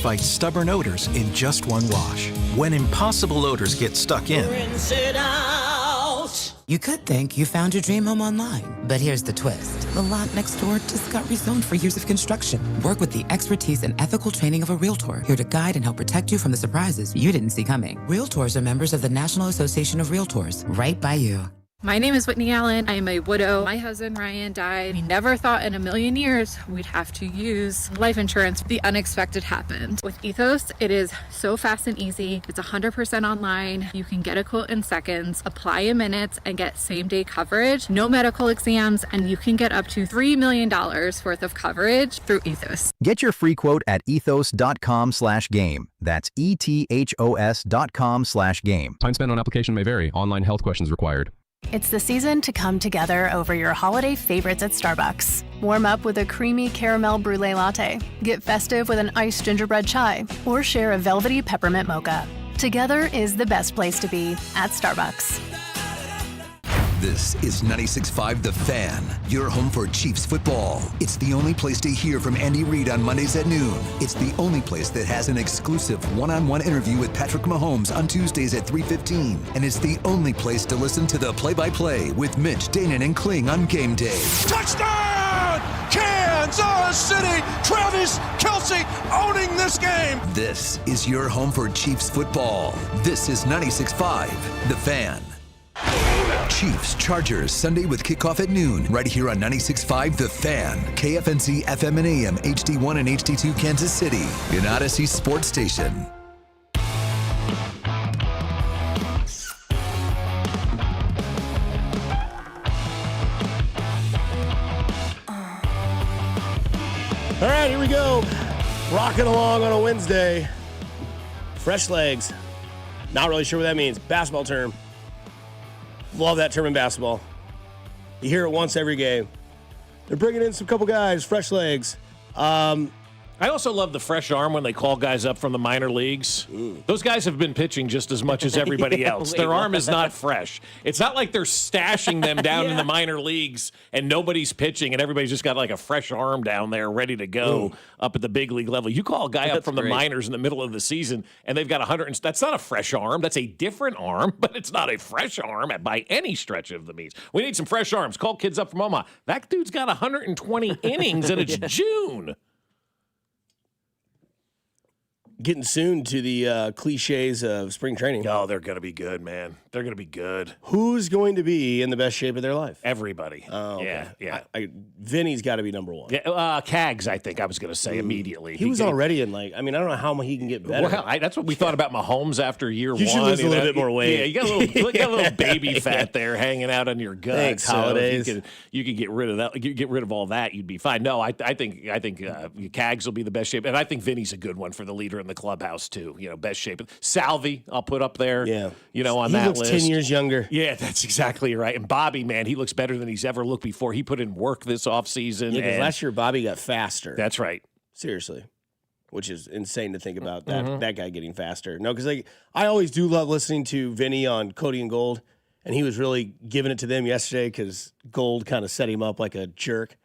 fights stubborn odors in just one wash. When impossible odors get stuck in, rinse it out. You could think you found your dream home online, but here's the twist. The lot next door just got rezoned for years of construction. Work with the expertise and ethical training of a Realtor, here to guide and help protect you from the surprises you didn't see coming. Realtors are members of the National Association of Realtors, right by you. My name is Whitney Allen. I am a widow. My husband, Ryan, died. We never thought in a million years we'd have to use life insurance. The unexpected happened. With Ethos, it is so fast and easy. It's 100% online. You can get a quote in seconds, apply in minutes, and get same-day coverage. No medical exams, and you can get up to $3 million worth of coverage through Ethos. Get your free quote at ethos.com/game. That's ethos.com/game. Time spent on application may vary. Online health questions required. It's the season to come together over your holiday favorites at Starbucks. Warm up with a creamy caramel brulee latte, get festive with an iced gingerbread chai, or share a velvety peppermint mocha. Together is the best place to be at Starbucks. This is 96.5 The Fan, your home for Chiefs football. It's the only place to hear from Andy Reid on Mondays at noon. It's the only place that has an exclusive one-on-one interview with Patrick Mahomes on Tuesdays at 3:15. And it's the only place to listen to the play-by-play with Mitch, Danon, and Kling on game day. Touchdown! Kansas City! Travis Kelce owning this game! This is your home for Chiefs football. This is 96.5 The Fan. Chiefs Chargers Sunday with kickoff at noon right here on 96.5 The Fan, KFNC FM and AM, HD1 and HD2 Kansas City, an Odyssey sports station. All right, here we go. Rocking along on a Wednesday. Fresh legs. Not really sure what that means. Basketball term. Love that term in basketball. You hear it once every game. They're bringing in some couple guys, fresh legs. I also love the fresh arm when they call guys up from the minor leagues. Those guys have been pitching just as much as everybody else. Their arm is not fresh. It's not like they're stashing them down in the minor leagues and nobody's pitching and everybody's just got like a fresh arm down there ready to go up at the big league level. You call a guy up from the minors in the middle of the season and they've got 100. That's not a fresh arm. That's a different arm, but it's not a fresh arm by any stretch of the means. We need some fresh arms. Call kids up from Omaha. That dude's got 120 innings and it's June. Getting soon to the cliches of spring training. Oh, they're going to be good, man. They're going to be good. Who's going to be in the best shape of their life? Everybody. Oh, okay. Yeah. Vinny's got to be number one. Yeah, Cags, I think I was going to say immediately. He was already in I don't know how he can get better. Well, that's what we thought about Mahomes after year one. You should lose a little bit more weight. Yeah, you got a little baby fat there hanging out on your gut. Thanks, so holidays. You could get rid of that. You get rid of all that, you'd be fine. No, I think Cags will be the best shape, and I think Vinny's a good one for the leader in the clubhouse too. Best shape. Salvi, I'll put up there. Yeah, on that list. He looks 10 years younger. Yeah, that's exactly right. And Bobby, man, he looks better than he's ever looked before. He put in work this offseason. Yeah, because last year Bobby got faster. That's right. Seriously. Which is insane to think about, that guy getting faster. No, because I always do love listening to Vinny on Cody and Gold, and he was really giving it to them yesterday because Gold kind of set him up like a jerk.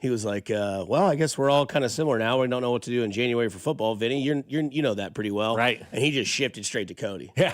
He was like, well, I guess we're all kind of similar now. We don't know what to do in January for football. Vinny, you know that pretty well. Right. And he just shifted straight to Cody. Yeah.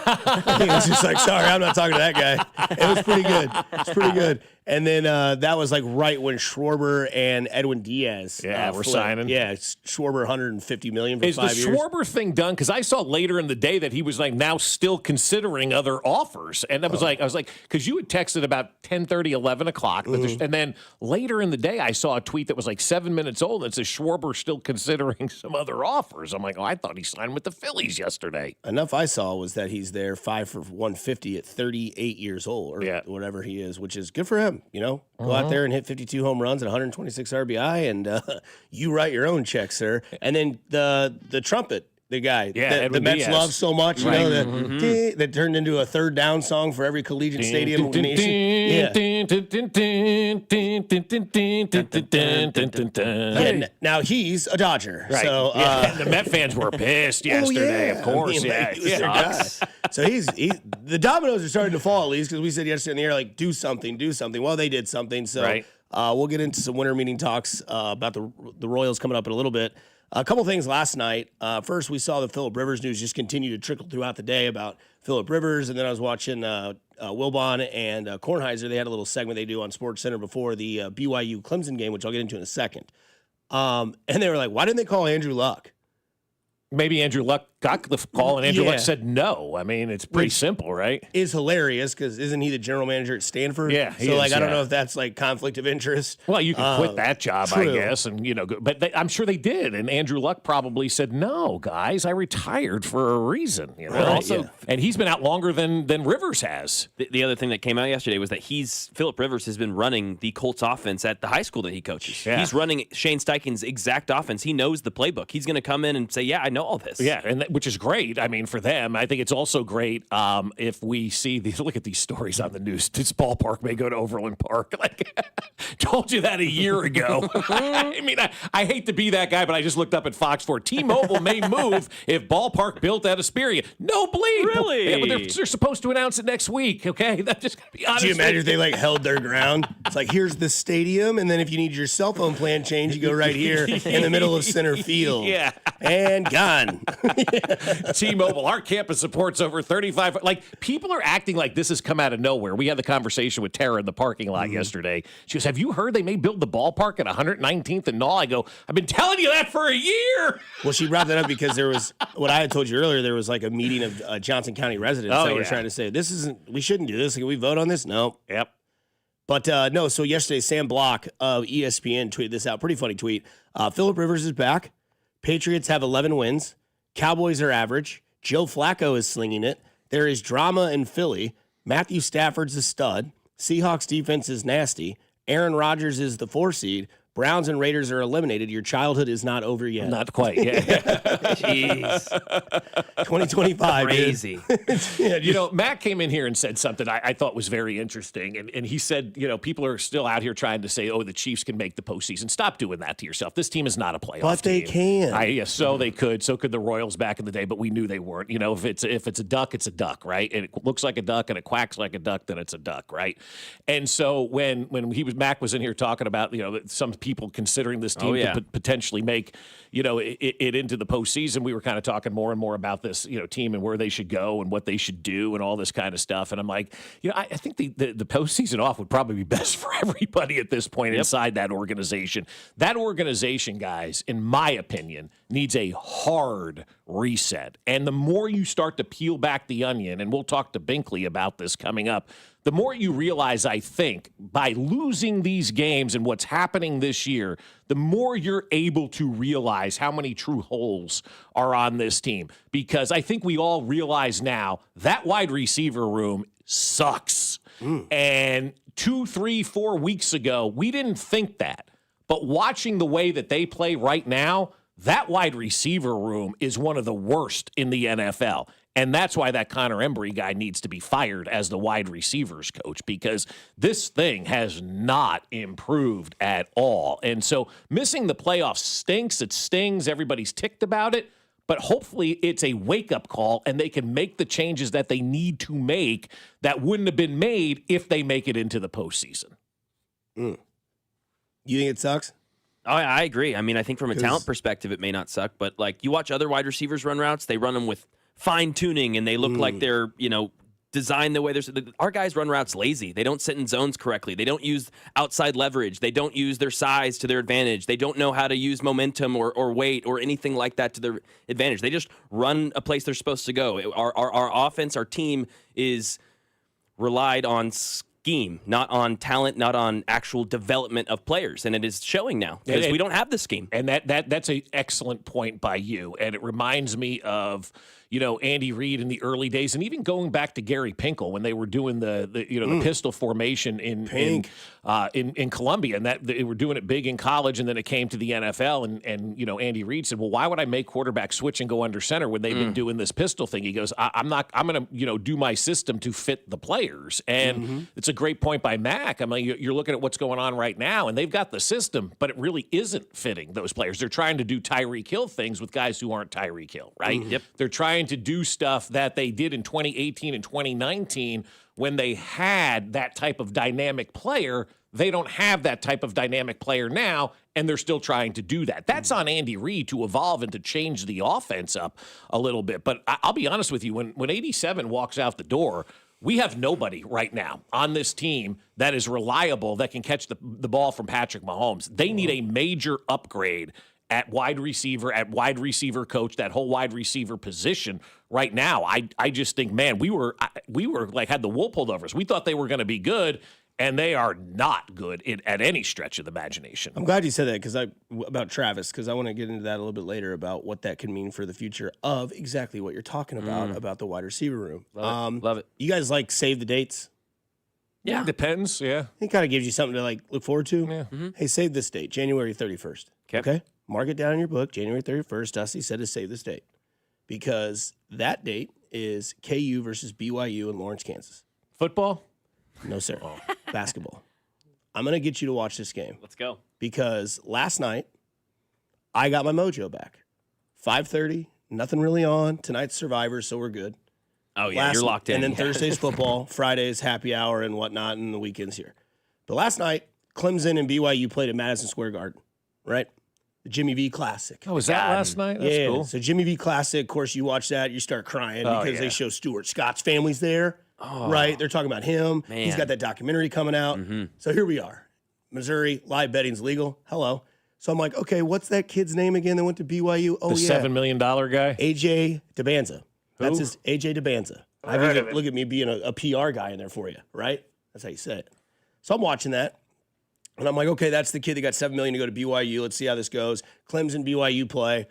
He was just like, sorry, I'm not talking to that guy. It was pretty good. It's pretty good. And then that was right when Schwarber and Edwin Diaz were signing. Yeah, Schwarber $150 million for 5 years. Is the Schwarber thing done? Because I saw later in the day that he was now still considering other offers, and I was like, because you had texted about 10:30, 11 o'clock, but and then later in the day I saw a tweet that was 7 minutes old that says Schwarber still considering some other offers. I'm like, I thought he signed with the Phillies yesterday. Enough I saw was that he's there 5 for 150 at 38 years old or whatever he is, which is good for him. Go out there and hit 52 home runs and 126 RBI, and you write your own check, sir. And then the trumpet, the guy that the Mets love so much, that turned into a third down song for every collegiate stadium And now he's a Dodger. Right. So the Met fans were pissed yesterday, of course. So the dominoes are starting to fall, at least, because we said yesterday in the air, do something. Well, they did something. So we'll get into some winter meeting talks about the Royals coming up in a little bit. A couple things last night. First, we saw the Phillip Rivers news just continue to trickle throughout the day about Phillip Rivers, and then I was watching Wilbon and Kornheiser. They had a little segment they do on SportsCenter before the BYU Clemson game, which I'll get into in a second. And they were like, "Why didn't they call Andrew Luck?" Maybe Andrew Luck got the call, and Andrew Luck said no. I mean, it's pretty simple, right? Is hilarious because isn't he the general manager at Stanford? Yeah, he is, I don't know if that's like conflict of interest. Well, you can quit that job, true. I guess, and but I'm sure they did. And Andrew Luck probably said, "No, guys, I retired for a reason." Also, and he's been out longer than Rivers has. The other thing that came out yesterday was that Phillip Rivers has been running the Colts offense at the high school that he coaches. Yeah. He's running Shane Steichen's exact offense. He knows the playbook. He's going to come in and say, "Yeah, I know all this." Yeah, and which is great. I mean, for them, I think it's also great if we see these. Look at these stories on the news. This ballpark may go to Overland Park. Like, told you that a year ago. I mean, I hate to be that guy, but I just looked up at Fox 4. T-Mobile may move if ballpark built at Asperia. No bleep. Really? Yeah, they're supposed to announce it next week. Okay, that's just gonna be honest. Do you imagine if they like held their ground? It's like, here's the stadium, and then if you need your cell phone plan change, you go right here in the middle of center field. Yeah, and gone. T-Mobile, our campus supports over 35. Like, people are acting like this has come out of nowhere. We had the conversation with Tara in the parking lot yesterday. She goes, "Have you heard they may build the ballpark at 119th and Knoll?" I go, "I've been telling you that for a year." Well, she brought that up because there was what I had told you earlier. There was like a meeting of Johnson County residents that were trying to say, we shouldn't do this. Can we vote on this? No. Yep. But no, so yesterday, Sam Block of ESPN tweeted this out. Pretty funny tweet. Phillip Rivers is back. Patriots have 11 wins. Cowboys are average. Joe Flacco is slinging it. There is drama in Philly. Matthew Stafford's a stud. Seahawks defense is nasty. Aaron Rodgers is the 4 seed. Browns and Raiders are eliminated. Your childhood is not over yet. Not quite yet. Jeez. 2025. Crazy. Matt came in here and said something I thought was very interesting. And he said, people are still out here trying to say, the Chiefs can make the postseason. Stop doing that to yourself. This team is not a playoff but team. They can. So they could. So could the Royals back in the day, but we knew they weren't. If it's a duck, it's a duck, right? And it looks like a duck and it quacks like a duck, then it's a duck, right? And so when Mac was in here talking about, some people considering this team to potentially make, it into the postseason, we were kind of talking more and more about this, team and where they should go and what they should do and all this kind of stuff. And I'm like, I think the postseason off would probably be best for everybody at this point inside that organization. That organization, guys, in my opinion, needs a hard reset. And the more you start to peel back the onion, and we'll talk to Binkley about this coming up, the more you realize, I think, by losing these games and what's happening this year, the more you're able to realize how many true holes are on this team. Because I think we all realize now that wide receiver room sucks. And 2, 3, 4 weeks ago, we didn't think that. But watching the way that they play right now, that wide receiver room is one of the worst in the NFL. And that's why that Connor Embry guy needs to be fired as the wide receivers coach, because this thing has not improved at all. And so missing the playoffs stinks. It stings. Everybody's ticked about it. But hopefully it's a wake-up call and they can make the changes that they need to make that wouldn't have been made if they make it into the postseason. You think it sucks? Oh, I agree. I mean, I think from a talent perspective, it may not suck. But, you watch other wide receivers run routes, they run them with fine-tuning, and they look like they're, designed the way our guys run routes lazy. They don't sit in zones correctly. They don't use outside leverage. They don't use their size to their advantage. They don't know how to use momentum or weight or anything like that to their advantage. They just run a place they're supposed to go. Our offense, our team is relied on scheme, not on talent, not on actual development of players, and it is showing now because we don't have the scheme. And that's an excellent point by you, and it reminds me of Andy Reid in the early days, and even going back to Gary Pinkel when they were doing the pistol formation in Columbia, and that they were doing it big in college, and then it came to the NFL, and Andy Reid said, "Well, why would I make quarterback switch and go under center when they've been doing this pistol thing?" He goes, I'm going to do my system to fit the players," and it's a great point by Mac. I mean, you're looking at what's going on right now, and they've got the system, but it really isn't fitting those players. They're trying to do Tyreek Hill things with guys who aren't Tyreek Hill, right? Yep. They're trying to do stuff that they did in 2018 and 2019 when they had that type of dynamic player They don't have that type of dynamic player now, and they're still trying to do that. That's on Andy Reid to evolve and to change the offense up a little bit. But I'll be honest with you, when 87 walks out the door, we have nobody right now on this team that is reliable, that can catch the ball from Patrick Mahomes. They need a major upgrade at wide receiver coach, that whole wide receiver position right now. I just think, man, we were like had the wool pulled over us. We thought they were going to be good, and they are not good at any stretch of the imagination. I'm glad you said that about Travis, because I want to get into that a little bit later about what that can mean for the future of exactly what you're talking about the wide receiver room. Love it. You guys save the dates? Yeah, depends. Yeah, it kind of gives you something to look forward to. Yeah. Mm-hmm. Hey, save this date, January 31st. Okay, mark it down in your book. January 31st. Dusty said to save this date because that date is KU versus BYU in Lawrence, Kansas. Football? No, sir. Basketball. I'm going to get you to watch this game. Let's go. Because last night, I got my mojo back. 5:30, nothing really on. Tonight's Survivor, so we're good. Oh, yeah, you're locked in. And then Thursday's football, Friday's happy hour and whatnot, and the weekend's here. But last night, Clemson and BYU played at Madison Square Garden, right? The Jimmy V Classic. Oh, was that last night? That's cool. So Jimmy V Classic, of course, you watch that, you start crying because they show Stuart Scott's family's there. Oh, right? They're talking about him. Man. He's got that documentary coming out. Mm-hmm. So here we are. Missouri, live betting's legal. Hello. So I'm like, okay, what's that kid's name again that went to BYU? Oh, the $7 million guy? AJ DeBanza. Who? That's his AJ DeBanza. Look at me being a PR guy in there for you, right? That's how you say it. So I'm watching that. And I'm like, okay, that's the kid that got $7 million to go to BYU. Let's see how this goes. Clemson, BYU play.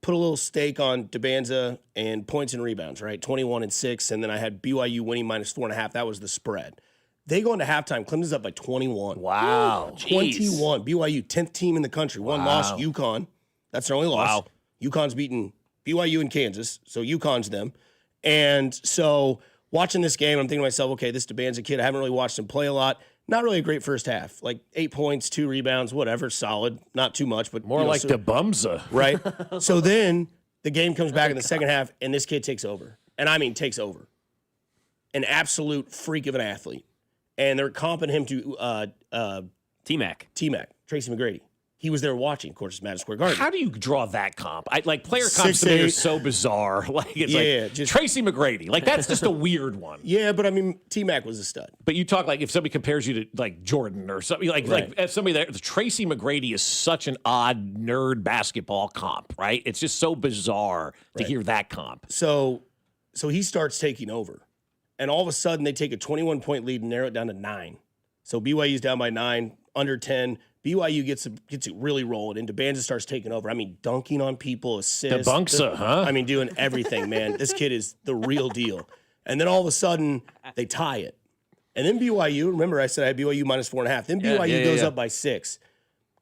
Put a little stake on DeBanza and points and rebounds, right? 21-6, and then I had BYU winning -4.5. That was the spread. They go into halftime. Clemson's up by 21. Wow. Ooh, 21. BYU, 10th team in the country. One loss, UConn. That's their only loss. Wow. UConn's beaten BYU and Kansas, so UConn's them. And so watching this game, I'm thinking to myself, okay, this DeBanza kid, I haven't really watched him play a lot. Not really a great first half. 8 points, 2 rebounds, whatever, solid. Not too much, but more like DeBumza. Right? So then the game comes back in the second half, and this kid takes over. And I mean takes over. An absolute freak of an athlete. And they're comping him to T-Mac, Tracy McGrady. He was there watching, of course, Madison Square Garden. How do you draw that comp? Player comps to me are so bizarre. Just Tracy McGrady. That's just a weird one. Yeah, but I mean, T-Mac was a stud. But you talk if somebody compares you to Jordan or something if somebody there, Tracy McGrady is such an odd nerd basketball comp, right? It's just so bizarre to hear that comp. So he starts taking over, and all of a sudden they take a 21-point lead and narrow it down to 9. So BYU's down by 9, under 10. BYU gets it really rolling, and DeBanza starts taking over. I mean, dunking on people, assists. DeBunza, huh? I mean, doing everything, man. This kid is the real deal. And then all of a sudden, they tie it. And then BYU, remember I said I had BYU -4.5. Then BYU goes up by 6.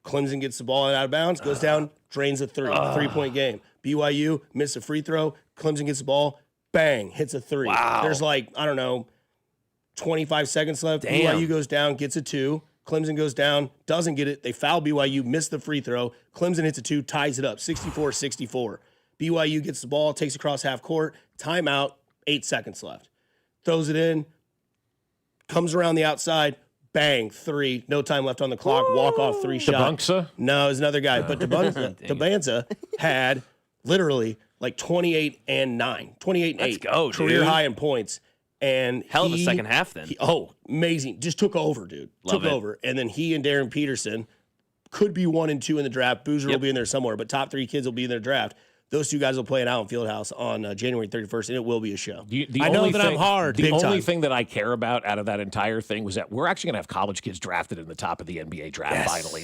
Clemson gets the ball out of bounds, goes down, drains a 3-point game. BYU missed a free throw. Clemson gets the ball, bang, hits a 3. Wow. There's 25 seconds left. Damn. BYU goes down, gets a 2. Clemson goes down, doesn't get it. They foul BYU, miss the free throw. Clemson hits a 2, ties it up, 64-64. BYU gets the ball, takes across half court, timeout, 8 seconds left. Throws it in, comes around the outside, bang, 3, no time left on the clock, walk-off 3 shot. DeBunza? No, it was another guy. But DeBanza had literally 28 and 9, 28 and 8. Let's go, career dude. high in points. And hell of a second half then. Amazing. Just took over, dude. Love it. Over. And then he and Darren Peterson could be 1 and 2 in the draft. Boozer will be in there somewhere, but top 3 kids will be in their draft. Those 2 guys will play at Allen Fieldhouse on January 31st, and it will be a show. I know that I'm hard. The only time. thing that I care about out of that entire thing was that we're actually going to have college kids drafted in the top of the NBA draft finally.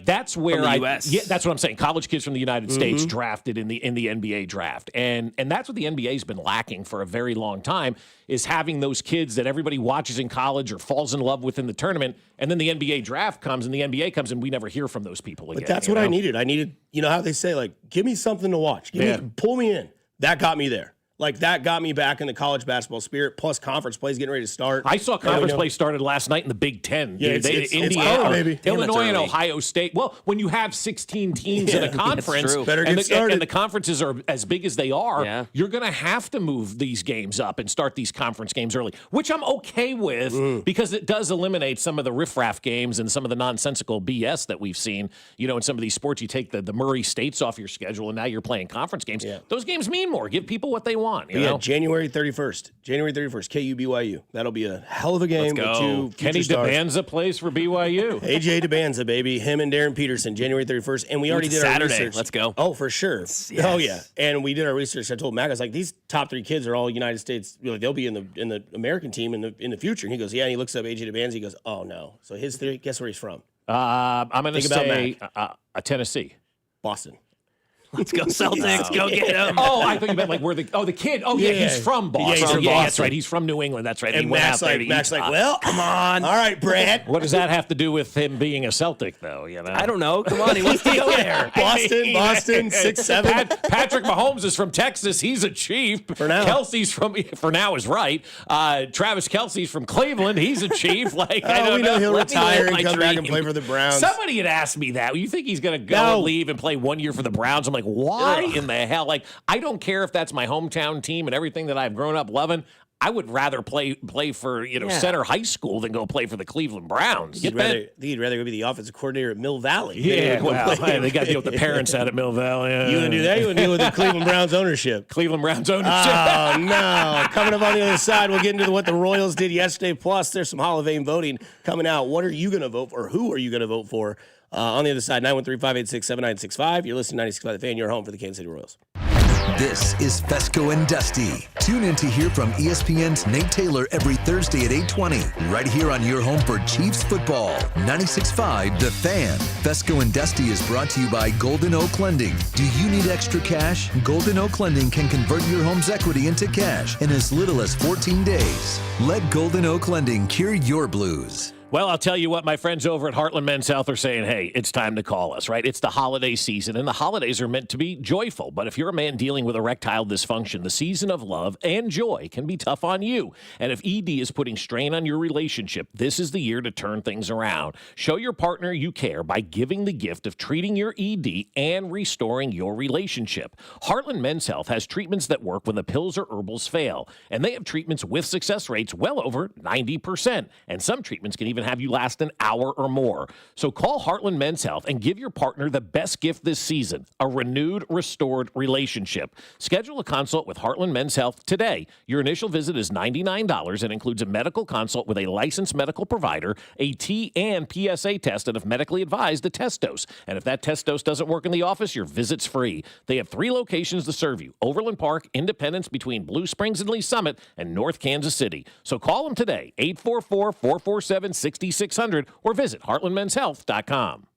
That's where that's what I'm saying. College kids from the United States drafted in the NBA draft, and that's what the NBA's been lacking for a very long time. Is having those kids that everybody watches in college or falls in love with in the tournament, and then the NBA draft comes and the NBA comes and we never hear from those people again. But that's what I needed. I needed, you know how they say, give me something to watch. Pull me in. That got me there. Like, that got me back in the college basketball spirit, plus conference plays getting ready to start. I saw conference play started last night in the Big Ten. Yeah, Indiana, baby. Illinois and Ohio State. Well, when you have 16 teams in a conference, and the conferences are as big as they are, you're going to have to move these games up and start these conference games early, which I'm okay with because it does eliminate some of the riffraff games and some of the nonsensical BS that we've seen. You know, in some of these sports, you take the Murray States off your schedule, and now you're playing conference games. Yeah. Those games mean more. Give people what they want. You know? January 31st, KU BYU. That'll be a hell of a game. Let's go. Kenny Debanza plays for BYU. AJ Debanza, baby. Him and Darren Peterson, January 31st. And we already did our research. Let's go. Oh, for sure. Yes. Oh, yeah. And we did our research. I told Mac, I was like, these top 3 kids are all United States. They'll be in the American team in the future. And he goes, yeah. And he looks up AJ Debanza. He goes, oh, no. So his 3, guess where he's from? I'm going to say Tennessee. Boston. Let's go Celtics. Go get him. Oh, I thought you meant like where the kid. Oh, yeah, he's from Boston. Yeah, he's from Boston. That's right. He's from New England. That's right. And he went Max out there like, well, come on. All right, Brad. What does that have to do with him being a Celtic, though? You know, I don't know. Come on, he wants to go there. Boston, 6'7". Patrick Mahomes is from Texas. He's a Chief. For now. Kelsey's for now is right. Travis Kelsey's from Cleveland. He's a Chief. Like I don't know. He'll retire and come back and play for the Browns. Somebody had asked me that. You think he's going to go and leave and play 1 year for the Browns? I'm like, why in the hell? Like, I don't care if that's my hometown team and everything that I've grown up loving. I would rather play for Center High School than go play for the Cleveland Browns. You'd rather go be the offensive coordinator at Mill Valley. Yeah, they got to deal with the parents out at Mill Valley. Yeah. You wouldn't do that? You wouldn't deal with the Cleveland Browns ownership. Cleveland Browns ownership. Oh, no. Coming up on the other side, we'll get into what the Royals did yesterday. Plus, there's some Hall of Fame voting coming out. What are you going to vote for? Or who are you going to vote for? On the other side, 913-586-7965. You're listening to 96.5 The Fan. You're home for the Kansas City Royals. This is Fescoe and Dusty. Tune in to hear from ESPN's Nate Taylor every Thursday at 8:20, right here on your home for Chiefs football. 96.5 The Fan. Fescoe and Dusty is brought to you by Golden Oak Lending. Do you need extra cash? Golden Oak Lending can convert your home's equity into cash in as little as 14 days. Let Golden Oak Lending cure your blues. Well, I'll tell you what, my friends over at Heartland Men's Health are saying, hey, it's time to call us, right? It's the holiday season, and the holidays are meant to be joyful. But if you're a man dealing with erectile dysfunction, the season of love and joy can be tough on you. And if ED is putting strain on your relationship, this is the year to turn things around. Show your partner you care by giving the gift of treating your ED and restoring your relationship. Heartland Men's Health has treatments that work when the pills or herbals fail. And they have treatments with success rates well over 90%. And some treatments can even have you last an hour or more. So call Heartland Men's Health and give your partner the best gift this season, a renewed, restored relationship. Schedule a consult with Heartland Men's Health today. Your initial visit is $99 and includes a medical consult with a licensed medical provider, a T and PSA test, and if medically advised, a test dose. And if that test dose doesn't work in the office, your visit's free. They have 3 locations to serve you: Overland Park, Independence between Blue Springs and Lee Summit, and North Kansas City. So call them today, 844-447-6600, or visit heartlandmenshealth.com.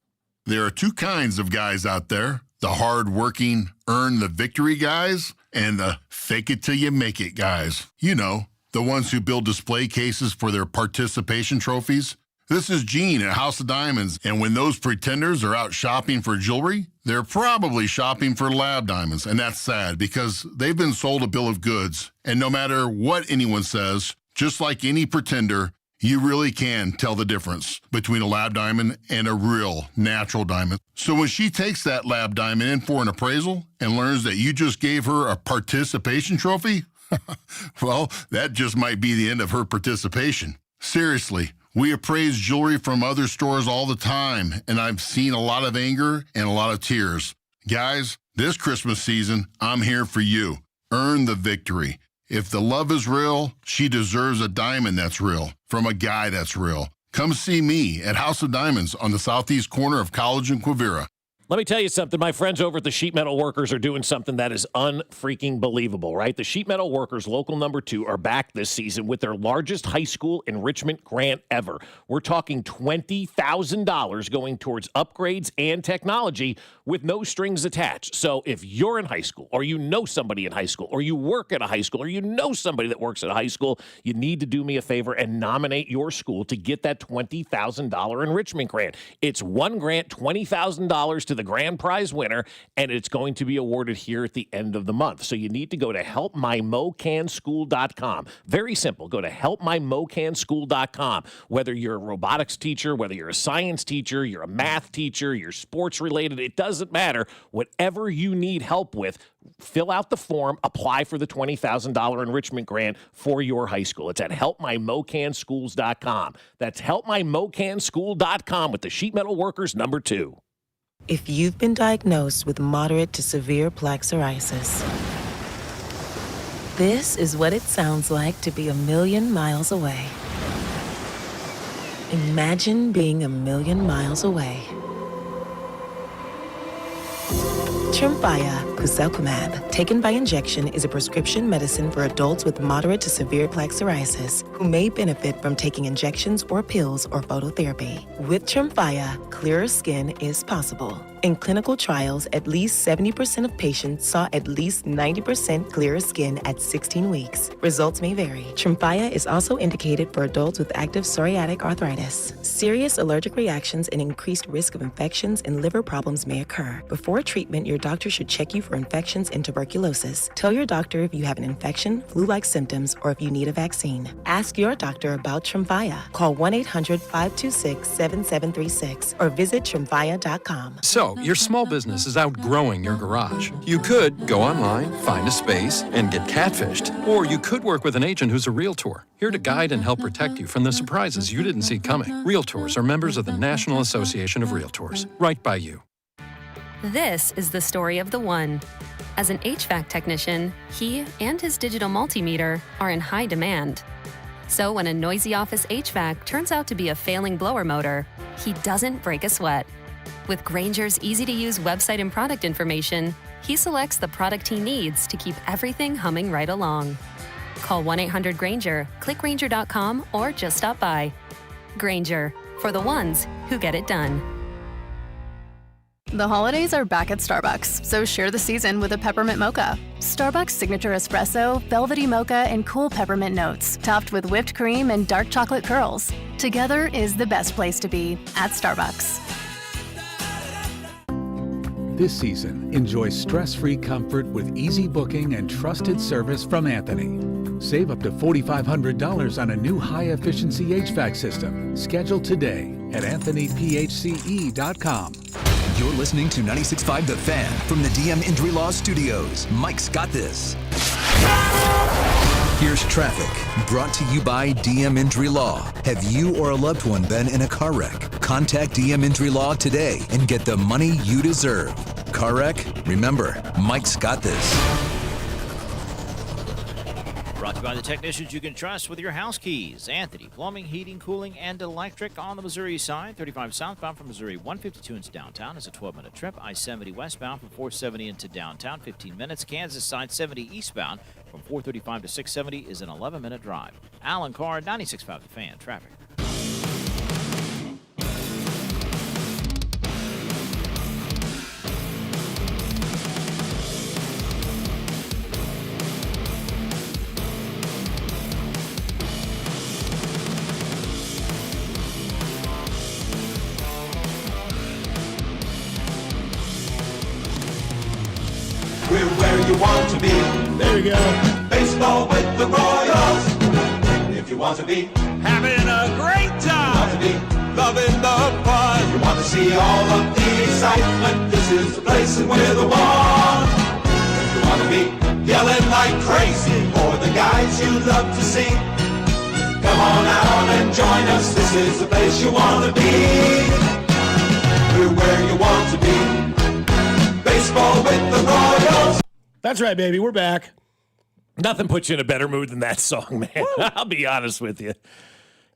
There are 2 kinds of guys out there: the hard-working, earn-the-victory guys and the fake-it-till-you-make-it guys. You know, the ones who build display cases for their participation trophies. This is Gene at House of Diamonds, and when those pretenders are out shopping for jewelry, they're probably shopping for lab diamonds, and that's sad because they've been sold a bill of goods. And no matter what anyone says, just like any pretender, you really can tell the difference between a lab diamond and a real natural diamond. So when she takes that lab diamond in for an appraisal and learns that you just gave her a participation trophy, well, that just might be the end of her participation. Seriously, we appraise jewelry from other stores all the time, and I've seen a lot of anger and a lot of tears. Guys, this Christmas season, I'm here for you. Earn the victory. If the love is real, she deserves a diamond that's real from a guy that's real. Come see me at House of Diamonds on the southeast corner of College and Quivira. Let me tell you something. My friends over at the Sheet Metal Workers are doing something that is unfreaking believable, right? The Sheet Metal Workers Local Number 2 are back this season with their largest high school enrichment grant ever. We're talking $20,000 going towards upgrades and technology with no strings attached. So if you're in high school, or you know somebody in high school, or you work at a high school, or you know somebody that works at a high school, you need to do me a favor and nominate your school to get that $20,000 enrichment grant. It's one grant, $20,000 to the grand prize winner, and it's going to be awarded here at the end of the month. So you need to go to helpmymocanschool.com. Very simple. Go to helpmymocanschool.com. Whether you're a robotics teacher, whether you're a science teacher, you're a math teacher, you're sports related, it doesn't matter. Whatever you need help with, fill out the form, apply for the $20,000 enrichment grant for your high school. It's at helpmymocanschools.com. That's helpmymocanschool.com with the sheet metal workers number 2. If you've been diagnosed with moderate to severe plaque psoriasis, this is what it sounds like to be a million miles away. Imagine being a million miles away. Tremfya guselkumab, taken by injection, is a prescription medicine for adults with moderate to severe plaque psoriasis who may benefit from taking injections or pills or phototherapy. With Tremfya, clearer skin is possible. In clinical trials, at least 70% of patients saw at least 90% clearer skin at 16 weeks. Results may vary. Tremfya is also indicated for adults with active psoriatic arthritis. Serious allergic reactions and increased risk of infections and liver problems may occur. Before treatment, your doctor should check you for infections and tuberculosis. Tell your doctor if you have an infection, flu-like symptoms, or if you need a vaccine. Ask your doctor about Tremfya. Call 1-800-526-7736 or visit tremfya.com. So, your small business is outgrowing your garage. You could go online, find a space, and get catfished. Or you could work with an agent who's a realtor, here to guide and help protect you from the surprises you didn't see coming. Realtors are members of the National Association of Realtors. Right by you. This is the story of the one. As an HVAC technician, he and his digital multimeter are in high demand. So when a noisy office HVAC turns out to be a failing blower motor, he doesn't break a sweat. With Grainger's easy-to-use website and product information, he selects the product he needs to keep everything humming right along. Call 1-800-GRAINGER, click Grainger.com, or just stop by. Grainger, for the ones who get it done. The holidays are back at Starbucks, so share the season with a peppermint mocha. Starbucks signature espresso, velvety mocha, and cool peppermint notes, topped with whipped cream and dark chocolate curls. Together is the best place to be at Starbucks. This season, enjoy stress-free comfort with easy booking and trusted service from Anthony. Save up to $4,500 on a new high-efficiency HVAC system. Schedule today at anthonyphce.com. You're listening to 96.5 The Fan from the DM Injury Law Studios. Mike's got this. Here's traffic, brought to you by DM Injury Law. Have you or a loved one been in a car wreck? Contact DM Injury Law today and get the money you deserve. Car wreck? Remember, Mike's got this. Brought to you by the technicians you can trust with your house keys. Anthony, plumbing, heating, cooling, and electric on the Missouri side. 35 southbound from Missouri, 152 into downtown is a 12-minute trip. I-70 westbound from 470 into downtown, 15 minutes. Kansas side 70 eastbound from 435 to 670 is an 11-minute drive. Alan Carr, 96.5 The Fan, traffic. We're where you want to be. There we go. Baseball with the Royals. If you want to be having a great time. Want to be loving the fun. If you want to see all of the excitement, this is the place and we're the one. If you want to be yelling like crazy for the guys you love to see, come on out and join us. This is the place you want to be. We're where you want to be. Baseball with the Royals. That's right, baby. We're back. Nothing puts you in a better mood than that song, man. I'll be honest with you.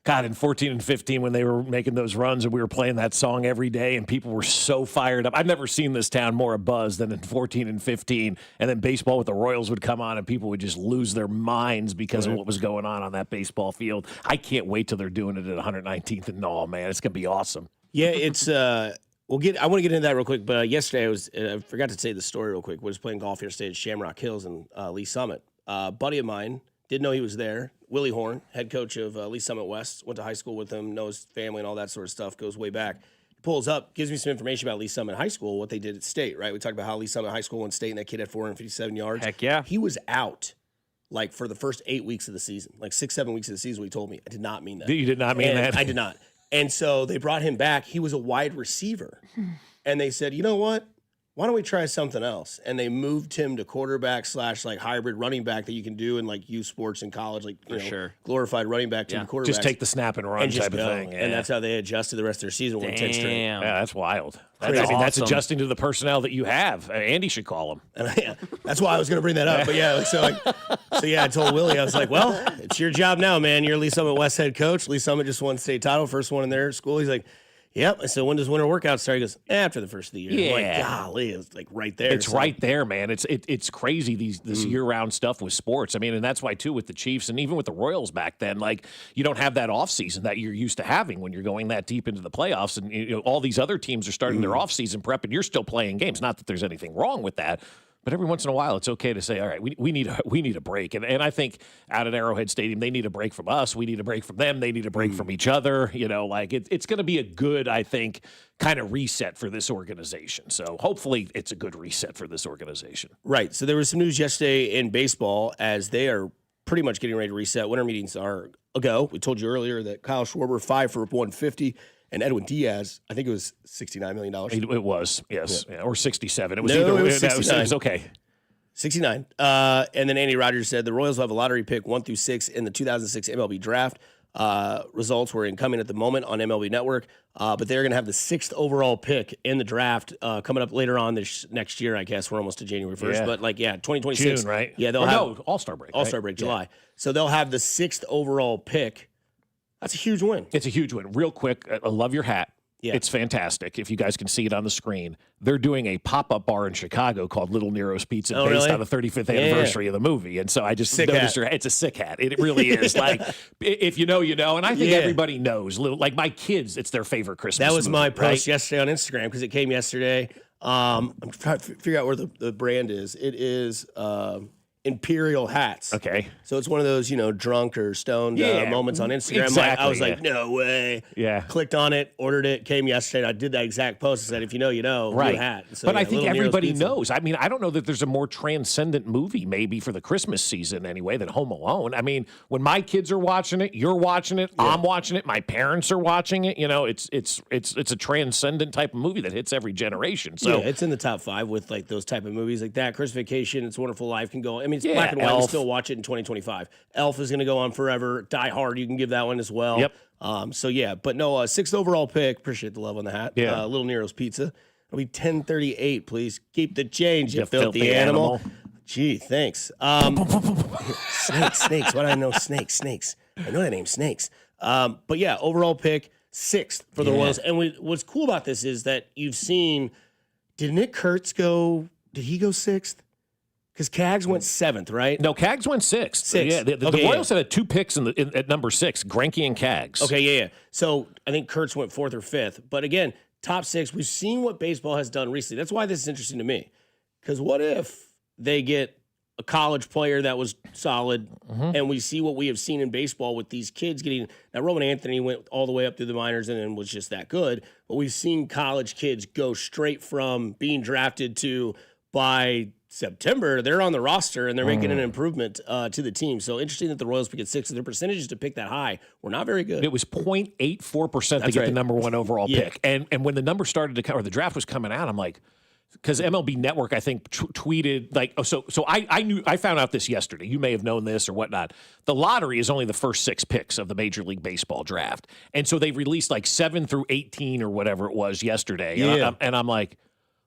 God, in 14 and 15, when they were making those runs and we were playing that song every day and people were so fired up. I've never seen this town more abuzz than in 14 and 15. And then baseball with the Royals would come on and people would just lose their minds because of what was going on that baseball field. I can't wait till they're doing it at 119th and all, man. It's going to be awesome. Yeah, it's I want to get into that real quick, but yesterday I forgot to say the story real quick. I was playing golf yesterday at Shamrock Hills in Lee Summit. Buddy of mine, didn't know he was there. Willie Horn, head coach of Lee Summit West, went to high school with him, knows family and all that sort of stuff, goes way back. pulls up, gives me some information about Lee Summit High School, what they did at State, right? We talked about how Lee Summit High School won State, and that kid had 457 yards. Heck yeah. He was out, like, for the first 8 weeks of the season, like 6-7 weeks of the season. He told me. I did not mean that. You did not mean that? I did not. And so they brought him back. He was a wide receiver. And they said, you know what? Why don't we try something else? And they moved him to quarterback / like hybrid running back that you can do in like youth sports in college, like glorified running back to the quarterback. Just take the snap and run type of thing. And that's how they adjusted the rest of their season. Won 10 straight. Yeah, that's wild. That's adjusting to the personnel that you have. Andy should call him. And that's why I was going to bring that up. But I told Willie, I was like, well, it's your job now, man. You're Lee Summit West head coach. Lee Summit just won state title, first one in their school. He's like, yep. I said, when does winter workout start? He goes, after the first of the year. Yeah. I'm like, golly, it's like right there. It's right there, man. It's crazy, this year-round stuff with sports. I mean, and that's why, too, with the Chiefs and even with the Royals back then, like, you don't have that offseason that you're used to having when you're going that deep into the playoffs. And you know, all these other teams are starting their offseason prep, and you're still playing games. Not that there's anything wrong with that. But every once in a while, it's okay to say, all right, we need a break. And I think out at Arrowhead Stadium, they need a break from us. We need a break from them. They need a break from each other. You know, like it's going to be a good, I think, kind of reset for this organization. So hopefully it's a good reset for this organization. Right. So there was some news yesterday in baseball as they are pretty much getting ready to reset. Winter meetings are a go. We told you earlier that Kyle Schwarber 5 for 150. And Edwin Diaz, I think it was $69 million. It was, yes. Yeah. Or 67. It was either. It was 69. It was okay. 69. And then Andy Rogers said the Royals will have a lottery pick 1 through 6 in the 2006 MLB draft. Results were incoming at the moment on MLB Network. But they're going to have the 6th overall pick in the draft coming up later on this next year, I guess. We're almost to January 1st. Yeah. But 2026. June, right? Yeah, they'll have All-Star break. All-Star break, July. So they'll have the 6th overall pick. That's a huge win. It's a huge win. Real quick, I love your hat. Yeah. It's fantastic. If you guys can see it on the screen, they're doing a pop-up bar in Chicago called Little Nero's Pizza based on the 35th anniversary of the movie. And so I just noticed it's a sick hat. It really is. Like, if you know, you know. And I think everybody knows. Like my kids, it's their favorite Christmas That was movie, my post right? yesterday on Instagram because it came yesterday. I'm trying to figure out where the brand is. It is Imperial hats. Okay. So it's one of those, drunk or stoned moments on Instagram. Exactly, I was like, no way. Yeah. Clicked on it, ordered it, came yesterday. I did that exact post. I said, if you know, you know. Right. New hat. So, but I think Little Nero's everybody Pizza. knows. I mean, I don't know that there's a more transcendent movie maybe for the Christmas season anyway than Home Alone. I mean, when my kids are watching it, you're watching it, I'm watching it, my parents are watching it. You know, it's a transcendent type of movie that hits every generation. So yeah, it's in the top 5 with like those type of movies like that. Christmas Vacation, It's a Wonderful Life can go. I mean, it's black and white. Elf. We still watch it in 2025. Elf is going to go on forever. Die Hard, you can give that one as well. Yep. So yeah, but no, 6th overall pick. Appreciate the love on the hat. Yeah. Little Nero's Pizza. It'll be 10:38. Please keep the change, you filthy animal. Gee, thanks. Snakes. Why do I know snakes? I know that name, Snakes. But yeah, overall pick 6th for the Royals. And what's cool about this is that you've seen. Did Nick Kurtz go? Did he go 6th? Because Cags went 7th, right? No, Cags went 6th. Yeah, the Royals had 2 picks at number 6, Greinke and Cags. Okay, yeah. So I think Kurtz went 4th or 5th. But again, top 6, we've seen what baseball has done recently. That's why this is interesting to me. Because what if they get a college player that was solid, and we see what we have seen in baseball with these kids getting – now, Roman Anthony went all the way up through the minors and then was just that good. But we've seen college kids go straight from being drafted to by – September, they're on the roster and they're making an improvement to the team. So interesting that the Royals pick at 6. Their percentages to pick that high were not very good. It was 0.84% to get the number 1 overall pick. And when the number started to come, or the draft was coming out, I'm like, because MLB Network, I think, tweeted like, so I found out this yesterday. You may have known this or whatnot. The lottery is only the first 6 picks of the Major League Baseball draft, and so they released like 7 through 18 or whatever it was yesterday. Yeah. And I'm like,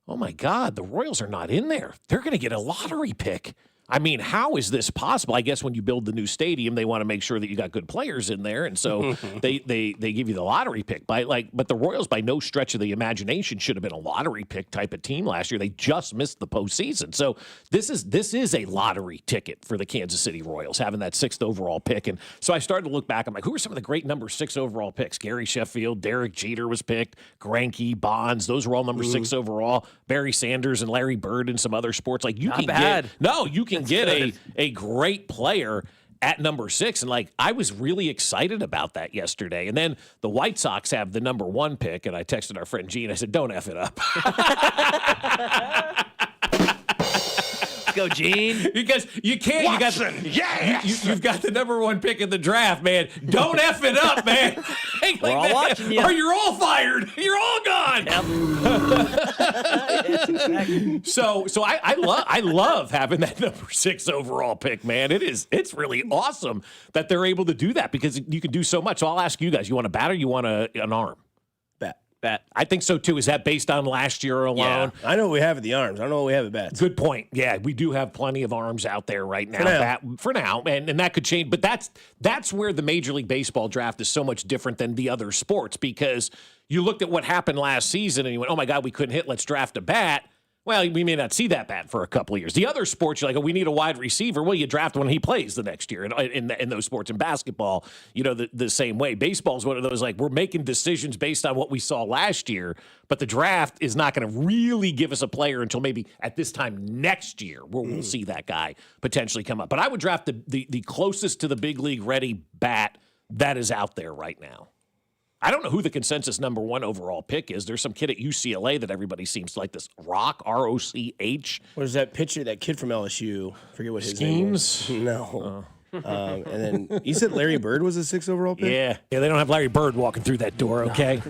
oh my God, the Royals are not in there. They're going to get a lottery pick. I mean, how is this possible? I guess when you build the new stadium, they want to make sure that you got good players in there, and so they give you the lottery pick. But the Royals, by no stretch of the imagination, should have been a lottery pick type of team last year. They just missed the postseason, so this is a lottery ticket for the Kansas City Royals having that 6th overall pick. And so I started to look back. I'm like, who are some of the great number 6 overall picks? Gary Sheffield, Derek Jeter was picked, Greinke, Bonds. Those were all number 6 overall. Barry Sanders and Larry Bird and some other sports. Like you Not can bad. get you can get a great player at number 6. And like, I was really excited about that yesterday. And then the White Sox have the number 1 pick. And I texted our friend Gene. I said, don't F it up. Go, Gene. Because you can't. Watson, You've got the number 1 pick in the draft, man. Don't F it up, man. We're all watching you. Or you're all fired. You're all gone. So I love having that number 6 overall pick, man. It's really awesome that they're able to do that because you can do so much. So I'll ask you guys, you want a bat or you want an arm? Bat. I think so too. Is that based on last year alone? Yeah. I know what we have at the arms. I don't know what we have at bats. Good point. Yeah, we do have plenty of arms out there right now. For now, and that could change. But that's where the Major League Baseball draft is so much different than the other sports because you looked at what happened last season and you went, oh my God, we couldn't hit. Let's draft a bat. Well, we may not see that bat for a couple of years. The other sports, you're like, oh, we need a wide receiver. Well, you draft when he plays the next year. In those sports, in basketball, the same way. Baseball is one of those, like, we're making decisions based on what we saw last year, but the draft is not going to really give us a player until maybe at this time next year where we'll see that guy potentially come up. But I would draft the closest to the big league ready bat that is out there right now. I don't know who the consensus number 1 overall pick is. There's some kid at UCLA that everybody seems to like, this Rock, R-O-C-H. What is that pitcher, that kid from LSU? Forget what his name was. No. And then you said Larry Bird was a 6 overall pick? Yeah, they don't have Larry Bird walking through that door, okay?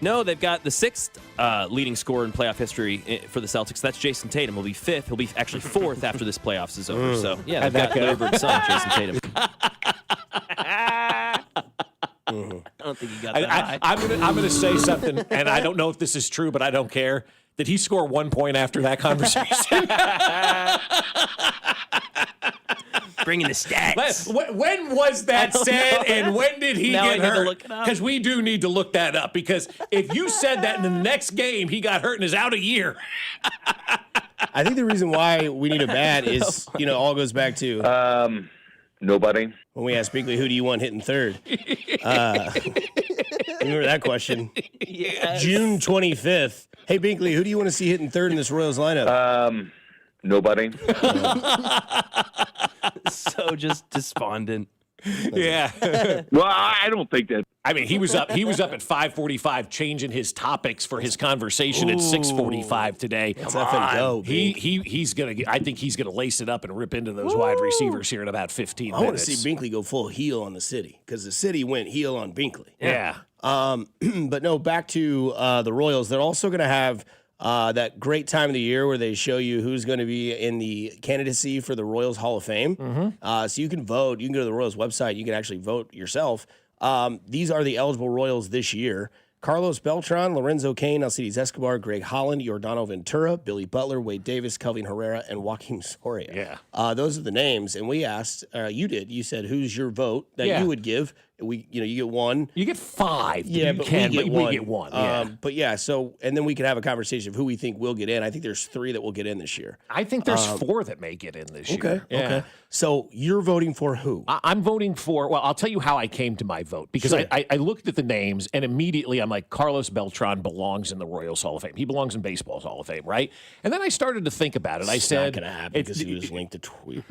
No, they've got the 6th leading scorer in playoff history for the Celtics. That's Jason Tatum. He'll be 5th. He'll be actually 4th after this playoffs is over. So, yeah, they've got Larry Bird's son, Jason Tatum. I don't think you got that high. I'm gonna say something, and I don't know if this is true, but I don't care. Did he score 1 point after that conversation? Bringing the stats. When was that said, and when did he get hurt? Because we do need to look that up. Because if you said that in the next game he got hurt and is out a year. I think the reason why we need a bat is, all goes back to nobody. When we asked Binkley, who do you want hitting third? Remember that question? Yes. June 25th. Hey, Binkley, who do you want to see hitting third in this Royals lineup? Nobody. So just despondent. Yeah. Well, I don't think that. I mean, he was up at 5:45, changing his topics for his conversation at 6:45 today. Let's up and go. He's gonna. I think he's gonna lace it up and rip into those wide receivers here in about 15 minutes. I want to see Binkley go full heel on the city because the city went heel on Binkley. Yeah. But no, back to the Royals. They're also going to have that great time of the year where they show you who's going to be in the candidacy for the Royals Hall of Fame. Mm-hmm. So you can vote. You can go to the Royals website. You can actually vote yourself. These are the eligible Royals this year. Carlos Beltran, Lorenzo Cain, Alcides Escobar, Greg Holland, Yordano Ventura, Billy Butler, Wade Davis, Kelvin Herrera, and Joaquin Soria. Yeah. Those are the names. And we asked, you said, who's your vote that you would give? You get one. You get 5. Yeah, we get one. Yeah. But yeah, so, and then we could have a conversation of who we think will get in. I think there's 3 that will get in this year. I think there's 4 that may get in this year. Okay. So you're voting for who? I'm voting for, well, I'll tell you how I came to my vote. Because I looked at the names, and immediately I'm like, Carlos Beltran belongs in the Royals Hall of Fame. He belongs in baseball's Hall of Fame, right? And then I started to think about it. I said, it's not going to happen because he was linked to tweet.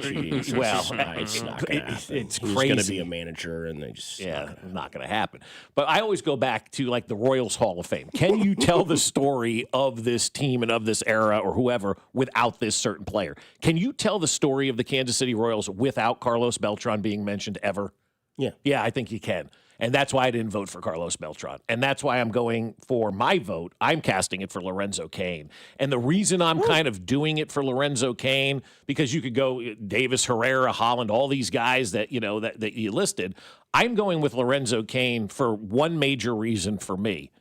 Well, it's not going to happen. It's He's crazy. going to be a manager, and they just not going to happen. But I always go back to like the Royals Hall of Fame. Can you tell the story of this team and of this era or whoever without this certain player? Can you tell the story of the Kansas City Royals without Carlos Beltran being mentioned ever? Yeah, I think you can. And that's why I didn't vote for Carlos Beltran. And that's why I'm going for my vote. I'm casting it for Lorenzo Cain. And the reason I'm kind of doing it for Lorenzo Cain, because you could go Davis, Herrera, Holland, all these guys that you listed. I'm going with Lorenzo Cain for one major reason for me.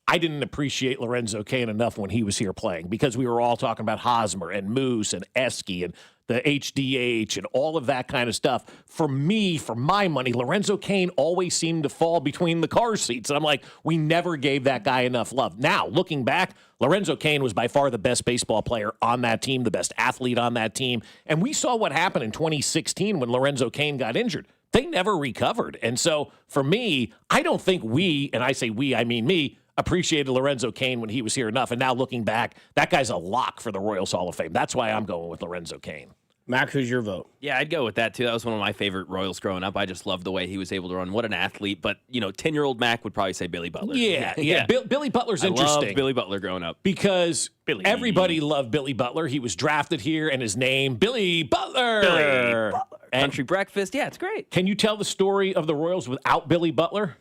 I didn't appreciate Lorenzo Cain enough when he was here playing because we were all talking about Hosmer and Moose and Esky and the HDH and all of that kind of stuff. For me, for my money, Lorenzo Cain always seemed to fall between the car seats. And I'm like, we never gave that guy enough love. Now, looking back, Lorenzo Cain was by far the best baseball player on that team, the best athlete on that team. And we saw what happened in 2016 when Lorenzo Cain got injured. They never recovered. And so for me, I don't think we, and I say we, I mean me, appreciated Lorenzo Cain when he was here enough. And now looking back, that guy's a lock for the Royals Hall of Fame. That's why I'm going with Lorenzo Cain. Mac, who's your vote? Yeah, I'd go with that too. That was one of my favorite Royals growing up. I just loved the way he was able to run. What an athlete. But, 10-year-old Mac would probably say Billy Butler. Yeah. Billy Butler's interesting. I loved Billy Butler growing up. Because everybody loved Billy Butler. He was drafted here, and his name, Billy Butler. Country breakfast. Yeah, it's great. Can you tell the story of the Royals without Billy Butler?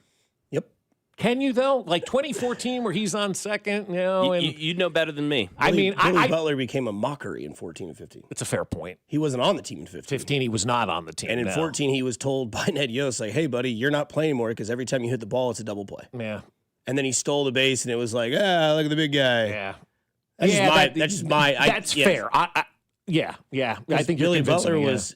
Yep. Can you, though? Like 2014 where he's on second, you'd know better than me. Billy Butler became a mockery in 14 and 15. It's a fair point. He wasn't on the team in 15. 15, he was not on the team. And in 14, he was told by Ned Yost, like, hey, buddy, you're not playing more because every time you hit the ball, it's a double play. Yeah. And then he stole the base, and it was like, look at the big guy. Yeah. That's fair. Yeah. I think Billy Butler was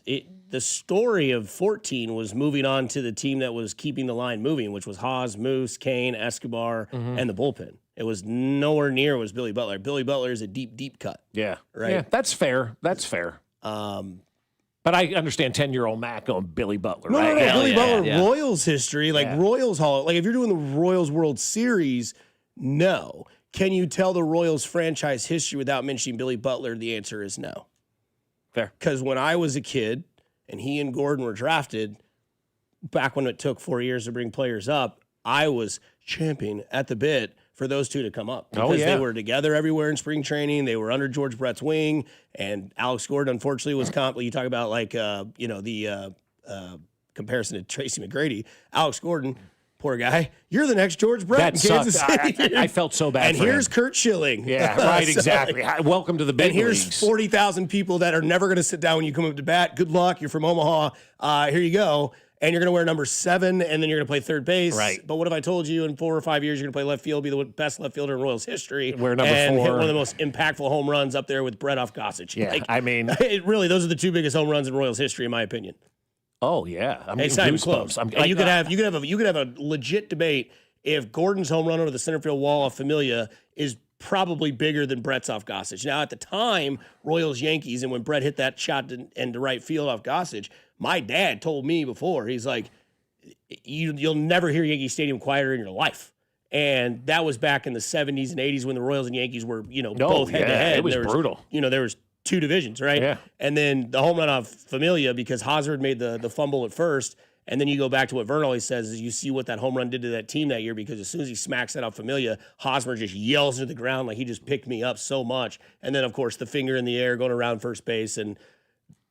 the story of 14 was moving on to the team that was keeping the line moving, which was Haas, Moose, Kane, Escobar, and the bullpen. It was nowhere near was Billy Butler. Billy Butler is a deep, deep cut. Yeah. Right. Yeah, that's fair. But I understand 10-year-old Mac going Billy Butler. No, right? no, Billy Butler, Royals history, Royals Hall. Like if you're doing the Royals World Series, no. Can you tell the Royals franchise history without mentioning Billy Butler? The answer is no. Fair. Because when I was a kid and he and Gordon were drafted, back when it took 4 years to bring players up, I was champing at the bit for those two to come up. Because they were together everywhere in spring training. They were under George Brett's wing. And Alex Gordon, unfortunately, was you talk about the comparison to Tracy McGrady. Alex Gordon, poor guy, you're the next George Brett in Kansas City. I felt so bad and for here's him. Kurt Schilling. Yeah, right, exactly. Welcome to the big leagues. And here's leagues. 40,000 people that are never going to sit down when you come up to bat. Good luck. You're from Omaha. Here you go. And you're going to wear number 7, and then you're going to play third base. Right. But what if I told you in 4 or 5 years you're going to play left field, be the best left fielder in Royals history, Wear number and 4. hit one of the most impactful home runs up there with Brett off Gossage? Yeah, really, those are the 2 biggest home runs in Royals history, in my opinion. Oh yeah, I mean, it's not even close. I'm, and you could have a legit debate if Gordon's home run over the center field wall of Familia is probably bigger than Brett's off Gossage. Now, at the time, Royals Yankees, and when Brett hit that shot into right field off Gossage, my dad told me before, he's like, you'll never hear Yankee Stadium quieter in your life. And that was back in the 70s and 80s when the Royals and Yankees were, both head to head. It was brutal. There was 2 divisions, right? Yeah. And then the home run off Familia, because Hosmer made the fumble at first. And then you go back to what Vern always says is you see what that home run did to that team that year, because as soon as he smacks that off Familia, Hosmer just yells into the ground like he just picked me up so much. And then, of course, the finger in the air going around first base, and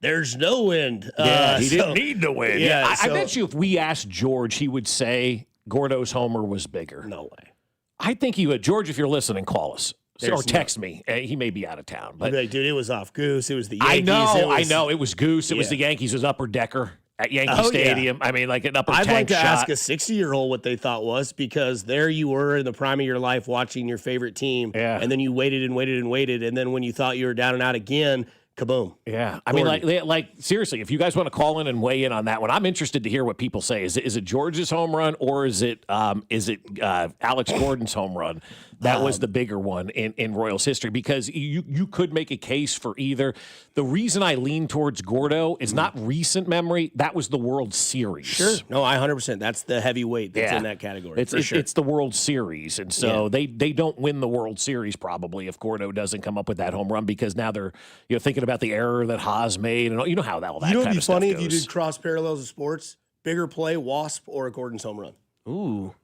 there's no wind. He didn't need to win. Yeah, I bet you if we asked George, he would say Gordo's homer was bigger. No way. I think he would. George, if you're listening, call us. Or text me. He may be out of town. But like, dude, it was off Goose. It was the Yankees. I know. It was Goose. It was the Yankees. It was Upper Decker at Yankee Stadium. I mean, like an upper tank shot. I'd like to ask a 60-year-old what they thought was, because there you were in the prime of your life watching your favorite team. Yeah. And then you waited and waited and waited. And then when you thought you were down and out again, kaboom. Yeah. I mean, like seriously, if you guys want to call in and weigh in on that one, I'm interested to hear what people say. Is it George's home run, or is it Alex Gordon's home run? That was the bigger one in Royals history, because you could make a case for either. The reason I lean towards Gordo is not recent memory. That was the World Series. Sure. No, 100%. That's the heavyweight that's in that category. It's the World Series. And so they don't win the World Series probably if Gordo doesn't come up with that home run, because now they're thinking about the error that Haas made, and you know how all that kind of stuff goes. Would be funny if you did cross parallels of sports? Bigger play, Wasp or a Gordon's home run? Ooh.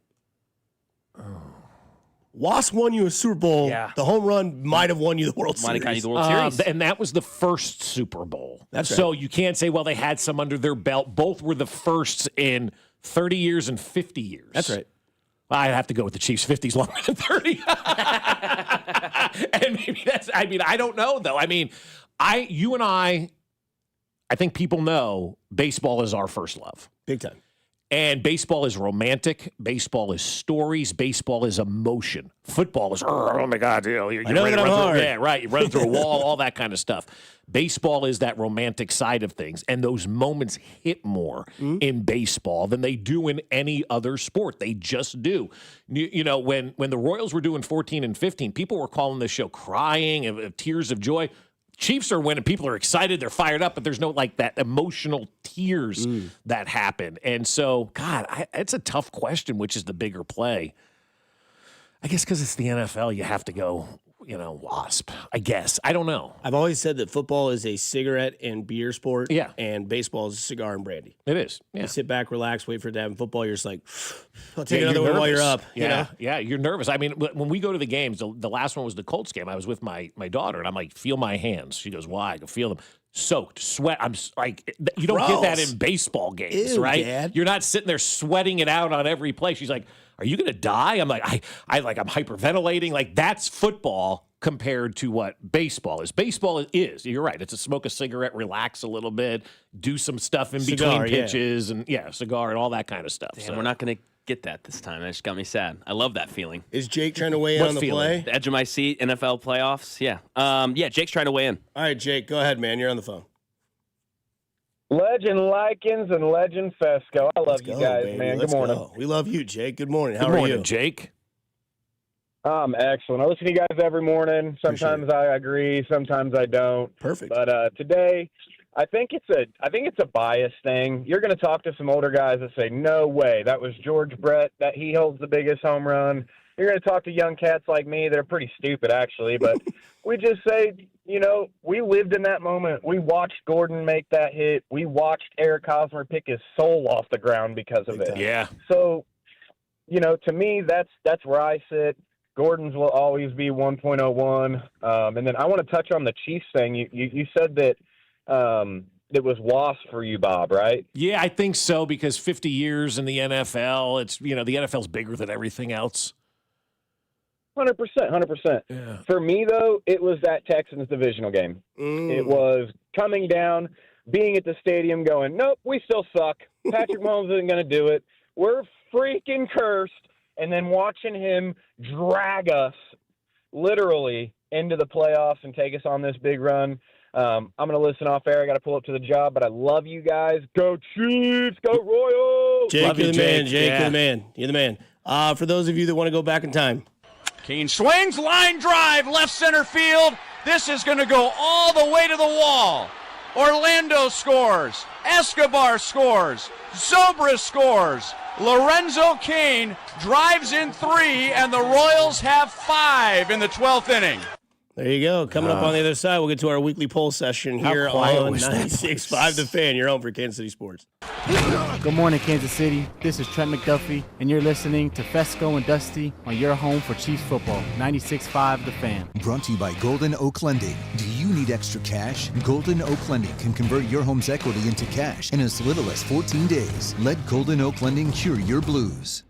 Wasp won you a Super Bowl. Yeah. The home run might have won you the World Series. Might have got you the World Series. And that was the first Super Bowl. That's right. So you can't say, well, they had some under their belt. Both were the firsts in 30 years and 50 years. That's right. I'd have to go with the Chiefs. 50's longer than 30. And maybe I don't know, though. I mean, you and I think people know baseball is our first love. Big time. And baseball is romantic. Baseball is stories. Baseball is emotion. Football is, oh my God, you're ready to run through, yeah, right. You run through a wall, all that kind of stuff. Baseball is that romantic side of things, and those moments hit more in baseball than they do in any other sport. They just do. When the Royals were doing 14 and 15, people were calling this show crying of tears of joy. Chiefs are winning. People are excited. They're fired up, but there's no that emotional tears that happen. And so, God, it's a tough question, which is the bigger play. I guess because it's the NFL, you have to go wasp, I guess. I don't know. I've always said that football is a cigarette and beer sport. Yeah. And baseball is a cigar and brandy. It is. Yeah. You sit back, relax, wait for it to happen. Football, you're just like, I'll take another one while you're up. Yeah. Yeah, you're nervous. I mean, when we go to the games, the last one was the Colts game. I was with my daughter, and I'm like, feel my hands. She goes, why? I go, feel them. Soaked, sweat. I'm like, you don't get that in baseball games, right? Dad. You're not sitting there sweating it out on every play. She's like, are you going to die? I'm like, I'm hyperventilating. Like, that's football compared to what baseball is. Baseball is, you're right. It's a smoke a cigarette, relax a little bit, do some stuff in between pitches, and cigar and all that kind of stuff. Damn, we're not going to get that this time. That just got me sad. I love that feeling. Is Jake trying to weigh in on the play? The edge of my seat, NFL playoffs. Yeah. Jake's trying to weigh in. All right, Jake, go ahead, man. You're on the phone. Legend Likens and Legend Fescoe. I love you guys, baby. man. Let's Good morning. go. We love you, Jake. Good morning. How Good are morning, you? Jake. I'm excellent. I listen to you guys every morning. Sometimes I agree, sometimes I don't. Perfect. But today, I think it's a bias thing. You're going to talk to some older guys that say, "No way, that was George Brett. That he holds the biggest home run." You're going to talk to young cats like me that are pretty stupid, actually. But we just say, we lived in that moment. We watched Gordon make that hit. We watched Eric Hosmer pick his soul off the ground because of it. Yeah. So, to me, that's where I sit. Gordon's will always be 1.01. And then I want to touch on the Chiefs thing. You said that it was lost for you, Bob, right? Yeah, I think so, because 50 years in the NFL, it's, the NFL's bigger than everything else. 100%. Yeah. For me, though, it was that Texans divisional game. It was coming down, being at the stadium going, nope, we still suck. Patrick Mahomes isn't going to do it. We're freaking cursed. And then watching him drag us literally into the playoffs and take us on this big run. I'm going to listen off air. I got to pull up to the job, but I love you guys. Go Chiefs! Go Royals! Jake, you're the man. Jake, you're the man. You're the man. For those of you that want to go back in time. Keen swings, line drive, left center field. This is going to go all the way to the wall. Orlando scores. Escobar scores. Zobrist scores. Lorenzo Cain drives in 3, and the Royals have 5 in the 12th inning. There you go. Coming up on the other side, we'll get to our weekly poll session here on 96.5 The Fan. You're home for Kansas City Sports. Good morning, Kansas City. This is Trent McDuffie, and you're listening to Fescoe and Dusty on your home for Chiefs football, 96.5 The Fan. Brought to you by Golden Oak Lending. Do you need extra cash? Golden Oak Lending can convert your home's equity into cash in as little as 14 days. Let Golden Oak Lending cure your blues.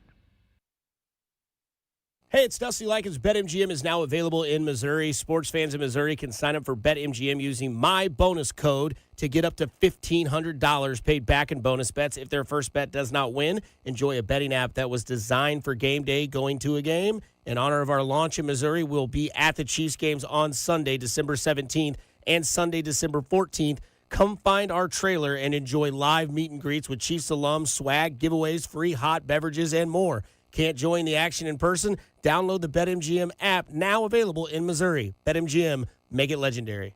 Hey, it's Dusty Likens. BetMGM is now available in Missouri. Sports fans in Missouri can sign up for BetMGM using my bonus code to get up to $1,500 paid back in bonus bets if their first bet does not win. Enjoy a betting app that was designed for game day, going to a game. In honor of our launch in Missouri, we'll be at the Chiefs games on Sunday, December 17th and Sunday, December 14th. Come find our trailer and enjoy live meet and greets with Chiefs alums, swag, giveaways, free hot beverages, and more. Can't join the action in person? Download the BetMGM app, now available in Missouri. BetMGM, make it legendary.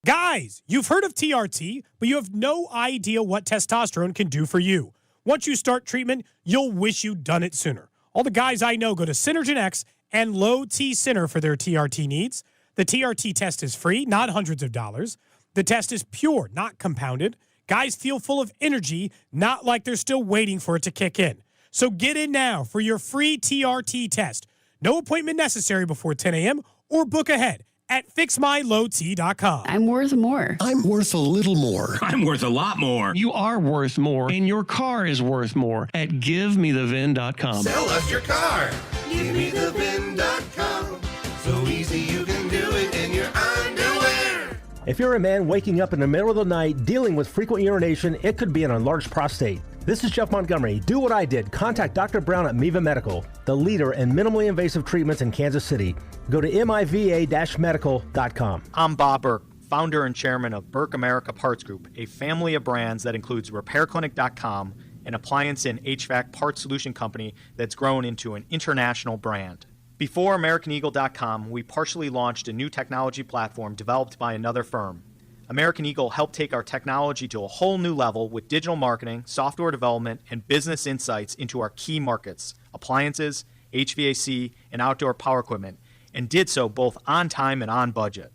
Guys, you've heard of TRT, but you have no idea what testosterone can do for you. Once you start treatment, you'll wish you'd done it sooner. All the guys I know go to Synergen X and Low T Center for their TRT needs. The TRT test is free, not hundreds of dollars. The test is pure, not compounded. Guys feel full of energy, not like they're still waiting for it to kick in. So get in now for your free TRT test. No appointment necessary before 10 a.m. or book ahead at fixmylowt.com. I'm worth more. I'm worth a little more. I'm worth a lot more. You are worth more, and your car is worth more at GiveMeTheVin.com. Sell us your car. GiveMeTheVin.com. So easy you can do it in your underwear. If you're a man waking up in the middle of the night dealing with frequent urination, it could be an enlarged prostate. This is Jeff Montgomery. Do what I did. Contact Dr. Brown at Miva Medical, the leader in minimally invasive treatments in Kansas City. Go to miva-medical.com. I'm Bob Burke, founder and chairman of Burke America Parts Group, a family of brands that includes RepairClinic.com, an appliance and HVAC parts solution company that's grown into an international brand. Before AmericanEagle.com, we partially launched a new technology platform developed by another firm. American Eagle helped take our technology to a whole new level with digital marketing, software development, and business insights into our key markets, appliances, HVAC, and outdoor power equipment, and did so both on time and on budget.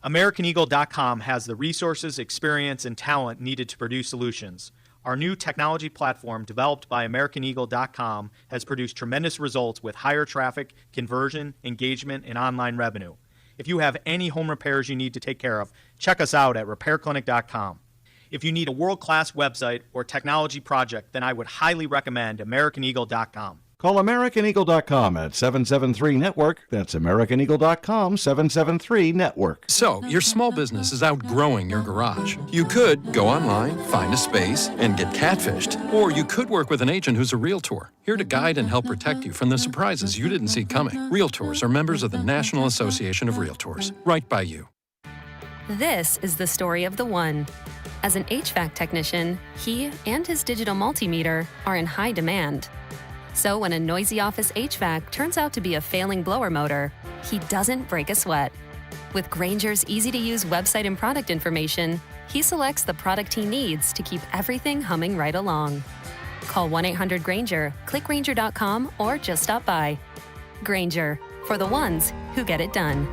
AmericanEagle.com has the resources, experience, and talent needed to produce solutions. Our new technology platform, developed by AmericanEagle.com, has produced tremendous results with higher traffic, conversion, engagement, and online revenue. If you have any home repairs you need to take care of, check us out at RepairClinic.com. If you need a world-class website or technology project, then I would highly recommend AmericanEagle.com. Call AmericanEagle.com at 773-NETWORK. That's AmericanEagle.com, 773-NETWORK. So, your small business is outgrowing your garage. You could go online, find a space, and get catfished. Or you could work with an agent who's a realtor, here to guide and help protect you from the surprises you didn't see coming. Realtors are members of the National Association of Realtors. Right by you. This is the story of the one. As an HVAC technician, he and his digital multimeter are in high demand. So when a noisy office HVAC turns out to be a failing blower motor, he doesn't break a sweat. With Grainger's easy-to-use website and product information, he selects the product he needs to keep everything humming right along. Call 1-800-GRAINGER, click Grainger.com, or just stop by. Grainger, for the ones who get it done.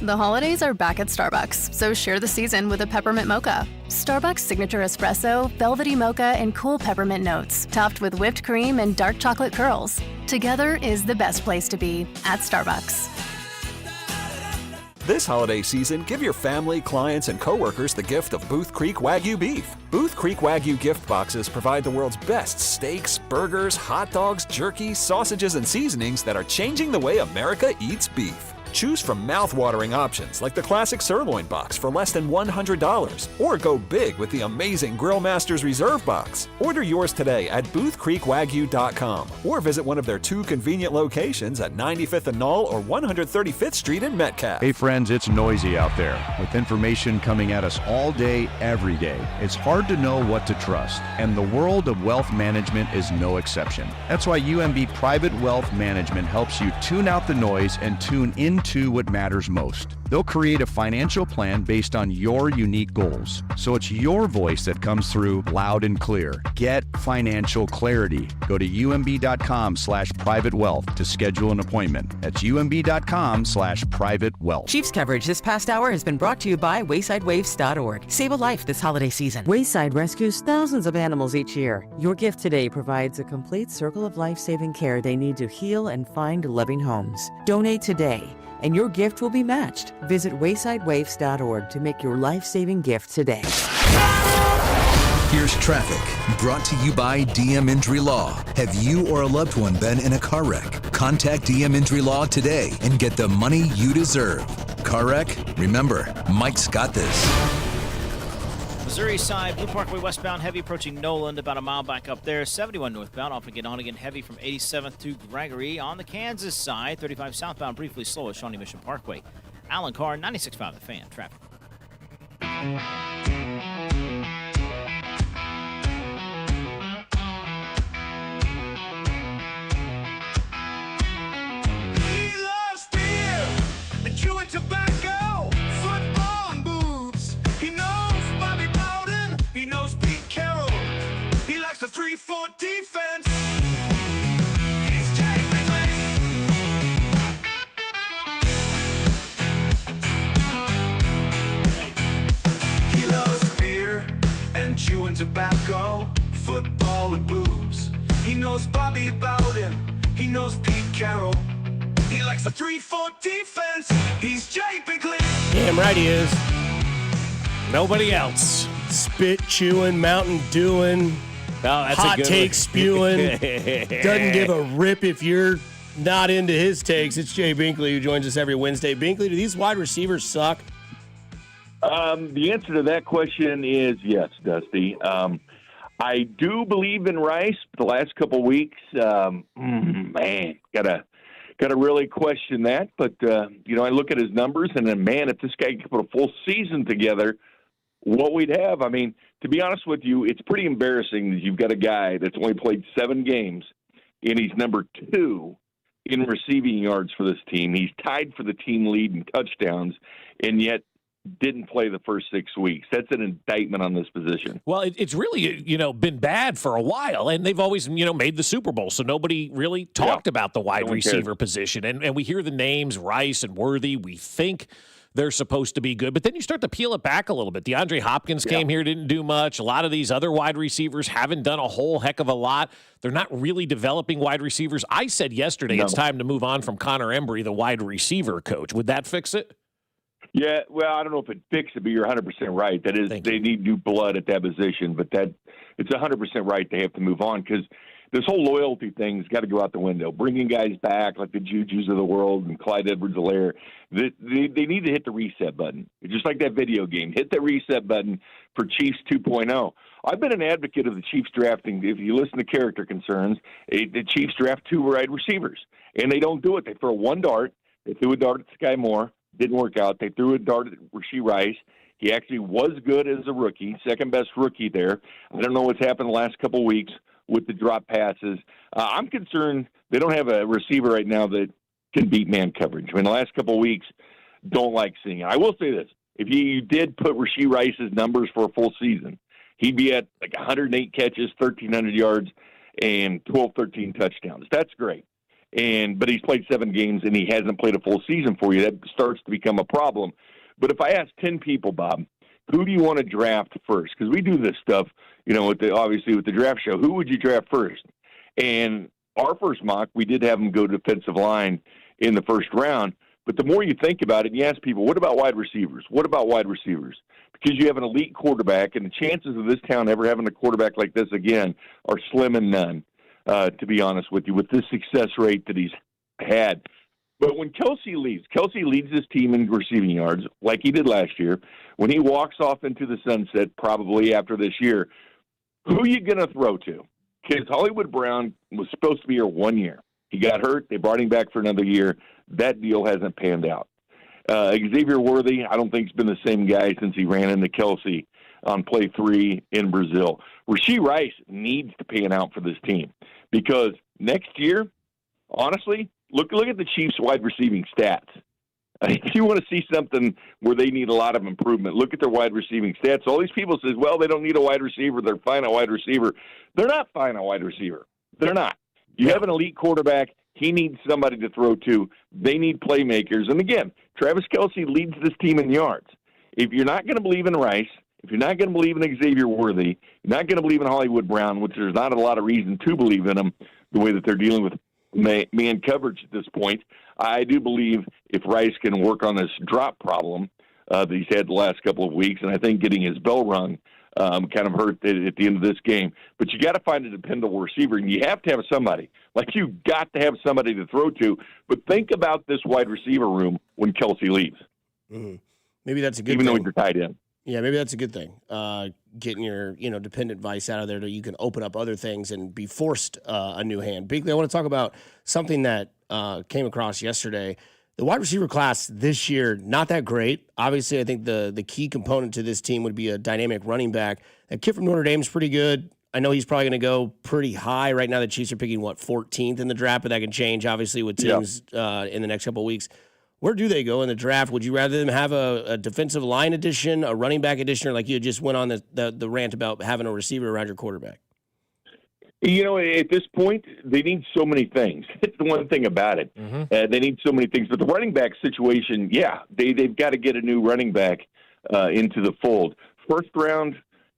The holidays are back at Starbucks, so share the season with a peppermint mocha. Starbucks signature espresso, velvety mocha, and cool peppermint notes, topped with whipped cream and dark chocolate curls. Together is the best place to be at Starbucks. This holiday season, give your family, clients, and coworkers the gift of Booth Creek Wagyu beef. Booth Creek Wagyu gift boxes provide the world's best steaks, burgers, hot dogs, jerky, sausages, and seasonings that are changing the way America eats beef. Choose from mouth-watering options like the classic sirloin box for less than $100, or go big with the amazing Grill Masters Reserve box. Order yours today at boothcreekwagyu.com or visit one of their 2 convenient locations at 95th and Knoll or 135th Street in Metcalf. Hey friends, it's noisy out there with information coming at us all day, every day. It's hard to know what to trust, and the world of wealth management is no exception. That's why UMB Private Wealth Management helps you tune out the noise and tune into what matters most. They'll create a financial plan based on your unique goals, so it's your voice that comes through loud and clear. Get financial clarity. Go to umb.com/privatewealth to schedule an appointment. That's umb.com/privatewealth. Chiefs coverage this past hour has been brought to you by waysidewaves.org. Save a life this holiday season. Wayside rescues thousands of animals each year. Your gift today provides a complete circle of life-saving care they need to heal and find loving homes. Donate today, and your gift will be matched. Visit waysidewaves.org to make your life-saving gift today. Here's traffic, brought to you by DM Injury Law. Have you or a loved one been in a car wreck? Contact DM Injury Law today and get the money you deserve. Car wreck? Remember, Mike's got this. Missouri side, Blue Parkway westbound heavy approaching Noland, about a mile back up there. 71 northbound, off again on again heavy from 87th to Gregory. On the Kansas side, 35 southbound briefly slow at Shawnee Mission Parkway. Alan Carr, 96.5 The Fan, traffic. He loves beer and chewing tobacco, football and boobs. He knows Bobby Bowden, he knows Pete Carroll. He likes the 3-4 defense. He's Jay Bingley. He loves beer and chewing tobacco, football and boobs. He knows Bobby Bowden, he knows Pete Carroll. He likes the 3-4 defense. He's Jay Bingley. Damn right he is. Nobody else. Spit chewing, Mountain Dewing, hot take spewing. Doesn't give a rip if you're not into his takes. It's Jay Binkley who joins us every Wednesday. Binkley, do these wide receivers suck? The answer to that question is yes, Dusty. I do believe in Rice. The last couple weeks, man, gotta really question that. But I look at his numbers, and then, man, if this guy could put a full season together, what we'd have. I mean, to be honest with you, it's pretty embarrassing that you've got a guy that's only played 7 games, and he's number 2 in receiving yards for this team. He's tied for the team lead in touchdowns, and yet didn't play the first 6 weeks. That's an indictment on this position. Well, it's really, been bad for a while, and they've always, made the Super Bowl, so nobody really talked about the wide receiver position. And we hear the names, Rice and Worthy. We think they're supposed to be good, but then you start to peel it back a little bit. DeAndre Hopkins came here, didn't do much. A lot of these other wide receivers haven't done a whole heck of a lot. They're not really developing wide receivers. I said yesterday it's time to move on from Connor Embry, the wide receiver coach. Would that fix it? Yeah, well, I don't know if it fixed it, but you're 100% right. That is, they need new blood at that position, but it's 100% right they have to move on because this whole loyalty thing's got to go out the window. Bringing guys back like the Jujus of the world and Clyde Edwards-Helaire, they need to hit the reset button. Just like that video game. Hit the reset button for Chiefs 2.0. I've been an advocate of the Chiefs drafting. If you listen to character concerns, the Chiefs draft 2 wide receivers, and they don't do it. They throw one dart. They threw a dart at Sky Moore. Didn't work out. They threw a dart at Rashee Rice. He actually was good as a rookie, second-best rookie there. I don't know what's happened the last couple of weeks with the drop passes. I'm concerned they don't have a receiver right now that can beat man coverage. I mean, the last couple of weeks, don't like seeing it. I will say this. If you did put Rashee Rice's numbers for a full season, he'd be at like 108 catches, 1,300 yards, and 12, 13 touchdowns. That's great. But he's played 7 games, and he hasn't played a full season for you. That starts to become a problem. But if I ask 10 people, Bob, who do you want to draft first? Because we do this stuff, obviously with the draft show. Who would you draft first? And our first mock, we did have him go defensive line in the first round. But the more you think about it, and you ask people, what about wide receivers? What about wide receivers? Because you have an elite quarterback, and the chances of this town ever having a quarterback like this again are slim and none, to be honest with you, with this success rate that he's had. But when Kelsey leads this team in receiving yards like he did last year. When he walks off into the sunset, probably after this year, who are you going to throw to? Because Hollywood Brown was supposed to be here 1 year. He got hurt. They brought him back for another year. That deal hasn't panned out. Xavier Worthy, I don't think he's been the same guy since he ran into Kelsey on play 3 in Brazil. Rashee Rice needs to pan out for this team because next year, honestly, look at the Chiefs' wide receiving stats. If you want to see something where they need a lot of improvement, look at their wide receiving stats. All these people say, well, they don't need a wide receiver. They're fine at wide receiver. They're not fine at wide receiver. They're not. You have an elite quarterback. He needs somebody to throw to. They need playmakers. And again, Travis Kelce leads this team in yards. If you're not going to believe in Rice, if you're not going to believe in Xavier Worthy, you're not going to believe in Hollywood Brown, which there's not a lot of reason to believe in them the way that they're dealing with man coverage at this point. I do believe if Rice can work on this drop problem that he's had the last couple of weeks, and I think getting his bell rung kind of hurt at the end of this game. But you got to find a dependable receiver, and you have to have somebody. Like, you got to have somebody to throw to. But think about this wide receiver room when Kelsey leaves. Mm-hmm. Maybe that's a good thing. Even though he's tied in. Yeah, maybe that's a good thing. Getting your dependent vice out of there, so you can open up other things and be forced a new hand. Bigly, I want to talk about something that came across yesterday. The wide receiver class this year, not that great. Obviously, I think the key component to this team would be a dynamic running back. That kid from Notre Dame is pretty good. I know he's probably going to go pretty high. Right now, the Chiefs are picking, 14th in the draft, but that can change, obviously, with teams in the next couple of weeks. Where do they go in the draft? Would you rather them have a defensive line addition, a running back addition, or like you just went on the rant about having a receiver around your quarterback? At this point, they need so many things. It's the one thing about it. Mm-hmm. They need so many things. But the running back situation, they've got to get a new running back into the fold. First round,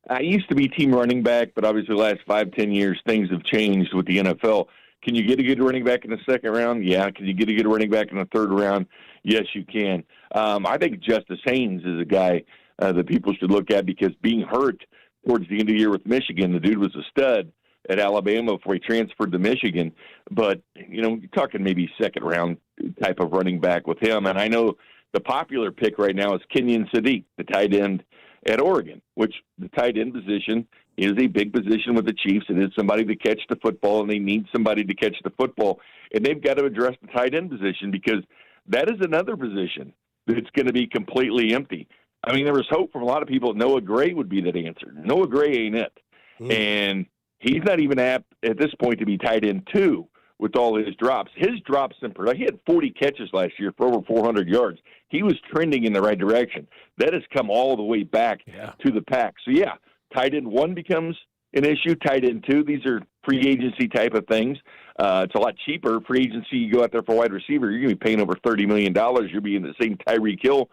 I used to be team running back, but obviously the last 5-10 years, things have changed with the NFL. Can you get a good running back in the second round? Yeah. Can you get a good running back in the third round? Yes, you can. I think Justice Haynes is a guy that people should look at because being hurt towards the end of the year with Michigan, the dude was a stud at Alabama before he transferred to Michigan. But, you're talking maybe second round type of running back with him. And I know the popular pick right now is Kenyon Sadiq, the tight end at Oregon, which the tight end position is a big position with the Chiefs. It is somebody to catch the football, and they need somebody to catch the football. And they've got to address the tight end position because that is another position that's going to be completely empty. I mean, there was hope from a lot of people that Noah Gray would be that answer. Noah Gray ain't it. And he's not even apt at this point to be tight end 2 with all his drops. His drops in production, he had 40 catches last year for over 400 yards. he was trending in the right direction. That has come all the way back to the pack. So, yeah, tight end 1 becomes an issue. Tight end 2, these are free agency type of things. It's a lot cheaper. Free agency, you go out there for wide receiver, you're going to be paying over $30 million. You'll be in the same Tyreek Hill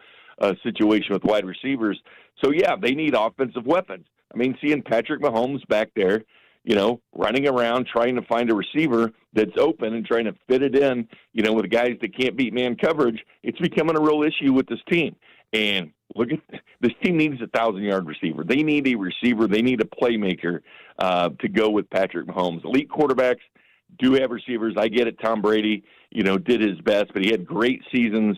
situation with wide receivers. So, yeah, they need offensive weapons. I mean, seeing Patrick Mahomes back there, running around trying to find a receiver that's open and trying to fit it in, with guys that can't beat man coverage, it's becoming a real issue with this team. And look at this team needs a 1,000-yard receiver. They need a receiver. They need a playmaker to go with Patrick Mahomes. Elite quarterbacks do have receivers. I get it. Tom Brady, did his best, but he had great seasons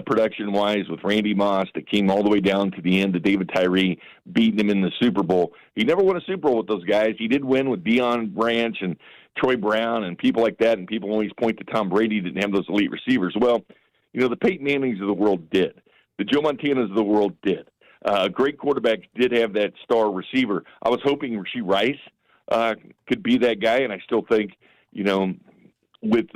production-wise with Randy Moss that came all the way down to the end to David Tyree beating him in the Super Bowl. He never won a Super Bowl with those guys. He did win with Deion Branch and Troy Brown and people like that, and people always point to Tom Brady didn't have those elite receivers. Well, the Peyton Mannings of the world did. The Joe Montanas of the world did. Great quarterbacks did have that star receiver. I was hoping Rashee Rice could be that guy, and I still think, with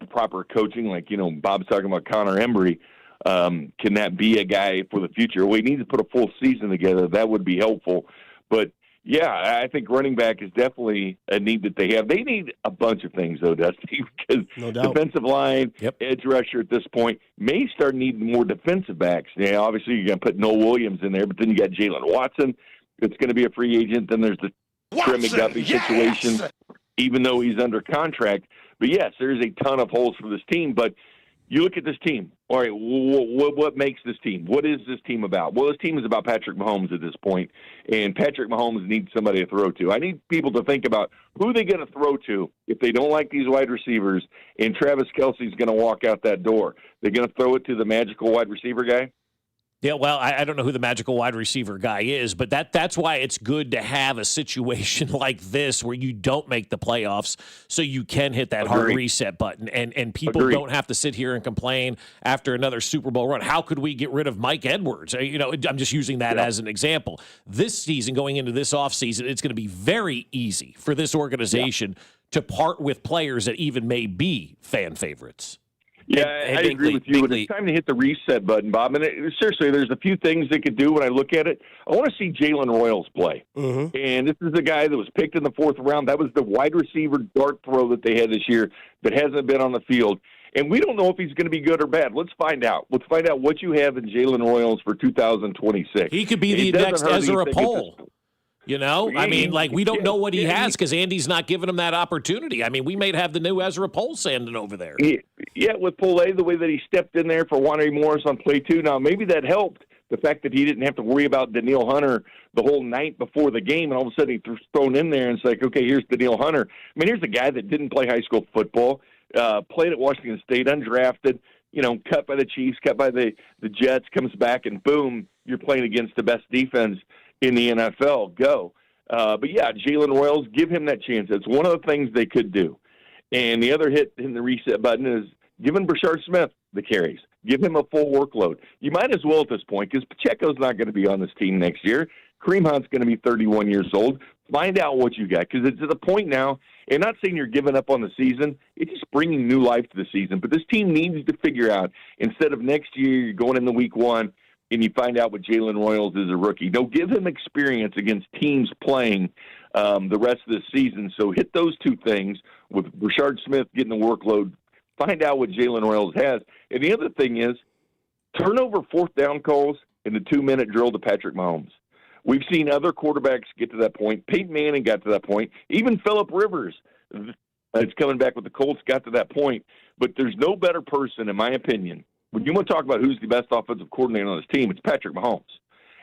proper coaching, like, Bob's talking about Connor Embry, can that be a guy for the future? Well, he needs to put a full season together. That would be helpful. But, yeah, I think running back is definitely a need that they have. They need a bunch of things, though, Dusty, because defensive line, edge rusher at this point may start needing more defensive backs. Yeah, obviously you're going to put Noah Williams in there, but then you got Jalen Watson that's going to be a free agent. Then there's the Trent McDuffie situation, even though he's under contract. But, yes, there's a ton of holes for this team. But you look at this team. All right, what makes this team? What is this team about? Well, this team is about Patrick Mahomes at this point, and Patrick Mahomes needs somebody to throw to. I need people to think about who they're going to throw to if they don't like these wide receivers, and Travis Kelce's going to walk out that door. They're going to throw it to the magical wide receiver guy? Yeah, well, I don't know who the magical wide receiver guy is, but that's why it's good to have a situation like this where you don't make the playoffs so you can hit that hard reset button and people don't have to sit here and complain after another Super Bowl run. How could we get rid of Mike Edwards? I'm just using that as an example. This season, going into this offseason, it's going to be very easy for this organization to part with players that even may be fan favorites. Yeah, I agree with you. It's time to hit the reset button, Bob. And seriously, there's a few things they could do when I look at it. I want to see Jalen Royals play. Mm-hmm. And this is the guy that was picked in the 4th round. That was the wide receiver dart throw that they had this year that hasn't been on the field. And we don't know if he's going to be good or bad. Let's find out. Let's find out what you have in Jalen Royals for 2026. He could be the next Ezra Pohl. We don't know what he has because Andy's not giving him that opportunity. I mean, we may have the new Ezra Pohl standing over there. Yeah, with Pohle, the way that he stepped in there for Wan'Dale Morris on play 2. Now, maybe that helped, the fact that he didn't have to worry about Danielle Hunter the whole night before the game, and all of a sudden he's thrown in there, and it's like, okay, here's Danielle Hunter. I mean, here's a guy that didn't play high school football, played at Washington State, undrafted, cut by the Chiefs, cut by the Jets, comes back, and boom, you're playing against the best defense in the NFL. Go. But, yeah, Jalen Royals, give him that chance. It's one of the things they could do. And the other hit in the reset button is giving Brashard Smith the carries. Give him a full workload. You might as well at this point because Pacheco's not going to be on this team next year. Kareem Hunt's going to be 31 years old. Find out what you got because it's at the point now, and not saying you're giving up on the season, it's just bringing new life to the season. But this team needs to figure out, instead of next year, you're going into week 1, and you find out what Jalen Royals is a rookie. No, give him experience against teams playing the rest of the season. So hit those two things with Brashard Smith getting the workload. Find out what Jalen Royals has. And the other thing is turn over 4th down calls in the 2-minute drill to Patrick Mahomes. We've seen other quarterbacks get to that point. Peyton Manning got to that point. Even Phillip Rivers, that's coming back with the Colts, got to that point. But there's no better person, in my opinion. When you want to talk about who's the best offensive coordinator on this team, it's Patrick Mahomes.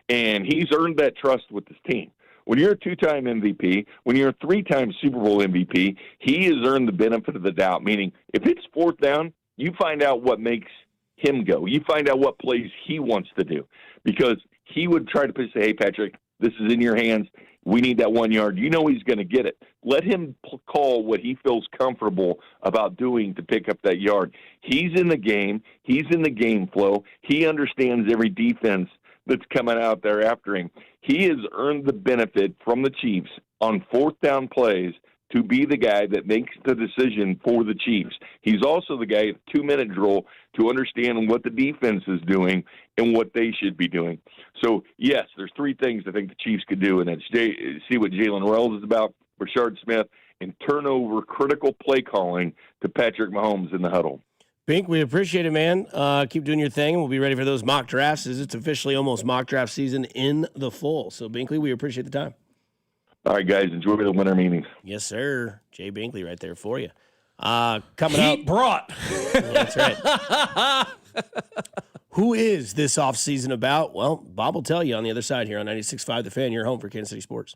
And he's earned that trust with this team. When you're a 2-time MVP, when you're a 3-time Super Bowl MVP, he has earned the benefit of the doubt, meaning if it's 4th down, you find out what makes him go. You find out what plays he wants to do because he would try to say, hey, Patrick, this is in your hands. We need that 1 yard. You know he's going to get it. Let him call what he feels comfortable about doing to pick up that yard. He's in the game. He's in the game flow. He understands every defense that's coming out there after him. He has earned the benefit from the Chiefs on 4th down plays to be the guy that makes the decision for the Chiefs. He's also the guy at the 2-minute drill to understand what the defense is doing and what they should be doing. So, yes, there's 3 things I think the Chiefs could do, and that's see what Jalen Wells is about, Rashard Smith, and turn over critical play calling to Patrick Mahomes in the huddle. Bink, we appreciate it, man. Keep doing your thing. We'll be ready for those mock drafts as it's officially almost mock draft season in the full. So, Binkley, we appreciate the time. All right, guys, enjoy the winter meetings. Yes, sir. Jay Binkley right there for you. Coming up. Brought. That's right. Who is this offseason about? Well, Bob will tell you on the other side here on 96.5 The Fan, your home for Kansas City sports.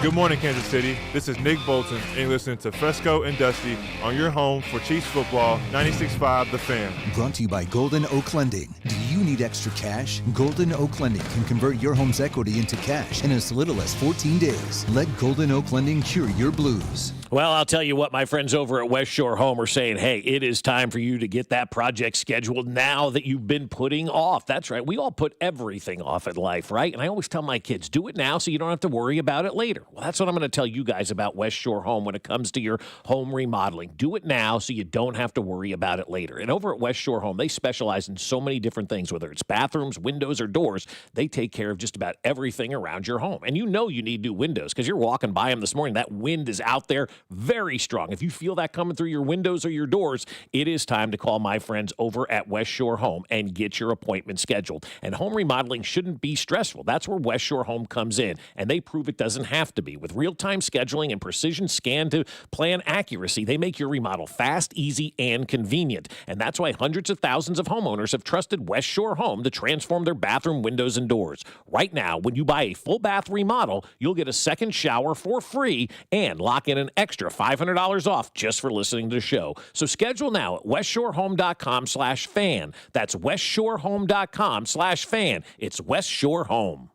Good morning, Kansas City. This is Nick Bolton, and you're listening to Fescoe and Dusty on your home for Chiefs football, 96.5 The Fan. Brought to you by Golden Oak Lending. Do you need extra cash? Golden Oak Lending can convert your home's equity into cash in as little as 14 days. Let Golden Oak Lending cure your blues. Well, I'll tell you what, my friends over at West Shore Home are saying, hey, it is time for you to get that project scheduled now that you've been putting off. That's right. We all put everything off in life, right? And I always tell my kids, do it now so you don't have to worry about it later. Well, that's what I'm going to tell you guys about West Shore Home when it comes to your home remodeling. Do it now so you don't have to worry about it later. And over at West Shore Home, they specialize in so many different things, whether it's bathrooms, windows, or doors. They take care of just about everything around your home. And you know you need new windows because you're walking by them this morning. That wind is out there very strong. If you feel that coming through your windows or your doors, it is time to call my friends over at West Shore Home and get your appointment scheduled. And home remodeling shouldn't be stressful. That's where West Shore Home comes in, and they prove it doesn't have to be. With real-time scheduling and precision scan to plan accuracy, they make your remodel fast, easy, and convenient. And that's why hundreds of thousands of homeowners have trusted West Shore Home to transform their bathroom windows and doors. Right now, when you buy a full bath remodel, you'll get a second shower for free and lock in an extra $500 off just for listening to the show. So schedule now at westshorehome.com/fan. That's westshorehome.com/fan. It's West Shore Home.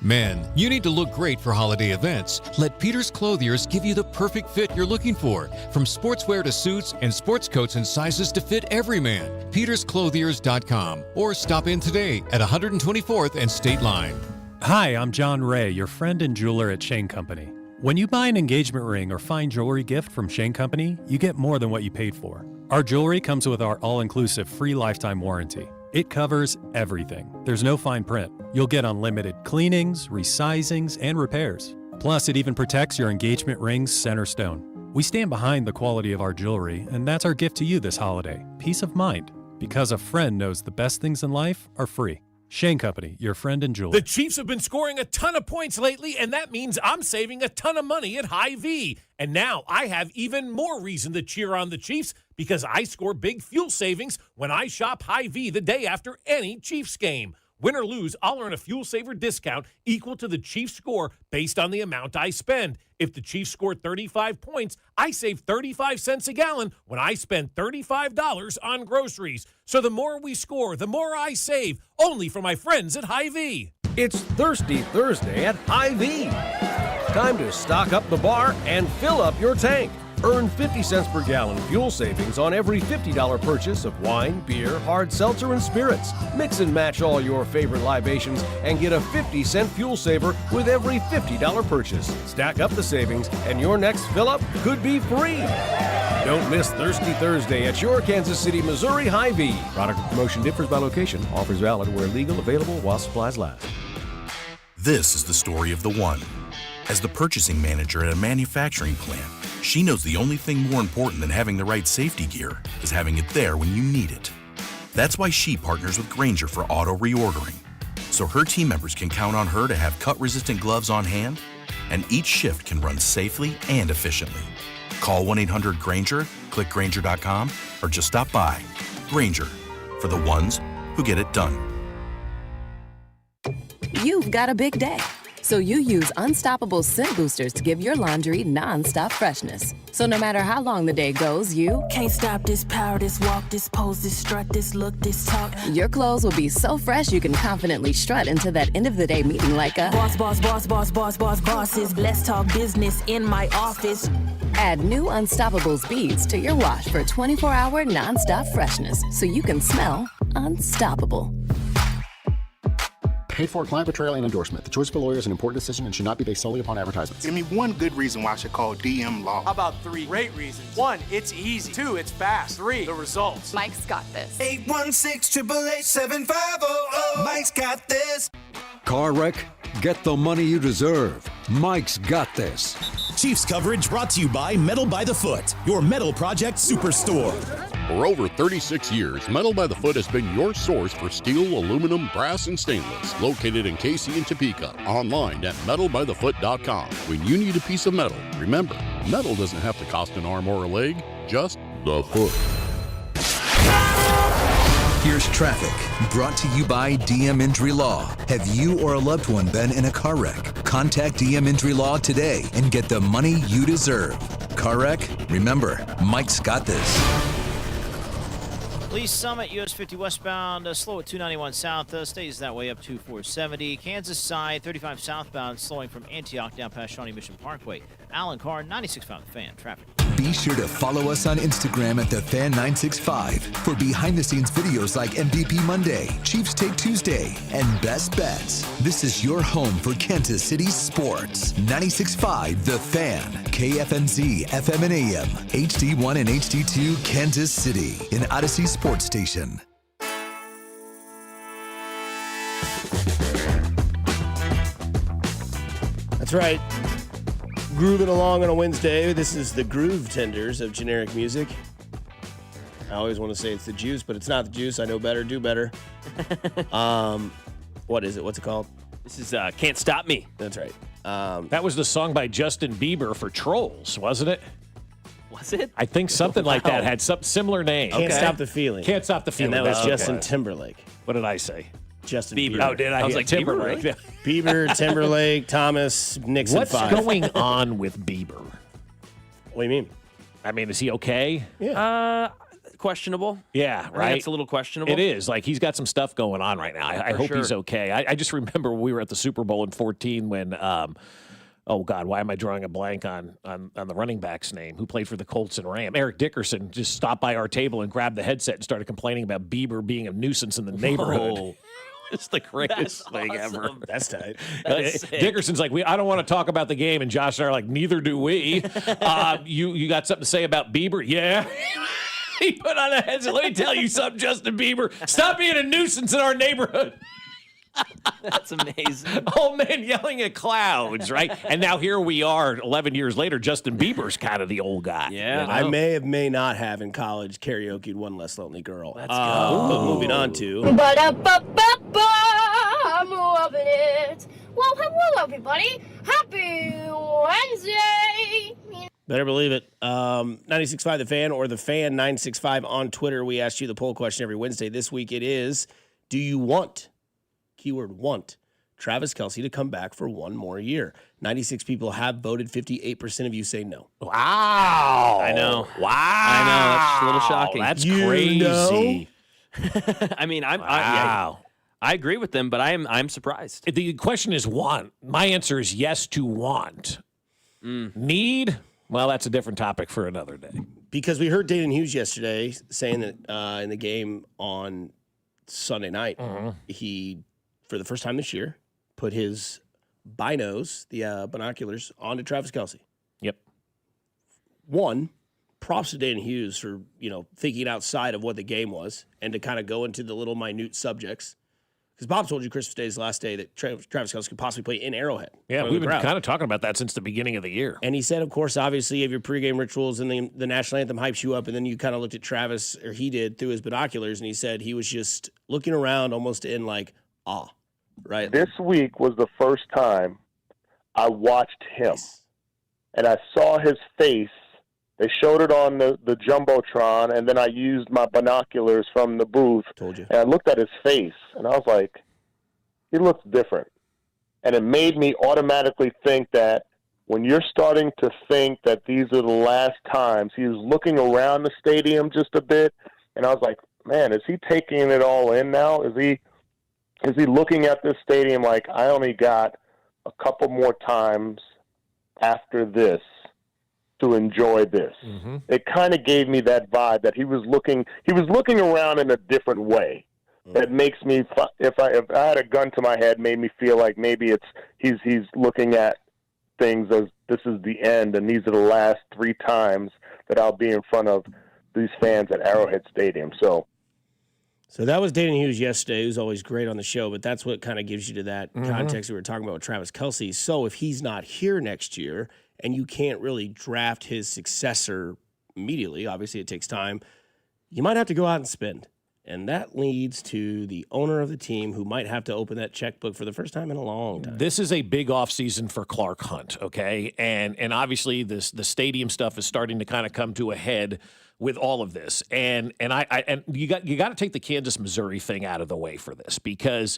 Men, you need to look great for holiday events. Let Peter's Clothiers give you the perfect fit you're looking for. From sportswear to suits and sports coats and sizes to fit every man. PetersClothiers.com or stop in today at 124th and State Line. Hi, I'm John Ray, your friend and jeweler at Shane Company. When you buy an engagement ring or fine jewelry gift from Shane Company, you get more than what you paid for. Our jewelry comes with our all-inclusive free lifetime warranty. It covers everything. There's no fine print. You'll get unlimited cleanings, resizings, and repairs. Plus, it even protects your engagement ring's center stone. We stand behind the quality of our jewelry, and that's our gift to you this holiday. Peace of mind. Because a friend knows the best things in life are free. Shane Company, your friend and jeweler. The Chiefs have been scoring a ton of points lately, and that means I'm saving a ton of money at Hy-Vee. And now I have even more reason to cheer on the Chiefs because I score big fuel savings when I shop Hy-Vee the day after any Chiefs game. Win or lose, I'll earn a fuel saver discount equal to the Chiefs score based on the amount I spend. If the Chiefs score 35 points, I save 35 cents a gallon when I spend $35 on groceries. So the more we score, the more I save, only for my friends at Hy-Vee. It's Thirsty Thursday at Hy-Vee. Time to stock up the bar and fill up your tank. Earn 50 cents per gallon fuel savings on every $50 purchase of wine, beer, hard seltzer, and spirits. Mix and match all your favorite libations and get a 50-cent fuel saver with every $50 purchase. Stack up the savings and your next fill-up could be free. Don't miss Thirsty Thursday at your Kansas City, Missouri Hy-Vee. Product and promotion differs by location. Offers valid where legal, available while supplies last. This is the story of the one. As the purchasing manager at a manufacturing plant, she knows the only thing more important than having the right safety gear is having it there when you need it. That's why she partners with Grainger for auto reordering, so her team members can count on her to have cut-resistant gloves on hand, and each shift can run safely and efficiently. Call 1-800-GRAINGER, click Grainger.com, or just stop by. Grainger, for the ones who get it done. You've got a big day, so you use Unstoppable Scent Boosters to give your laundry non-stop freshness. So no matter how long the day goes, you can't stop this power, this walk, this pose, this strut, this look, this talk. Your clothes will be so fresh you can confidently strut into that end of the day meeting like a boss, boss, boss, boss, boss, boss, bosses. Let's talk business in my office. Add new Unstoppables beads to your wash for 24-hour non-stop freshness so you can smell unstoppable. Paid for client portrayal and endorsement. The choice of a lawyer is an important decision and should not be based solely upon advertisements. Give me one good reason why I should call DM Law. How about 3 great reasons? 1, it's easy. 2, it's fast. 3, the results. Mike's got this. 816-888-7500. Mike's got this. Car wreck? Get the money you deserve. Mike's got this. Chiefs coverage brought to you by Metal by the Foot, your metal project superstore. For over 36 years, Metal by the Foot has been your source for steel, aluminum, brass, and stainless. Located in Casey and Topeka. Online at metalbythefoot.com. When you need a piece of metal, remember, metal doesn't have to cost an arm or a leg, just the foot. Here's traffic, brought to you by DM Injury Law. Have you or a loved one been in a car wreck? Contact DM Injury Law today and get the money you deserve. Car wreck? Remember, Mike's got this. Lee Summit, US 50 westbound, slow at 291 south, stays that way up to 470. Kansas side, 35 southbound, slowing from Antioch down past Shawnee Mission Parkway. Alan Carr, 96.5 The Fan, traffic. Be sure to follow us on Instagram at TheFan965 for behind-the-scenes videos like MVP Monday, Chiefs Take Tuesday, and Best Bets. This is your home for Kansas City sports. 96.5 The Fan, KFNZ, FM and AM, HD1 and HD2, Kansas City, an Odyssey sports station. That's right. Grooving along on a Wednesday. This is the Groove Tenders of generic music. I always want to say it's the juice, but it's not the juice. I know better, do better. What is it? What's it called? This is Can't Stop Me. That's right. That was the song by Justin Bieber for Trolls, wasn't it? Was it? I think something like that had some similar name. Can't Stop the Feeling. Can't Stop the Feeling. And that was Okay. Justin Timberlake. What did I say? Justin Bieber. Bieber. Oh, did I? I was like, Timberlake. Bieber, really? Bieber, Timberlake, Thomas, Nixon. What's 5. going on with Bieber? What do you mean? I mean, is he okay? Questionable. Yeah, I think right. it's a little questionable. It is. Like, he's got some stuff going on right now. I For hope sure. he's okay. I just remember we were at the Super Bowl in 14 when, oh, God, why am I drawing a blank on the running back's name who played for the Colts and Rams? Eric Dickerson just stopped by our table and grabbed the headset and started complaining about Bieber being a nuisance in the neighborhood. Whoa. It's the greatest thing ever. That's tight. Dickerson's like, I don't want to talk about the game, and Josh and I are like, neither do we. You got something to say about Bieber? Yeah. He put on a headset. Let me tell you something, Justin Bieber. Stop being a nuisance in our neighborhood. That's amazing. Old man yelling at clouds, right? And now here we are, 11 years later. Justin Bieber's kind of the old guy. Yeah. you know? I may not have in college karaoke'd One Less Lonely Girl. Let's go. But moving on to. I'm loving it. Well, hello, everybody. Happy Wednesday. Better believe it. 96.5 The Fan or The Fan 965 on Twitter. We ask you the poll question every Wednesday. This week it is, do you want, keyword want, Travis Kelce to come back for one more year? 96 people have voted. 58% of you say no. Wow. I know. Wow. I know. That's a little shocking. That's You crazy. I mean, Wow. I agree with them, but I'm surprised. The question is want. My answer is yes to want. Need? Well, that's a different topic for another day. Because we heard Dayton Hughes yesterday saying that in the game on Sunday night, he, for the first time this year, put his binos, the binoculars, onto Travis Kelce. Yep. One, props to Dayton Hughes for, thinking outside of what the game was and to kind of go into the little minute subjects. Because Bob told you Christmas Day is the last day that Travis Kelce could possibly play in Arrowhead. Yeah, we've been kind of talking about that since the beginning of the year. And he said, of course, obviously, you have your pregame rituals and the national anthem hypes you up. And then you kind of looked at Travis, or he did, through his binoculars. And he said he was just looking around almost in awe, right? This week was the first time I watched him. And I saw his face. They showed it on the Jumbotron, and then I used my binoculars from the booth. Told you. And I looked at his face, and I was like, he looks different. And it made me automatically think that when you're starting to think that these are the last times, he was looking around the stadium just a bit, and I was like, man, is he taking it all in now? Is he looking at this stadium like, I only got a couple more times after this to enjoy this? It kind of gave me that vibe that he was looking around in a different way. that makes me, if I had a gun to my head, made me feel like maybe he's looking at things as this is the end, and these are the last 3 times that I'll be in front of these fans at Arrowhead Stadium. So that was Dayton Hughes yesterday, who's always great on the show, but that's what kind of gives you to that context we were talking about with Travis Kelce. So if he's not here next year and you can't really draft his successor immediately, obviously it takes time, you might have to go out and spend. And that leads to the owner of the team who might have to open that checkbook for the first time in a long time. This is a big offseason for Clark Hunt, okay? And obviously the stadium stuff is starting to kind of come to a head with all of this. And you got to take the Kansas Missouri thing out of the way for this, because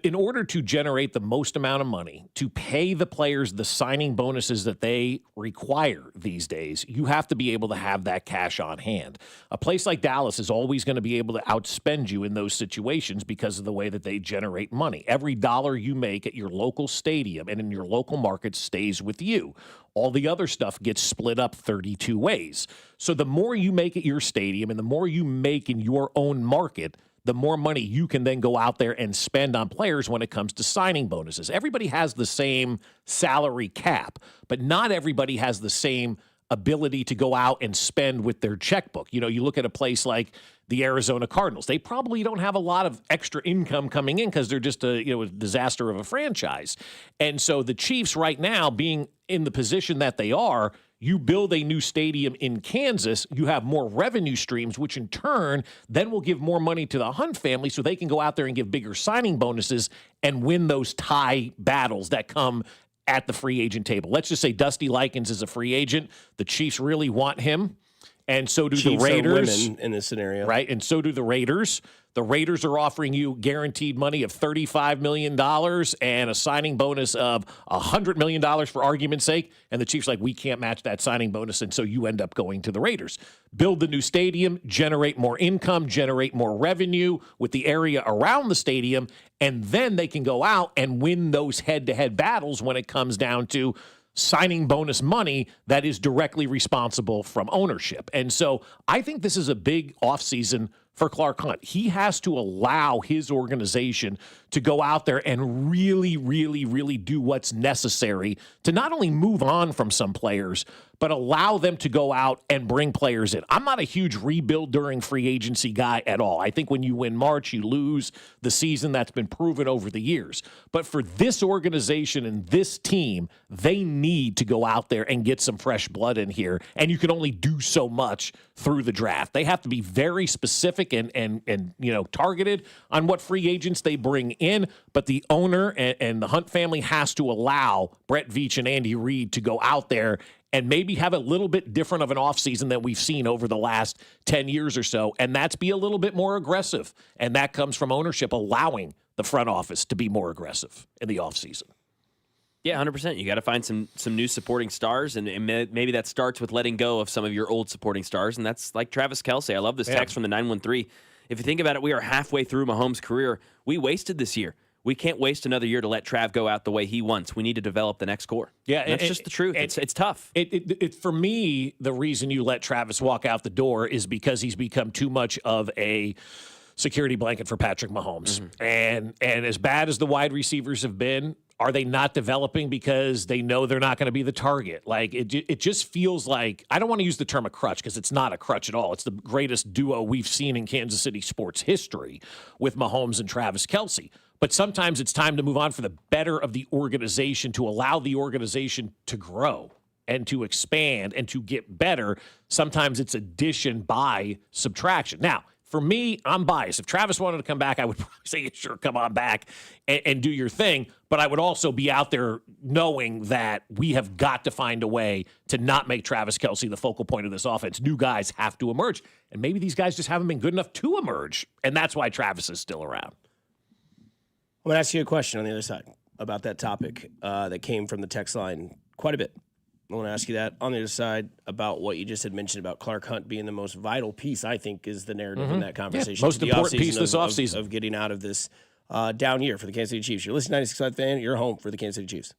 in order to generate the most amount of money to pay the players the signing bonuses that they require these days, you have to be able to have that cash on hand. A place like Dallas is always going to be able to outspend you in those situations because of the way that they generate money. Every dollar you make at your local stadium and in your local market stays with you. All the other stuff gets split up 32 ways. So the more you make at your stadium and the more you make in your own market, the more money you can then go out there and spend on players when it comes to signing bonuses. Everybody has the same salary cap, but not everybody has the same ability to go out and spend with their checkbook. You know, you look at a place like the Arizona Cardinals. They probably don't have a lot of extra income coming in because they're just a disaster of a franchise. And so the Chiefs right now, being in the position that they are, you build a new stadium in Kansas, you have more revenue streams, which in turn then will give more money to the Hunt family so they can go out there and give bigger signing bonuses and win those tie battles that come at the free agent table. Let's just say Dusty Likens is a free agent. The Chiefs really want him, and so do Chiefs the Raiders. Are women in this scenario. Right, and so do the Raiders. The Raiders are offering you guaranteed money of $35 million and a signing bonus of $100 million for argument's sake. And the Chiefs we can't match that signing bonus, and so you end up going to the Raiders. Build the new stadium, generate more income, generate more revenue with the area around the stadium, and then they can go out and win those head-to-head battles when it comes down to signing bonus money that is directly responsible from ownership. And so I think this is a big offseason for Clark Hunt. He has to allow his organization to go out there and really, really, really do what's necessary to not only move on from some players, but allow them to go out and bring players in. I'm not a huge rebuild during free agency guy at all. I think when you win March, you lose the season. That's been proven over the years. But for this organization and this team, they need to go out there and get some fresh blood in here. And you can only do so much through the draft. They have to be very specific and targeted on what free agents they bring in. But the owner and the Hunt family has to allow Brett Veach and Andy Reid to go out there and maybe have a little bit different of an offseason than we've seen over the last 10 years or so, and that's be a little bit more aggressive. And that comes from ownership allowing the front office to be more aggressive in the offseason. Yeah, 100%. You got to find some new supporting stars, and maybe that starts with letting go of some of your old supporting stars, and that's like Travis Kelce. I love this text from the 913. If you think about it, we are halfway through Mahomes' career. We wasted this year. We can't waste another year to let Trav go out the way he wants. We need to develop the next core. Yeah, and that's just the truth. It's tough. For me, the reason you let Travis walk out the door is because he's become too much of a security blanket for Patrick Mahomes. Mm-hmm. And as bad as the wide receivers have been, are they not developing because they know they're not going to be the target? It just feels like, I don't want to use the term a crutch because it's not a crutch at all. It's the greatest duo we've seen in Kansas City sports history with Mahomes and Travis Kelce. But sometimes it's time to move on for the better of the organization, to allow the organization to grow and to expand and to get better. Sometimes it's addition by subtraction. Now, for me, I'm biased. If Travis wanted to come back, I would probably say, yeah, sure, come on back and do your thing. But I would also be out there knowing that we have got to find a way to not make Travis Kelce the focal point of this offense. New guys have to emerge. And maybe these guys just haven't been good enough to emerge. And that's why Travis is still around. I'm going to ask you a question on the other side about that topic that came from the text line quite a bit. I want to ask you that on the other side about what you just had mentioned about Clark Hunt being the most vital piece, I think, is the narrative in that conversation. Yeah, most important piece this offseason. Of getting out of this down year for the Kansas City Chiefs. You're listening to 96.5 Fan. You're home for the Kansas City Chiefs.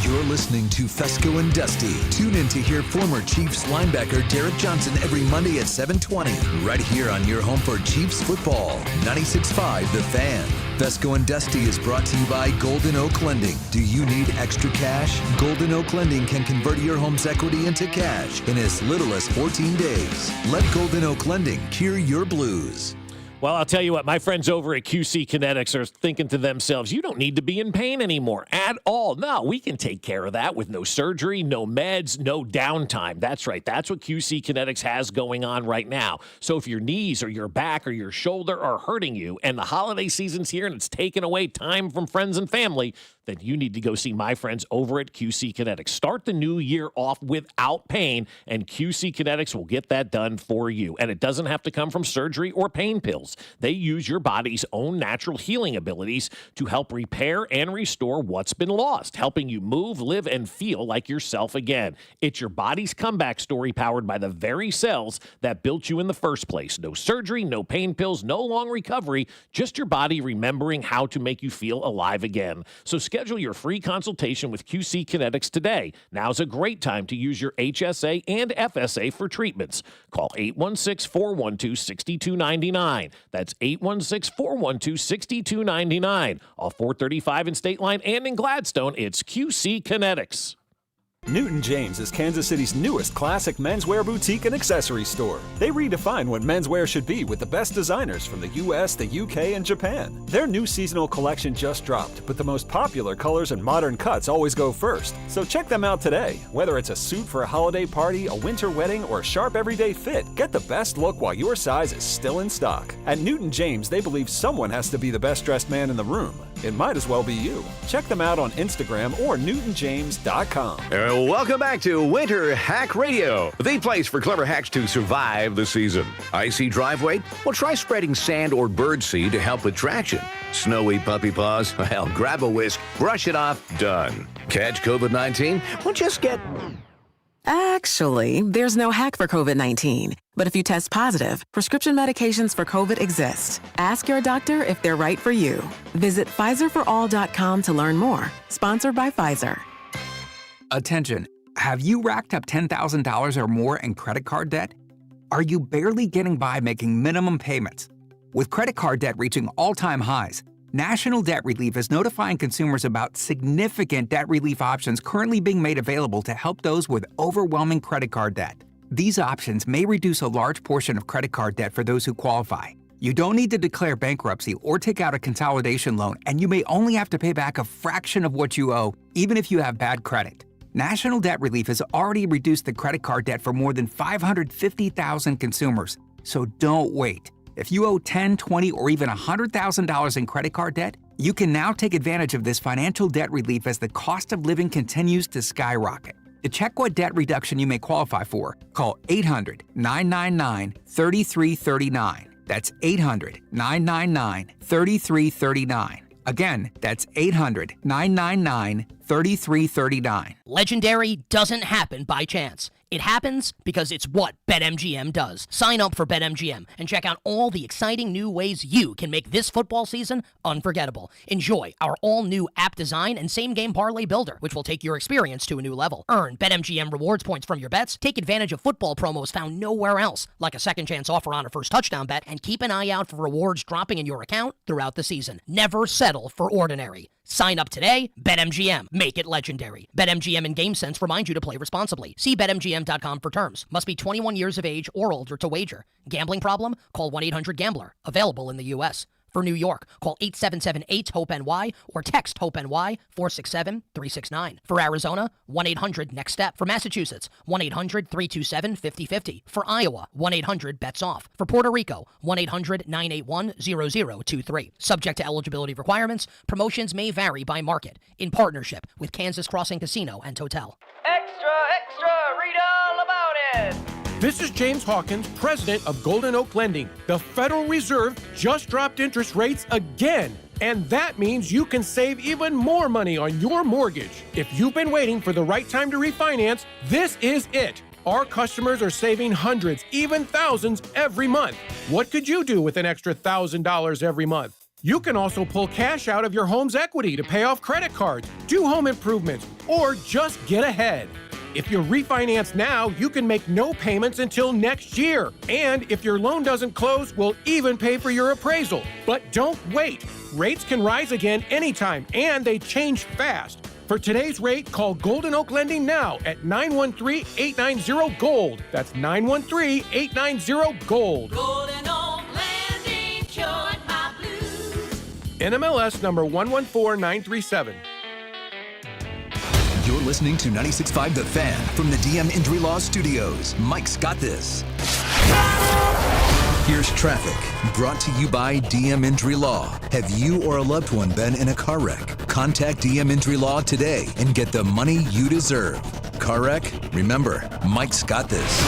You're listening to Fescoe and Dusty. Tune in to hear former Chiefs linebacker Derek Johnson every Monday at 7:20, right here on your home for Chiefs football, 96.5 The Fan. Fescoe and Dusty is brought to you by Golden Oak Lending. Do you need extra cash? Golden Oak Lending can convert your home's equity into cash in as little as 14 days. Let Golden Oak Lending cure your blues. Well, I'll tell you what, my friends over at QC Kinetics are thinking to themselves, you don't need to be in pain anymore at all. No, we can take care of that with no surgery, no meds, no downtime. That's right. That's what QC Kinetics has going on right now. So if your knees or your back or your shoulder are hurting you and the holiday season's here and it's taking away time from friends and family, then you need to go see my friends over at QC Kinetics. Start the new year off without pain, and QC Kinetics will get that done for you. And it doesn't have to come from surgery or pain pills. They use your body's own natural healing abilities to help repair and restore what's been lost, helping you move, live, and feel like yourself again. It's your body's comeback story powered by the very cells that built you in the first place. No surgery, no pain pills, no long recovery, just your body remembering how to make you feel alive again. So schedule your free consultation with QC Kinetics today. Now's a great time to use your HSA and FSA for treatments. Call 816-412-6299. That's 816-412-6299. Off 435 in State Line and in Gladstone, it's QC Kinetics. Newton James is Kansas City's newest classic menswear boutique and accessory store. They redefine what menswear should be with the best designers from the US, the UK, and Japan. Their new seasonal collection just dropped, but the most popular colors and modern cuts always go first. So check them out today. Whether it's a suit for a holiday party, a winter wedding, or a sharp everyday fit, get the best look while your size is still in stock. At Newton James, they believe someone has to be the best dressed man in the room. It might as well be you. Check them out on Instagram or newtonjames.com. Welcome back to Winter Hack Radio, the place for clever hacks to survive the season. Icy driveway? Well, try spreading sand or birdseed to help with traction. Snowy puppy paws? Well, grab a whisk, brush it off, done. Catch COVID-19? Well, just get... Actually, there's no hack for COVID-19. But if you test positive, prescription medications for COVID exist. Ask your doctor if they're right for you. Visit PfizerForAll.com to learn more. Sponsored by Pfizer. Attention, have you racked up $10,000 or more in credit card debt? Are you barely getting by making minimum payments? With credit card debt reaching all-time highs, National Debt Relief is notifying consumers about significant debt relief options currently being made available to help those with overwhelming credit card debt. These options may reduce a large portion of credit card debt for those who qualify. You don't need to declare bankruptcy or take out a consolidation loan, and you may only have to pay back a fraction of what you owe, even if you have bad credit. National Debt Relief has already reduced the credit card debt for more than 550,000 consumers. So don't wait. If you owe $10,000, $20,000, or even $100,000 in credit card debt, you can now take advantage of this financial debt relief as the cost of living continues to skyrocket. To check what debt reduction you may qualify for, call 800-999-3339. That's 800-999-3339. Again, that's 800-999-3339. Legendary doesn't happen by chance. It happens because it's what BetMGM does. Sign up for BetMGM and check out all the exciting new ways you can make this football season unforgettable. Enjoy our all-new app design and same-game parlay builder, which will take your experience to a new level. Earn BetMGM rewards points from your bets, take advantage of football promos found nowhere else, like a second-chance offer on a first touchdown bet, and keep an eye out for rewards dropping in your account throughout the season. Never settle for ordinary. Sign up today. BetMGM. Make it legendary. BetMGM and GameSense remind you to play responsibly. See BetMGM.com for terms. Must be 21 years of age or older to wager. Gambling problem? Call 1-800-GAMBLER. Available in the U.S. For New York, call 877-8-HOPE-NY or text HOPE-NY 467-369. For Arizona, 1-800-NEXT-STEP. For Massachusetts, 1-800-327-5050. For Iowa, 1-800-BETS-OFF. For Puerto Rico, 1-800-981-0023. Subject to eligibility requirements, promotions may vary by market. In partnership with Kansas Crossing Casino and Hotel. Extra, extra, read all about it. This is James Hawkins, president of Golden Oak Lending. The Federal Reserve just dropped interest rates again, and that means you can save even more money on your mortgage. If you've been waiting for the right time to refinance, this is it. Our customers are saving hundreds, even thousands every month. What could you do with an extra $1,000 every month? You can also pull cash out of your home's equity to pay off credit cards, do home improvements, or just get ahead. If you refinance now, you can make no payments until next year. And if your loan doesn't close, we'll even pay for your appraisal. But don't wait. Rates can rise again anytime, and they change fast. For today's rate, call Golden Oak Lending now at 913-890-GOLD. That's 913-890-GOLD. Golden Oak Landing cured my blues. NMLS number 114937. You're listening to 96.5 The Fan from the DM Injury Law Studios. Mike's got this. Here's traffic, brought to you by DM Injury Law. Have you or a loved one been in a car wreck? Contact DM Injury Law today and get the money you deserve. Car wreck? Remember, Mike's got this.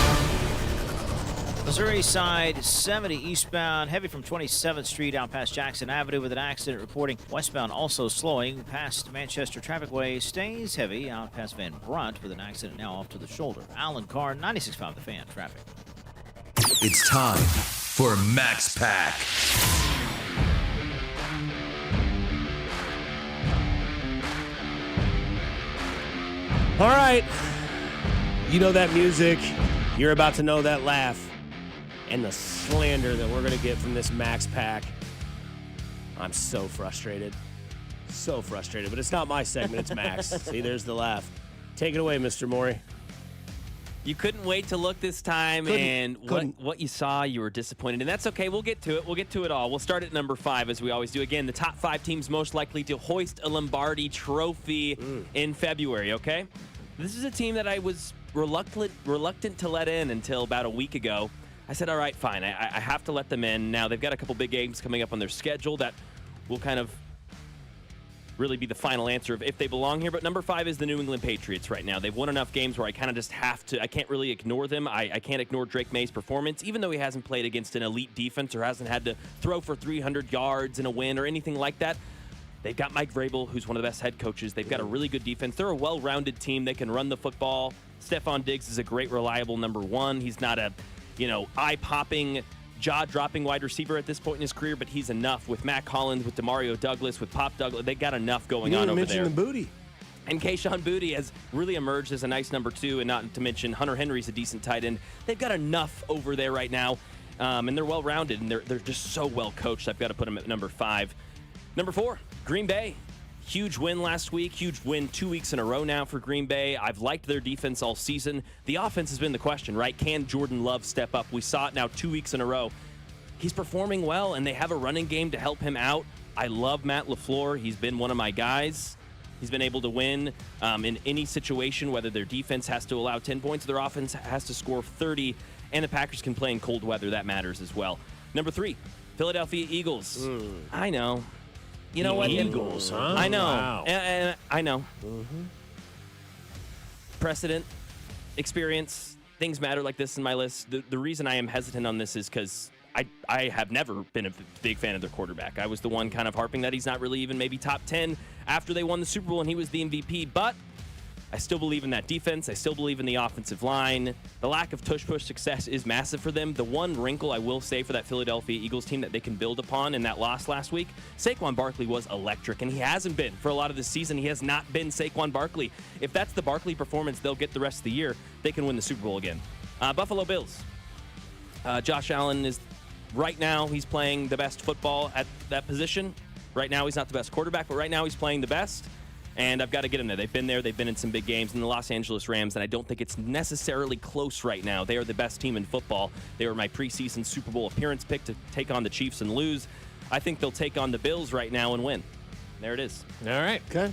Missouri side 70 eastbound, heavy from 27th Street out past Jackson Avenue with an accident reporting. Westbound also slowing past Manchester Traffic Way. Stays heavy out past Van Brunt with an accident now off to the shoulder. Alan Carr, 96.5 The Fan, traffic. It's time for Max Pack. All right. You know that music. You're about to know that laugh. And the slander that we're going to get from this Max Pack. I'm so frustrated. So frustrated. But it's not my segment. It's Max. See, there's the laugh. Take it away, Mr. Morey. You couldn't wait to look this time, and what you saw, you were disappointed. And that's okay. We'll get to it. We'll get to it all. We'll start at number 5, as we always do. Again, the top 5 teams most likely to hoist a Lombardi trophy in February, okay? This is a team that I was reluctant to let in until about a week ago. I said, all right, fine. I have to let them in. Now, they've got a couple big games coming up on their schedule that will kind of really be the final answer of if they belong here. But number 5 is the New England Patriots right now. They've won enough games where I kind of just have to. I can't really ignore them. I can't ignore Drake May's performance, even though he hasn't played against an elite defense or hasn't had to throw for 300 yards in a win or anything like that. They've got Mike Vrabel, who's one of the best head coaches. They've got a really good defense. They're a well-rounded team. They can run the football. Stephon Diggs is a great, reliable number 1. He's not a eye-popping, jaw-dropping wide receiver at this point in his career, but he's enough with Matt Collins, with Demario Douglas, with Pop Douglas. They got enough going on over there. The booty. And Kayshon Boutte has really emerged as a nice number 2, and not to mention Hunter Henry's a decent tight end. They've got enough over there right now, and they're well-rounded, and they're just so well-coached. I've got to put them at number 5. Number 4, Green Bay. Huge win last week. Huge win 2 weeks in a row now for Green Bay. I've liked their defense all season. The offense has been the question, right? Can Jordan Love step up? We saw it now 2 weeks in a row. He's performing well, and they have a running game to help him out. I love Matt LaFleur. He's been one of my guys. He's been able to win in any situation, whether their defense has to allow 10 points or their offense has to score 30, and the Packers can play in cold weather. That matters as well. Number 3, Philadelphia Eagles. I know. You know what? Eagles, huh? I know. Wow. I know. Precedent, experience, things matter like this in my list. The reason I am hesitant on this is because I have never been a big fan of their quarterback. I was the one kind of harping that he's not really even maybe top 10 after they won the Super Bowl and he was the MVP. But I still believe in that defense. I still believe in the offensive line. The lack of tush-push success is massive for them. The one wrinkle I will say for that Philadelphia Eagles team that they can build upon in that loss last week, Saquon Barkley was electric, and he hasn't been for a lot of the season. He has not been Saquon Barkley. If that's the Barkley performance they'll get the rest of the year, they can win the Super Bowl again. Buffalo Bills. Josh Allen is, right now, he's playing the best football at that position. Right now, he's not the best quarterback, but right now he's playing the best. And I've got to get them there. They've been there. They've been in some big games. And the Los Angeles Rams, and I don't think it's necessarily close right now. They are the best team in football. They were my preseason Super Bowl appearance pick to take on the Chiefs and lose. I think they'll take on the Bills right now and win. There it is. All right. Okay.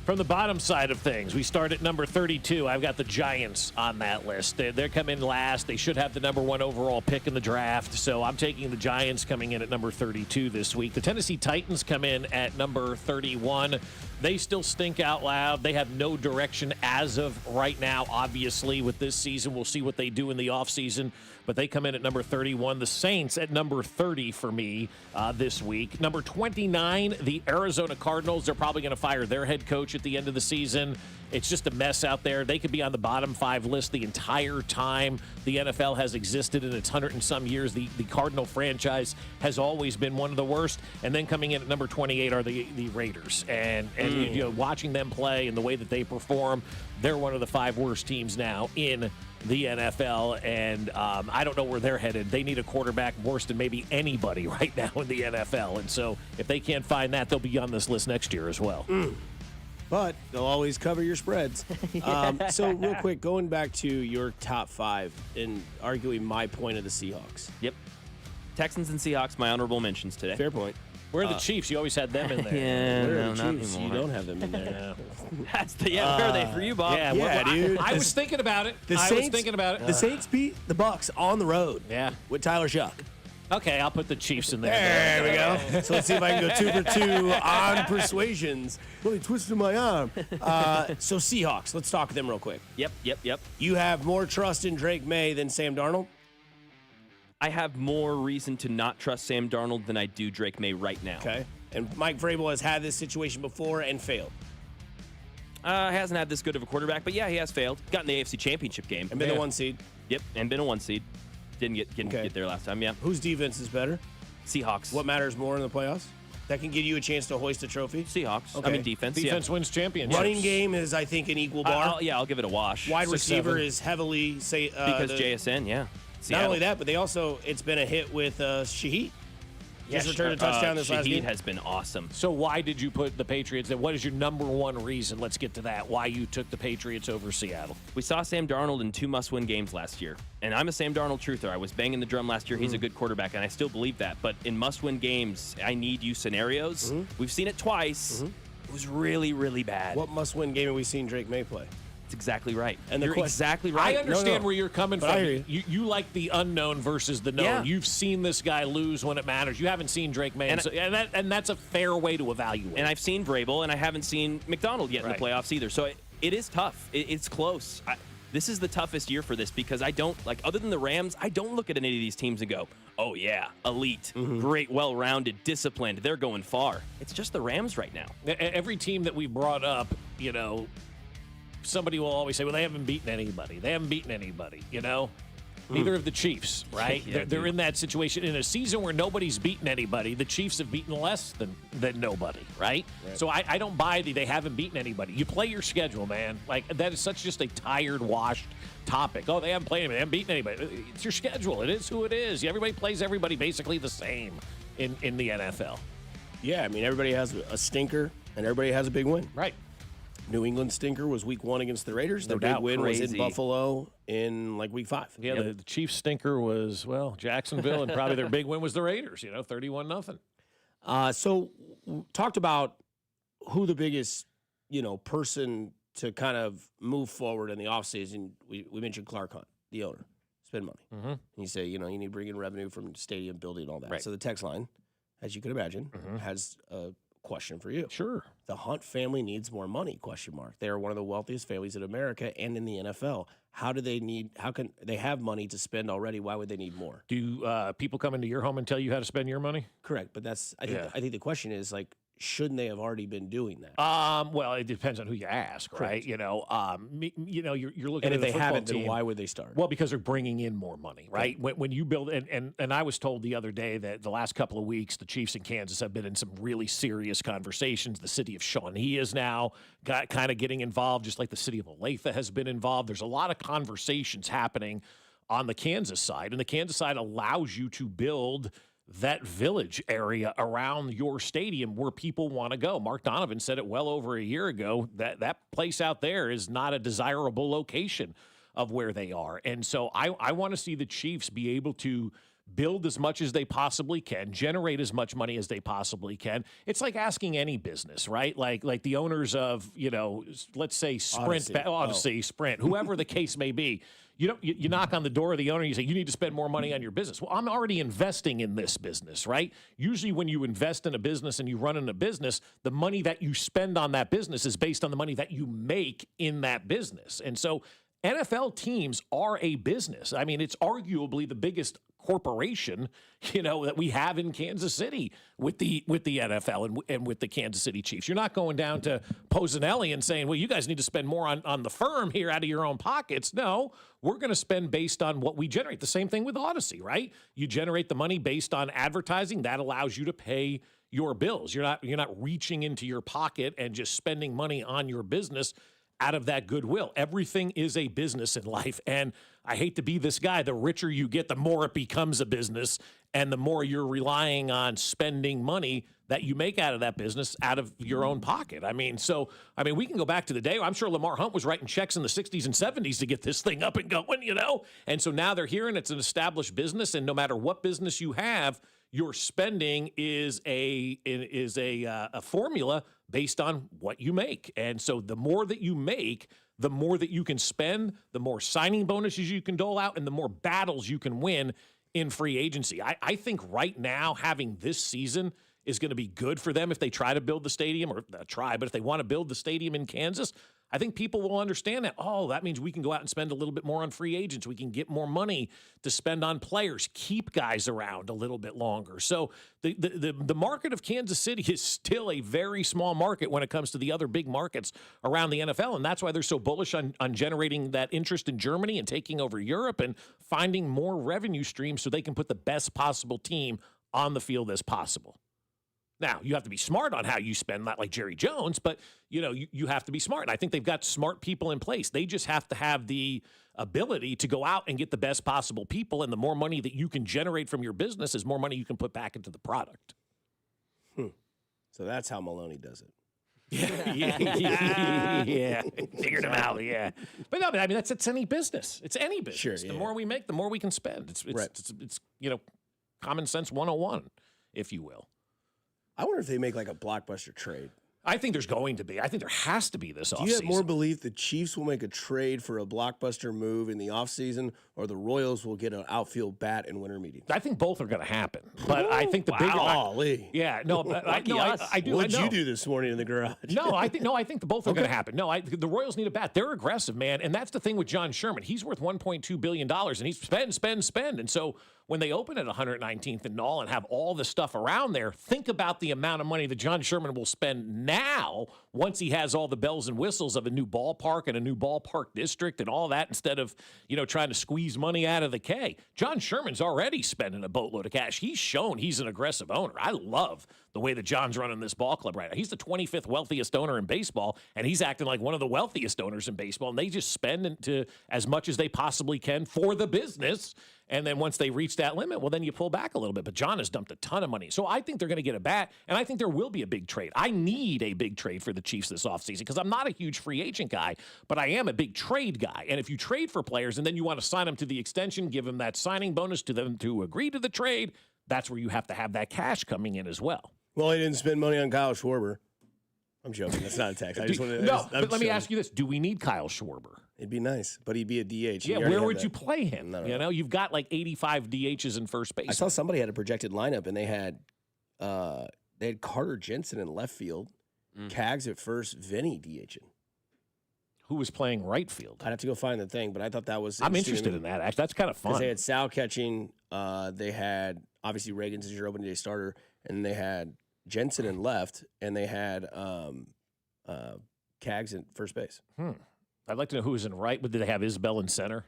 From the bottom side of things, we start at number 32. I've got the Giants on that list. They're coming last. They should have the number 1 overall pick in the draft. So I'm taking the Giants coming in at number 32 this week. The Tennessee Titans come in at number 31. They still stink out loud. They have no direction as of right now, obviously, with this season. We'll see what they do in the offseason. but they come in at number 31. The Saints at number 30 for me this week. Number 29, the Arizona Cardinals. They're probably going to fire their head coach at the end of the season. It's just a mess out there. They could be on the bottom 5 list the entire time the NFL has existed in its 100 and some years. The Cardinal franchise has always been one of the worst. And then coming in at number 28 are the Raiders. And you know, watching them play and the way that they perform, they're one of the 5 worst teams now in the NFL. And I don't know where they're headed. They need a quarterback worse than maybe anybody right now in the NFL. And so if they can't find that, they'll be on this list next year as well. But they'll always cover your spreads. So real quick, going back to your top 5 and arguing my point of the Seahawks. Yep. Texans and Seahawks, my honorable mentions today. Fair point. Where are the Chiefs? You always had them in there. Yeah, Where no, are the not Chiefs? anymore. You don't have them in there. That's the where are they for you, Bob? Yeah, dude. I was thinking about it. The Saints beat the Bucs on the road. Yeah. With Tyler Shuck. Okay, I'll put the Chiefs in there. There we go. So let's see if I can go 2 for 2 on persuasions. Well, he twisted my arm. So Seahawks, let's talk to them real quick. Yep. You have more trust in Drake May than Sam Darnold? I have more reason to not trust Sam Darnold than I do Drake May right now. Okay. And Mike Vrabel has had this situation before and failed. Hasn't had this good of a quarterback, but yeah, he has failed. Got in the AFC Championship game. And been a 1 seed. Yep, and been a 1 seed. Didn't get there last time, yeah. Whose defense is better? Seahawks. What matters more in the playoffs? That can give you a chance to hoist a trophy? Seahawks. Okay. I mean, defense. Defense wins championships. Running game is, I think, an equal bar. I'll give it a wash. Wide 6-7. receiver is heavily, because JSN, yeah. Not only that, but they also, it's been a hit with Shaheed. Just returned a touchdown this last game. Shaheed has been awesome. So why did you put the Patriots in? What is your number one reason? Let's get to that. Why you took the Patriots over Seattle? We saw Sam Darnold in 2 must-win games last year. And I'm a Sam Darnold truther. I was banging the drum last year. He's a good quarterback, and I still believe that. But in must-win games, I need you scenarios. We've seen it twice. It was really, really bad. What must-win game have we seen Drake May play? That's exactly right. And you're exactly right. I understand where you're coming But from. I hear You like the unknown versus the known. Yeah. You've seen this guy lose when it matters. You haven't seen Drake May, and that's a fair way to evaluate. And I've seen Vrabel, and I haven't seen McDonald yet in the playoffs either. So it is tough. It's close. This is the toughest year for this because I don't, like, other than the Rams, I don't look at any of these teams and go, oh, yeah, elite, great, well-rounded, disciplined. They're going far. It's just the Rams right now. Every team that we brought up, you know, somebody will always say, well, they haven't beaten anybody. They haven't beaten anybody, you know? Neither have the Chiefs, right? Yeah, they're in that situation. In a season where nobody's beaten anybody, the Chiefs have beaten less than nobody, right? So I don't buy they haven't beaten anybody. You play your schedule, man. Like, that is such just a tired, washed topic. Oh, they haven't played anybody. They haven't beaten anybody. It's your schedule. It is who it is. Everybody plays everybody basically the same in the NFL. Yeah, I mean, everybody has a stinker, and everybody has a big win. Right. New England stinker was week 1 against the Raiders. Their No big doubt. win was in Crazy. Buffalo in, like, week 5. Yeah, the Chiefs stinker was, well, Jacksonville, and probably their big win was the Raiders, 31-0. So talked about who the biggest, person to kind of move forward in the offseason. We mentioned Clark Hunt, the owner. Spend money. And you say, you need to bring in revenue from stadium building and all that. Right. So the text line, as you can imagine, has a question for you. Sure. The Hunt family needs more money, ? They are one of the wealthiest families in America and in the NFL. How can they have money to spend already? Why would they need more? Do people come into your home and tell you how to spend your money? Correct. But I think the question is, like, shouldn't they have already been doing that? Well, it depends on who you ask, right? You're looking And at if they the haven't, football then team. why would they start? Well, because they're bringing in more money, right? When you build, and I was told the other day that the last couple of weeks, the Chiefs in Kansas have been in some really serious conversations. The city of Shawnee is now kind of getting involved, just like the city of Olathe has been involved. There's a lot of conversations happening on the Kansas side, and the Kansas side allows you to build that village area around your stadium where people want to go. Mark Donovan said it well over a year ago that place out there is not a desirable location of where they are. And so I want to see the Chiefs be able to build as much as they possibly can, generate as much money as they possibly can. It's like asking any business, right? Like the owners of, let's say Sprint, Odyssey, Sprint, whoever the case may be. You knock on the door of the owner and you say, you need to spend more money on your business. Well, I'm already investing in this business, right? Usually when you invest in a business and you run in a business, the money that you spend on that business is based on the money that you make in that business. And so NFL teams are a business. I mean, it's arguably the biggest corporation, that we have in Kansas City with the NFL and with the Kansas City Chiefs. You're not going down to Posanelli and saying, well, you guys need to spend more on the firm here out of your own pockets. No, we're going to spend based on what we generate. The same thing with Odyssey, right? You generate the money based on advertising. That allows you to pay your bills. You're not reaching into your pocket and just spending money on your business out of that goodwill. Everything is a business in life. And I hate to be this guy. The richer you get, the more it becomes a business. And the more you're relying on spending money that you make out of that business out of your own pocket. I mean, we can go back to the day. I'm sure Lamar Hunt was writing checks in the 60s and 70s to get this thing up and going, And so now they're here and it's an established business. And no matter what business you have, your spending is a formula based on what you make. And so the more that you make, the more that you can spend, the more signing bonuses you can dole out, and the more battles you can win in free agency. I think right now having this season is going to be good for them if they try to build the stadium, or but if they want to build the stadium in Kansas, I think people will understand that. Oh, that means we can go out and spend a little bit more on free agents. We can get more money to spend on players, keep guys around a little bit longer. So the market of Kansas City is still a very small market when it comes to the other big markets around the NFL. And that's why they're so bullish on generating that interest in Germany and taking over Europe and finding more revenue streams so they can put the best possible team on the field as possible. Now, you have to be smart on how you spend, not like Jerry Jones, but, you have to be smart. And I think they've got smart people in place. They just have to have the ability to go out and get the best possible people, and the more money that you can generate from your business is more money you can put back into the product. So that's how Maloney does it. Yeah. Figured him out, yeah. But no, it's any business. It's any business. Sure, yeah. The more we make, the more we can spend. It's common sense 101, if you will. I wonder if they make like a blockbuster trade. I think there's going to be. I think there has to be this offseason. Do you have more belief the Chiefs will make a trade for a blockbuster move in the offseason, or the Royals will get an outfield bat in winter meetings? I think both are going to happen. But I think the big Golly. Yeah, no, I do. What did you do this morning in the garage? I think the both are going to happen. No, the Royals need a bat. They're aggressive, man, and that's the thing with John Sherman. He's worth $1.2 billion, and he's spend. And so when they open at 119th and all and have all the stuff around there, think about the amount of money that John Sherman will spend now once he has all the bells and whistles of a new ballpark and a new ballpark district and all that, instead of, trying to squeeze money out of the K. John Sherman's already spending a boatload of cash. He's shown he's an aggressive owner. I love the way that John's running this ball club right now. He's the 25th wealthiest owner in baseball, and he's acting like one of the wealthiest owners in baseball, and they just spend into as much as they possibly can for the business. And then once they reach that limit, well, then you pull back a little bit. But John has dumped a ton of money. So I think they're going to get a bat, and I think there will be a big trade. I need a big trade for the Chiefs this offseason because I'm not a huge free agent guy, but I am a big trade guy. And if you trade for players and then you want to sign them to the extension, give them that signing bonus to them to agree to the trade, that's where you have to have that cash coming in as well. Well, he didn't spend money on Kyle Schwarber. I'm joking. That's not a tax. But let me ask you this. Do we need Kyle Schwarber? It'd be nice, but he'd be a DH. Yeah, where would you play him? No. You've got like 85 DHs in first base. I saw somebody had a projected lineup, and they had Carter Jensen in left field, Cags at first, Vinny DHing. Who was playing right field? I'd have to go find the thing, but I thought that was I'm interested in that. Actually, that's kind of fun. Because they had Sal catching. They had, obviously, Reagan's as your opening day starter, and they had Jensen in left, and they had Cags in first base. I'd like to know who was in right, but did they have Isbell in center?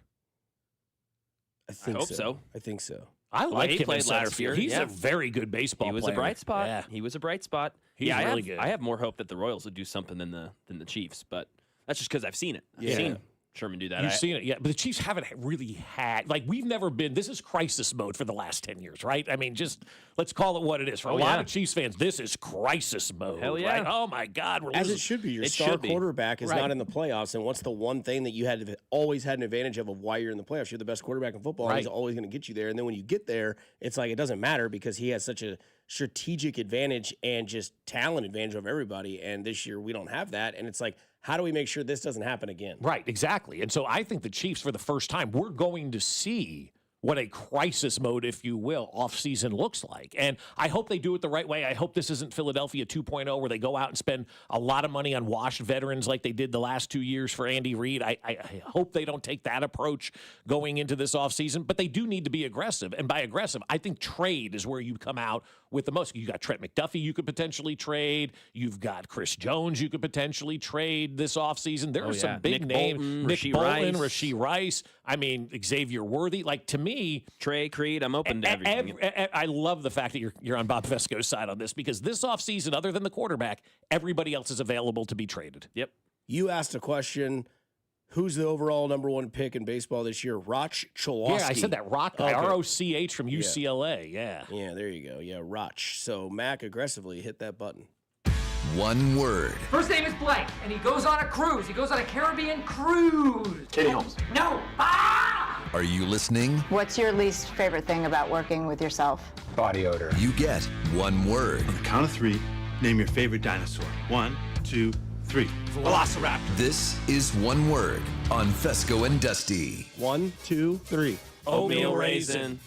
I hope so. I think so. I like him played in center last year. field. He's a very good baseball player. He was a bright spot. Yeah. He was a bright spot. He's really good. I have more hope that the Royals would do something than the Chiefs, but that's just because I've seen it. I've Yeah. seen Sherman do that. You've seen it, yeah. But the Chiefs haven't really had, we've never been, this is crisis mode for the last 10 years, right? I mean, just let's call it what it is. For a lot of Chiefs fans, this is crisis mode. Hell yeah. Right? Oh, my God. As it should be. Your star quarterback is not in the playoffs, and what's the one thing that you always had an advantage of why you're in the playoffs? You're the best quarterback in football, and he's always going to get you there. And then when you get there, it's like it doesn't matter because he has such a strategic advantage and just talent advantage over everybody. And this year we don't have that. And it's like, how do we make sure this doesn't happen again? Right, exactly. And so I think the Chiefs, for the first time, we're going to see what a crisis mode, if you will, offseason looks like. And I hope they do it the right way. I hope this isn't Philadelphia 2.0 where they go out and spend a lot of money on washed veterans like they did the last 2 years for Andy Reid. I hope they don't take that approach going into this offseason, but they do need to be aggressive. And by aggressive, I think trade is where you come out with the most. You got Trent McDuffie you could potentially trade. You've got Chris Jones you could potentially trade this offseason. There are some big names. Nick Bolton, Rashee Rice. I mean, Xavier Worthy. Like, to me, Trey Creed, I'm open to everything. I love the fact that you're on Bob Fescoe's side on this, because this offseason, other than the quarterback, everybody else is available to be traded. Yep. You asked a question. Who's the overall number 1 pick in baseball this year? Roch Cholowski. Yeah, I said that. Roch, okay. R-O-C-H from UCLA. Yeah. Yeah, there you go. Yeah, Roch. So, Mac, aggressively hit that button. One word. First name is blank, and he goes on a cruise. He goes on a Caribbean cruise. Katie Holmes. No. Ah! Are you listening? What's your least favorite thing about working with yourself? Body odor. You get one word. On the count of 3, name your favorite dinosaur. 1, 2, 3. Velociraptor. This is one word on Fescoe and Dusty. 1, 2, 3. Oatmeal raisin.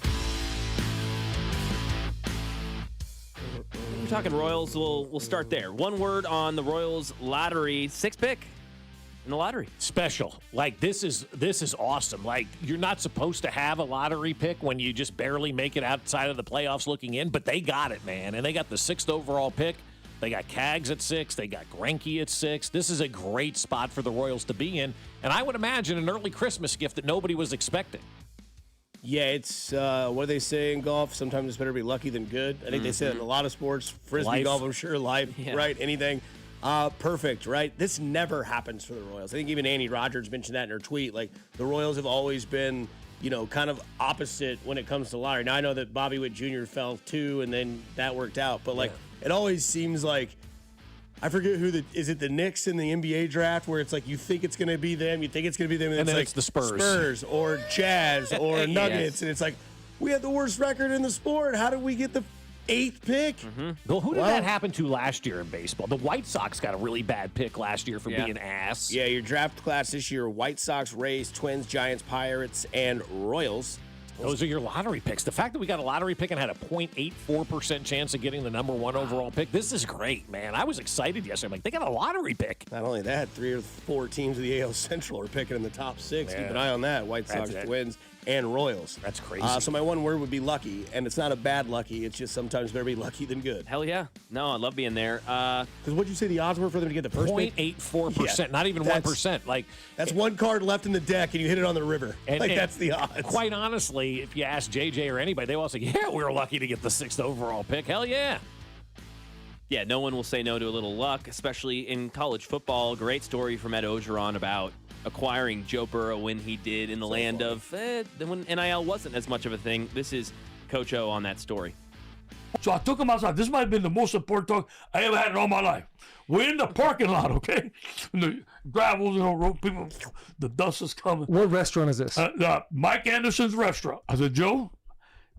We're talking Royals. We'll start there. One word on the Royals lottery. 6th pick in the lottery. Special. Like, this is awesome. Like, you're not supposed to have a lottery pick when you just barely make it outside of the playoffs looking in, but they got it, man. And they got the 6th overall pick. They got Kaggs at 6. They got Greinke at 6. This is a great spot for the Royals to be in. And I would imagine an early Christmas gift that nobody was expecting. Yeah, it's what do they say in golf? Sometimes it's better to be lucky than good. I think they say that in a lot of sports. Frisbee golf, I'm sure, life, right? Anything. Perfect, right? This never happens for the Royals. I think even Andy Rodgers mentioned that in her tweet. Like, the Royals have always been, kind of opposite when it comes to lottery. Now, I know that Bobby Witt Jr. fell 2, and then that worked out. But, it always seems like, I forget is it the Knicks in the NBA draft where it's like you think it's going to be them, and then it's it's the Spurs. Spurs or Jazz or Nuggets, and it's like, we had the worst record in the sport. How did we get the 8th pick? Well, who did that happen to last year in baseball? The White Sox got a really bad pick last year for being ass. Yeah, your draft class this year: White Sox, Rays, Twins, Giants, Pirates, and Royals. Those are your lottery picks. The fact that we got a lottery pick and had a 0.84% chance of getting the number 1 overall pick, this is great, man. I was excited yesterday. I'm like, they got a lottery pick. Not only that, 3 or 4 teams of the AL Central are picking in the top 6. Keep an eye on that. White Sox, Twins, and Royals. That's crazy. So my one word would be lucky, and it's not a bad lucky. It's just sometimes better be lucky than good. Hell yeah. No, I love being there. Because what'd you say the odds were for them to get the first pick? 0.84%, not even 1%. Like, that's one card left in the deck, and you hit it on the river. That's the odds. Quite honestly, if you ask JJ or anybody, they all say, yeah, we were lucky to get the 6th overall pick. Hell yeah. Yeah, no one will say no to a little luck, especially in college football. Great story from Ed Ogeron about acquiring Joe Burrow when he did in the land of when NIL wasn't as much of a thing. This is Coach O on that story. So I took him outside. This might have been the most important talk I ever had in all my life. We're in the parking lot, okay? And the gravel's, road people, the dust is coming. What restaurant is this? Mike Anderson's restaurant. I said, Joe,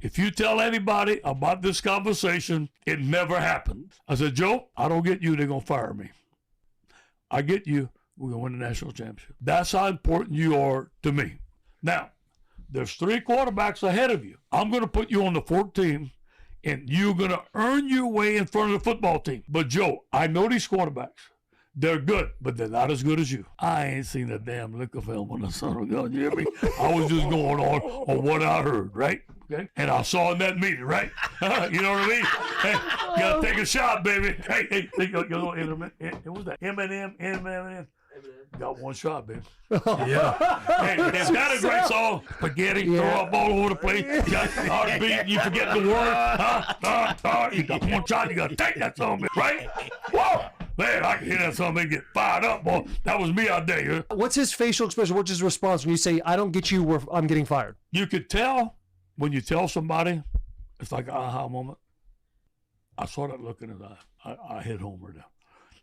if you tell anybody about this conversation, it never happened. I said, Joe, I don't get you, they're going to fire me. I get you, we're going to win the national championship. That's how important you are to me. Now, there's 3 quarterbacks ahead of you. I'm going to put you on the 4th team, and you're going to earn your way in front of the football team. But, Joe, I know these quarterbacks. They're good, but they're not as good as you. I ain't seen a damn lick of film on the son of a gun. You hear me? I was just going on what I heard, right? Okay. And I saw in that meeting, right? You know what I mean? Hey, you got to take a shot, baby. Hey, you know, what was that? Eminem. Got one shot, baby. Yeah. Hey, is that a great song? Spaghetti, throw up all over the place. You got heartbeat, you forget the word. You got one shot, you got to take that song, right? Whoa! Man, I can hear that song and get fired up, boy. That was me out there. What's his facial expression? What's his response when you say, I don't get you, I'm getting fired? You could tell when you tell somebody, it's like an aha moment. I saw that look in his eye. I hit home right now.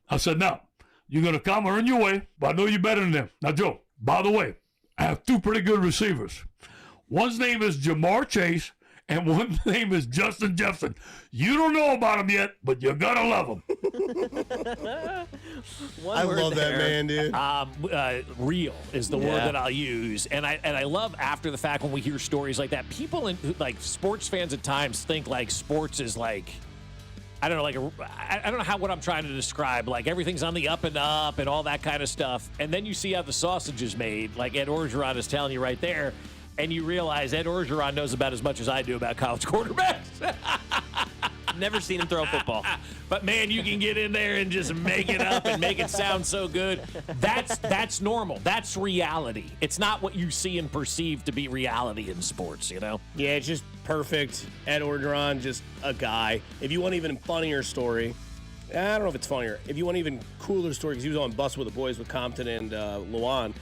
I said, now, you're going to come earn your way, but I know you're better than them. Now, Joe, by the way, I have 2 pretty good receivers. One's name is Jamar Chase, and one name is Justin Jefferson. You don't know about him yet, but you're going to love him. I love that man, dude. Real is the word that I'll use. And I love after the fact when we hear stories like that. People, like sports fans at times think like sports is like, I don't know, I don't know what I'm trying to describe. Like everything's on the up and up and all that kind of stuff. And then you see how the sausage is made, like Ed Orgeron is telling you right there. And you realize Ed Orgeron knows about as much as I do about college quarterbacks. Never seen him throw a football. But man, you can get in there and just make it up and make it sound so good. That's normal. That's reality. It's not what you see and perceive to be reality in sports, you know? Yeah, it's just perfect. Ed Orgeron, just a guy. If you want even funnier story, I don't know if it's funnier. If you want even cooler story, because he was on Bus with the Boys with Compton and Luan,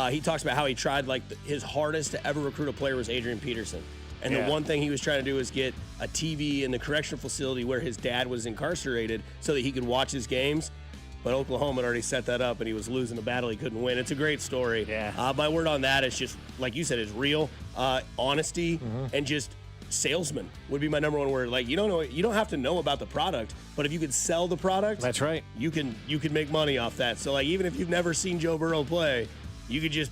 he talks about how he tried, his hardest to ever recruit a player was Adrian Peterson. And the one thing he was trying to do is get a TV in the correctional facility where his dad was incarcerated so that he could watch his games. But Oklahoma had already set that up, and he was losing a battle he couldn't win. It's a great story. Yeah. My word on that is just, like you said, is real. Honesty and just salesman would be my number one word. Like, you don't have to know about the product, but if you could sell the product, that's right. You can make money off that. So, like, even if you've never seen Joe Burrow play, you could just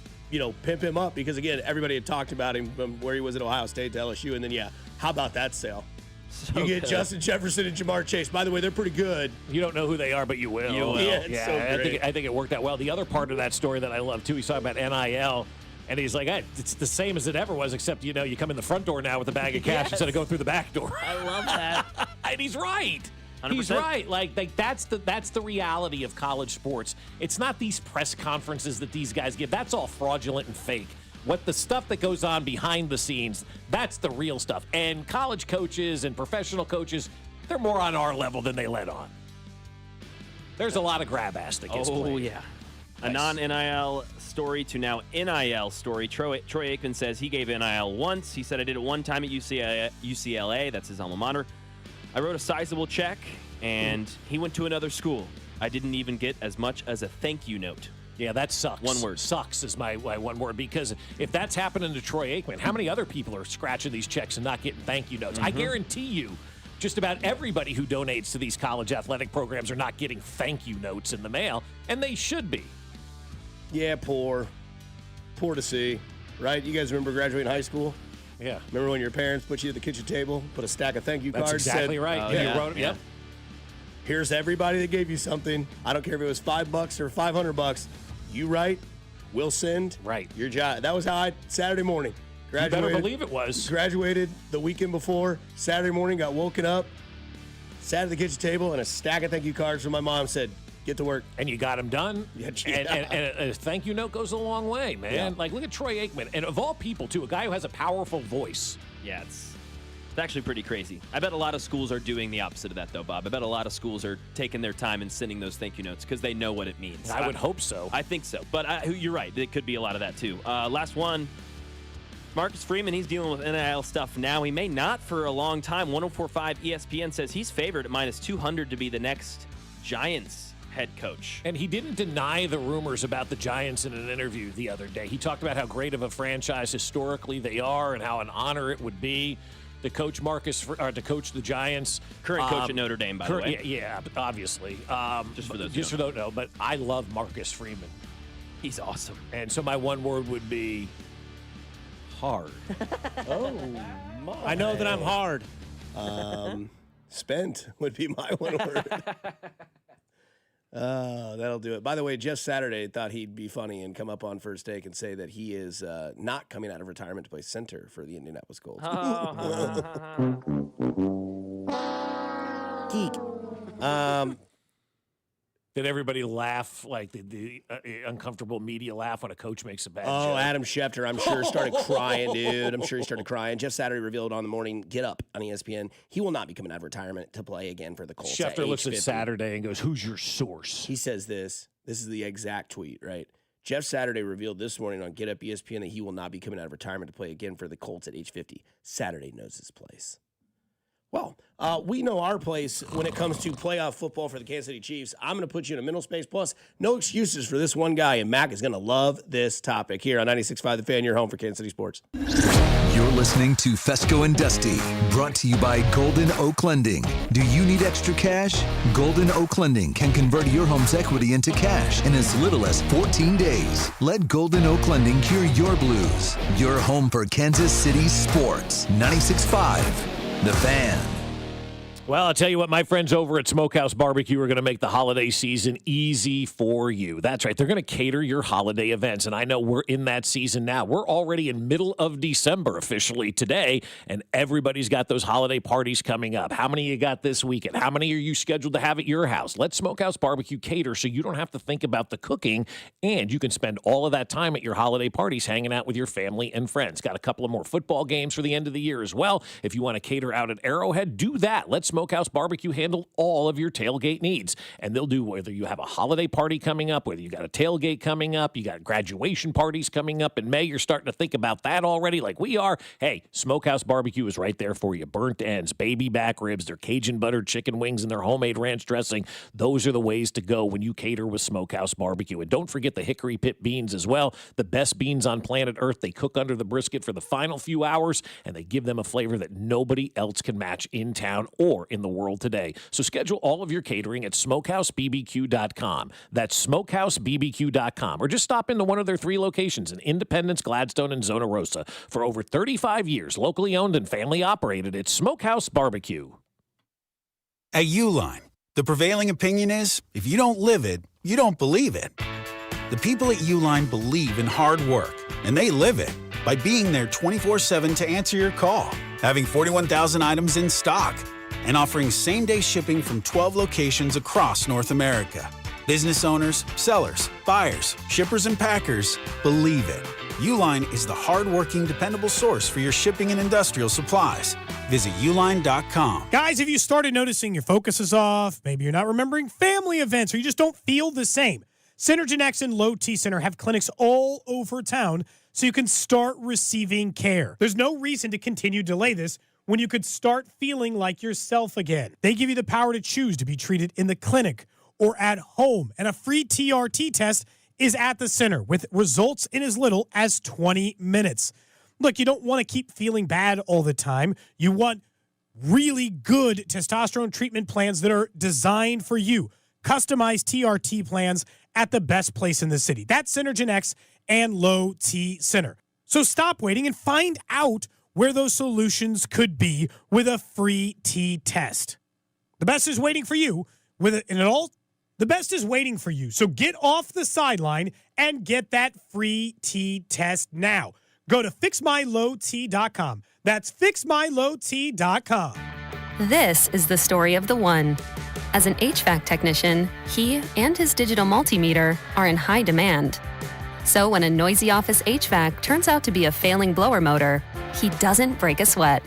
pimp him up because, again, everybody had talked about him from where he was at Ohio State to LSU. And then, how about that sale? So you get good. Justin Jefferson and Jamar Chase. By the way, they're pretty good. You don't know who they are, but you will. You will. Yeah, it's so great. I think it worked out well. The other part of that story that I love, too, he's talking about NIL. And he's like, hey, it's the same as it ever was, except, you come in the front door now with a bag of cash instead of going through the back door. I love that. And he's right. 100%. He's right. Like that's the reality of college sports. It's not these press conferences that these guys give. That's all fraudulent and fake. What the stuff that goes on behind the scenes, that's the real stuff. And college coaches and professional coaches, they're more on our level than they let on. There's a lot of grab ass that gets played. Oh, yeah. A non-NIL story to now NIL story. Troy Aikman says he gave NIL once. He said, I did it one time at UCLA. That's his alma mater. I wrote a sizable check, and he went to another school. I didn't even get as much as a thank you note. Yeah, that sucks. One word. Sucks is my one word, because if that's happening to Troy Aikman, how many other people are scratching these checks and not getting thank you notes? I guarantee you just about everybody who donates to these college athletic programs are not getting thank you notes in the mail, and they should be. Yeah, poor to see, right? You guys remember graduating high school? Yeah. Remember when your parents put you at the kitchen table, put a stack of thank you cards? That's exactly right. Yeah. You wrote, yep. Here's everybody that gave you something. I don't care if it was $5 or $500. You write, we'll send. Right. Your job. That was how Saturday morning. Graduated. You better believe it was. Graduated the weekend before. Saturday morning, got woken up, sat at the kitchen table, and a stack of thank you cards from my mom said, get to work. And you got them done. Yeah. And a thank you note goes a long way, man. Yeah. Like, look at Troy Aikman. And of all people, too, a guy who has a powerful voice. Yeah, it's actually pretty crazy. I bet a lot of schools are doing the opposite of that, though, Bob. I bet a lot of schools are taking their time and sending those thank you notes because they know what it means. I would hope so. I think so. But you're right. It could be a lot of that, too. Last one. Marcus Freeman, he's dealing with NIL stuff now. He may not for a long time. 104.5 ESPN says he's favored at -200 to be the next Giants head coach. And he didn't deny the rumors about the Giants in an interview the other day. He talked about how great of a franchise historically they are and how an honor it would be to coach to coach the Giants. Current coach at Notre Dame, by the way. Yeah, obviously. Just for those who don't know. But I love Marcus Freeman. He's awesome. And so my one word would be hard. Oh, my. I know that I'm hard. Spent would be my one word. That'll do it. By the way, Jeff Saturday thought he'd be funny and come up on First Take and say that he is not coming out of retirement to play center for the Indianapolis Colts. Geek. Did everybody laugh, like the uncomfortable media laugh when a coach makes a bad joke? Oh, Adam Schefter, I'm sure, started crying, dude. I'm sure he started crying. Jeff Saturday revealed on the morning Get Up on ESPN he will not be coming out of retirement to play again for the Colts. Schefter looks at Saturday and goes, who's your source? He says this. This is the exact tweet, right? Jeff Saturday revealed this morning on Get Up ESPN that he will not be coming out of retirement to play again for the Colts at age 50. Saturday knows his place. Well, we know our place when it comes to playoff football for the Kansas City Chiefs. I'm going to put you in a mental space. Plus, no excuses for this one guy, and Mac is going to love this topic here on 96.5 The Fan, your home for Kansas City sports. You're listening to Fescoe and Dusty, brought to you by Golden Oak Lending. Do you need extra cash? Golden Oak Lending can convert your home's equity into cash in as little as 14 days. Let Golden Oak Lending cure your blues. Your home for Kansas City sports. 96.5, The Fan. Well, I'll tell you what, my friends over at Smokehouse Barbecue are going to make the holiday season easy for you. That's right. They're going to cater your holiday events, and I know we're in that season now. We're already in middle of December officially today, and everybody's got those holiday parties coming up. How many you got this weekend? How many are you scheduled to have at your house? Let Smokehouse Barbecue cater so you don't have to think about the cooking, and you can spend all of that time at your holiday parties hanging out with your family and friends. Got a couple of more football games for the end of the year as well. If you want to cater out at Arrowhead, do that. Let Smokehouse Barbecue handle all of your tailgate needs. And they'll do whether you have a holiday party coming up, whether you got a tailgate coming up, you got graduation parties coming up in May. You're starting to think about that already like we are. Hey, Smokehouse Barbecue is right there for you. Burnt ends, baby back ribs, their Cajun buttered chicken wings, and their homemade ranch dressing. Those are the ways to go when you cater with Smokehouse Barbecue. And don't forget the hickory pit beans as well. The best beans on planet Earth. They cook under the brisket for the final few hours, and they give them a flavor that nobody else can match in town or in the world today. So schedule all of your catering at smokehousebbq.com. That's smokehousebbq.com. Or just stop into one of their 3 locations in Independence, Gladstone, and Zona Rosa. For over 35 years, locally owned and family operated, it's Smokehouse Barbecue. At Uline, the prevailing opinion is, if you don't live it, you don't believe it. The people at Uline believe in hard work, and they live it by being there 24/7 to answer your call, having 41,000 items in stock, and offering same-day shipping from 12 locations across North America. Business owners, sellers, buyers, shippers, and packers believe it. Uline is the hard-working, dependable source for your shipping and industrial supplies. Visit uline.com. Guys, if you started noticing your focus is off, maybe you're not remembering family events, or you just don't feel the same, Synergen X and Low T Center have clinics all over town so you can start receiving care. There's no reason to continue to delay this when you could start feeling like yourself again. They give you the power to choose to be treated in the clinic or at home, and a free TRT test is at the center with results in as little as 20 minutes. Look, you don't want to keep feeling bad all the time. You want really good testosterone treatment plans that are designed for you. Customized TRT plans at the best place in the city. That's Synergen X and Low T Center. So stop waiting and find out where those solutions could be with a free T test. The best is waiting for you the best is waiting for you. So get off the sideline and get that free T test now. Go to fixmylowt.com. That's fixmylowt.com. This is the story of the one. As an HVAC technician, he and his digital multimeter are in high demand. So when a noisy office HVAC turns out to be a failing blower motor, he doesn't break a sweat.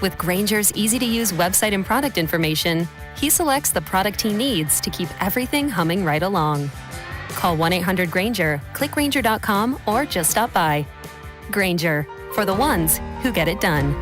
With Grainger's easy-to-use website and product information, he selects the product he needs to keep everything humming right along. Call 1-800-GRAINGER, click Grainger.com, or just stop by. Grainger, for the ones who get it done.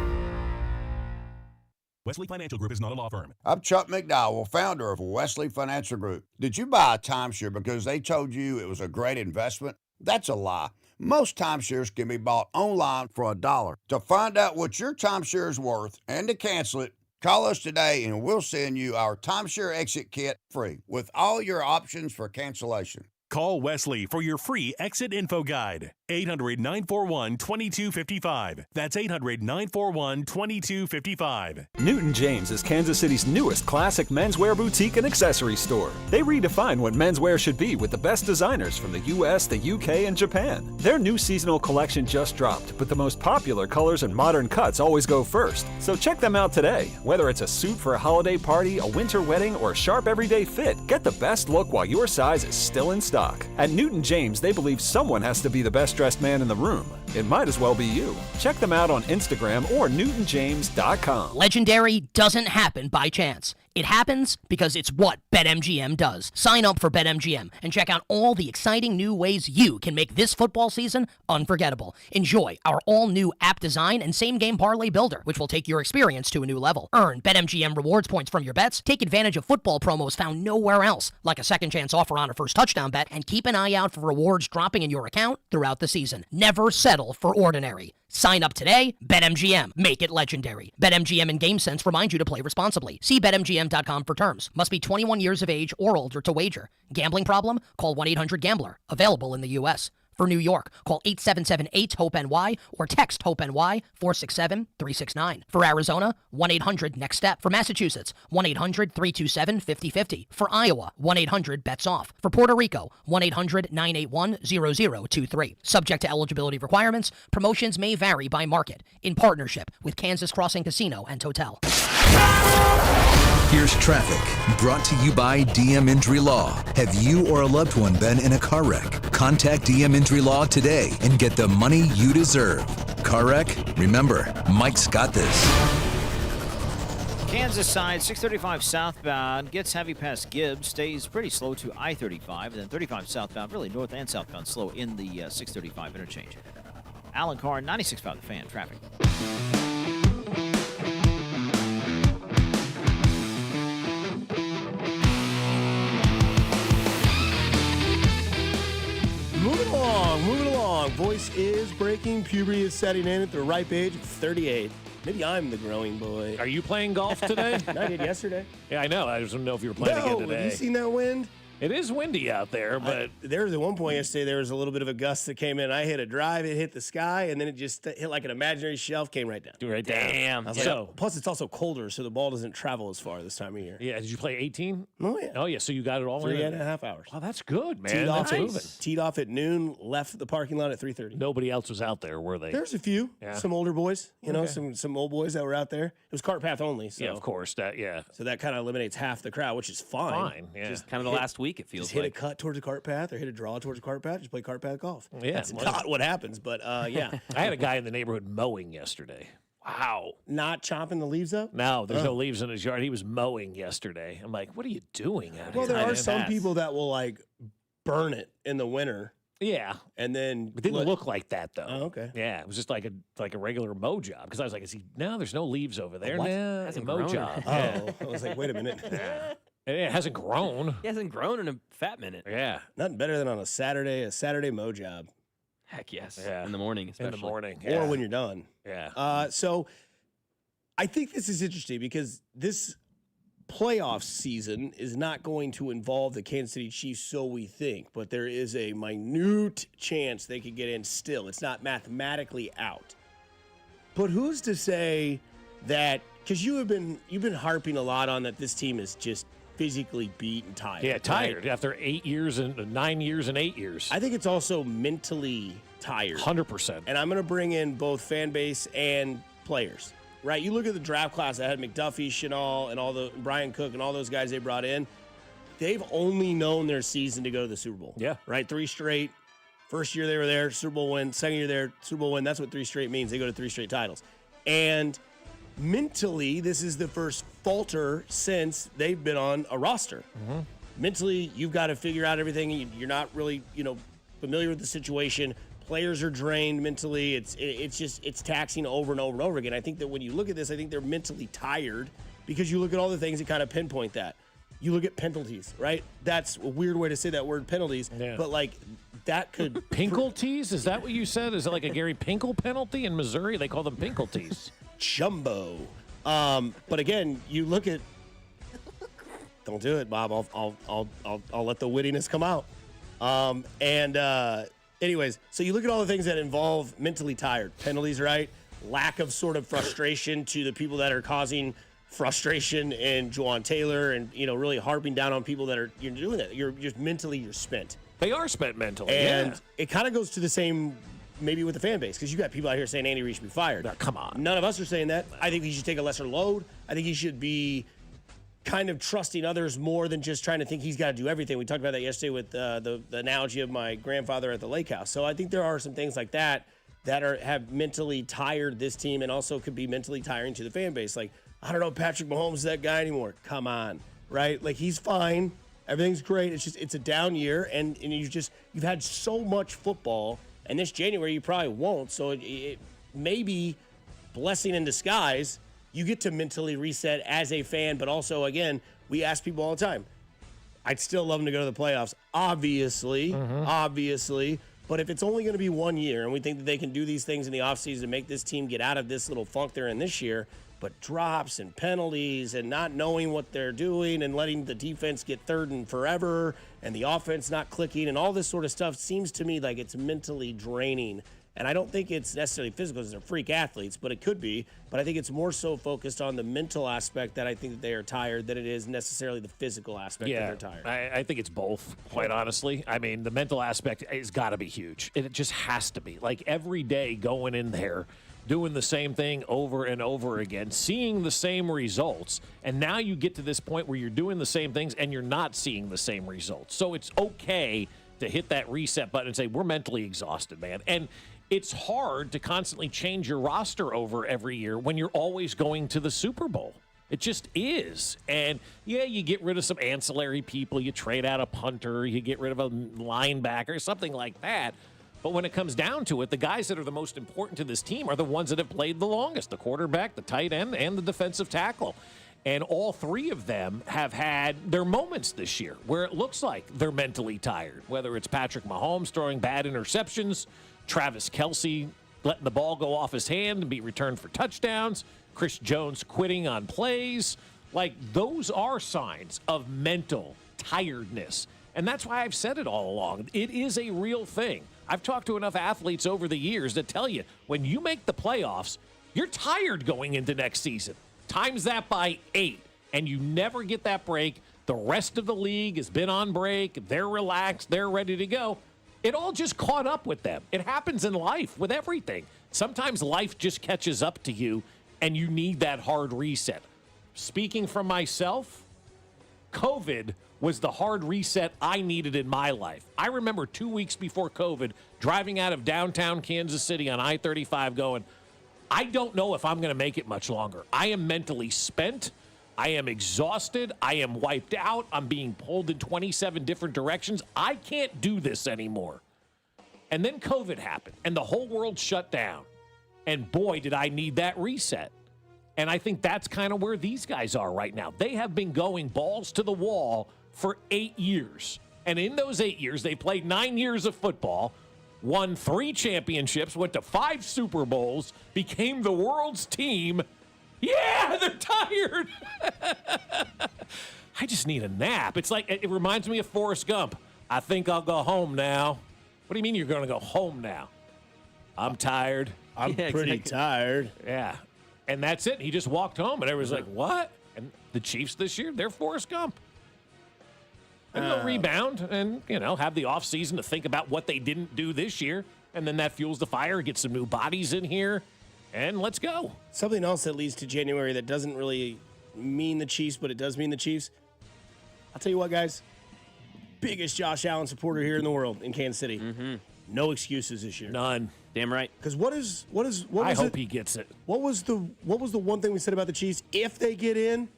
Wesley Financial Group is not a law firm. I'm Chuck McDowell, founder of Wesley Financial Group. Did you buy a timeshare because they told you it was a great investment? That's a lie. Most timeshares can be bought online for $1. To find out what your timeshare is worth and to cancel it, call us today and we'll send you our timeshare exit kit free with all your options for cancellation. Call Wesley for your free exit info guide. 800-941-2255. That's 800-941-2255. Newton James is Kansas City's newest classic menswear boutique and accessory store. They redefine what menswear should be with the best designers from the US, the UK, and Japan. Their new seasonal collection just dropped, but the most popular colors and modern cuts always go first. So check them out today. Whether it's a suit for a holiday party, a winter wedding, or a sharp everyday fit, get the best look while your size is still in stock. At Newton James, they believe someone has to be the best dressed man in the room. It might as well be you. Check them out on Instagram or newtonjames.com. Legendary doesn't happen by chance. It happens because it's what BetMGM does. Sign up for BetMGM and check out all the exciting new ways you can make this football season unforgettable. Enjoy our all-new app design and same-game parlay builder, which will take your experience to a new level. Earn BetMGM rewards points from your bets. Take advantage of football promos found nowhere else, like a second chance offer on a first touchdown bet, and keep an eye out for rewards dropping in your account throughout the season. Never settle for ordinary. Sign up today. BetMGM. Make it legendary. BetMGM and GameSense remind you to play responsibly. See BetMGM.com for terms. Must be 21 years of age or older to wager. Gambling problem? Call 1-800-GAMBLER. Available in the U.S. For New York, call 877-8-HOPE-NY or text HOPE-NY 467-369. For Arizona, 1-800-NEXT-STEP. For Massachusetts, 1-800-327-5050. For Iowa, 1-800-BETS-OFF. For Puerto Rico, 1-800-981-0023. Subject to eligibility requirements, promotions may vary by market. In partnership with Kansas Crossing Casino and Hotel. Here's traffic, brought to you by DM Injury Law. Have you or a loved one been in a car wreck? Contact DM Injury Law today and get the money you deserve. Car wreck? Remember, Mike's got this. Kansas side, 635 southbound, gets heavy past Gibbs, stays pretty slow to I-35, and then 35 southbound, really north and southbound slow in the 635 interchange. Alan Carr, 96.5 The Fan, traffic. Moving along. Voice is breaking. Puberty is setting in at the ripe age of 38. Maybe I'm the growing boy. Are you playing golf today? I did yesterday. Yeah, I know. I just don't know if you were playing again today. Have you seen that wind? It is windy out there, but there was at one point yesterday, there was a little bit of a gust that came in. I hit a drive, it hit the sky, and then it just hit like an imaginary shelf, came right down. Damn. I was like, plus, it's also colder, so the ball doesn't travel as far this time of year. Yeah, did you play 18? Oh, yeah. Oh, yeah, so you got it all in? 3.5 hours. Oh, that's good, man. That's moving. Teed off at noon, left the parking lot at 3:30. Nobody else was out there, were they? There's a few. Yeah. Some older boys, Okay. some old boys that were out there. It was cart path only. So. Yeah, of course. So that kind of eliminates half the crowd, which is fine. Yeah. Just kind of the last week, it feels just hit like. a cut towards a cart path or hit a draw towards a cart path, just play cart path golf. Yeah. That's not what happens, but yeah. I had a guy in the neighborhood mowing yesterday. Wow. Not chopping the leaves up? No, there's no leaves in his yard. He was mowing yesterday. I'm like, what are you doing out here? Well, there are some people that will like burn it in the winter. Yeah. And then it didn't look like that though. Oh, okay. Yeah, it was just like a regular mow job. Because I was like, no, there's no leaves over there. What? No, it's a mow grown. job. Oh, Yeah. I was like, wait a minute. It hasn't grown. He hasn't grown in a fat minute. Yeah. Nothing better than on a Saturday mow job. Heck yes. Yeah. In the morning, especially. In the morning. Or when you're done. Yeah. So I think this is interesting because this playoff season is not going to involve the Kansas City Chiefs, so we think, but there is a minute chance they could get in still. It's not mathematically out. But who's to say that, because you've been harping a lot on that this team is just physically beat and tired. Yeah, tired right? after 8 years and 9 years and 8 years. I think it's also mentally tired. 100%. And I'm going to bring in both fan base and players. Right, you look at the draft class that had McDuffie, Chenal, and all the Brian Cook and all those guys they brought in. They've only known their season to go to the Super Bowl. Yeah, right. 3 straight. First year they were there, Super Bowl win. Second year there, Super Bowl win. That's what 3 straight means. They go to 3 straight titles. And mentally, this is the first falter since they've been on a roster. Mm-hmm. Mentally, you've got to figure out everything. You're not really, familiar with the situation. Players are drained mentally. It's taxing over and over and over again. I think that when you look at this, I think they're mentally tired because you look at all the things that kind of pinpoint that. You look at penalties, right? That's a weird way to say that word, penalties. Yeah. But like that could Pinkeltees? Is that what you said? Is it like a Gary Pinkel penalty in Missouri? They call them Pinkeltees. Jumbo. But again, you look at. Don't do it, Bob. I'll let the wittiness come out. Anyways, so you look at all the things that involve mentally tired. Penalties, right? Lack of sort of frustration to the people that are causing frustration in Juwan Taylor and, really harping down on people that are doing that. You're just mentally, you're spent. They are spent mentally, And it kind of goes to the same maybe with the fan base because you got people out here saying Andy Reid should be fired. No, come on. None of us are saying that. I think he should take a lesser load. I think he should be kind of trusting others more than just trying to think he's got to do everything. We talked about that yesterday with the analogy of my grandfather at the lake house. So I think there are some things like that have mentally tired this team and also could be mentally tiring to the fan base. Like, I don't know if Patrick Mahomes is that guy anymore. Come on, right? Like, he's fine. Everything's great. It's a down year, and you've had so much football, and this January you probably won't. So it may be blessing in disguise. You get to mentally reset as a fan, but also, again, we ask people all the time. I'd still love them to go to the playoffs, obviously, But if it's only going to be 1 year and we think that they can do these things in the offseason to make this team get out of this little funk they're in this year, but drops and penalties and not knowing what they're doing and letting the defense get third and forever and the offense not clicking and all this sort of stuff seems to me like it's mentally draining. And I don't think it's necessarily physical because they're freak athletes, but it could be. But I think it's more so focused on the mental aspect that I think that they are tired than it is necessarily the physical aspect that they're tired. I think it's both, quite honestly. I mean, the mental aspect has got to be huge. It just has to be. Like every day going in there, doing the same thing over and over again, seeing the same results. And now you get to this point where you're doing the same things and you're not seeing the same results. So it's okay to hit that reset button and say, we're mentally exhausted, man. And it's hard to constantly change your roster over every year when you're always going to the Super Bowl. It just is. And, yeah, you get rid of some ancillary people. You trade out a punter. You get rid of a linebacker, something like that. But when it comes down to it, the guys that are the most important to this team are the ones that have played the longest, the quarterback, the tight end, and the defensive tackle. And all three of them have had their moments this year where it looks like they're mentally tired, whether it's Patrick Mahomes throwing bad interceptions, Travis Kelce letting the ball go off his hand and be returned for touchdowns, Chris Jones quitting on plays. Like, those are signs of mental tiredness. And that's why I've said it all along. It is a real thing. I've talked to enough athletes over the years that tell you, when you make the playoffs, you're tired going into next season. Times that by 8, and you never get that break. The rest of the league has been on break. They're relaxed. They're ready to go. It all just caught up with them. It happens in life with everything. Sometimes life just catches up to you, and you need that hard reset. Speaking from myself, COVID was the hard reset I needed in my life. I remember 2 weeks before COVID, driving out of downtown Kansas City on I-35 going, I don't know if I'm going to make it much longer. I am mentally spent. I am exhausted. I am wiped out. I'm being pulled in 27 different directions. I can't do this anymore. And then COVID happened, and the whole world shut down. And boy, did I need that reset. And I think that's kind of where these guys are right now. They have been going balls to the wall for 8 years. And in those 8 years, they played 9 years of football, won 3 championships, went to 5 Super Bowls, became the world's team. Yeah, they're tired. I just need a nap. It's like, it reminds me of Forrest Gump. I think I'll go home now. What do you mean you're going to go home now? I'm tired. I'm pretty tired. Yeah. And that's it. He just walked home, and everyone's like, what? And the Chiefs this year, they're Forrest Gump. And they'll rebound and, have the offseason to think about what they didn't do this year. And then that fuels the fire, get some new bodies in here, and let's go. Something else that leads to January that doesn't really mean the Chiefs, but it does mean the Chiefs. I'll tell you what, guys. Biggest Josh Allen supporter here in the world in Kansas City. Mm-hmm. No excuses this year. None. Damn right. Because what I hope he gets it. What was the one thing we said about the Chiefs? If they get in,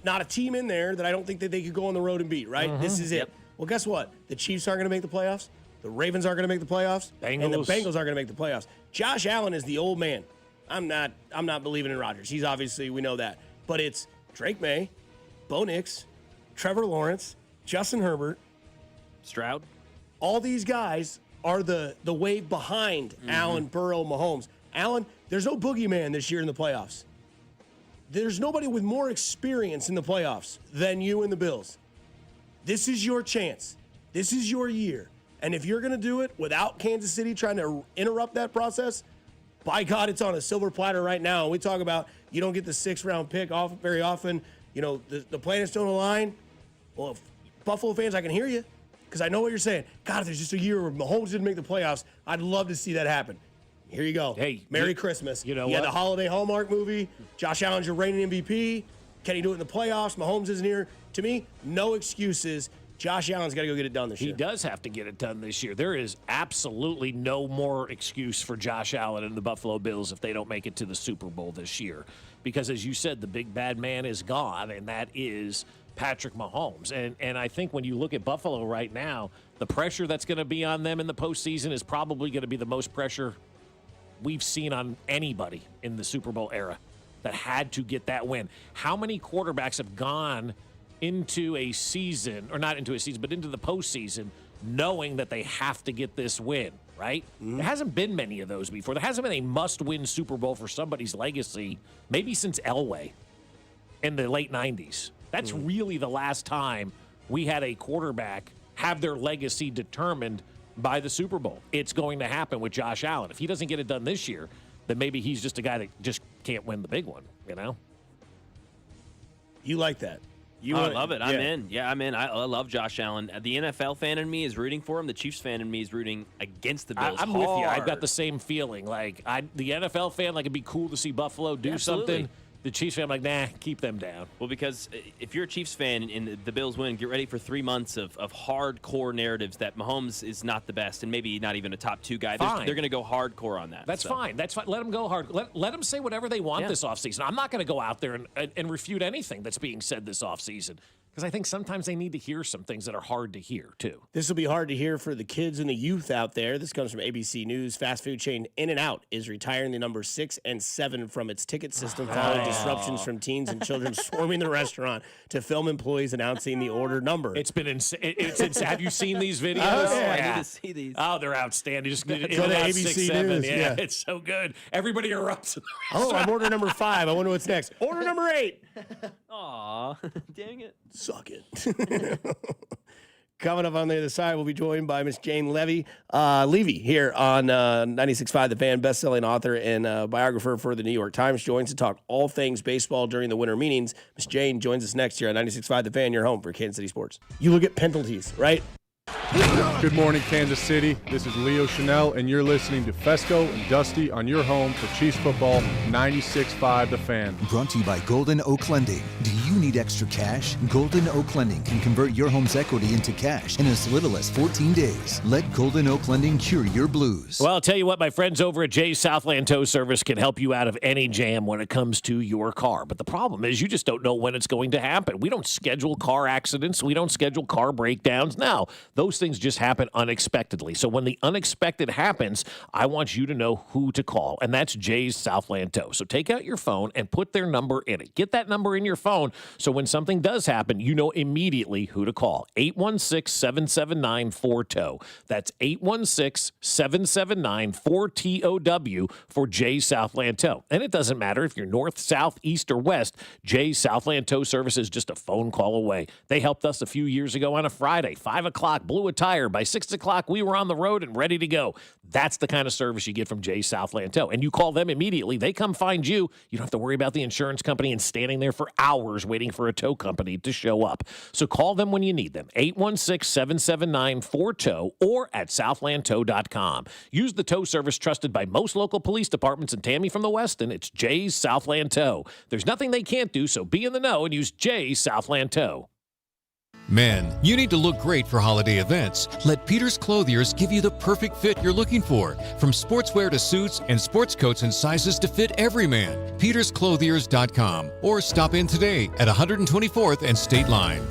not a team in there that I don't think that they could go on the road and beat, right? Mm-hmm. This is it. Well, guess what? The Chiefs aren't going to make the playoffs. The Ravens aren't going to make the playoffs. And the Bengals aren't going to make the playoffs. Josh Allen is the old man. I'm not believing in Rodgers. He's obviously, we know that. But it's Drake May, Bo Nix, Trevor Lawrence, Justin Herbert, Stroud. All these guys are the wave behind Allen, Burrow, Mahomes. Allen, there's no boogeyman this year in the playoffs. There's nobody with more experience in the playoffs than you and the Bills. This is your chance. This is your year. And if you're going to do it without Kansas City trying to interrupt that process, by God, it's on a silver platter right now. And we talk about you don't get the 6th-round pick very often. The planets don't align. Well, if Buffalo fans, I can hear you because I know what you're saying. God, if there's just a year where Mahomes didn't make the playoffs, I'd love to see that happen. Here you go. Hey, Merry Christmas. You know what? the holiday Hallmark movie. Josh Allen's your reigning MVP. Can he do it in the playoffs? Mahomes isn't here. To me, no excuses. Josh Allen's got to go get it done this year. He does have to get it done this year. There is absolutely no more excuse for Josh Allen and the Buffalo Bills if they don't make it to the Super Bowl this year. Because, as you said, the big bad man is gone, and that is Patrick Mahomes. And I think when you look at Buffalo right now, the pressure that's going to be on them in the postseason is probably going to be the most pressure we've seen on anybody in the Super Bowl era that had to get that win. How many quarterbacks have gone into a season, or not into a season, but into the postseason knowing that they have to get this win, right? There hasn't been many of those before. There hasn't been a must-win Super Bowl for somebody's legacy, maybe since Elway in the late 90s. That's really the last time we had a quarterback have their legacy determined by the Super Bowl. It's going to happen with Josh Allen. If he doesn't get it done this year, then maybe he's just a guy that just can't win the big one, you know? You like that? I love it. I'm in. Yeah, I'm in. I love Josh Allen. The NFL fan in me is rooting for him. The Chiefs fan in me is rooting against the Bills. I'm with you. I've got the same feeling. Like, the NFL fan, like, it'd be cool to see Buffalo do something. The Chiefs fan, I'm like, nah, keep them down. Well, because if you're a Chiefs fan and the Bills win, get ready for 3 months of hardcore narratives that Mahomes is not the best and maybe not even a top 2 guy. They're going to go hardcore on that. That's fine. That's fine. Let them go hard. Let them say whatever they want this offseason. I'm not going to go out there and refute anything that's being said this offseason. Because I think sometimes they need to hear some things that are hard to hear, too. This will be hard to hear for the kids and the youth out there. This comes from ABC News. Fast food chain In-N-Out is retiring the number 6 and 7 from its ticket system following disruptions from teens and children swarming the restaurant to film employees announcing the order number. It's been have you seen these videos? I need to see these. Oh, they're outstanding. Just go to ABC 6, 7. News. Yeah, it's so good. Everybody erupts. Oh, I'm order number 5. I wonder what's next. Order number 8. Aw, dang it. Suck it. Coming up on the other side, we'll be joined by Miss Jane Levy here on 96.5 The Fan, best-selling author and biographer for the New York Times, joins to talk all things baseball during the winter meetings. Miss Jane joins us next year on 96.5 The Fan, your home for Kansas City sports. You look at penalties, right? Good morning, Kansas City. This is Leo Chanel, and you're listening to Fescoe and Dusty on your home for Chiefs football, 96.5 The Fan. Brought to you by Golden Oak Lending. Do you need extra cash? Golden Oak Lending can convert your home's equity into cash in as little as 14 days. Let Golden Oak Lending cure your blues. Well, I'll tell you what, my friends over at Jay's Southland Tow Service can help you out of any jam when it comes to your car. But the problem is you just don't know when it's going to happen. We don't schedule car accidents. We don't schedule car breakdowns. Now, those things just happen unexpectedly. So when the unexpected happens, I want you to know who to call, and that's Jay's Southland Tow. So take out your phone and put their number in it. Get that number in your phone so when something does happen, you know immediately who to call. 816-779-4TOW. That's 816-779-4TOW for Jay's Southland Tow. And it doesn't matter if you're north, south, east, or west, Jay's Southland Tow Service is just a phone call away. They helped us a few years ago on a Friday, 5 o'clock, blew a tire. By 6 o'clock, we were on the road and ready to go. That's the kind of service you get from Jay's Southland Tow. And you call them immediately. They come find you. You don't have to worry about the insurance company and standing there for hours waiting for a tow company to show up. So call them when you need them. 816-779-4TOW or at southlandtow.com. Use the tow service trusted by most local police departments in Tammy from the West, and it's Jay's Southland Tow. There's nothing they can't do, so be in the know and use Jay's Southland Tow. Men, you need to look great for holiday events. Let Peter's Clothiers give you the perfect fit you're looking for. From sportswear to suits and sports coats and sizes to fit every man. PetersClothiers.com or stop in today at 124th and State Line.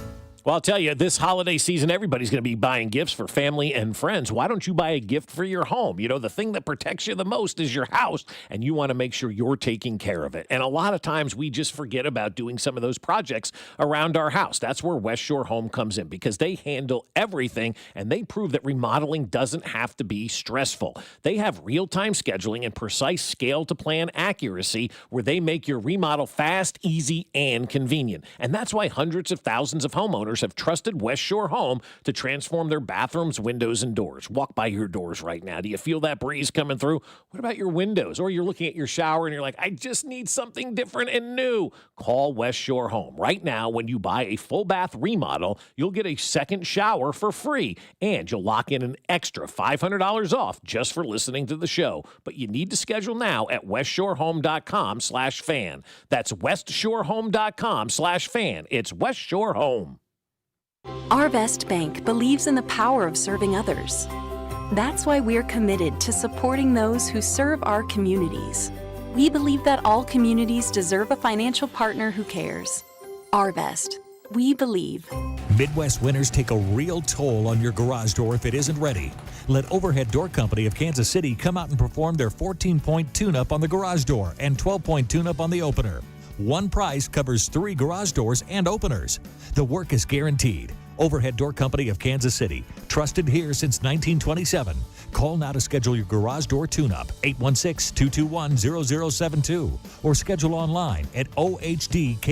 Well, I'll tell you, this holiday season, everybody's going to be buying gifts for family and friends. Why don't you buy a gift for your home? You know, the thing that protects you the most is your house, and you want to make sure you're taking care of it. And a lot of times we just forget about doing some of those projects around our house. That's where West Shore Home comes in because they handle everything, and they prove that remodeling doesn't have to be stressful. They have real-time scheduling and precise scale-to-plan accuracy where they make your remodel fast, easy, and convenient. And that's why hundreds of thousands of homeowners have trusted West Shore Home to transform their bathrooms, windows, and doors. Walk by your doors right now. Do you feel that breeze coming through? What about your windows? Or you're looking at your shower and you're like, I just need something different and new. Call West Shore Home. Right now, when you buy a full bath remodel, you'll get a second shower for free, and you'll lock in an extra $500 off just for listening to the show. But you need to schedule now at westshorehome.com/fan. That's westshorehome.com/fan. It's West Shore Home. Arvest Bank believes in the power of serving others. That's why we're committed to supporting those who serve our communities. We believe that all communities deserve a financial partner who cares. Arvest. We believe. Midwest winters take a real toll on your garage door if it isn't ready. Let Overhead Door Company of Kansas City come out and perform their 14-point tune-up on the garage door and 12-point tune-up on the opener. One price covers 3 garage doors and openers. The work is guaranteed. Overhead Door Company of Kansas City. Trusted here since 1927. Call now to schedule your garage door tune-up, 816-221-0072, or schedule online at ohdkc.com.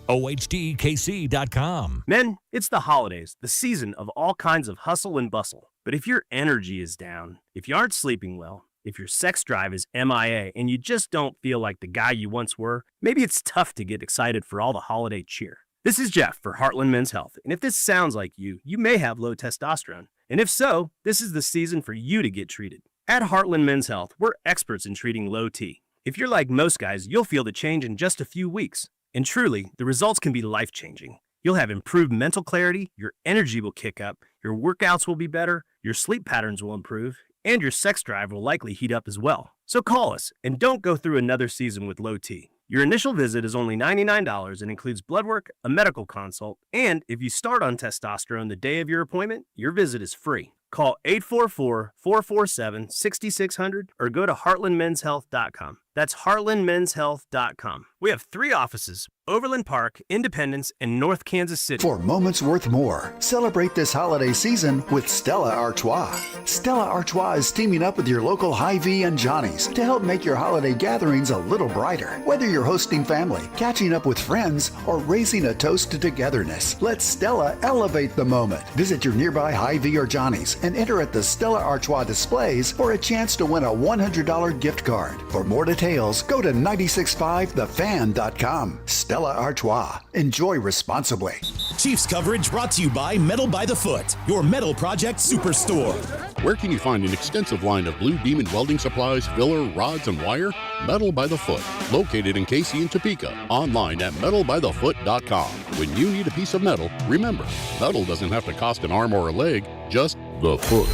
ohdkc.com. Men, it's the holidays, the season of all kinds of hustle and bustle. But if your energy is down, if you aren't sleeping well, if your sex drive is MIA, and you just don't feel like the guy you once were, maybe it's tough to get excited for all the holiday cheer. This is Jeff for Heartland Men's Health, and if this sounds like you may have low testosterone. And if so, this is the season for you to get treated. At Heartland Men's Health, we're experts in treating low T. If you're like most guys, you'll feel the change in just a few weeks. And truly, the results can be life-changing. You'll have improved mental clarity, your energy will kick up, your workouts will be better, your sleep patterns will improve, and your sex drive will likely heat up as well. So call us, and don't go through another season with low T. Your initial visit is only $99 and includes blood work, a medical consult, and if you start on testosterone the day of your appointment, your visit is free. Call 844-447-6600 or go to heartlandmenshealth.com. That's heartlandmenshealth.com. We have 3 offices: Overland Park, Independence, and North Kansas City. For moments worth more, celebrate this holiday season with Stella Artois. Stella Artois is teaming up with your local Hy-Vee and Johnny's to help make your holiday gatherings a little brighter. Whether you're hosting family, catching up with friends, or raising a toast to togetherness, let Stella elevate the moment. Visit your nearby Hy-Vee or Johnny's and enter at the Stella Artois displays for a chance to win a $100 gift card. For more details, go to 965thefan.com. Stella Artois. Enjoy responsibly. Chiefs coverage brought to you by Metal by the Foot, your metal project superstore. Where can you find an extensive line of Blue Demon welding supplies, filler, rods, and wire? Metal by the Foot, located in Casey and Topeka. Online at metalbythefoot.com. When you need a piece of metal, remember, metal doesn't have to cost an arm or a leg, just the foot.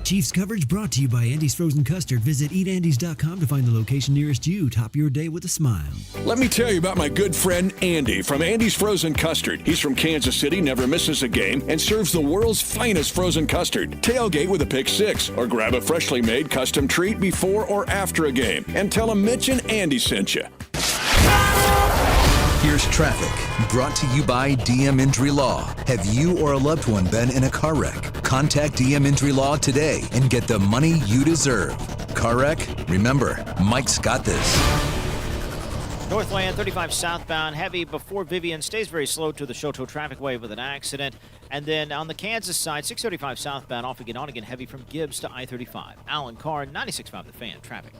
Chiefs coverage brought to you by Andy's Frozen Custard. Visit eatandys.com to find the location nearest you. Top your day with a smile. Let me tell you about my good friend Andy from Andy's Frozen Custard. He's from Kansas City, never misses a game, and serves the world's finest frozen custard. Tailgate with a pick six, or grab a freshly made custom treat before or after a game. And tell him Mitch and Andy sent you. Here's traffic, brought to you by DM Injury Law. Have you or a loved one been in a car wreck? Contact DM Injury Law today and get the money you deserve. Car wreck? Remember, Mike's got this. Northland 35 southbound, heavy before Vivian, stays very slow to the Choteau traffic way with an accident. And then on the Kansas side, 635 southbound, off again, on again, heavy from Gibbs to I-35. Alan Carr, 96.5 The Fan, traffic.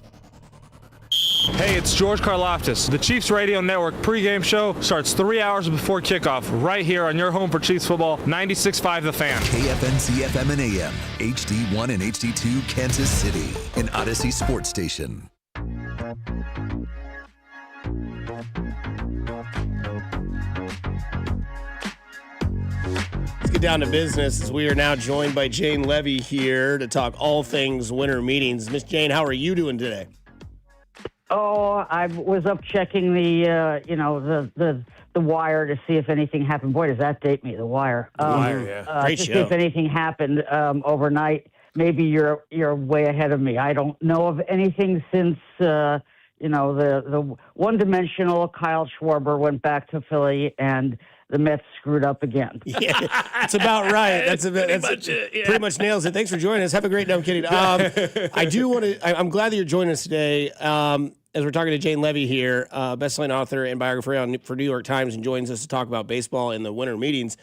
Hey, it's George Karloftis. The Chiefs Radio Network pregame show starts 3 hours before kickoff right here on your home for Chiefs football, 96.5 The Fan. KFNC FM and AM, HD1 and HD2 Kansas City, an Odyssey sports station. Let's get down to business as we are now joined by Jane Levy here to talk all things winter meetings. Miss Jane, how are you doing today? Oh, I was up checking the wire to see if anything happened. Boy, does that date me, the wire. The Wire, yeah. Great to show. see if anything happened overnight. Maybe you're way ahead of me. I don't know of anything since the one-dimensional Kyle Schwarber went back to Philly and the Mets screwed up again. Yeah, that's about right. That's pretty much nails it. Thanks for joining us. Have a great day. I'm kidding. I do want to. I'm glad that you're joining us today. As we're talking to Jane Levy here, best-selling author and biographer for New York Times, and joins us to talk about baseball in the winter meetings.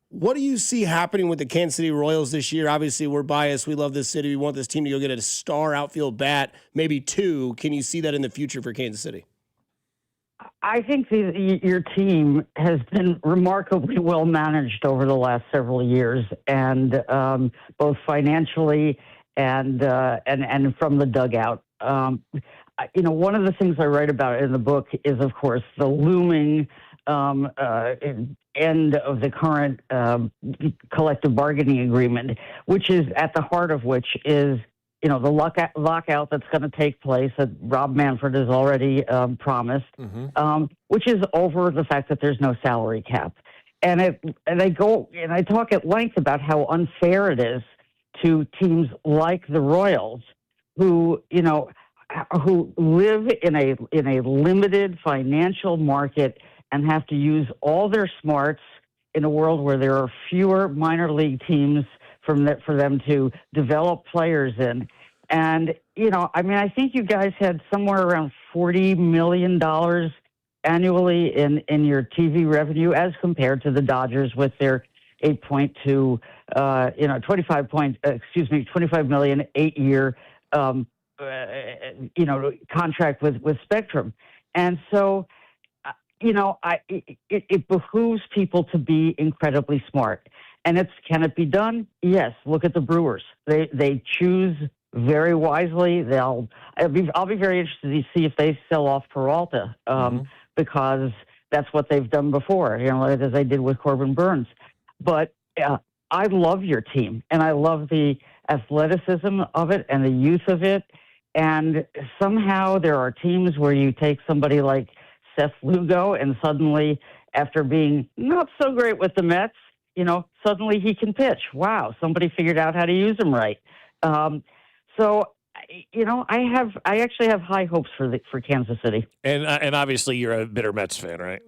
What do you see happening with the Kansas City Royals this year? Obviously, we're biased. We love this city. We want this team to go get a star outfield bat, maybe 2. Can you see that in the future for Kansas City? I think your team has been remarkably well managed over the last several years, and both financially and from the dugout. One of the things I write about in the book is, of course, the looming end of the current collective bargaining agreement, which is at the heart of which is the lockout that's going to take place that Rob Manfred has already promised, which is over the fact that there's no salary cap. And I talk at length about how unfair it is to teams like the Royals, who live in a limited financial market and have to use all their smarts in a world where there are fewer minor league teams for them to develop players in. And, I think you guys had somewhere around $40 million annually in your TV revenue as compared to the Dodgers with their 25 million 8-year, contract with Spectrum. And so, it behooves people to be incredibly smart. And can it be done? Yes. Look at the Brewers. They choose very wisely. I'll be very interested to see if they sell off Peralta, because that's what they've done before, as they did with Corbin Burns. But I love your team, and I love the athleticism of it and the youth of it. And somehow there are teams where you take somebody like Seth Lugo, and suddenly, after being not so great with the Mets, suddenly he can pitch. Wow, somebody figured out how to use him right. So, I actually have high hopes for Kansas City. And obviously you're a bitter Mets fan, right?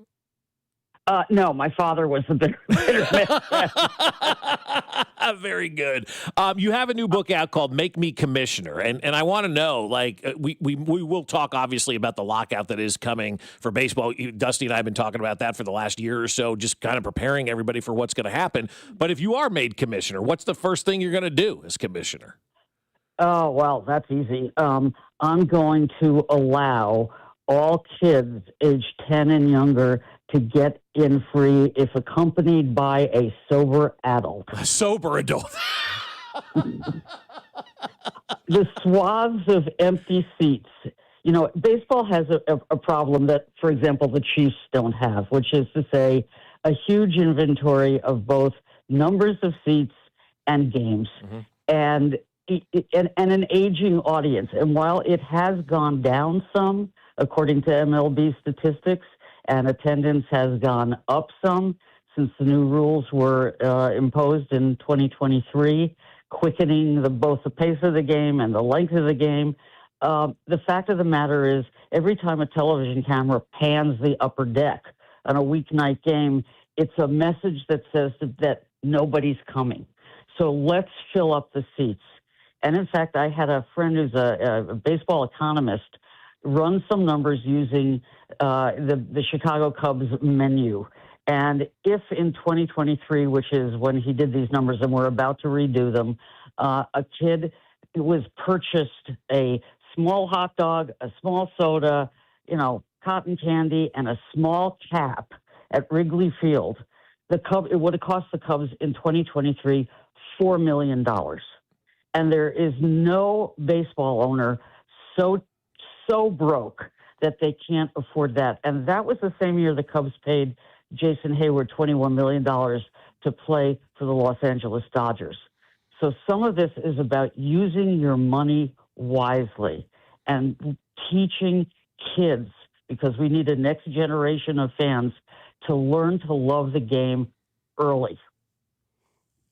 No, my father was the bitter Mets fan. Very good. You have a new book out called Make Me Commissioner. And I want to know, we will talk obviously about the lockout that is coming for baseball. Dusty and I have been talking about that for the last year or so, just kind of preparing everybody for what's going to happen. But if you are made commissioner, what's the first thing you're going to do as commissioner? Oh, well, that's easy. I'm going to allow all kids aged 10 and younger to get in free if accompanied by a sober adult. A sober adult. The swaths of empty seats. Baseball has a problem that, for example, the Chiefs don't have, which is to say a huge inventory of both numbers of seats and games. And an aging audience. And while it has gone down some, according to MLB statistics, and attendance has gone up some since the new rules were imposed in 2023, quickening both the pace of the game and the length of the game. The fact of the matter is, every time a television camera pans the upper deck on a weeknight game, it's a message that says that nobody's coming. So let's fill up the seats. And in fact, I had a friend who's a baseball economist run some numbers using the Chicago Cubs menu. And if in 2023, which is when he did these numbers and we're about to redo them, a kid was purchased a small hot dog, a small soda, cotton candy, and a small cap at Wrigley Field, it would have cost the Cubs in 2023 $4 million. And there is no baseball owner so broke that they can't afford that. And that was the same year the Cubs paid Jason Hayward $21 million to play for the Los Angeles Dodgers. So some of this is about using your money wisely and teaching kids, because we need a next generation of fans to learn to love the game early.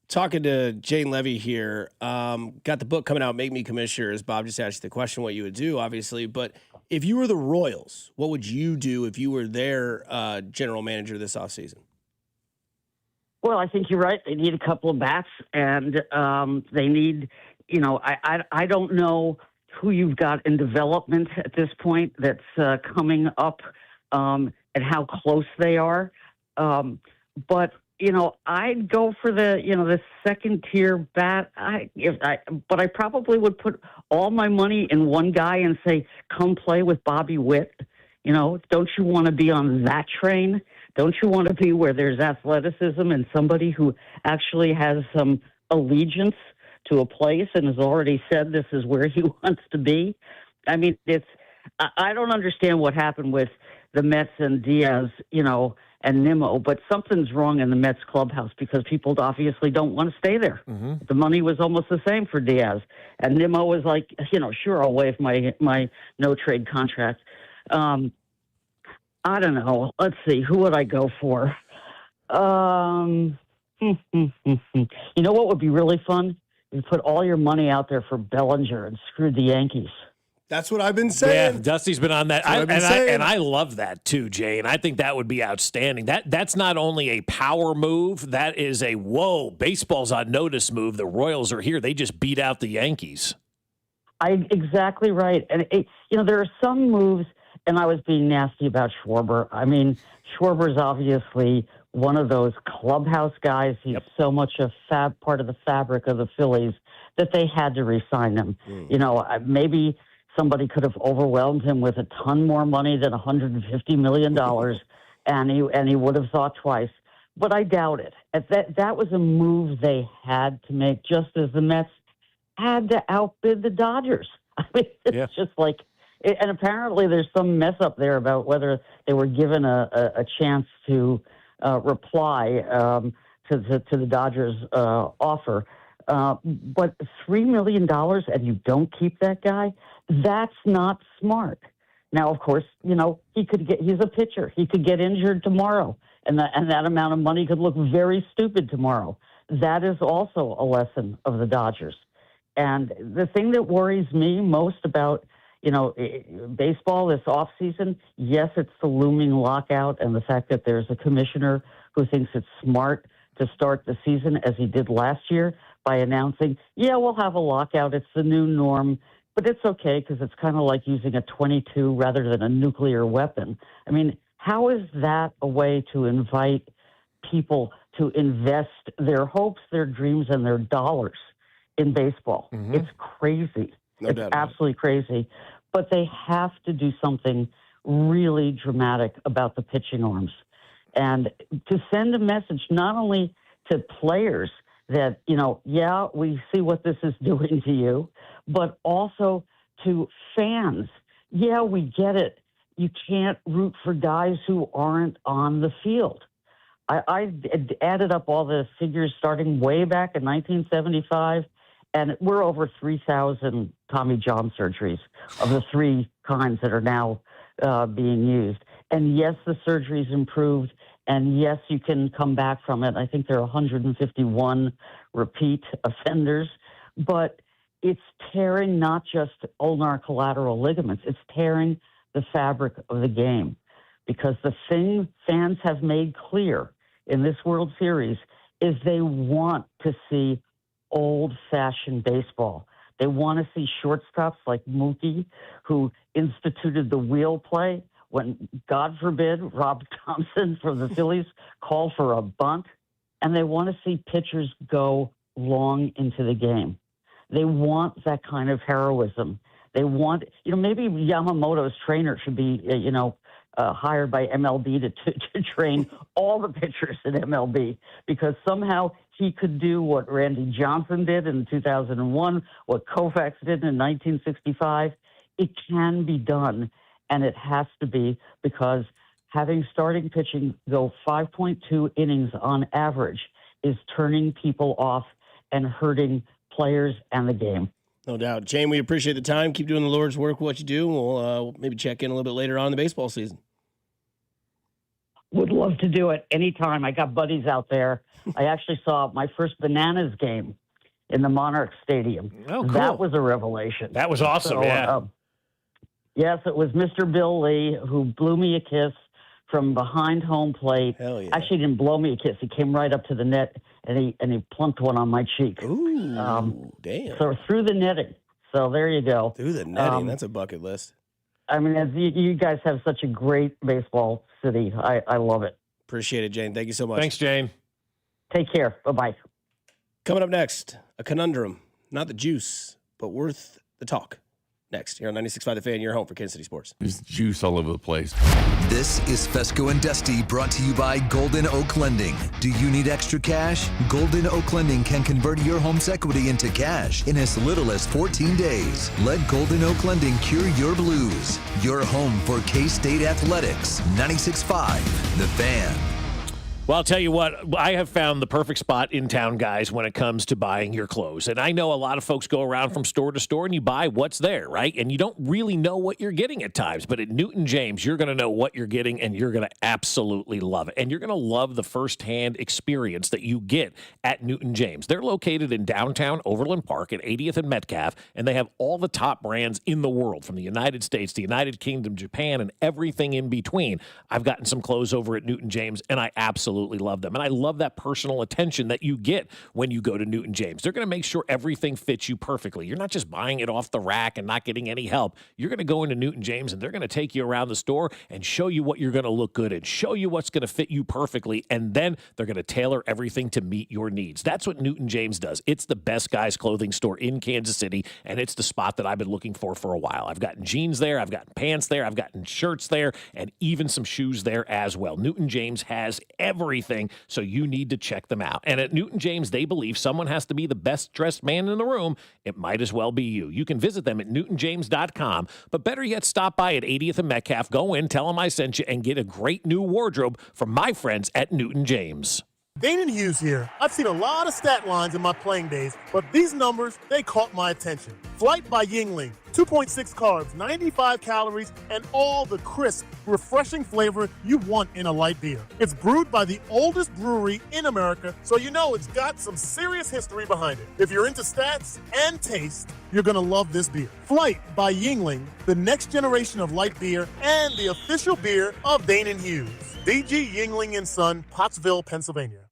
Talking to Jane Levy here, got the book coming out, Make Me Commissioner, as Bob just asked you the question what you would do, obviously. But if you were the Royals, what would you do if you were their general manager this offseason? Well, I think you're right. They need a couple of bats, and they need, I don't know who you've got in development at this point that's coming up and how close they are. But I'd go for the second tier bat. But I probably would put all my money in one guy and say, come play with Bobby Witt. Don't you want to be on that train? Don't you want to be where there's athleticism and somebody who actually has some allegiance to a place and has already said this is where he wants to be? I mean, I don't understand what happened with the Mets and Diaz, and Nimmo, but something's wrong in the Mets clubhouse because people obviously don't want to stay there. Mm-hmm. The money was almost the same for Diaz. And Nimmo was like, sure, I'll waive my no-trade contract. I don't know. Let's see. Who would I go for? You know what would be really fun? You put all your money out there for Bellinger and screw the Yankees. That's what I've been saying. Yeah, Dusty's been on that. I love that too, Jay. And I think that would be outstanding. That's not only a power move, that is a whoa, baseball's on notice move. The Royals are here. They just beat out the Yankees. Exactly right. And there are some moves, and I was being nasty about Schwarber. I mean, Schwarber's obviously one of those clubhouse guys. He's so much a part of the fabric of the Phillies that they had to re-sign him. Maybe somebody could have overwhelmed him with a ton more money than $150 million, and he would have thought twice. But I doubt it. That was a move they had to make, just as the Mets had to outbid the Dodgers. I mean, it's just like, and apparently there's some mess up there about whether they were given a chance to reply to the Dodgers' offer. But $3 million and you don't keep that guy, that's not smart. Now, of course, he's a pitcher. He could get injured tomorrow, and that amount of money could look very stupid tomorrow. That is also a lesson of the Dodgers. And the thing that worries me most about, baseball this offseason, yes, it's the looming lockout and the fact that there's a commissioner who thinks it's smart to start the season as he did last year by announcing, we'll have a lockout. It's the new norm, but it's okay because it's kind of like using a .22 rather than a nuclear weapon. I mean, how is that a way to invite people to invest their hopes, their dreams, and their dollars in baseball? Mm-hmm. It's crazy. It's absolutely crazy. But they have to do something really dramatic about the pitching arms. And to send a message not only to players that, we see what this is doing to you, but also to fans. Yeah, we get it. You can't root for guys who aren't on the field. I added up all the figures starting way back in 1975, and we're over 3,000 Tommy John surgeries of the three kinds that are now being used. And yes, the surgery's improved. And yes, you can come back from it. I think there are 151 repeat offenders. But it's tearing not just ulnar collateral ligaments, it's tearing the fabric of the game. Because the thing fans have made clear in this World Series is they want to see old-fashioned baseball. They want to see shortstops like Mookie, who instituted the wheel play when, God forbid, Rob Thompson from the Phillies called for a bunt. And they want to see pitchers go long into the game. They want that kind of heroism. They want, maybe Yamamoto's trainer should be, hired by MLB to train all the pitchers in MLB, because somehow he could do what Randy Johnson did in 2001, what Koufax did in 1965. It can be done, and it has to be, because having starting pitching go 5.2 innings on average is turning people off and hurting players and the game. No doubt. Jane, we appreciate the time. Keep doing the Lord's work, what you do. We'll maybe check in a little bit later on in the baseball season. Would love to do it anytime. I got buddies out there. I actually saw my first Bananas game in the Monarch Stadium. Oh, cool. That was a revelation. That was awesome, yes, it was Mr. Bill Lee who blew me a kiss from behind home plate. Hell yeah. Actually, he didn't blow me a kiss. He came right up to the net, and he plunked one on my cheek. Ooh, damn. So through the netting. So there you go. Through the netting. That's a bucket list. I mean, you guys have such a great baseball city. I love it. Appreciate it, Jane. Thank you so much. Thanks, Jane. Take care. Bye-bye. Coming up next, a conundrum. Not the juice, but worth the talk. Next, here on 96.5 The Fan, your home for Kansas City Sports. There's juice all over the place. This is Fescoe and Dusty, brought to you by Golden Oak Lending. Do you need extra cash? Golden Oak Lending can convert your home's equity into cash in as little as 14 days. Let Golden Oak Lending cure your blues. Your home for K-State Athletics. 96.5 The Fan. Well, I'll tell you what, I have found the perfect spot in town, guys, when it comes to buying your clothes. And I know a lot of folks go around from store to store and you buy what's there, right? And you don't really know what you're getting at times. But at Newton James, you're going to know what you're getting and you're going to absolutely love it. And you're going to love the firsthand experience that you get at Newton James. They're located in downtown Overland Park at 80th and Metcalf, and they have all the top brands in the world, from the United States, the United Kingdom, Japan, and everything in between. I've gotten some clothes over at Newton James, and I absolutely love them. And I love that personal attention that you get when you go to Newton James. They're going to make sure everything fits you perfectly. You're not just buying it off the rack and not getting any help. You're going to go into Newton James and they're going to take you around the store and show you what you're going to look good in, show you what's going to fit you perfectly, and then they're going to tailor everything to meet your needs. That's what Newton James does. It's the best guys clothing store in Kansas City, and it's the spot that I've been looking for a while. I've gotten jeans there, I've gotten pants there, I've gotten shirts there, and even some shoes there as well. Newton James has everything, so you need to check them out. And at Newton James, they believe someone has to be the best dressed man in the room. It might as well be you. You can visit them at newtonjames.com, but better yet, stop by at 80th and Metcalf. Go in, tell them I sent you, and get a great new wardrobe from my friends at Newton James. Danon Hughes here. I've seen a lot of stat lines in my playing days, but these numbers, they caught my attention. Flight by Yingling, 2.6 carbs, 95 calories, and all the crisp, refreshing flavor you want in a light beer. It's brewed by the oldest brewery in America, so you know it's got some serious history behind it. If you're into stats and taste, you're gonna love this beer. Flight by Yingling, the next generation of light beer and the official beer of Danon Hughes. DG Yingling & Son, Pottsville, Pennsylvania.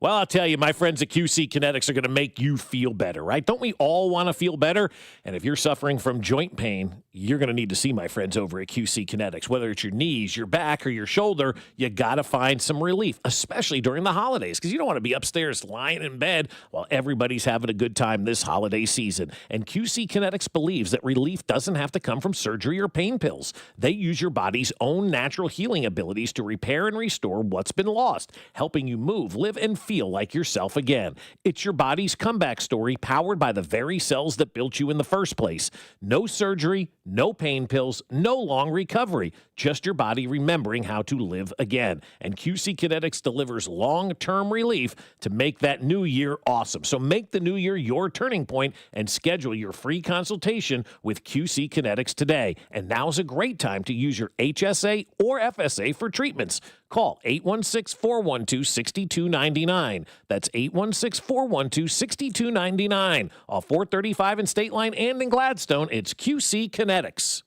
Well, I'll tell you, my friends at QC Kinetics are going to make you feel better, right? Don't we all want to feel better? And if you're suffering from joint pain, you're going to need to see my friends over at QC Kinetics. Whether it's your knees, your back, or your shoulder, you got to find some relief, especially during the holidays, because you don't want to be upstairs lying in bed while everybody's having a good time this holiday season. And QC Kinetics believes that relief doesn't have to come from surgery or pain pills. They use your body's own natural healing abilities to repair and restore what's been lost, helping you move, live, and feel like yourself again. It's your body's comeback story, powered by the very cells that built you in the first place. No surgery, no pain pills, no long recovery, just your body remembering how to live again. And QC Kinetics delivers long-term relief to make that new year awesome. So make the new year your turning point and schedule your free consultation with QC Kinetics today. And now's a great time to use your HSA or FSA for treatments. Call 816-412-6299. That's 816-412-6299. Off 435 in State Line and in Gladstone, it's QC Kinetics.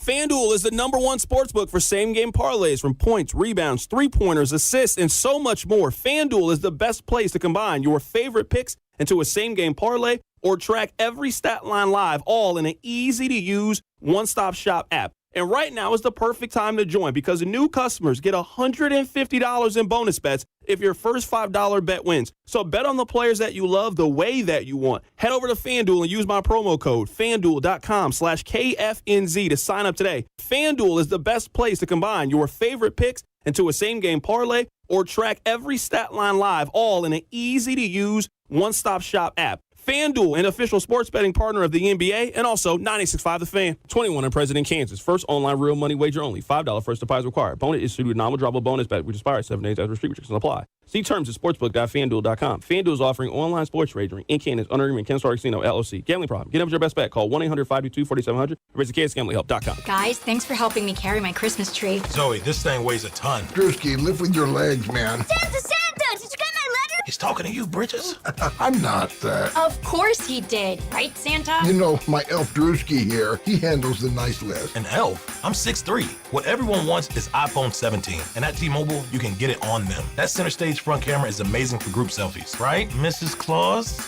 FanDuel is the #1 sportsbook for same-game parlays, from points, rebounds, three-pointers, assists, and so much more. FanDuel is the best place to combine your favorite picks into a same-game parlay or track every stat line live, all in an easy-to-use one-stop-shop app. And right now is the perfect time to join, because new customers get $150 in bonus bets if your first $5 bet wins. So bet on the players that you love the way that you want. Head over to FanDuel and use my promo code FanDuel.com/KFNZ to sign up today. FanDuel is the best place to combine your favorite picks into a same-game parlay or track every stat line live, all in an easy-to-use one-stop-shop app. FanDuel, an official sports betting partner of the NBA, and also 96.5 The Fan. 21 and present in Kansas. First online real money wager only. $5 first deposit required. Bonus issued with nominal drawable bonus bet, which expires 7 days after street restrictions apply. See terms at sportsbook.fanduel.com. FanDuel is offering online sports wagering in Kansas under agreement Kansas Casino LLC. Gambling problem? Get up with your best bet. Call 1-800-522-4700 or visit kansasgamblinghelp.com. Guys, thanks for helping me carry my Christmas tree. Zoe, this thing weighs a ton. Drewski, lift with your legs, man. Santa! Did you get my letter? He's talking to you, Bridges. I'm not that. Of course he did. Right, Santa? You know, my elf Drewski here, he handles the nice list. An elf? I'm 6'3". What everyone wants is iPhone 17. And at T-Mobile, you can get it on them. That center stage front camera is amazing for group selfies. Right, Mrs. Claus?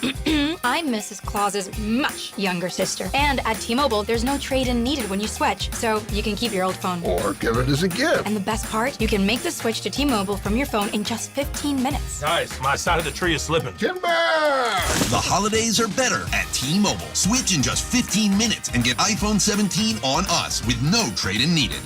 I'm Mrs. Claus's much younger sister. And at T-Mobile, there's no trade-in needed when you switch. So you can keep your old phone. Or give it as a gift. And the best part? You can make the switch to T-Mobile from your phone in just 15 minutes. Nice. My side of the tree is slipping. Timber! The holidays are better at T-Mobile. Switch in just 15 minutes and get iPhone 17 on us with no trade-in needed.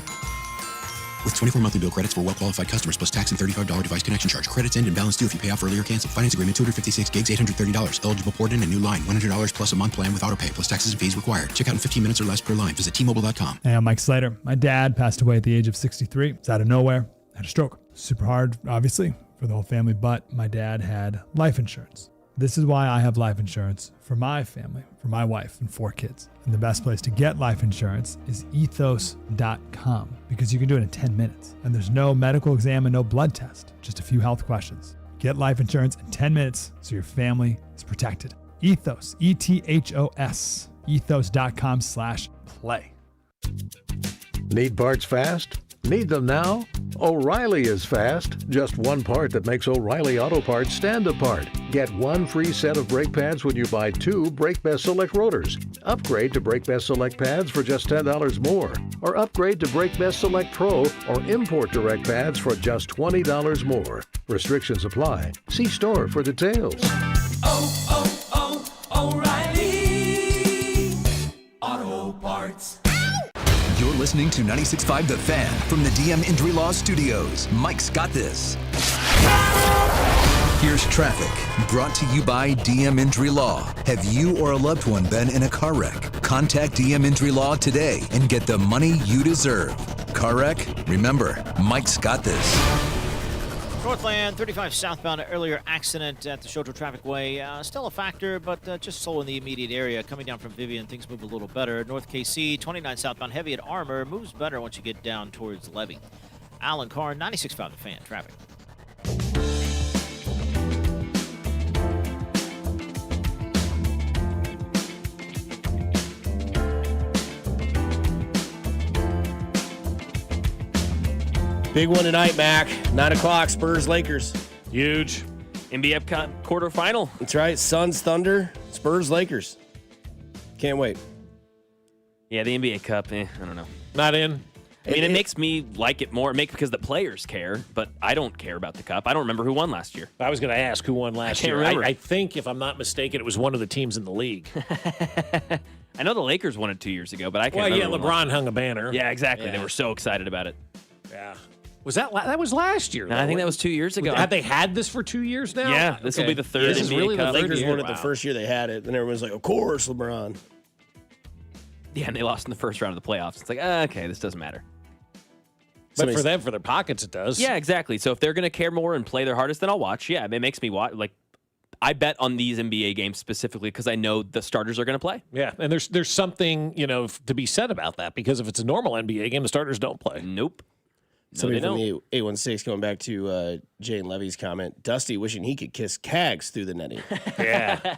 With 24 monthly bill credits for well-qualified customers plus tax and $35 device connection charge. Credits end and balance due if you pay off early or cancel. Finance agreement 256 gigs, $830. Eligible port in a new line. $100 plus a month plan with auto pay plus taxes and fees required. Check out in 15 minutes or less per line. Visit T-Mobile.com. Hey, I'm Mike Slater. My dad passed away at the age of 63. It's out of nowhere. Had a stroke. Super hard, obviously, for the whole family, but my dad had life insurance. This is why I have life insurance for my family, for my wife and 4 kids. And the best place to get life insurance is ethos.com because you can do it in 10 minutes. And there's no medical exam and no blood test, just a few health questions. Get life insurance in 10 minutes so your family is protected. Ethos, ETHOS, ethos.com/play. Need parts fast? Need them now? O'Reilly is fast. Just one part that makes O'Reilly Auto Parts stand apart. Get 1 free set of brake pads when you buy 2 Brake Best Select rotors. Upgrade to Brake Best Select pads for just $10 more. Or upgrade to Brake Best Select Pro or Import Direct pads for just $20 more. Restrictions apply. See store for details. O'Reilly Auto Parts. You're listening to 96.5 The Fan from the DM Injury Law Studios. Mike's got this. Here's traffic, brought to you by DM Injury Law. Have you or a loved one been in a car wreck? Contact DM Injury Law today and get the money you deserve. Car wreck? Remember, Mike's got this. Northland 35 southbound, earlier accident at the Shoto Traffic Way. Still a factor, but just slow in the immediate area. Coming down from Vivian, things move a little better. North KC 29 southbound, heavy at Armour. Moves better once you get down towards Levy. Alan Carr, 96.5 The Fan. Traffic. Big one tonight, Mac. 9 o'clock, Spurs, Lakers. Huge. NBA quarterfinal. That's right. Suns, Thunder, Spurs, Lakers. Can't wait. Yeah, the NBA Cup, I don't know. Not in. I mean, it makes me like it more. It makes because the players care, but I don't care about the Cup. I don't remember who won last year. I was going to ask who won last year. I think, if I'm not mistaken, it was one of the teams in the league. I know the Lakers won it 2 years ago, but I can't remember. Well, yeah, LeBron hung a banner. Yeah, exactly. Yeah. They were so excited about it. Yeah. Was that was last year? No, I think that was 2 years ago. Have they had this for 2 years now? Yeah, this will be the third. This is really Cup. the Lakers won it the first year they had it, and everyone's like, "Of course, LeBron." Yeah, and they lost in the first round of the playoffs. It's like, okay, this doesn't matter. But for them, for their pockets, it does. Yeah, exactly. So if they're going to care more and play their hardest, then I'll watch. Yeah, it makes me watch. Like, I bet on these NBA games specifically because I know the starters are going to play. Yeah, and there's something to be said about that because if it's a normal NBA game, the starters don't play. Nope. Somebody from the 816 going back to Jane Levy's comment. Dusty wishing he could kiss Cags through the netting. Yeah.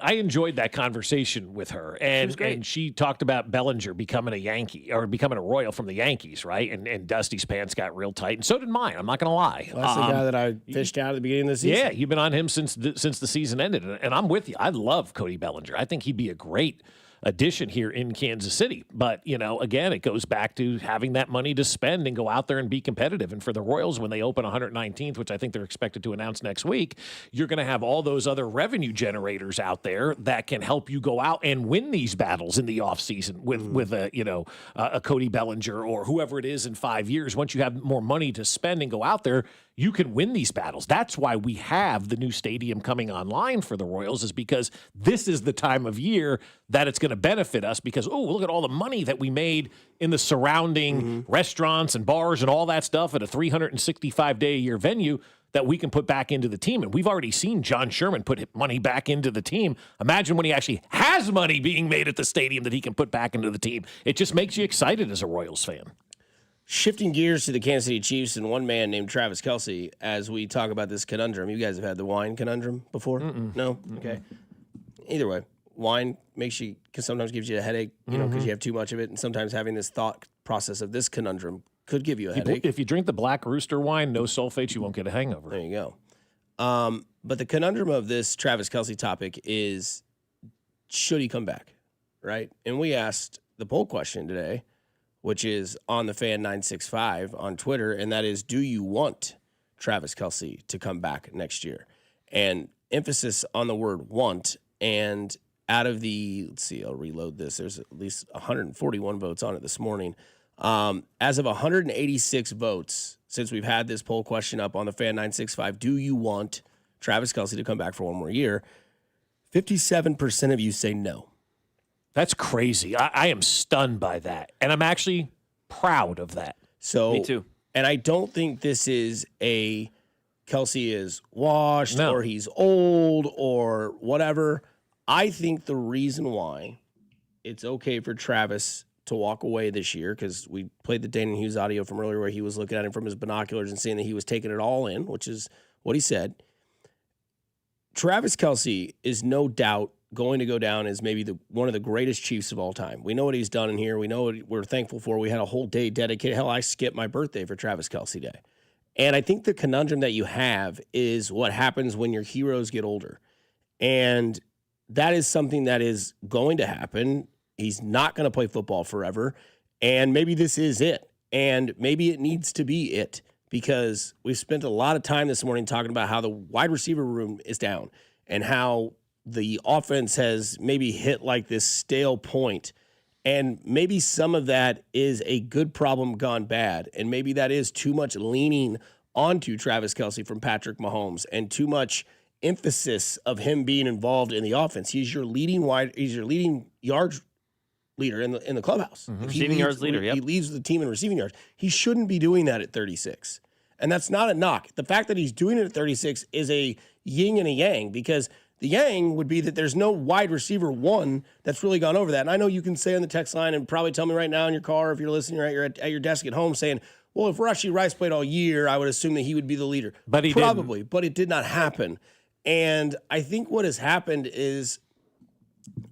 I enjoyed that conversation with her. And she talked about Bellinger becoming a Yankee or becoming a Royal from the Yankees, right? And Dusty's pants got real tight. And so did mine. I'm not going to lie. Well, that's the guy that I fished out at the beginning of the season. Yeah, you've been on him since the season ended. And I'm with you. I love Cody Bellinger. I think he'd be a great addition here in Kansas City. But, again, it goes back to having that money to spend and go out there and be competitive. And for the Royals, when they open 119th, which I think they're expected to announce next week, you're going to have all those other revenue generators out there that can help you go out and win these battles in the offseason with a Cody Bellinger or whoever it is in 5 years. Once you have more money to spend and go out there, you can win these battles. That's why we have the new stadium coming online for the Royals, is because this is the time of year that it's going to benefit us because, look at all the money that we made in the surrounding restaurants and bars and all that stuff at a 365-day-a-year venue that we can put back into the team. And we've already seen John Sherman put money back into the team. Imagine when he actually has money being made at the stadium that he can put back into the team. It just makes you excited as a Royals fan. Shifting gears to the Kansas City Chiefs and one man named Travis Kelce as we talk about this conundrum. You guys have had the wine conundrum before? No? Okay. Either way, wine sometimes gives you a headache, because you have too much of it. And sometimes having this thought process of this conundrum could give you a headache. If you drink the Black Rooster wine, no sulfates, you won't get a hangover. There you go. But the conundrum of this Travis Kelce topic is, should he come back? Right? And we asked the poll question today, which is on the Fan 965 on Twitter, and that is, do you want Travis Kelce to come back next year? And emphasis on the word want, and out of the, let's see, I'll reload this. There's at least 141 votes on it this morning. As of 186 votes, since we've had this poll question up on the Fan 965, do you want Travis Kelce to come back for one more year? 57% of you say no. That's crazy. I am stunned by that. And I'm actually proud of that. So, me too. And I don't think this is a Kelce is washed or he's old or whatever. I think the reason why it's okay for Travis to walk away this year, because we played the Dana Hughes audio from earlier where he was looking at him from his binoculars and saying that he was taking it all in, which is what he said. Travis Kelce is no doubt going to go down as maybe one of the greatest Chiefs of all time. We know what he's done in here. We know what we're thankful for. We had a whole day dedicated. Hell, I skipped my birthday for Travis Kelce Day. And I think the conundrum that you have is what happens when your heroes get older. And that is something that is going to happen. He's not going to play football forever. And maybe this is it. And maybe it needs to be it, because we've spent a lot of time this morning talking about how the wide receiver room is down and how the offense has maybe hit like this stale point. And maybe some of that is a good problem gone bad. And maybe that is too much leaning onto Travis Kelce from Patrick Mahomes and too much emphasis of him being involved in the offense. He's your leading yards leader in the clubhouse. Mm-hmm. Receiving yards leader, He leads the team in receiving yards. He shouldn't be doing that at 36. And that's not a knock. The fact that he's doing it at 36 is a yin and a yang, because the yang would be that there's no wide receiver one that's really gone over that. And I know you can say on the text line and probably tell me right now in your car, if you're listening, or at your desk at home, saying, well, if Rashee Rice played all year, I would assume that he would be the leader. But he probably didn't. But it did not happen. And I think what has happened is,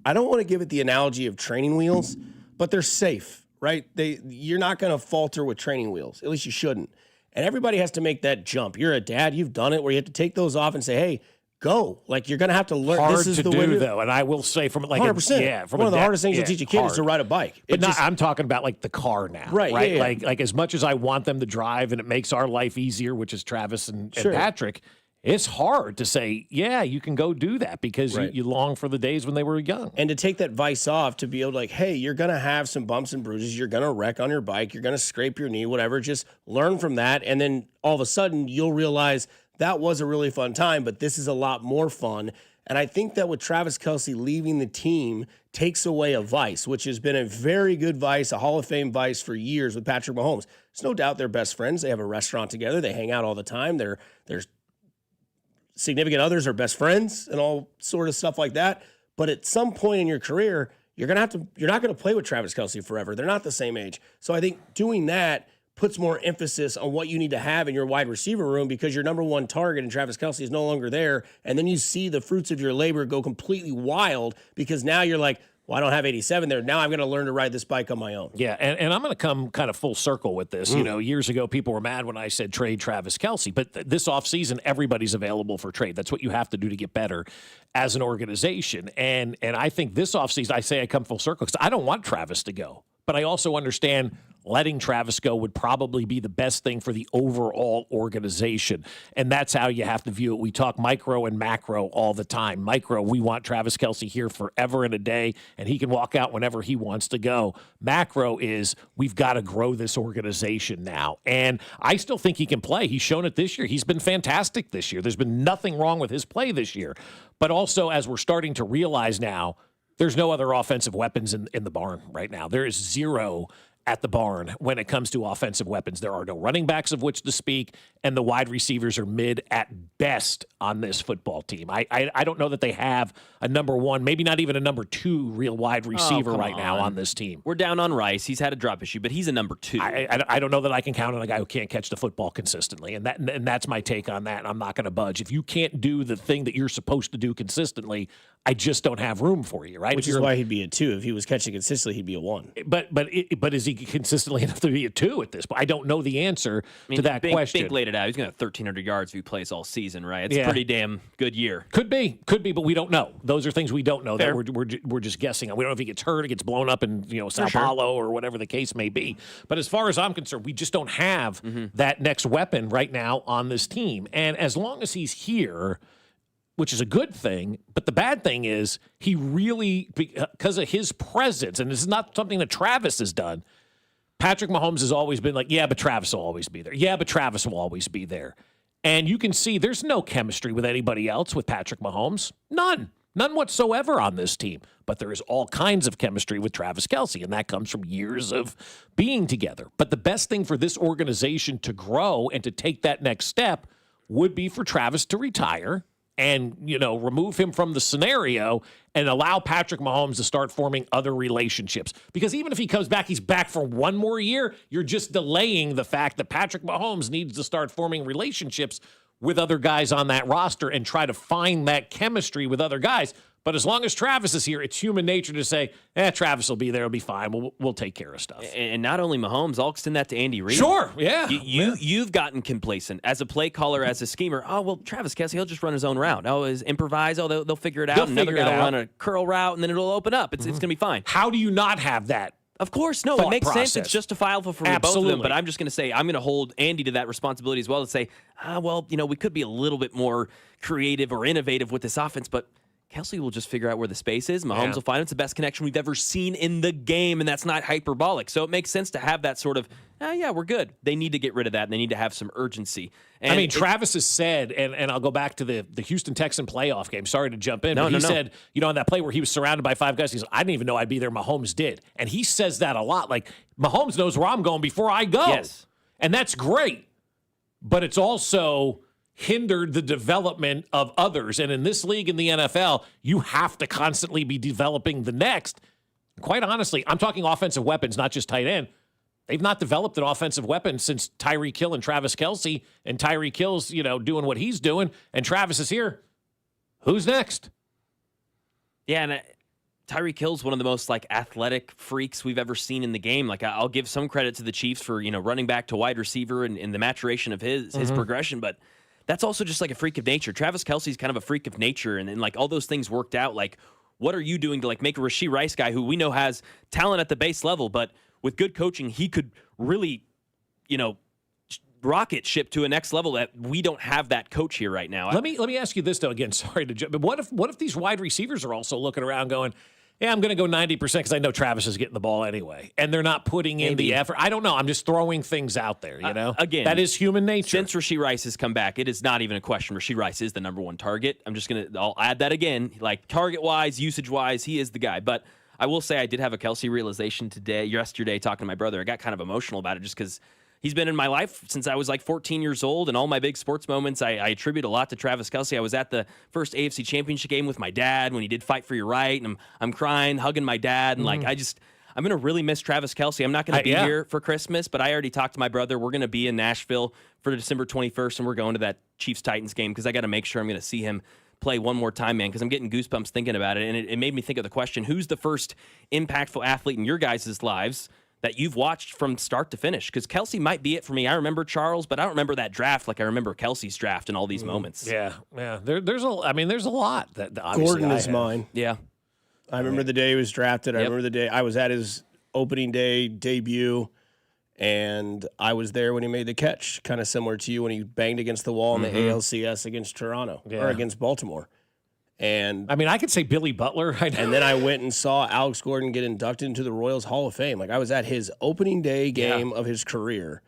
I don't want to give it the analogy of training wheels, but they're safe, right? You're not going to falter with training wheels. At least you shouldn't. And everybody has to make that jump. You're a dad. You've done it, where you have to take those off and say, hey, go. Like, you're going to have to learn. Hard this is to the do, way though. And I will say, from like 100%. One of the hardest things to teach a kid is to ride a bike. But I'm talking about like the car now, right? Yeah. Like as much as I want them to drive and it makes our life easier, which is Travis and Patrick, it's hard to say, yeah, you can go do that, because you long for the days when they were young. And to take that vice off, to be able to, like, hey, you're going to have some bumps and bruises. You're going to wreck on your bike. You're going to scrape your knee, whatever. Just learn from that. And then all of a sudden you'll realize that was a really fun time, but this is a lot more fun. And I think that with Travis Kelce leaving the team takes away a vice, which has been a very good vice, a Hall of Fame vice for years with Patrick Mahomes. There's no doubt they're best friends. They have a restaurant together. They hang out all the time. There's significant others are best friends and all sort of stuff like that. But at some point in your career, you're not going to play with Travis Kelce forever. They're not the same age. So I think doing that puts more emphasis on what you need to have in your wide receiver room, because your number one target in Travis Kelce is no longer there. And then you see the fruits of your labor go completely wild, because now you're like, well, I don't have 87 there. Now I'm going to learn to ride this bike on my own. Yeah, and I'm going to come kind of full circle with this. You know, years ago, people were mad when I said trade Travis Kelce, but this offseason, everybody's available for trade. That's what you have to do to get better as an organization. And I think this offseason, I come full circle because I don't want Travis to go, but I also understand letting Travis go would probably be the best thing for the overall organization. And that's how you have to view it. We talk micro and macro all the time. Micro, we want Travis Kelce here forever and a day, and he can walk out whenever he wants to go. Macro is, we've got to grow this organization now. And I still think he can play. He's shown it this year. He's been fantastic this year. There's been nothing wrong with his play this year. But also, as we're starting to realize now, there's no other offensive weapons in the barn right now. There is zero at the barn when it comes to offensive weapons. There are no running backs of which to speak, and the wide receivers are mid at best on this football team. I don't know that they have a number one, maybe not even a number two real wide receiver right now on this team. We're down on Rice. He's had a drop issue, but he's a number two. I don't know that I can count on a guy who can't catch the football consistently, and that's my take on that, and I'm not going to budge. If you can't do the thing that you're supposed to do consistently, I just don't have room for you, right? Which is why he'd be a 2. If he was catching consistently, he'd be a 1. But is he consistently enough to be a 2 at this point? I don't know the answer to that question. Big laid it out. He's going to have 1,300 yards if he plays all season, right? It's a pretty damn good year. Could be, but we don't know. Those are things we don't know. Fair. That we're just guessing on. We don't know if he gets hurt, it gets blown up in Sao Paulo or whatever the case may be. But as far as I'm concerned, we just don't have that next weapon right now on this team. And as long as he's here, which is a good thing, but the bad thing is he really, because of his presence, and this is not something that Travis has done, Patrick Mahomes has always been like, yeah, but Travis will always be there. Yeah, but Travis will always be there. And you can see there's no chemistry with anybody else with Patrick Mahomes. None. None whatsoever on this team. But there is all kinds of chemistry with Travis Kelce, and that comes from years of being together. But the best thing for this organization to grow and to take that next step would be for Travis to retire and, remove him from the scenario and allow Patrick Mahomes to start forming other relationships. Because even if he comes back, he's back for one more year, you're just delaying the fact that Patrick Mahomes needs to start forming relationships with other guys on that roster and try to find that chemistry with other guys. But as long as Travis is here, it's human nature to say, Travis will be there. It'll be fine. We'll take care of stuff. And not only Mahomes, I'll extend that to Andy Reid. Sure, yeah. You've gotten complacent as a play caller, as a schemer. Oh, well, Travis Kelce, he'll just run his own route. Oh, his improvise. Oh, they'll figure it out. Another guy will run a curl route, and then it'll open up. It's going to be fine. How do you not have that? Of course, no. It makes sense. It's justifiable for both of them. But I'm just going to say, I'm going to hold Andy to that responsibility as well to say, we could be a little bit more creative or innovative with this offense, but Kelce will just figure out where the space is. Mahomes will find it's the best connection we've ever seen in the game, and that's not hyperbolic. So it makes sense to have that sort of, we're good. They need to get rid of that, and they need to have some urgency. And Travis has said, and I'll go back to the Houston Texan playoff game. Sorry to jump in, but he said, on that play where he was surrounded by 5 guys, he said, I didn't even know I'd be there. Mahomes did. And he says that a lot. Like, Mahomes knows where I'm going before I go. Yes. And that's great. But it's also hindered the development of others. And in this league, in the NFL, you have to constantly be developing the next. Quite honestly, I'm talking offensive weapons, not just tight end. They've not developed an offensive weapon since Tyreek Hill and Travis Kelce, and Tyreek Hill's, doing what he's doing, and Travis is here. Who's next? Yeah, and Tyreek Hill's one of the most athletic freaks we've ever seen in the game. I'll give some credit to the Chiefs for, running back to wide receiver and the maturation of his progression, but that's also just a freak of nature. Travis Kelce's kind of a freak of nature, and all those things worked out. What are you doing to make a Rashee Rice guy who we know has talent at the base level, but with good coaching, he could really, rocket ship to a next level that we don't have that coach here right now. Let me ask you this though. Again, sorry to jump, but what if these wide receivers are also looking around going, I'm going to go 90% because I know Travis is getting the ball anyway, and they're not putting in the effort. I don't know. I'm just throwing things out there, Again, that is human nature. Since Rashee Rice has come back, it is not even a question. Rashee Rice is the number one target. I'll add that again. Target-wise, usage-wise, he is the guy. But I will say I did have a Kelce realization yesterday, talking to my brother. I got kind of emotional about it just because he's been in my life since I was 14 years old, and all my big sports moments, I attribute a lot to Travis Kelce. I was at the first AFC Championship game with my dad when he did Fight for Your Right, and I'm crying, hugging my dad, and I'm going to really miss Travis Kelce. I'm not going to be here for Christmas, but I already talked to my brother. We're going to be in Nashville for December 21st, and we're going to that Chiefs-Titans game because I got to make sure I'm going to see him play one more time, man, because I'm getting goosebumps thinking about it, and it made me think of the question, who's the first impactful athlete in your guys' lives that you've watched from start to finish? Because Kelce might be it for me. I remember Charles, but I don't remember that draft like I remember Kelce's draft in all these moments. Yeah. There's a lot that obviously Gordon is mine. Yeah. I remember the day he was drafted. I remember the day I was at his opening day debut, and I was there when he made the catch, kind of similar to you when he banged against the wall in the ALCS against Toronto or against Baltimore. And I could say Billy Butler. And then I went and saw Alex Gordon get inducted into the Royals Hall of Fame. I was at his opening day game of his career,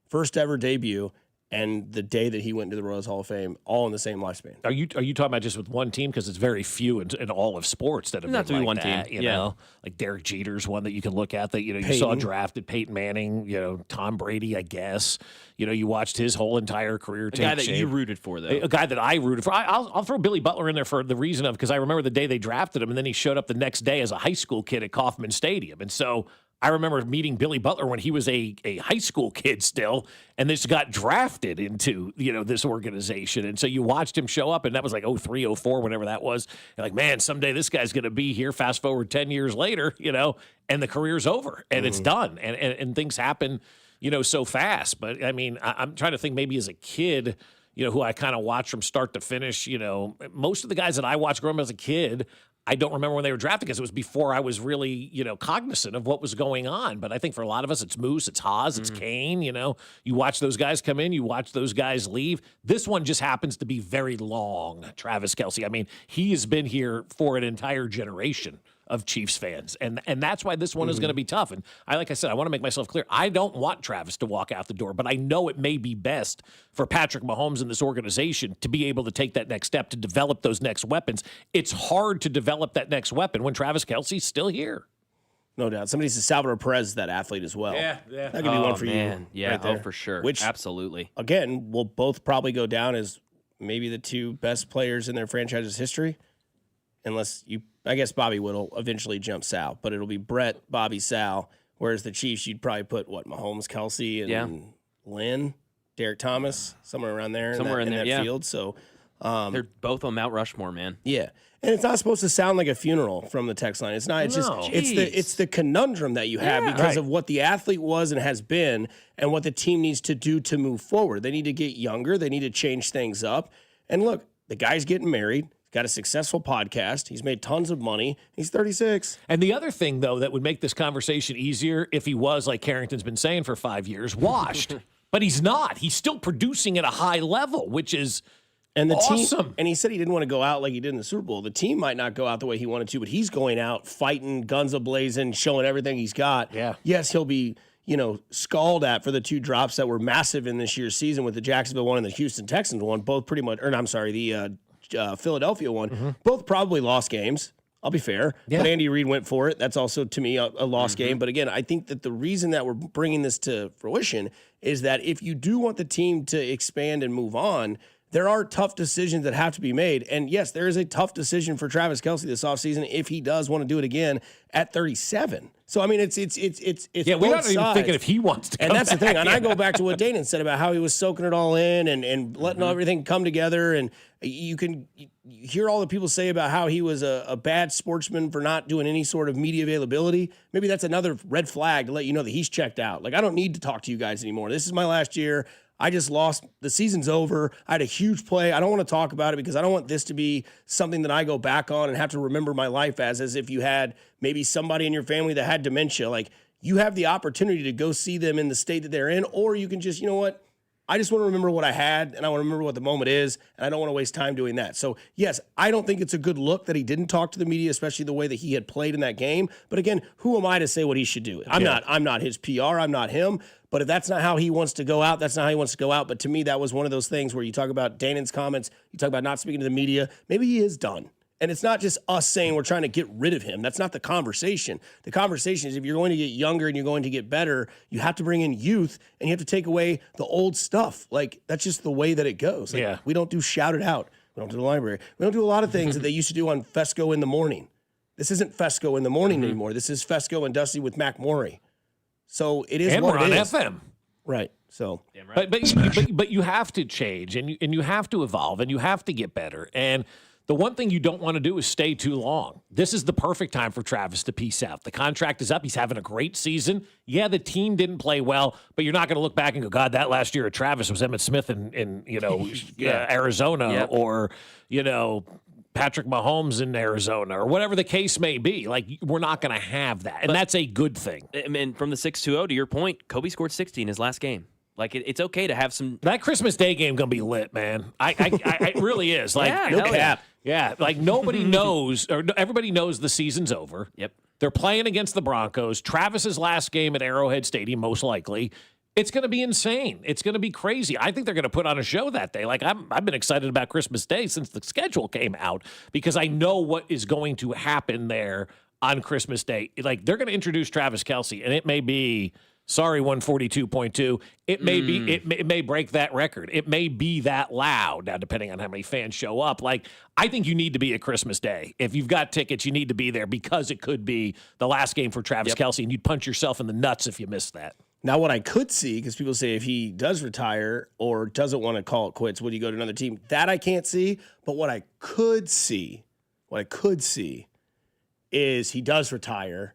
first ever debut, and the day that he went into the Royals Hall of Fame, all in the same lifespan. Are you talking about just with one team? Because it's very few in all of sports that have not been to be like one that, team. You know, like Derek Jeter's one that you can look at that you saw drafted. Peyton Manning, Tom Brady, I guess. You watched his whole entire career take shape. A guy that shape. you rooted for, though. A guy that I rooted for. I'll throw Billy Butler in there for the reason of because I remember the day they drafted him, and then he showed up the next day as a high school kid at Kauffman Stadium, and so. I remember meeting Billy Butler when he was a high school kid still, and just got drafted into, this organization. And so you watched him show up, and that was like 03, 04, whenever that was. You're like, man, someday this guy's going to be here. Fast forward 10 years later, and the career's over, and it's done. And things happen, so fast. But, I'm trying to think maybe as a kid, who I kind of watched from start to finish, most of the guys that I watched growing up as a kid, I don't remember when they were drafted because it was before I was really, cognizant of what was going on. But I think for a lot of us, it's Moose, it's Haas, it's Kane. You watch those guys come in, you watch those guys leave. This one just happens to be very long, Travis Kelce. He has been here for an entire generation of Chiefs fans. And that's why this one is going to be tough. And like I said, I want to make myself clear. I don't want Travis to walk out the door, but I know it may be best for Patrick Mahomes and this organization to be able to take that next step to develop those next weapons. It's hard to develop that next weapon when Travis Kelce's still here. No doubt. Somebody says Salvador Perez is that athlete as well. Yeah. That could be one for you. Yeah, right there. for sure. Which, absolutely. Again, will both probably go down as maybe the two best players in their franchise's history. Unless I guess Bobby Wood eventually jump Sal, but it'll be Brett, Bobby, Sal. Whereas the Chiefs, you'd probably put Mahomes, Kelsey, and Lynn, Derek Thomas, somewhere around there, somewhere in that field. So they're both on Mount Rushmore, man. Yeah, and it's not supposed to sound like a funeral from the text line. It's not. It's just it's the conundrum that you have because of what the athlete was and has been, and what the team needs to do to move forward. They need to get younger. They need to change things up. And look, the guy's getting married. Got a successful podcast. He's made tons of money. He's 36. And the other thing, though, that would make this conversation easier if he was, like Carrington's been saying for 5 years, washed. But he's not. He's still producing at a high level, which is awesome. Team, and he said he didn't want to go out like he did in the Super Bowl. The team might not go out the way he wanted to, but he's going out fighting, guns a-blazing, showing everything he's got. Yeah. Yes, he'll be scalded at for the two drops that were massive in this year's season with the Jacksonville one and the Houston Texans one, both pretty much, the Philadelphia one, both probably lost games. I'll be fair. Yeah. But Andy Reid went for it. That's also, to me, a lost game. But again, I think that the reason that we're bringing this to fruition is that if you do want the team to expand and move on, there are tough decisions that have to be made. And yes, there is a tough decision for Travis Kelce this offseason if he does want to do it again at 37. So, I mean, it's yeah, we're not even thinking if he wants to come And that's back. the thing. And I go back to what Danon said about how he was soaking it all in and letting everything come together. And you hear all the people say about how he was a bad sportsman for not doing any sort of media availability. Maybe that's another red flag to let you know that he's checked out. Like, I don't need to talk to you guys anymore. This is my last year. I just lost. The season's over. I had a huge play. I don't want to talk about it because I don't want this to be something that I go back on and have to remember my life as if you had maybe somebody in your family that had dementia. Like, you have the opportunity to go see them in the state that they're in, or you can just, you know what? I just want to remember what I had, and I want to remember what the moment is, and I don't want to waste time doing that. So, yes, I don't think it's a good look that he didn't talk to the media, especially the way that he had played in that game. But again, who am I to say what he should do? I'm not his PR. I'm not him. But if that's not how he wants to go out, that's not how he wants to go out. But to me, that was one of those things where you talk about Danon's comments, you talk about not speaking to the media. Maybe he is done. And it's not just us saying we're trying to get rid of him. That's not the conversation. The conversation is if you're going to get younger and you're going to get better, you have to bring in youth and you have to take away the old stuff. Like, that's just the way that it goes. Like, we don't do shout it out. We don't do the library. We don't do a lot of things that they used to do on Fescoe in the morning. This isn't Fescoe in the morning anymore. This is Fescoe and Dusty with Mac Morey. So it is and what we're on it is. FM. Right. So, but you have to change and you have to evolve and you have to get better. And the one thing you don't want to do is stay too long. This is the perfect time for Travis to peace out. The contract is up. He's having a great season. Yeah, the team didn't play well, but you're not going to look back and go, God, that last year at Travis was Emmitt Smith in Arizona or, Patrick Mahomes in Arizona or whatever the case may be. Like, we're not going to have that. And that's a good thing. I mean, from the 6-2-0, to your point, Kobe scored 60 in his last game. Like, it's okay to have some. That Christmas Day game going to be lit, man. It really is. Like, no cap. Yeah, like nobody knows, or everybody knows the season's over. Yep. They're playing against the Broncos. Travis's last game at Arrowhead Stadium, most likely. It's going to be insane. It's going to be crazy. I think they're going to put on a show that day. Like, I've been excited about Christmas Day since the schedule came out because I know what is going to happen there on Christmas Day. Like, they're going to introduce Travis Kelce, and it may be, 142.2. It may be, it may break that record. It may be that loud, now depending on how many fans show up. Like, I think you need to be at Christmas Day. If you've got tickets, you need to be there because it could be the last game for Travis Kelce, and you'd punch yourself in the nuts if you missed that. Now, what I could see, because people say if he does retire or doesn't want to call it quits, would he go to another team? That I can't see. But what I could see is he does retire.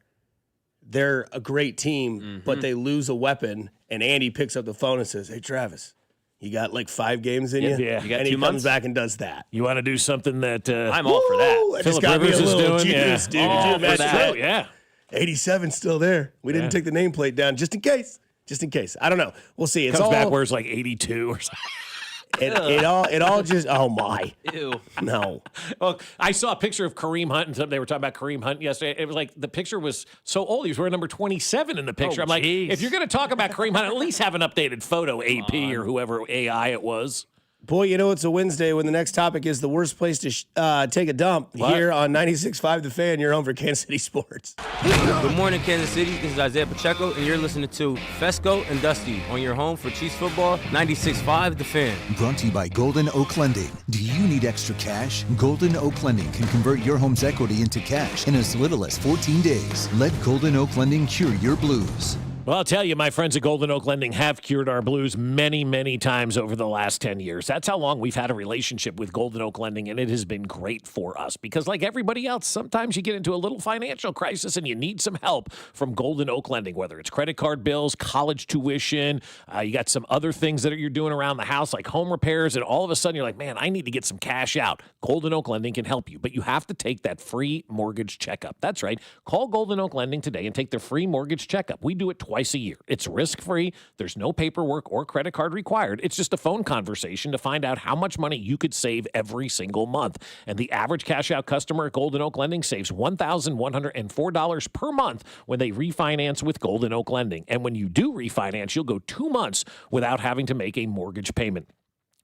They're a great team, but they lose a weapon, and Andy picks up the phone and says, "Hey, Travis, you got like 5 games in you?" Yeah. You got and 2 he months? comes back and does that. You want to do something that I'm all for that. That just Phillip got me Rivers a is little doing? juice, dude. All Could you for imagine that. that? Yeah. 87's still there. We didn't take the nameplate down just in case. Just in case. I don't know. We'll see. It's Comes all back where it's like 82 or something. It all just, oh my. Ew. No. Well, I saw a picture of Kareem Hunt, and they were talking about Kareem Hunt yesterday. It was like the picture was so old. He was wearing number 27 in the picture. I'm like, if you're going to talk about Kareem Hunt, at least have an updated photo, AP or whoever AI it was. Boy, you know it's a Wednesday when the next topic is the worst place to take a dump here on 96.5 The Fan. You're home for Kansas City Sports. Good morning, Kansas City. This is Isaiah Pacheco, and you're listening to Fescoe and Dusty on your home for Chiefs football, 96.5 The Fan. Brought to you by Golden Oak Lending. Do you need extra cash? Golden Oak Lending can convert your home's equity into cash in as little as 14 days. Let Golden Oak Lending cure your blues. Well, I'll tell you, my friends at Golden Oak Lending have cured our blues many, many times over the last 10 years. That's how long we've had a relationship with Golden Oak Lending, and it has been great for us because like everybody else, sometimes you get into a little financial crisis and you need some help from Golden Oak Lending, whether it's credit card bills, college tuition, you got some other things that you're doing around the house like home repairs, and all of a sudden you're like, man, I need to get some cash out. Golden Oak Lending can help you, but you have to take that free mortgage checkup. That's right. Call Golden Oak Lending today and take their free mortgage checkup. We do it twice a year. It's risk-free. There's no paperwork or credit card required. It's just a phone conversation to find out how much money you could save every single month. And the average cash-out customer at Golden Oak Lending saves $1,104 per month when they refinance with Golden Oak Lending. And when you do refinance, you'll go 2 months without having to make a mortgage payment.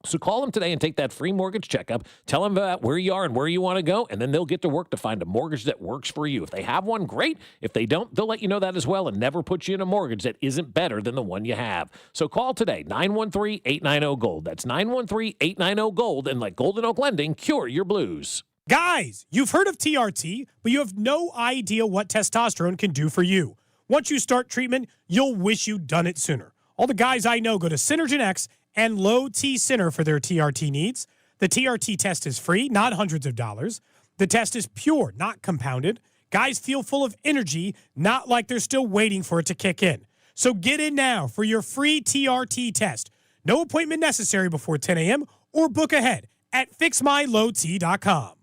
So call them today and take that free mortgage checkup. Tell them about where you are and where you want to go, and then they'll get to work to find a mortgage that works for you. If they have one, great. If they don't, they'll let you know that as well and never put you in a mortgage that isn't better than the one you have. So call today, 913-890-GOLD. That's 913-890-GOLD, and let Golden Oak Lending cure your blues. Guys, you've heard of TRT, but you have no idea what testosterone can do for you. Once you start treatment, you'll wish you'd done it sooner. All the guys I know go to Synergen X and Low T Center for their TRT needs. The TRT test is free, not hundreds of dollars. The test is pure, not compounded. Guys feel full of energy, not like they're still waiting for it to kick in. So get in now for your free TRT test. No appointment necessary before 10 a.m. or book ahead at fixmylowt.com.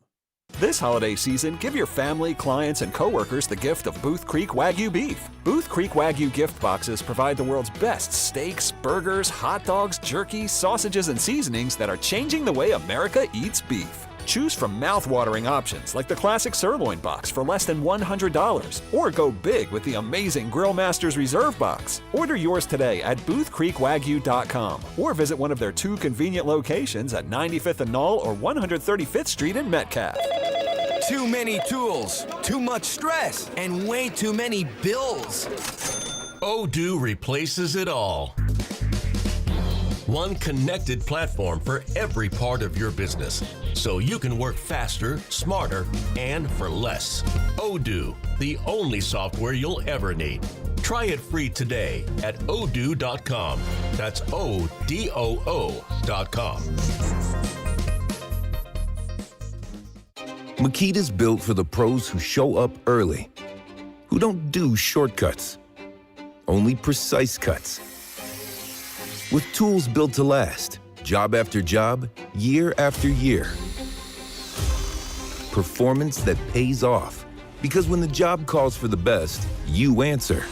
This holiday season, give your family, clients, and coworkers the gift of Booth Creek Wagyu beef. Booth Creek Wagyu gift boxes provide the world's best steaks, burgers, hot dogs, jerky, sausages, and seasonings that are changing the way America eats beef. Choose from mouth-watering options like the classic sirloin box for less than $100, or go big with the amazing Grill Masters Reserve box. Order yours today at boothcreekwagyu.com or visit one of their 2 convenient locations at 95th and Knoll or 135th Street in Metcalf. Too many tools, too much stress, and way too many bills. Odoo replaces it all. One connected platform for every part of your business, so you can work faster, smarter, and for less. Odoo, the only software you'll ever need. Try it free today at odoo.com. That's ODOO.com. Makita's built for the pros who show up early, who don't do shortcuts, only precise cuts. With tools built to last, job after job, year after year. Performance that pays off, because when the job calls for the best, you answer.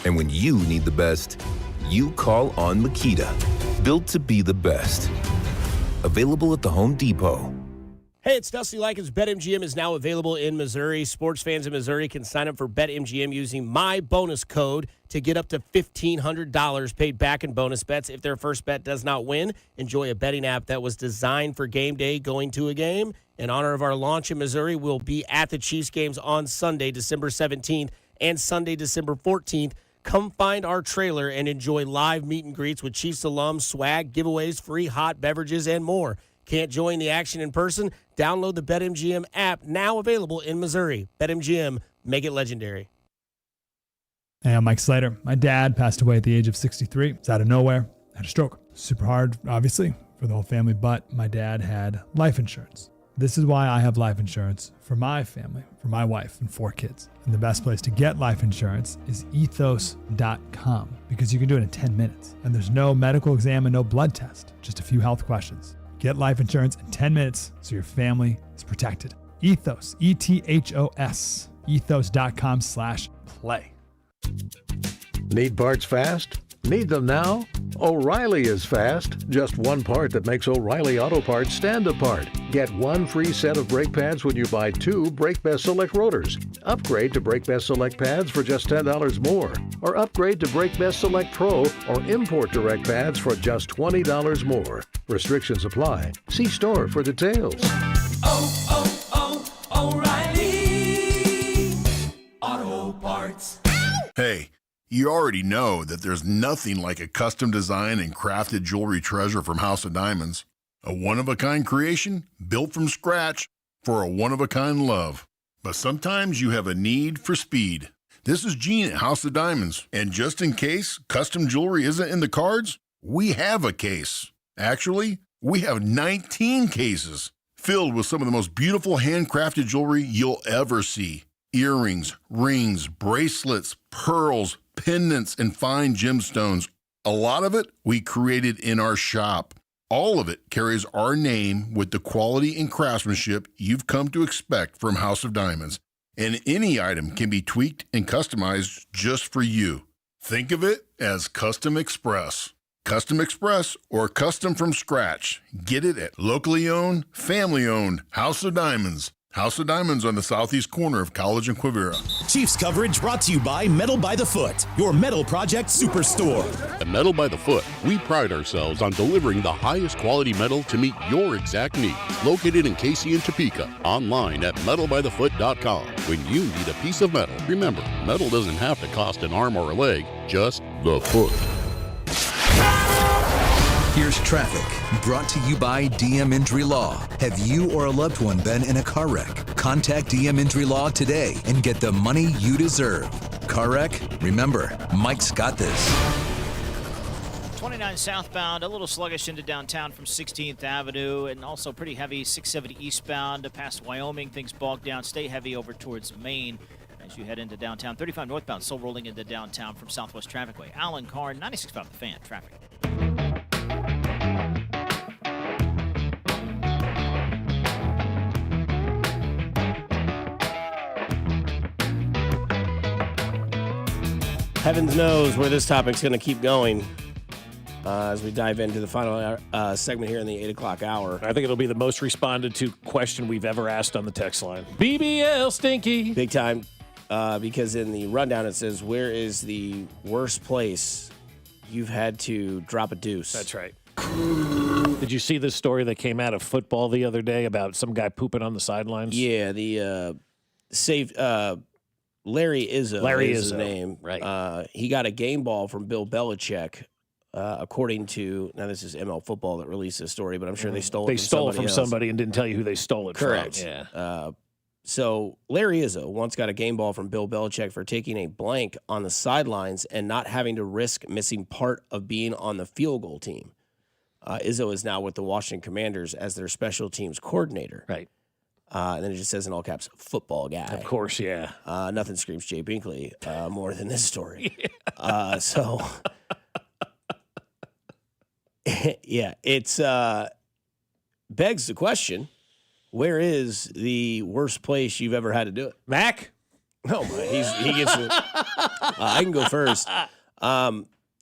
And when you need the best, you call on Makita. Built to be the best. Available at the Home Depot. Hey, it's Dusty Likens. BetMGM is now available in Missouri. Sports fans in Missouri can sign up for BetMGM using my bonus code to get up to $1,500 paid back in bonus bets if their first bet does not win. Enjoy a betting app that was designed for game day, going to a game. In honor of our launch in Missouri, we'll be at the Chiefs games on Sunday, December 17th and Sunday, December 14th. Come find our trailer and enjoy live meet and greets with Chiefs alums, swag, giveaways, free hot beverages, and more. Can't join the action in person? Download the BetMGM app, now available in Missouri. BetMGM, make it legendary. Hey, I'm Mike Slater. My dad passed away at the age of 63. It's out of nowhere. Had a stroke. Super hard, obviously, for the whole family, but my dad had life insurance. This is why I have life insurance for my family, for my wife and 4 kids. And the best place to get life insurance is ethos.com, because you can do it in 10 minutes. And there's no medical exam and no blood test, just a few health questions. Get life insurance in 10 minutes so your family is protected. Ethos, ETHOS, ethos.com/play. Need parts fast? Need them now? O'Reilly is fast. Just one part that makes O'Reilly Auto Parts stand apart. Get one free set of brake pads when you buy 2 Brake Best Select rotors. Upgrade to Brake Best Select pads for just $10 more. Or upgrade to Brake Best Select Pro or Import Direct pads for just $20 more. Restrictions apply. See store for details. O'Reilly Auto Parts. Hey, you already know that there's nothing like a custom design and crafted jewelry treasure from House of Diamonds. A one-of-a-kind creation built from scratch for a one-of-a-kind love. But sometimes you have a need for speed. This is Gene at House of Diamonds, and just in case custom jewelry isn't in the cards, we have a case. Actually, we have 19 cases filled with some of the most beautiful handcrafted jewelry you'll ever see. Earrings, rings, bracelets, pearls, pendants, and fine gemstones. A lot of it we created in our shop. All of it carries our name with the quality and craftsmanship you've come to expect from House of Diamonds. And any item can be tweaked and customized just for you. Think of it as Custom Express. Custom Express or custom from scratch. Get it at locally owned, family owned House of Diamonds. House of Diamonds on the southeast corner of College and Quivira. Chiefs coverage brought to you by Metal by the Foot, your metal project superstore. At Metal by the Foot, we pride ourselves on delivering the highest quality metal to meet your exact needs. Located in Casey and Topeka, online at metalbythefoot.com. When you need a piece of metal, remember, metal doesn't have to cost an arm or a leg, just the foot. Here's traffic, brought to you by DM Injury Law. Have you or a loved one been in a car wreck? Contact DM Injury Law today and get the money you deserve. Car wreck? Remember, Mike's got this. 29 southbound, a little sluggish into downtown from 16th Avenue, and also pretty heavy 670 eastbound past Wyoming. Things bogged down. Stay heavy over towards Maine as you head into downtown. 35 northbound, still rolling into downtown from Southwest Trafficway. Alan Carr, 96.5 The Fan, traffic. Heavens knows where this topic's going to keep going as we dive into the final segment here in the 8 o'clock hour. I think it'll be the most responded to question we've ever asked on the text line. BBL Stinky. Big time, because in the rundown it says, where is the worst place you've had to drop a deuce? That's right. Did you see this story that came out of football the other day about some guy pooping on the sidelines? Yeah, the Larry Izzo is his name. Right. He got a game ball from Bill Belichick, according to, now this is ML Football that released this story, but I'm sure they stole it from somebody and didn't tell you who they stole it Correct. from. Yeah. So Larry Izzo once got a game ball from Bill Belichick for taking a blank on the sidelines and not having to risk missing part of being on the field goal team. Izzo is now with the Washington Commanders as their special teams coordinator. Right. And then it just says in all caps, football guy. Of course, yeah. Nothing screams Jay Binkley more than this story. Yeah, it's begs the question, where is the worst place you've ever had to do it? Mac? No, he gets it. I can go first.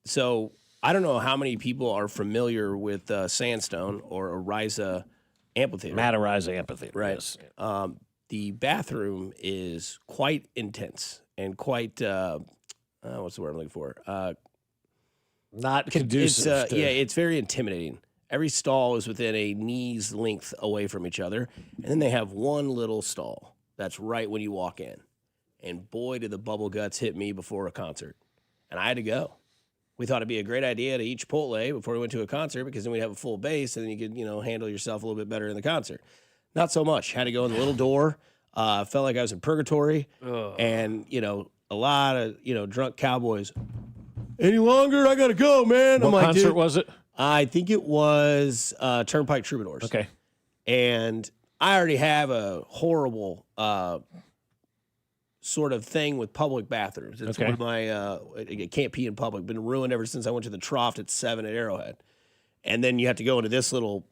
So I don't know how many people are familiar with Sandstone or Ariza Amphitheater. Matt Ariza Amphitheater. Right. Yes. The bathroom is quite intense and quite, what's the word I'm looking for? Not conducive. It's very intimidating. Every stall is within a knee's length away from each other. And then they have one little stall that's right when you walk in. And boy, did the bubble guts hit me before a concert. And I had to go. We thought it'd be a great idea to eat Chipotle before we went to a concert because then we'd have a full base and then you could, handle yourself a little bit better in the concert. Not so much. Had to go in the little door. Felt like I was in purgatory. Ugh. And, a lot of, drunk cowboys. Any longer? I got to go, man. What concert was it? I think it was Turnpike Troubadours. Okay. And I already have a horrible sort of thing with public bathrooms. It's one of my, I can't pee in public. Been ruined ever since I went to the Trough at 7 at Arrowhead. And then you have to go into this little,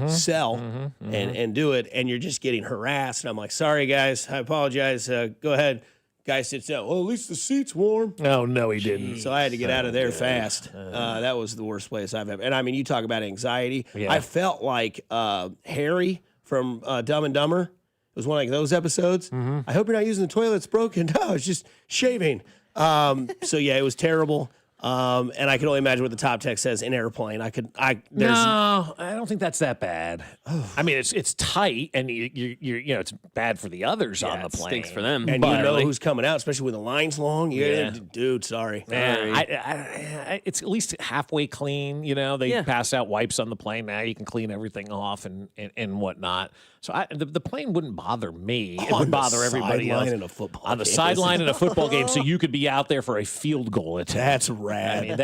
cell and do it. And you're just getting harassed. And I'm like, sorry, guys. I apologize. Go ahead. Guy sits down. Well, at least the seat's warm. Oh, no, he didn't. So I had to get out of there fast. That was the worst place I've ever. And I mean, you talk about anxiety. Yeah. I felt like Harry from Dumb and Dumber. It was one of those episodes. I hope you're not using the toilet. It's broken. No, it's just shaving. So yeah, it was terrible. And I can only imagine what the top text says in airplane. No, I don't think that's that bad. I mean, it's tight, and it's bad for the others on the plane. Stinks for them. And you know who's coming out, especially when the line's long. Dude, sorry. It's at least halfway clean. They pass out wipes on the plane now. You can clean everything off and whatnot. So the plane wouldn't bother me. It would bother everybody else. In a football on the game. sideline in a football game, so you could be out there for a field goal attempt. That's rad.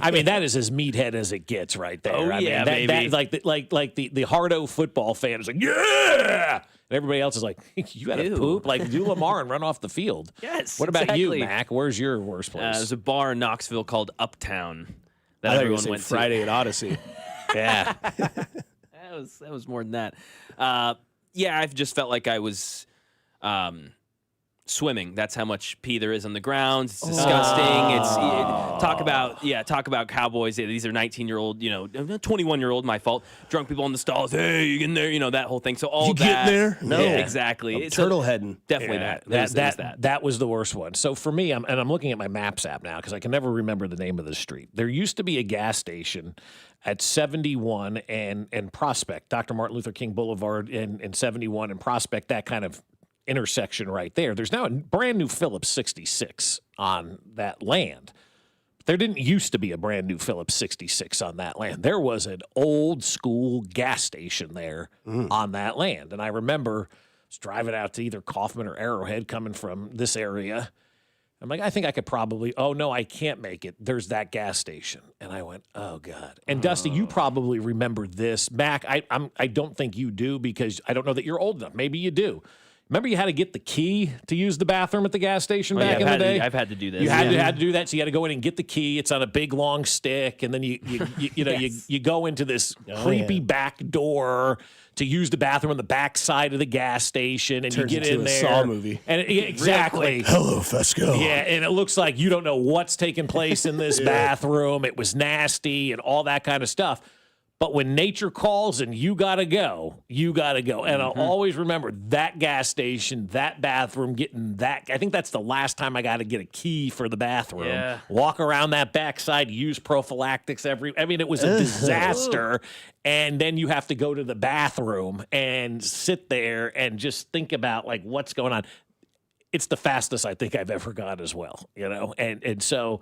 I mean, that is as meathead as it gets right there. Oh, baby. Like the hardo football fan is like, yeah! And everybody else is like, you got to poop? Like, do Lamar and run off the field. Yes, What about exactly. you, Mac? Where's your worst place? There's a bar in Knoxville called Uptown that I thought you were everyone saying went Friday to. at Odyssey. Yeah. That was more than that. I've just felt like I was swimming. That's how much pee there is on the ground. It's disgusting. Talk about Cowboys. These are 19-year-old, 21-year-old, my fault. Drunk people in the stalls. Hey, you get in there, that whole thing. So all You that. get there? No. Yeah, exactly. Turtle heading. Definitely that. That was the worst one. So for me, I'm looking at my Maps app now because I can never remember the name of the street. There used to be a gas station at 71 and Prospect, Dr. Martin Luther King Boulevard and 71 and Prospect, that kind of intersection right there. There's now a brand new Phillips 66 on that land. There didn't used to be a brand new Phillips 66 on that land. There was an old school gas station there on that land. And I remember driving out to either Kaufman or Arrowhead coming from this area. I'm like, I think I could probably, I can't make it. There's that gas station. And I went, oh, God. And Dusty, you probably remember this. Mac, I don't think you do because I don't know that you're old enough. Maybe you do. Remember you had to get the key to use the bathroom at the gas station back in the day? I've had to do this. You had to do that, so you had to go in and get the key. It's on a big, long stick, and then you go into this creepy back door to use the bathroom on the back side of the gas station, and Turns you get into in a there. Saw movie. And exactly. Hello, Fescoe. Yeah, and it looks like you don't know what's taking place in this bathroom. It was nasty and all that kind of stuff. But when nature calls and you got to go, you got to go. And I'll always remember that gas station, that bathroom, getting that. I think that's the last time I got to get a key for the bathroom. Yeah. Walk around that backside, use prophylactics it was a disaster. And then you have to go to the bathroom and sit there and just think about, like, what's going on. It's the fastest I think I've ever gone as well, And so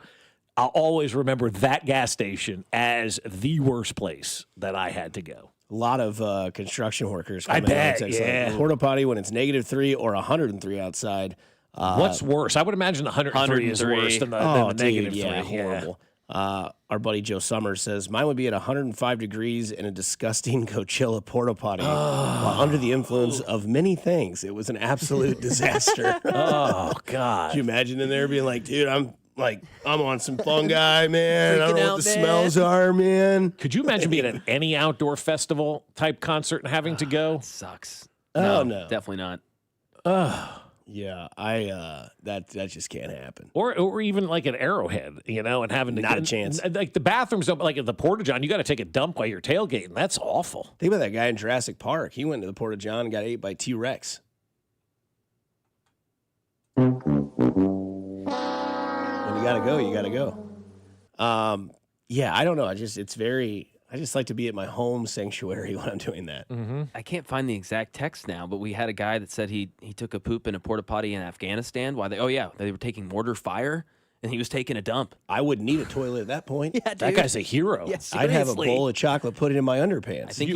I'll always remember that gas station as the worst place that I had to go. A lot of construction workers. I bet, yeah. Porta potty when it's -3 or 103 outside. What's worse? I would imagine 103 is worse than the -3. Yeah, horrible. Our buddy Joe Summers says, mine would be at 105 degrees in a disgusting Coachella porta potty while under the influence of many things. It was an absolute disaster. Oh, God. Could you imagine in there being like, dude, I'm on some fungi, man. I don't know what the smells are, man. Could you imagine being at any outdoor festival type concert and having to go? That sucks. No, Definitely not. Yeah, that just can't happen. Or even like an Arrowhead, and having to Not a chance. Like the bathrooms, like at the Porta-John, you got to take a dump while you're tailgating. That's awful. Think about that guy in Jurassic Park. He went to the Porta-John and got ate by T-Rex. You gotta go. Yeah, I don't know. I just like to be at my home sanctuary when I'm doing that. I can't find the exact text now, but we had a guy that said he took a poop in a porta potty in Afghanistan. They were taking mortar fire, and he was taking a dump. I wouldn't need a toilet at that point. Yeah, that guy's a hero. Yeah, I'd have a bowl of chocolate, put it in my underpants. I think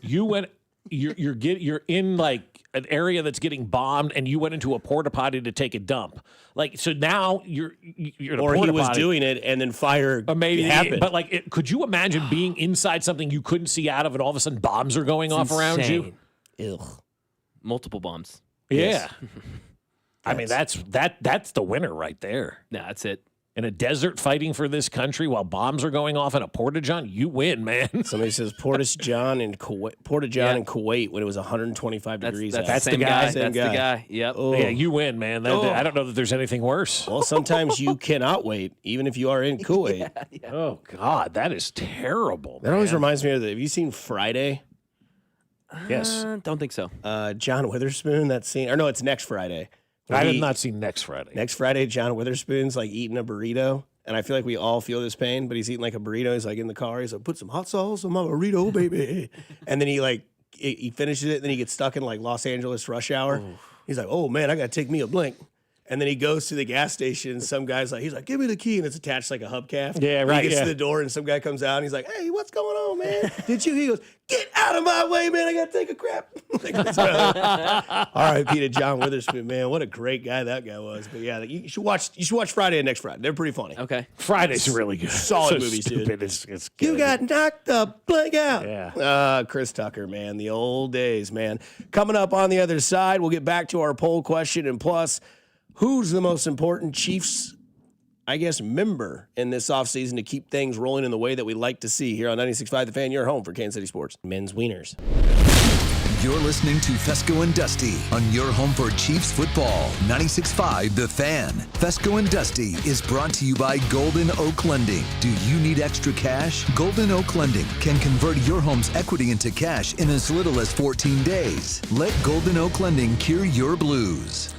you went. You're in like an area that's getting bombed, and you went into a porta potty to take a dump. Like, so now you're in a or porta he was potty. doing it, and then fire happened. But like, could you imagine being inside something you couldn't see out of, and all of a sudden bombs are going off around you? Ugh. Multiple bombs. Yeah. Yes. I mean, that's the winner right there. No, that's it. in a desert fighting for this country while bombs are going off in a porta-john, you win, man. Somebody says Porta-John in Kuwait when it was 125 degrees. That's the same guy. That's the guy. Yep. Oh. Yeah, you win, man. I don't know that there's anything worse. Well, sometimes you cannot wait, even if you are in Kuwait. Oh, God, that is terrible. That always reminds me of have you seen Friday? Yes. Don't think so. John Witherspoon, that scene. Or no, it's Next Friday. I have not seen Next Friday. Next Friday, John Witherspoon's like eating a burrito. And I feel like we all feel this pain, but he's eating like a burrito. He's like in the car. He's like, put some hot sauce on my burrito, baby. And then he finishes it. And then he gets stuck in like Los Angeles rush hour. Ooh. He's like, oh man, I got to take me a blink. And then he goes to the gas station, and some guy's like, he's like, give me the key, and it's attached like a hubcap. Yeah, right. He gets to the door, and some guy comes out, and he's like, hey, what's going on, man? Did you? He goes, get out of my way, man. I got to take a crap. R.I.P. to John Witherspoon, man. What a great guy that guy was. But yeah, you should watch Friday and Next Friday. They're pretty funny. Okay. Friday's really good. Solid So movies, stupid. dude. It's good. You got knocked the blank out. Yeah. Chris Tucker, man. The old days, man. Coming up on the other side, we'll get back to our poll question, and plus, who's the most important Chiefs, member in this offseason to keep things rolling in the way that we like to see here on 96.5 The Fan, your home for Kansas City sports. Men's wieners. You're listening to Fescoe and Dusty on your home for Chiefs football. 96.5 The Fan. Fescoe and Dusty is brought to you by Golden Oak Lending. Do you need extra cash? Golden Oak Lending can convert your home's equity into cash in as little as 14 days. Let Golden Oak Lending cure your blues.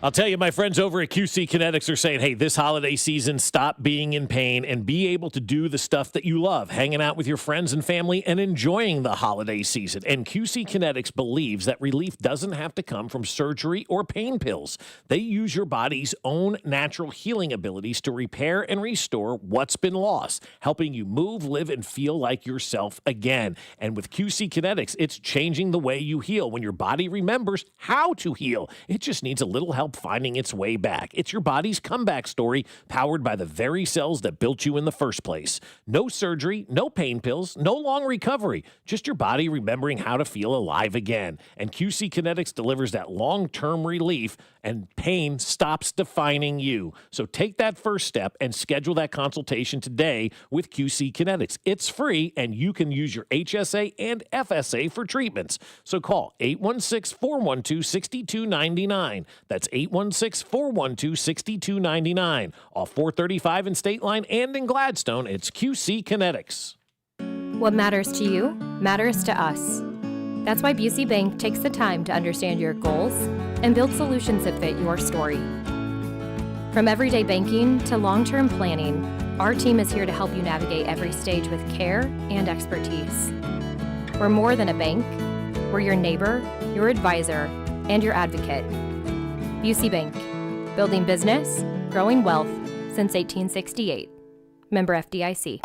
I'll tell you, my friends over at QC Kinetics are saying, hey, this holiday season, stop being in pain and be able to do the stuff that you love, hanging out with your friends and family and enjoying the holiday season. And QC Kinetics believes that relief doesn't have to come from surgery or pain pills. They use your body's own natural healing abilities to repair and restore what's been lost, helping you move, live, and feel like yourself again. And with QC Kinetics, it's changing the way you heal. When your body remembers how to heal, it just needs a little help finding its way back. It's your body's comeback story, powered by the very cells that built you in the first place. No surgery, no pain pills, no long recovery, just your body remembering how to feel alive again. And QC Kinetics delivers that long-term relief, and pain stops defining you. So take that first step and schedule that consultation today with QC Kinetics. It's free, and you can use your HSA and FSA for treatments. So call 816-412-6299. That's 816-412-6299. Off 435 in State Line and in Gladstone, it's QC Kinetics. What matters to you matters to us. That's why Busey Bank takes the time to understand your goals and build solutions that fit your story. From everyday banking to long-term planning, our team is here to help you navigate every stage with care and expertise. We're more than a bank. We're your neighbor, your advisor, and your advocate. Busey Bank, building business, growing wealth since 1868. Member FDIC.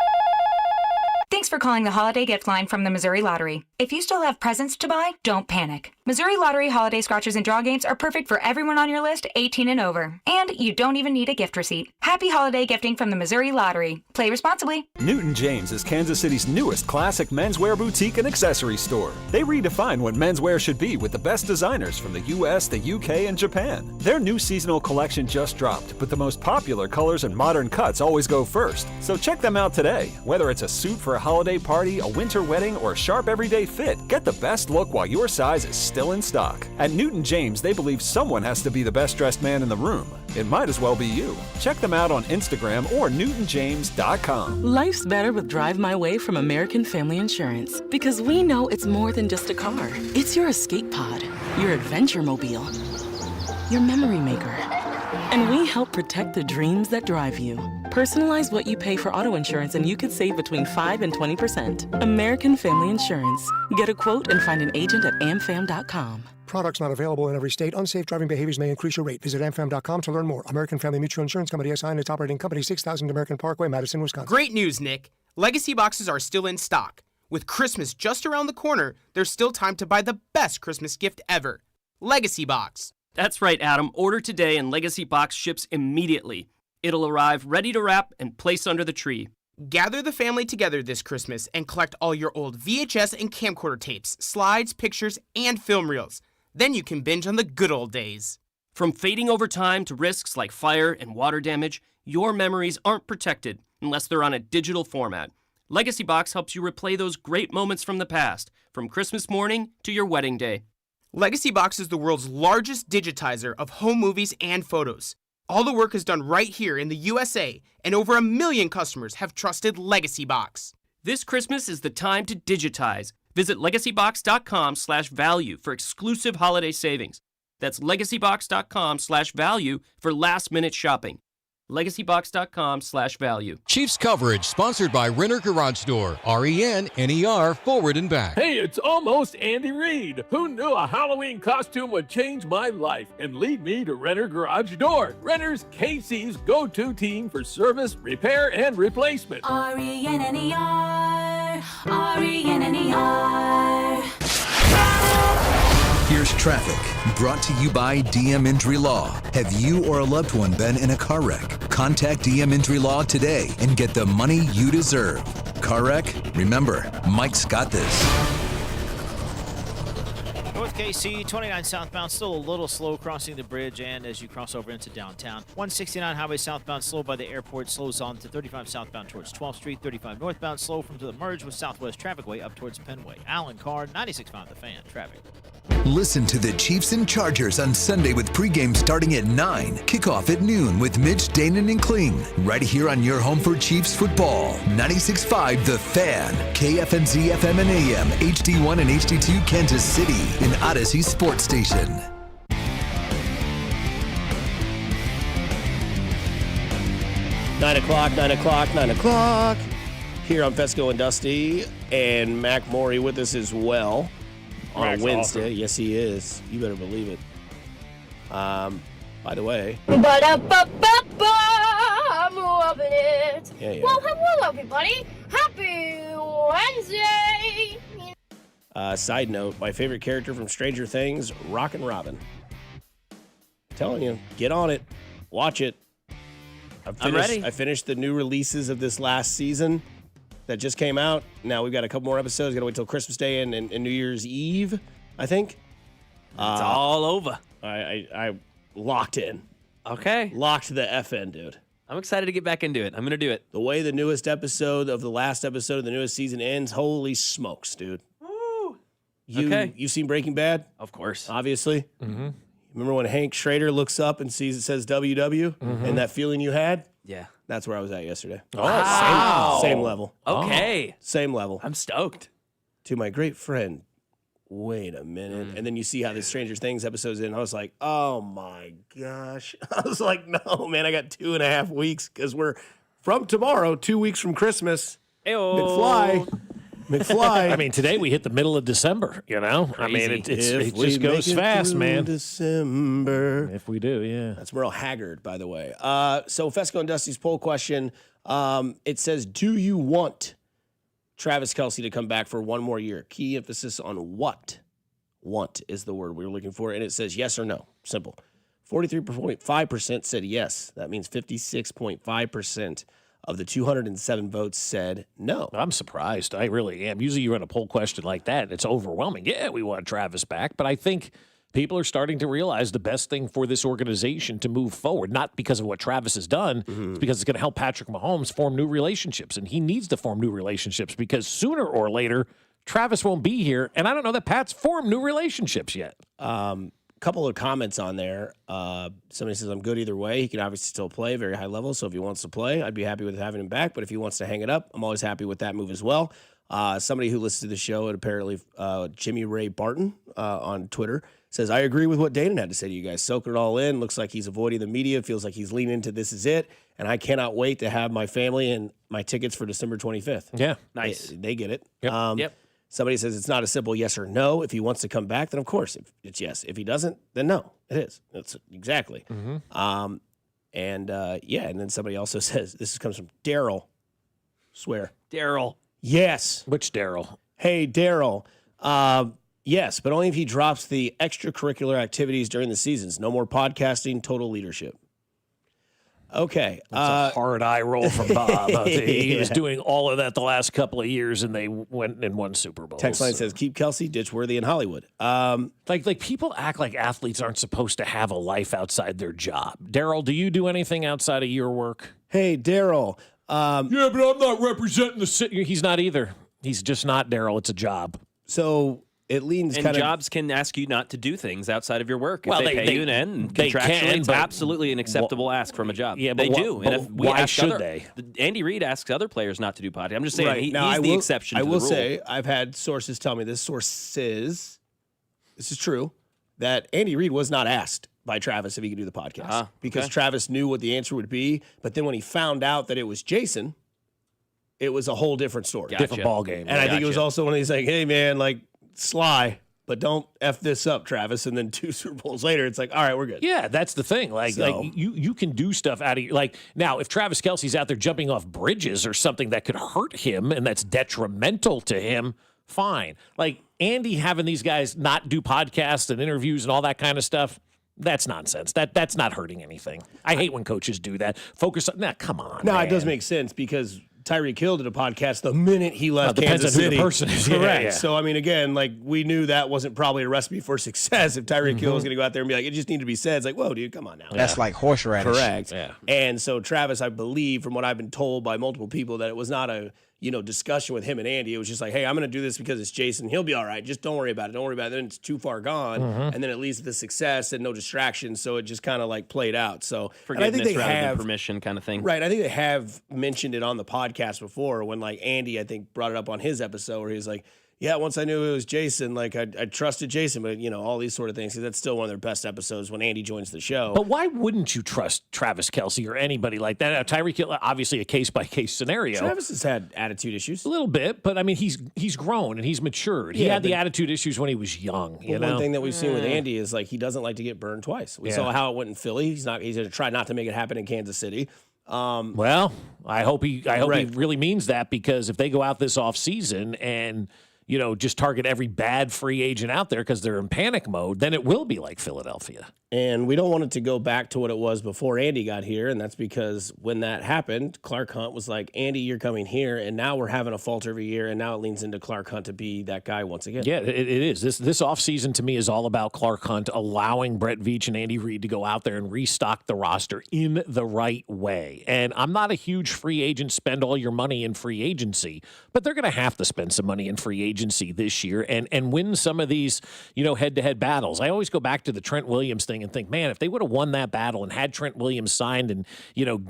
Thanks for calling the Holiday Gift Line from the Missouri Lottery. If you still have presents to buy, don't panic. Missouri Lottery holiday scratchers and draw games are perfect for everyone on your list 18 and over. And you don't even need a gift receipt. Happy holiday gifting from the Missouri Lottery. Play responsibly. Newton James is Kansas City's newest classic menswear boutique and accessory store. They redefine what menswear should be with the best designers from the US, the UK, and Japan. Their new seasonal collection just dropped, but the most popular colors and modern cuts always go first. So check them out today. Whether it's a suit for a holiday party, a winter wedding, or a sharp everyday fit, get the best look while your size is still in stock. At Newton James, they believe someone has to be the best dressed man in the room. It might as well be you. Check them out on Instagram or newtonjames.com. Life's better with Drive My Way from American Family Insurance, because we know it's more than just a car. It's your escape pod, your adventure mobile, your memory maker. And we help protect the dreams that drive you. Personalize what you pay for auto insurance and you could save between 5 and 20%. American Family Insurance. Get a quote and find an agent at amfam.com. Products not available in every state. Unsafe driving behaviors may increase your rate. Visit amfam.com to learn more. American Family Mutual Insurance Company SI and its operating company, 6000 American Parkway, Madison, Wisconsin. Great news, Nick. Legacy boxes are still in stock. With Christmas just around the corner, there's still time to buy the best Christmas gift ever. Legacy Box. That's right, Adam. Order today and Legacy Box ships immediately. It'll arrive ready to wrap and place under the tree. Gather the family together this Christmas and collect all your old VHS and camcorder tapes, slides, pictures, and film reels. Then you can binge on the good old days. From fading over time to risks like fire and water damage, Your memories aren't protected unless they're on a digital format. Legacy Box helps you replay those great moments from the past, from Christmas morning to your wedding day. Legacy Box is the world's largest digitizer of home movies and photos. All the work is done right here in the USA, and over 1 million customers have trusted Legacy Box. This Christmas is the time to digitize. Visit legacybox.com/value for exclusive holiday savings. That's legacybox.com/value for last-minute shopping. legacybox.com/value. Chiefs coverage sponsored by Renner Garage Door. RENNER forward and back. Hey, it's almost Andy Reid. Who knew a Halloween costume would change my life and lead me to Renner Garage Door? Renner's KC's go-to team for service, repair, and replacement. RENNER, RENNER. Here's traffic, brought to you by DM Injury Law. Have you or a loved one been in a car wreck? Contact DM Injury Law today and get the money you deserve. Car wreck? Remember, Mike's got this. North KC, 29 southbound, still a little slow crossing the bridge and as you cross over into downtown. 169 highway southbound, slow by the airport, slows on to 35 southbound towards 12th Street. 35 northbound, slow from to the merge with Southwest Traffic Way up towards Penway. Alan Carr, 96.5 The Fan, traffic. Listen to the Chiefs and Chargers on Sunday with pregame starting at 9. Kickoff at noon with Mitch, Danon, and Kling. Right here on your home for Chiefs football. 96.5 The Fan. KFMZ FM and AM. HD1 and HD2 Kansas City. An Odyssey Sports Station. Nine o'clock. Here on Fescoe and Dusty. And Mac Morey with us as well. On Mac's Wednesday. awesome. Yes, he is. You better believe it. By the way. I'm loving it. Yeah. Well, hello, everybody. Happy Wednesday. Side note, my favorite character from Stranger Things, Rockin' Robin. Telling you, get on it. Watch it. I'm ready. I finished the new releases of this last season that just came out. Now we've got a couple more episodes. Got to wait till Christmas Day and New Year's Eve, I think. It's all over. I locked in. Okay. Locked the F in, dude. I'm excited to get back into it. I'm going to do it. The way the newest episode of the last episode of the newest season ends, holy smokes, dude. Woo. You've seen Breaking Bad? Of course. Obviously. Mm-hmm. Remember when Hank Schrader looks up and sees it says WW and that feeling you had? Yeah. That's where I was at yesterday. Oh, wow. Same level. Okay. Same level. I'm stoked. To my great friend, wait a minute. And then you see how the Stranger Things episode's in. I was like, oh my gosh. I was like, no, man, I got 2.5 weeks because we're from tomorrow, 2 weeks from Christmas. Ayo. McFly. I mean, today we hit the middle of December, you know? I mean, it just goes fast, man. December. If we do, yeah. That's Merle Haggard, by the way. So Fescoe and Dusty's poll question, it says, do you want Travis Kelce to come back for one more year? Key emphasis on what? Want is the word we were looking for. And it says yes or no. Simple. 43.5% said yes. That means 56.5% of the 207 votes said no. I'm surprised. I really am. Usually you run a poll question like that, and it's overwhelming. Yeah, we want Travis back. But I think people are starting to realize the best thing for this organization to move forward, not because of what Travis has done, it's because it's going to help Patrick Mahomes form new relationships. And he needs to form new relationships because sooner or later, Travis won't be here. And I don't know that Pat's formed new relationships yet. Couple of comments on there. Somebody says, I'm good either way. He can obviously still play, very high level. So if he wants to play, I'd be happy with having him back. But if he wants to hang it up, I'm always happy with that move as well. Somebody who listens to the show, and apparently Jimmy Ray Barton on Twitter, says, I agree with what Danon had to say to you guys. Soak it all in. Looks like he's avoiding the media. Feels like he's leaning into this is it. And I cannot wait to have my family and my tickets for December 25th. Yeah. Nice. They get it. Yep. Somebody says it's not a simple yes or no. If he wants to come back, then of course it's yes. If he doesn't, then no. It is. It's exactly. And then somebody also says, this comes from Daryl. Swear. Daryl. Yes. Which Daryl? Hey, Daryl. Yes, but only if he drops the extracurricular activities during the seasons. No more podcasting, total leadership. Okay. That's a hard eye roll from Bob. He was doing all of that the last couple of years, and they went and won Super Bowls. Text line says, keep Kelsey, ditch Worthy in Hollywood. Like people act like athletes aren't supposed to have a life outside their job. Daryl, do you do anything outside of your work? Hey, Daryl. Yeah, but I'm not representing the city. He's not either. He's just not, Daryl. It's a job. So it leans and kind jobs can ask you not to do things outside of your work. If Well, they they- pay you they- and they contractually, can, it's but- absolutely an acceptable ask from a job. Yeah, they but do. wh- And but if we why ask should other, they? Andy Reid asks other players not to do podcasts. I'm just saying Right. Now, he's the exception to I will the rule. say I've had sources tell me this is true, that Andy Reid was not asked by Travis if he could do the podcast because Travis knew what the answer would be. But then when he found out that it was Jason, it was a whole different story. Gotcha. Different ball game. And I think it was also when he's like, hey, man, like, sly, but don't F this up, Travis. And then 2 Super Bowls later, it's like, all right, we're good. Yeah, that's the thing. Like you can do stuff out of like now. If Travis Kelce's out there jumping off bridges or something that could hurt him and that's detrimental to him, fine. Like Andy having these guys not do podcasts and interviews and all that kind of stuff. That's nonsense. That's not hurting anything. I hate when coaches do that. Focus on come on. No, man. it does make sense because Tyreek Hill did a podcast the minute he left depends Kansas on who City. the person is. Correct. Yeah. So, I mean, again, like, we knew that wasn't probably a recipe for success if Tyreek Hill was going to go out there and be like, it just needed to be said. It's like, whoa, dude, come on now. That's like horseradish. Correct. Yeah. And so Travis, I believe, from what I've been told by multiple people, that it was not a discussion with him and Andy. It was just like, hey, I'm going to do this because it's Jason. He'll be all right. Just don't worry about it. Don't worry about it. Then it's too far gone. And then it leads to the success and no distractions. So it just kind of like played out. So and I Forgiveness think they rather have than permission kind of thing. Right. I think they have mentioned it on the podcast before when like Andy, I think, brought it up on his episode where he was like, yeah, once I knew it was Jason, like I trusted Jason, but all these sort of things. 'Cause that's still one of their best episodes when Andy joins the show. But why wouldn't you trust Travis Kelce or anybody like that? Tyreek Hill, obviously a case-by-case scenario. Travis has had attitude issues. A little bit, but I mean, he's grown and he's matured. He Yeah, had the but- attitude issues when he was young. You know? One thing that we've seen with Andy is like he doesn't like to get burned twice. We saw how it went in Philly. He's going to try not to make it happen in Kansas City. Well, I hope he Right. really means that because if they go out this offseason and just target every bad free agent out there because they're in panic mode, then it will be like Philadelphia. And we don't want it to go back to what it was before Andy got here. And that's because when that happened, Clark Hunt was like, Andy, you're coming here. And now we're having a falter every year. And now it leans into Clark Hunt to be that guy once again. Yeah, it is. This offseason to me is all about Clark Hunt allowing Brett Veach and Andy Reid to go out there and restock the roster in the right way. And I'm not a huge free agent, spend all your money in free agency, but they're going to have to spend some money in free agency this year and win some of these, head-to-head battles. I always go back to the Trent Williams thing and think, man, if they would have won that battle and had Trent Williams signed and,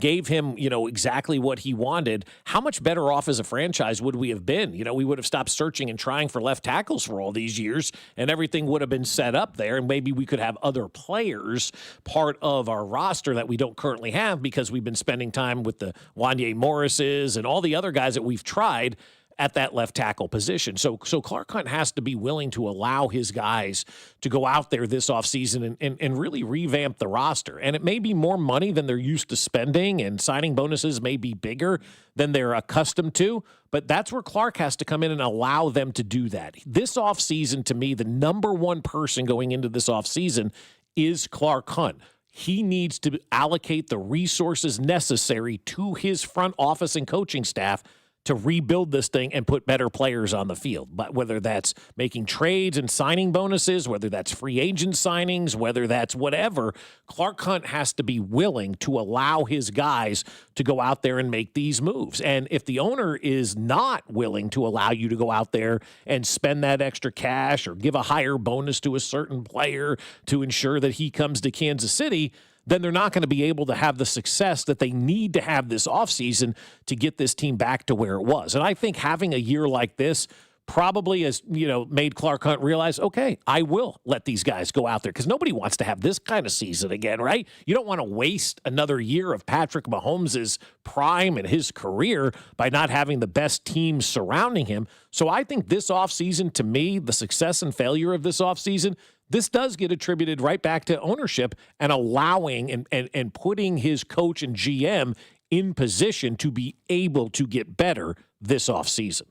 gave him, exactly what he wanted, how much better off as a franchise would we have been? We would have stopped searching and trying for left tackles for all these years and everything would have been set up there. And maybe we could have other players part of our roster that we don't currently have because we've been spending time with the Wanye Morrises and all the other guys that we've tried at that left tackle position. So Clark Hunt has to be willing to allow his guys to go out there this offseason and really revamp the roster. And it may be more money than they're used to spending, and signing bonuses may be bigger than they're accustomed to, but that's where Clark has to come in and allow them to do that. This offseason, to me, the number one person going into this offseason is Clark Hunt. He needs to allocate the resources necessary to his front office and coaching staff to rebuild this thing and put better players on the field. But whether that's making trades and signing bonuses, whether that's free agent signings, whether that's whatever, Clark Hunt has to be willing to allow his guys to go out there and make these moves. And if the owner is not willing to allow you to go out there and spend that extra cash or give a higher bonus to a certain player to ensure that he comes to Kansas City, then they're not going to be able to have the success that they need to have this offseason to get this team back to where it was. And I think having a year like this probably has, made Clark Hunt realize, okay, I will let these guys go out there because nobody wants to have this kind of season again, right? You don't want to waste another year of Patrick Mahomes' prime and his career by not having the best team surrounding him. So I think this offseason, to me, the success and failure of this offseason, this does get attributed right back to ownership and allowing and putting his coach and GM in position to be able to get better this offseason.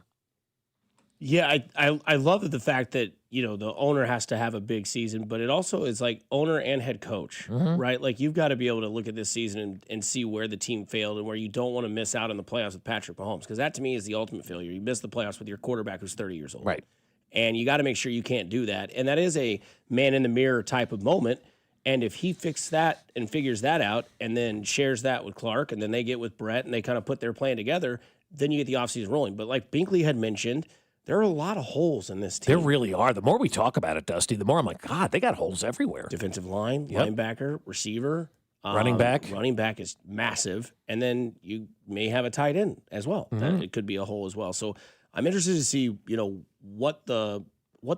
Yeah, I love the fact that the owner has to have a big season, but it also is like owner and head coach, right? Like you've got to be able to look at this season and see where the team failed and where you don't want to miss out on the playoffs with Patrick Mahomes, because that to me is the ultimate failure. You miss the playoffs with your quarterback who's 30 years old. Right. And you got to make sure you can't do that. And that is a man in the mirror type of moment. And if he fixes that and figures that out and then shares that with Clark and then they get with Brett and they kind of put their plan together, then you get the offseason rolling. But like Binkley had mentioned, there are a lot of holes in this team. There really are. The more we talk about it, Dusty, the more I'm like, God, they got holes everywhere. Defensive line, linebacker, receiver. Running back. Running back is massive. And then you may have a tight end as well. It could be a hole as well. So I'm interested to see, what the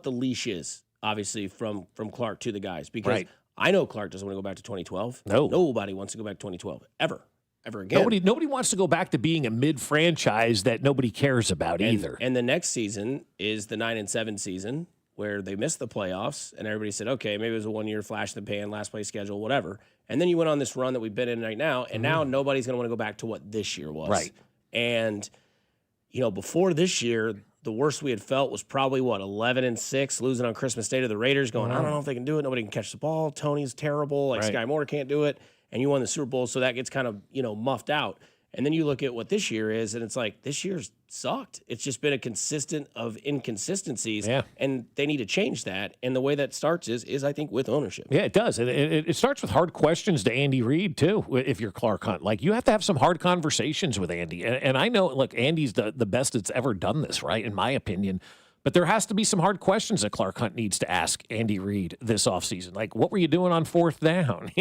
leash is, obviously, from Clark to the guys. Because I know Clark doesn't want to go back to 2012. No. Nobody wants to go back to 2012, ever again. Nobody wants to go back to being a mid-franchise that nobody cares about either. And the next season is the 9-7 season where they missed the playoffs, and everybody said, okay, maybe it was a one-year flash in the pan, last place schedule, whatever. And then you went on this run that we've been in right now, and now nobody's going to want to go back to what this year was. Right. And, before this year, the worst we had felt was probably, 11-6, losing on Christmas Day to the Raiders, going, I don't know if they can do it. Nobody can catch the ball. Tony's terrible. Sky Moore can't do it. And you won the Super Bowl, so that gets kind of, muffed out. And then you look at what this year is, and it's like, this year's sucked. It's just been a consistent of inconsistencies, and they need to change that. And the way that starts is I think, with ownership. Yeah, it does. It starts with hard questions to Andy Reid, too, if you're Clark Hunt. Like, you have to have some hard conversations with Andy. And I know, look, Andy's the best that's ever done this, right, in my opinion. But there has to be some hard questions that Clark Hunt needs to ask Andy Reid this offseason. Like, what were you doing on fourth down?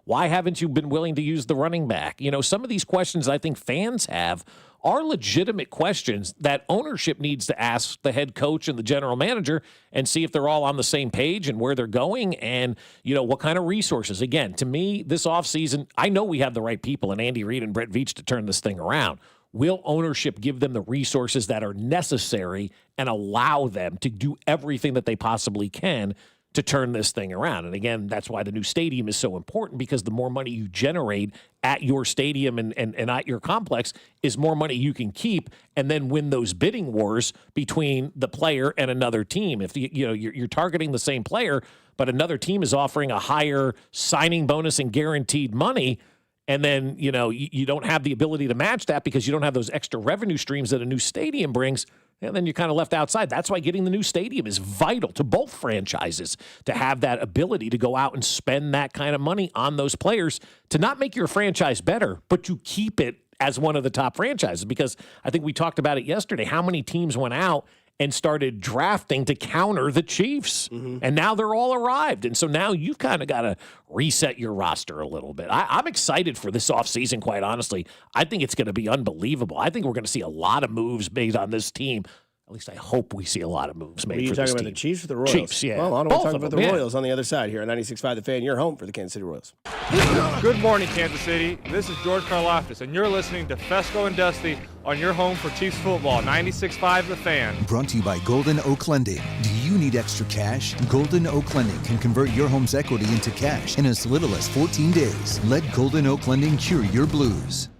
Why haven't you been willing to use the running back? Some of these questions I think fans have are legitimate questions that ownership needs to ask the head coach and the general manager and see if they're all on the same page and where they're going and, what kind of resources. Again, to me, this offseason, I know we have the right people in Andy Reid and Brett Veach to turn this thing around. Will ownership give them the resources that are necessary and allow them to do everything that they possibly can to turn this thing around? And again, that's why the new stadium is so important, because the more money you generate at your stadium and at your complex is more money you can keep and then win those bidding wars between the player and another team. If you're targeting the same player, but another team is offering a higher signing bonus and guaranteed money, and then, you don't have the ability to match that because you don't have those extra revenue streams that a new stadium brings, and then you're kind of left outside. That's why getting the new stadium is vital to both franchises, to have that ability to go out and spend that kind of money on those players to not make your franchise better, but to keep it as one of the top franchises. Because I think we talked about it yesterday, how many teams went out and started drafting to counter the Chiefs. And now they're all arrived. And so now you've kind of got to reset your roster a little bit. I'm excited for this offseason, quite honestly. I think it's going to be unbelievable. I think we're going to see a lot of moves made on this team. At least I hope we see a lot of moves made for this team. Are you talking about the Chiefs or the Royals? Chiefs, yeah. Well, I don't want to talk about the Royals on the other side here on 96.5 The Fan. You're home for the Kansas City Royals. Good morning, Kansas City. This is George Karlaftis, and you're listening to Fescoe and Dusty on your home for Chiefs football, 96.5 The Fan. Brought to you by Golden Oak Lending. Do you need extra cash? Golden Oak Lending can convert your home's equity into cash in as little as 14 days. Let Golden Oak Lending cure your blues.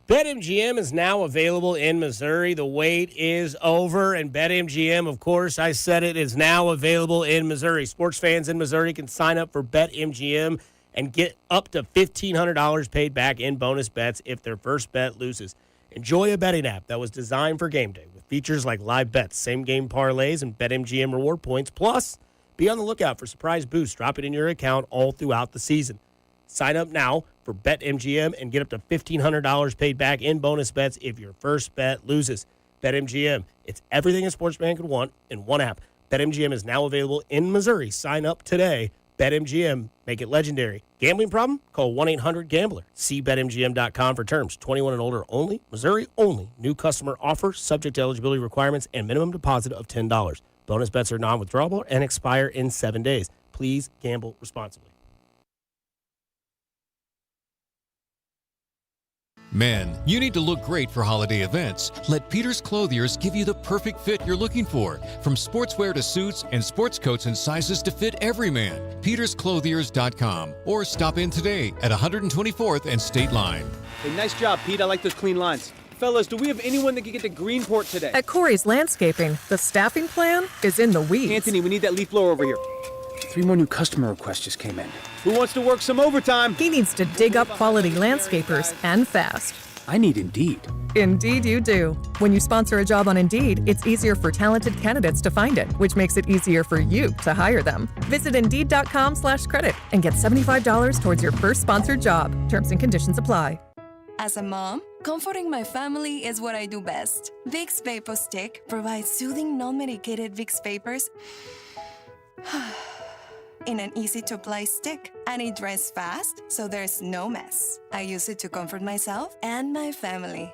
BetMGM is now available in Missouri. The wait is over, and BetMGM, of course, I said it, is now available in Missouri. Sports fans in Missouri can sign up for BetMGM and get up to $1,500 paid back in bonus bets if their first bet loses. Enjoy a betting app that was designed for game day with features like live bets, same-game parlays, and BetMGM reward points. Plus, be on the lookout for surprise boosts dropping in your account all throughout the season. Sign up now for BetMGM and get up to $1,500 paid back in bonus bets if your first bet loses. BetMGM, it's everything a sports fan could want in one app. BetMGM is now available in Missouri. Sign up today. BetMGM, make it legendary. Gambling problem? Call 1-800-GAMBLER. See BetMGM.com for terms. 21 and older only. Missouri only. New customer offer subject to eligibility requirements and minimum deposit of $10. Bonus bets are non-withdrawable and expire in 7 days. Please gamble responsibly. Men, you need to look great for holiday events. Let Peter's Clothiers give you the perfect fit you're looking for. From sportswear to suits and sports coats and sizes to fit every man. PetersClothiers.com or stop in today at 124th and State Line. Hey, nice job, Pete. I like those clean lines. Fellas, do we have anyone that can get to Greenport today? At Corey's Landscaping, the staffing plan is in the weeds. Anthony, we need that leaf blower over here. 3 more new customer requests just came in. Who wants to work some overtime? He needs to dig up quality landscapers and fast. I need Indeed. Indeed you do. When you sponsor a job on Indeed, it's easier for talented candidates to find it, which makes it easier for you to hire them. Visit Indeed.com/credit and get $75 towards your first sponsored job. Terms and conditions apply. As a mom, comforting my family is what I do best. Vicks Vapor Stick provides soothing, non-medicated Vicks vapors in an easy-to-apply stick, and it dries fast, so there's no mess. I use it to comfort myself and my family.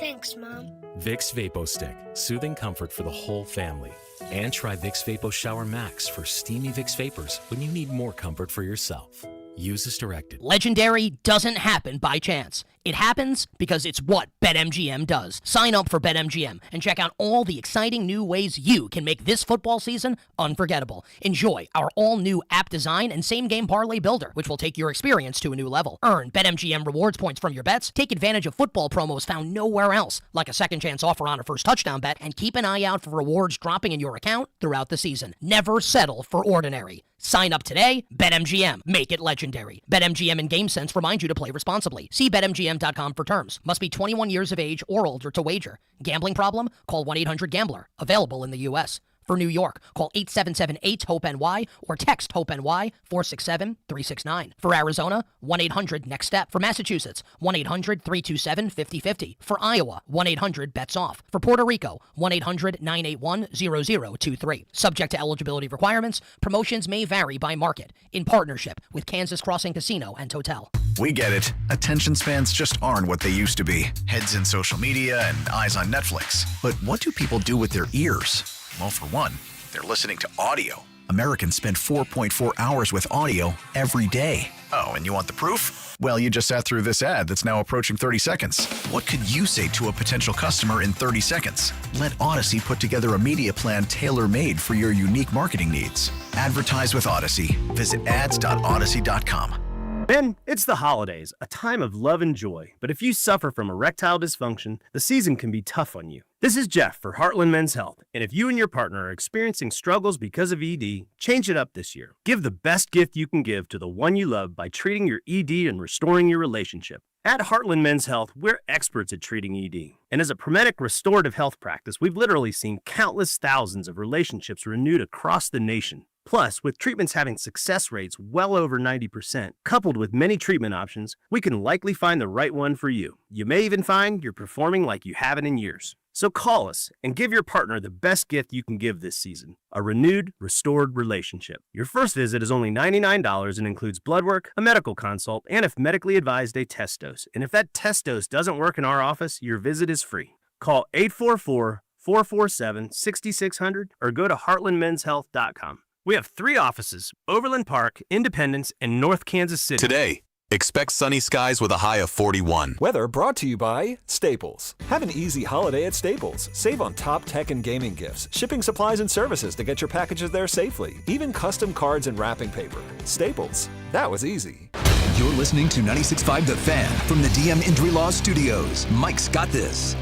Thanks, Mom. Vicks Vapo Stick, soothing comfort for the whole family. And try Vicks Vapo Shower Max for steamy Vicks vapors when you need more comfort for yourself. Use as directed. Legendary doesn't happen by chance. It happens because it's what BetMGM does. Sign up for BetMGM and check out all the exciting new ways you can make this football season unforgettable. Enjoy our all-new app design and same-game parlay builder, which will take your experience to a new level. Earn BetMGM rewards points from your bets, take advantage of football promos found nowhere else, like a second chance offer on a first touchdown bet, and keep an eye out for rewards dropping in your account throughout the season. Never settle for ordinary. Sign up today. BetMGM. Make it legendary. BetMGM and GameSense remind you to play responsibly. See BetMGM.com for terms. Must be 21 years of age or older to wager. Gambling problem? Call 1-800-GAMBLER. Available in the U.S. For New York, call 877-8-HOPE-NY or text HOPE-NY 467-369. For Arizona, 1-800-NEXT-STEP. For Massachusetts, 1-800-327-5050. For Iowa, 1-800-BETS-OFF. For Puerto Rico, 1-800-981-0023. Subject to eligibility requirements, promotions may vary by market. In partnership with Kansas Crossing Casino and Hotel. We get it. Attention spans just aren't what they used to be. Heads in social media and eyes on Netflix. But what do people do with their ears? Well, for one, they're listening to audio. Americans spend 4.4 hours with audio every day. Oh, and you want the proof? Well, you just sat through this ad that's now approaching 30 seconds. What could you say to a potential customer in 30 seconds? Let Odyssey put together a media plan tailor-made for your unique marketing needs. Advertise with Odyssey. Visit ads.odyssey.com. Men, it's the holidays, a time of love and joy. But if you suffer from erectile dysfunction, the season can be tough on you. This is Jeff for Heartland Men's Health. And if you and your partner are experiencing struggles because of ED, change it up this year. Give the best gift you can give to the one you love by treating your ED and restoring your relationship. At Heartland Men's Health, we're experts at treating ED. And as a Prometic restorative health practice, we've literally seen countless thousands of relationships renewed across the nation. Plus, with treatments having success rates well over 90%, coupled with many treatment options, we can likely find the right one for you. You may even find you're performing like you haven't in years. So call us and give your partner the best gift you can give this season, a renewed, restored relationship. Your first visit is only $99 and includes blood work, a medical consult, and if medically advised, a test dose. And if that test dose doesn't work in our office, your visit is free. Call 844-447-6600 or go to heartlandmenshealth.com. We have 3 offices, Overland Park, Independence, and North Kansas City. Today, expect sunny skies with a high of 41. Weather brought to you by Staples. Have an easy holiday at Staples. Save on top tech and gaming gifts, shipping supplies and services to get your packages there safely, even custom cards and wrapping paper. Staples. That was easy. You're listening to 96.5 The Fan from the DM Injury Law Studios. Mike's got this.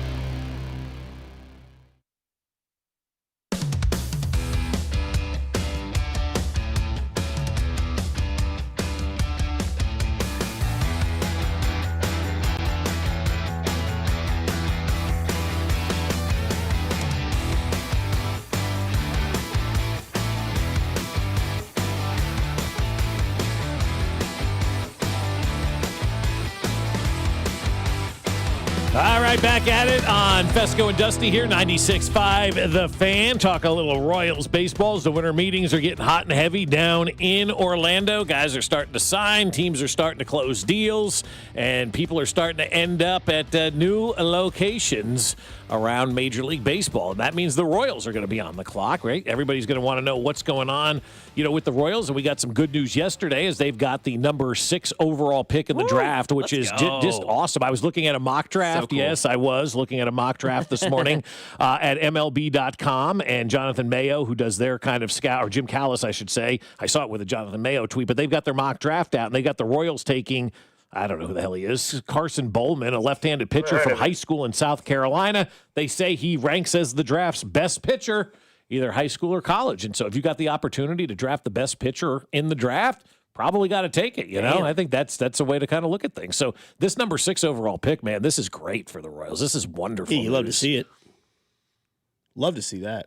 All right, back at it on Fescoe and Dusty here, 96.5 The Fan. Talk a little Royals baseball as the winter meetings are getting hot and heavy down in Orlando. Guys are starting to sign, teams are starting to close deals, and people are starting to end up at new locations around Major League Baseball. And that means the Royals are going to be on the clock, right? Everybody's going to want to know what's going on, with the Royals. And we got some good news yesterday as they've got the number 6 overall pick in the draft, which is just awesome. I was looking at a mock draft. So cool. Yes, I was looking at a mock draft this morning at MLB.com. And Jonathan Mayo, who does their kind of scout, or Jim Callis, I should say. I saw it with a Jonathan Mayo tweet, but they've got their mock draft out, and they got the Royals taking I don't know who the hell he is. Carson Bowman, a left-handed pitcher from high school in South Carolina. They say he ranks as the draft's best pitcher, either high school or college. And so if you got the opportunity to draft the best pitcher in the draft, probably got to take it, you know? I think that's a way to kind of look at things. So this number 6 overall pick, man, this is great for the Royals. This is wonderful. Yeah, you love to see it. Love to see that.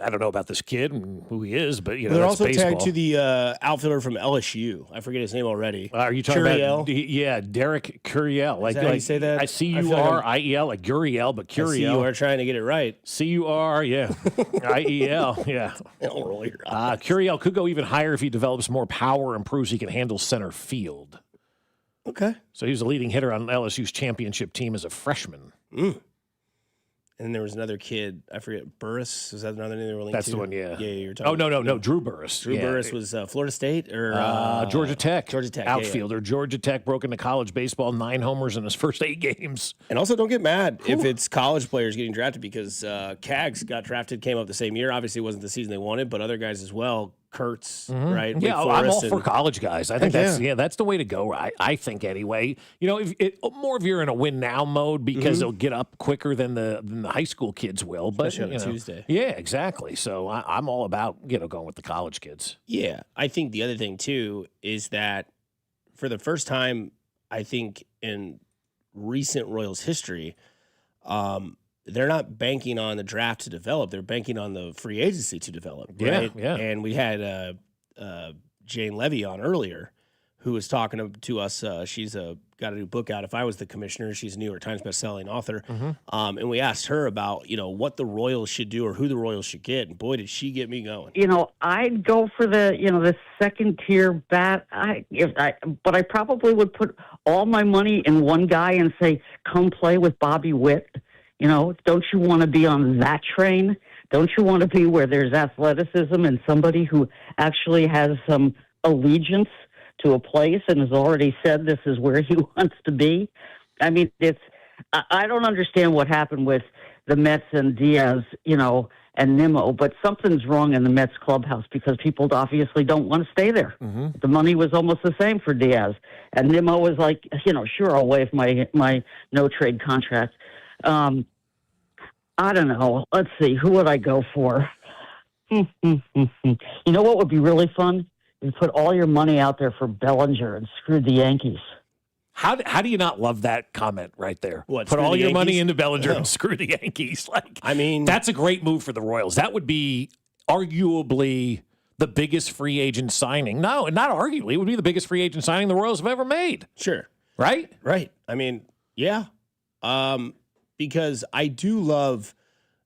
I don't know about this kid and who he is, but, you know, they're that's also baseball. tagged to the outfielder from LSU. I forget his name already. Are you talking about? Yeah, Derek Curiel. Is that how you say that? I C-U-R-I-E-L, like Guriel, but I see you Curiel. are trying to get it right. C-U-R, yeah. I-E-L, yeah. Don't roll your eyes. Curiel could go even higher if he develops more power and proves he can handle center field. Okay. So he was a leading hitter on LSU's championship team as a freshman. And there was another kid, I forget, Burris. Is that another name they were linked That's to? the one, yeah. Yeah, you're talking No, Drew Burris. Drew Burris was Florida State or Georgia Tech. Georgia Tech. Outfielder. Georgia Tech broke into college baseball, 9 homers in his first 8 games. And also don't get mad if it's college players getting drafted because Cags got drafted, came up the same year. Obviously, it wasn't the season they wanted, but other guys as well. Kurtz, right? Yeah, I'm all for college guys. I think that's the way to go. I think anyway. You know, more if you're in a win now mode because they'll get up quicker than the high school kids will. But Especially on a Tuesday. Yeah, exactly. So I'm all about going with the college kids. Yeah, I think the other thing too is that for the first time, I think in recent Royals history, they're not banking on the draft to develop. They're banking on the free agency to develop. Right? Yeah. And we had Jane Levy on earlier who was talking to us. She's got a new book out. If I Was the Commissioner, she's a New York Times bestselling author. And we asked her about, what the Royals should do or who the Royals should get. And boy, did she get me going. I'd go for the second tier bat. But I probably would put all my money in one guy and say, come play with Bobby Witt. Don't you want to be on that train? Don't you want to be where there's athleticism and somebody who actually has some allegiance to a place and has already said this is where he wants to be? I mean, I don't understand what happened with the Mets and Diaz, and Nimmo, but something's wrong in the Mets clubhouse because people obviously don't want to stay there. The money was almost the same for Diaz. And Nimmo was like, sure, I'll waive my no-trade contract. I don't know. Let's see. Who would I go for? You know what would be really fun? You put all your money out there for Bellinger and screw the Yankees. How do you not love that comment right there? What, put screw all the your money Yankees? into Bellinger No. and screw the Yankees. I that's a great move for the Royals. That would be arguably the biggest free agent signing. No, not arguably. It would be the biggest free agent signing the Royals have ever made. Sure. Right? Right. I mean, yeah. Because I do love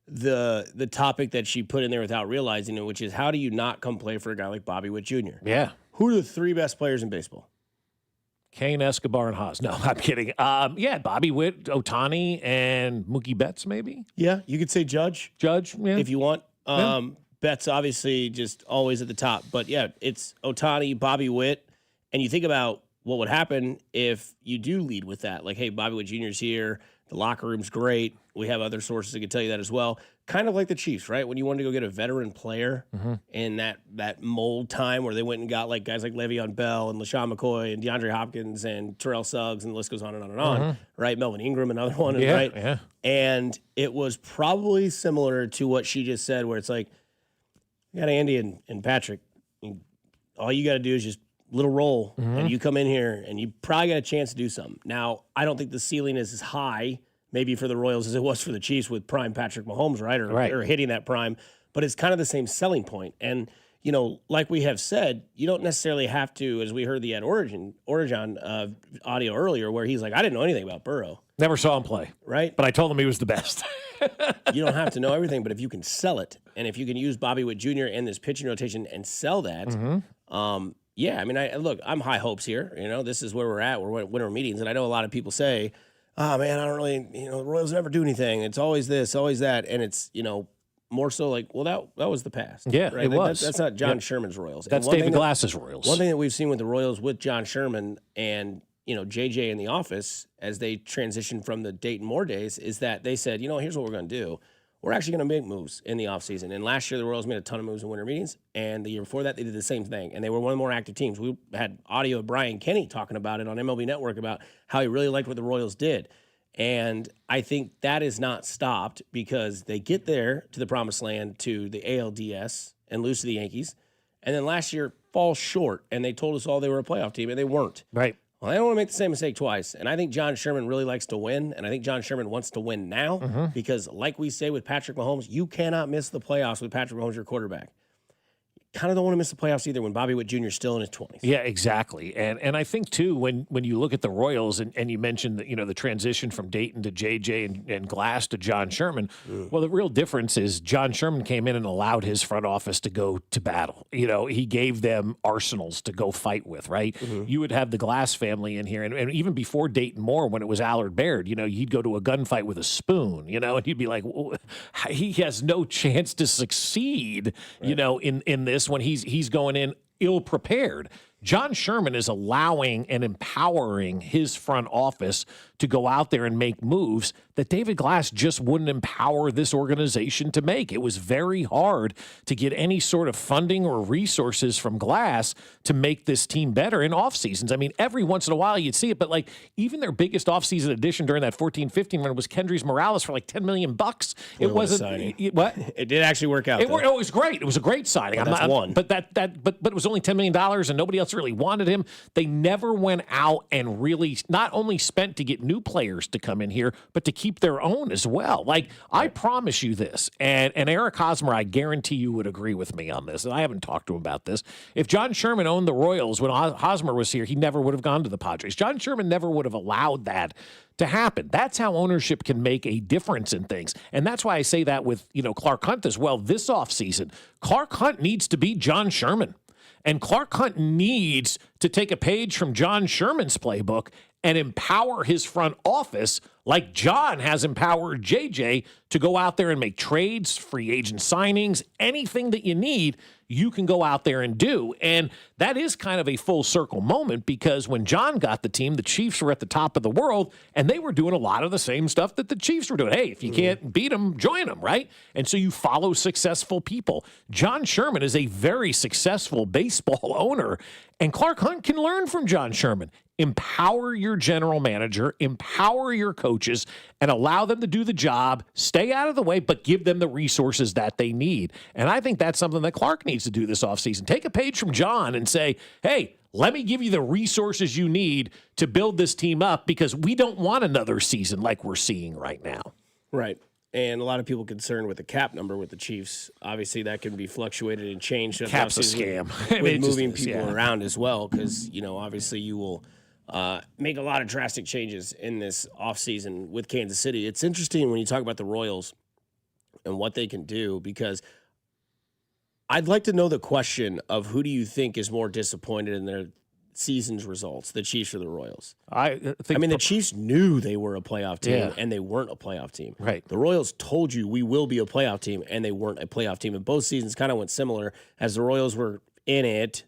the topic that she put in there without realizing it, which is how do you not come play for a guy like Bobby Witt Jr.? Yeah. Who are the 3 best players in baseball? Kane, Escobar, and Haas. No, I'm kidding. Bobby Witt, Ohtani, and Mookie Betts, maybe. Yeah, you could say Judge. Judge, yeah. If you want. Betts obviously just always at the top. But yeah, it's Ohtani, Bobby Witt. And you think about what would happen if you do lead with that. Like, hey, Bobby Witt Jr.'s here. The locker room's great. We have other sources that can tell you that as well. Kind of like the Chiefs, right? When you wanted to go get a veteran player in that mold time where they went and got guys like Le'Veon Bell and LaShawn McCoy and DeAndre Hopkins and Terrell Suggs and the list goes on and on and on, right? Melvin Ingram, another one, right? Yeah. And it was probably similar to what she just said where it's like, you got Andy and Patrick. And all you got to do is just little roll, and you come in here, and you probably got a chance to do something. Now, I don't think the ceiling is as high, maybe for the Royals, as it was for the Chiefs with prime Patrick Mahomes, right? Or hitting that prime. But it's kind of the same selling point. And, like we have said, you don't necessarily have to, as we heard the Ed Origin audio earlier, where he's like, I didn't know anything about Burrow. Never saw him play. Right? But I told him he was the best. You don't have to know everything, but if you can sell it, and if you can use Bobby Witt Jr. in this pitching rotation and sell that, yeah, I mean, look, I'm high hopes here. This is where we're at. We're at winter meetings, and I know a lot of people say, "Oh man, I don't really, the Royals never do anything. It's always this, always that," and it's, more so like, well, that was the past. Yeah, right? it was. That's not John Sherman's Royals. That's David Glass's Royals. One thing that we've seen with the Royals with John Sherman and JJ in the office as they transitioned from the Dayton Moore days is that they said, here's what we're going to do. we're actually going to make moves in the offseason. And last year, the Royals made a ton of moves in winter meetings. And the year before that, they did the same thing. And they were one of the more active teams. We had audio of Brian Kenny talking about it on MLB Network about how he really liked what the Royals did. And I think that is not stopped because they get there to the promised land, to the ALDS, and lose to the Yankees. And then last year fall short, and they told us all they were a playoff team, and they weren't. Right. Well, I don't want to make the same mistake twice. And I think John Sherman really likes to win, and I think John Sherman wants to win now because, like we say with Patrick Mahomes, you cannot miss the playoffs with Patrick Mahomes, your quarterback. Kind of don't want to miss the playoffs either when Bobby Witt Jr. is still in his 20s. Yeah, exactly. And I think, too, when you look at the Royals and you mentioned that, the transition from Dayton to JJ and Glass to John Sherman, well, the real difference is John Sherman came in and allowed his front office to go to battle. He gave them arsenals to go fight with, right? You would have the Glass family in here. And even before Dayton Moore, when it was Allard Baird, you'd go to a gunfight with a spoon, and you'd be like, well, he has no chance to succeed, in this when he's going in ill-prepared. John Sherman is allowing and empowering his front office to go out there and make moves that David Glass just wouldn't empower this organization to make. It was very hard to get any sort of funding or resources from Glass to make this team better in off seasons. I mean, every once in a while you'd see it, but like even their biggest offseason addition during that 14-15 run was Kendrys Morales for like $10 million. It wasn't what? It did actually work out. It was great. It was a great signing. Well, that's one. But it was only $10 million and nobody else really wanted him. They never went out and really not only spent to get new players to come in here, but to keep their own as well. Like, I promise you this, and Eric Hosmer, I guarantee you would agree with me on this, and I haven't talked to him about this. If John Sherman owned the Royals when Hosmer was here, he never would have gone to the Padres. John Sherman never would have allowed that to happen. That's how ownership can make a difference in things. And that's why I say that with, Clark Hunt as well this offseason. Clark Hunt needs to be John Sherman. And Clark Hunt needs to take a page from John Sherman's playbook and empower his front office like John has empowered JJ to go out there and make trades, free agent signings, anything that you need, you can go out there and do. And that is kind of a full circle moment because when John got the team, the Chiefs were at the top of the world and they were doing a lot of the same stuff that the Chiefs were doing. Hey, if you can't beat them, join them, right? And so you follow successful people. John Sherman is a very successful baseball owner, and Clark Hunt can learn from John Sherman. Empower your general manager, empower your coaches, and allow them to do the job, stay out of the way, but give them the resources that they need. And I think that's something that Clark needs to do this offseason. Take a page from John and say, hey, let me give you the resources you need to build this team up because we don't want another season like we're seeing right now. Right. And a lot of people concerned with the cap number with the Chiefs. Obviously, that can be fluctuated and changed. Cap's a scam. With moving people around as well because, obviously you will make a lot of drastic changes in this offseason with Kansas City. It's interesting when you talk about the Royals and what they can do because I'd like to know the question of who do you think is more disappointed in their season's results, the Chiefs or the Royals? The Chiefs knew they were a playoff team and they weren't a playoff team. Right. The Royals told you we will be a playoff team and they weren't a playoff team. And both seasons kind of went similar as the Royals were in it,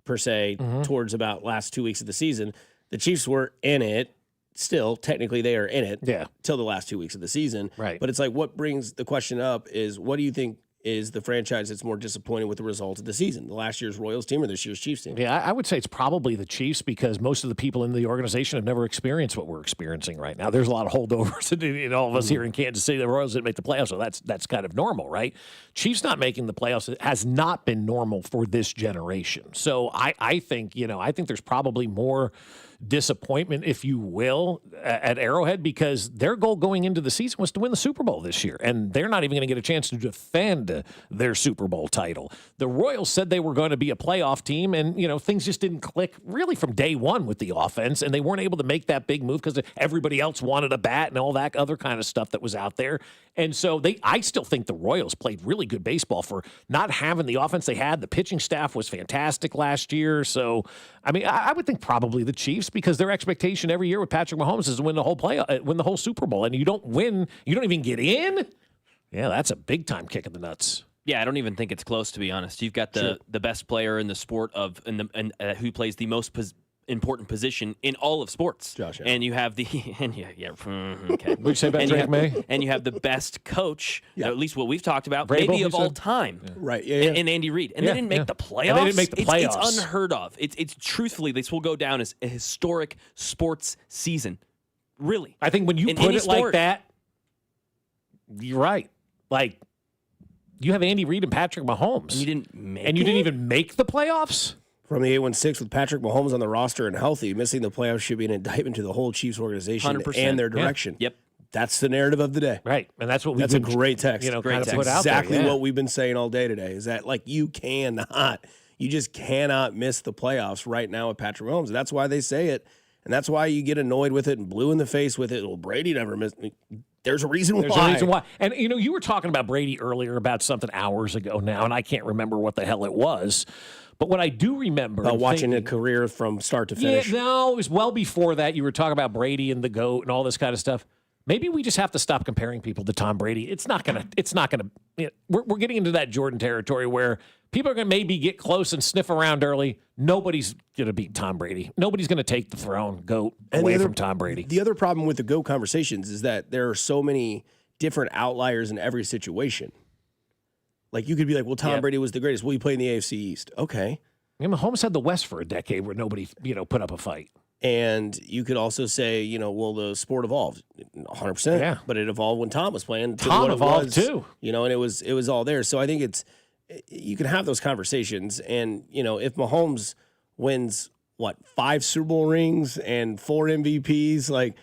per se, towards about last 2 weeks of the season. The Chiefs were in it. Still, technically, they are in it till the last 2 weeks of the season. Right. But it's like what brings the question up is what do you think is the franchise that's more disappointed with the result of the season? The last year's Royals team or this year's Chiefs team? Yeah, I would say it's probably the Chiefs because most of the people in the organization have never experienced what we're experiencing right now. There's a lot of holdovers in all of us here in Kansas City. The Royals didn't make the playoffs, so that's kind of normal, right? Chiefs not making the playoffs has not been normal for this generation. So I think there's probably more disappointment, if you will, at Arrowhead because their goal going into the season was to win the Super Bowl this year, and they're not even going to get a chance to defend their Super Bowl title. The Royals said they were going to be a playoff team, and things just didn't click really from day one with the offense, and they weren't able to make that big move because everybody else wanted a bat and all that other kind of stuff that was out there. And so I still think the Royals played really good baseball for not having the offense they had. The pitching staff was fantastic last year. So, I would think probably the Chiefs because their expectation every year with Patrick Mahomes is to win the whole Super Bowl. And you don't win, you don't even get in. Yeah, that's a big time kick in the nuts. Yeah, I don't even think it's close, to be honest. You've got the best player in the sport who plays the most important position in all of sports. Josh Allen. And you have the okay. What'd you say about Drake May? And you have the best coach, at least what we've talked about, Vrabel, maybe you of all said? time. Right. And Andy Reid. And they didn't make the playoffs. And they didn't make the playoffs. It's unheard of. It's truthfully, this will go down as a historic sports season. Really. I think when you put it like that, you're right. Like, you have Andy Reid and Patrick Mahomes. And you didn't make And you didn't even make the playoffs? From the 816 with Patrick Mahomes on the roster and healthy, missing the playoffs should be an indictment to the whole Chiefs organization 100%. and their direction. Yep. That's the narrative of the day. Right. And that's what That's a great text. Kind of put out exactly there. what we've been saying all day today is that, like, you just cannot miss the playoffs right now with Patrick Mahomes. That's why they say it. And that's why you get annoyed with it and blue in the face with it. Well, Brady never missed. There's a reason There's why. a reason why. And, you were talking about Brady earlier about something hours ago now, and I can't remember what the hell it was. But what I do remember about watching a career from start to finish. Yeah, no, it was well before that. You were talking about Brady and the GOAT and all this kind of stuff. Maybe we just have to stop comparing people to Tom Brady. It's not gonna. We're getting into that Jordan territory where people are gonna maybe get close and sniff around early. Nobody's gonna beat Tom Brady. Nobody's gonna take the throne, GOAT, away from Tom Brady. The other problem with the GOAT conversations is that there are so many different outliers in every situation. Like, you could be like, well, Tom Brady was the greatest. Well, he played in the AFC East. Okay. Mahomes had the West for a decade where nobody, put up a fight. And you could also say, well, the sport evolved 100%. Yeah. But it evolved when Tom was playing. Tom evolved too. And it was all there. So I think you can have those conversations. And, if Mahomes wins, 5 Super Bowl rings and 4 MVPs, like,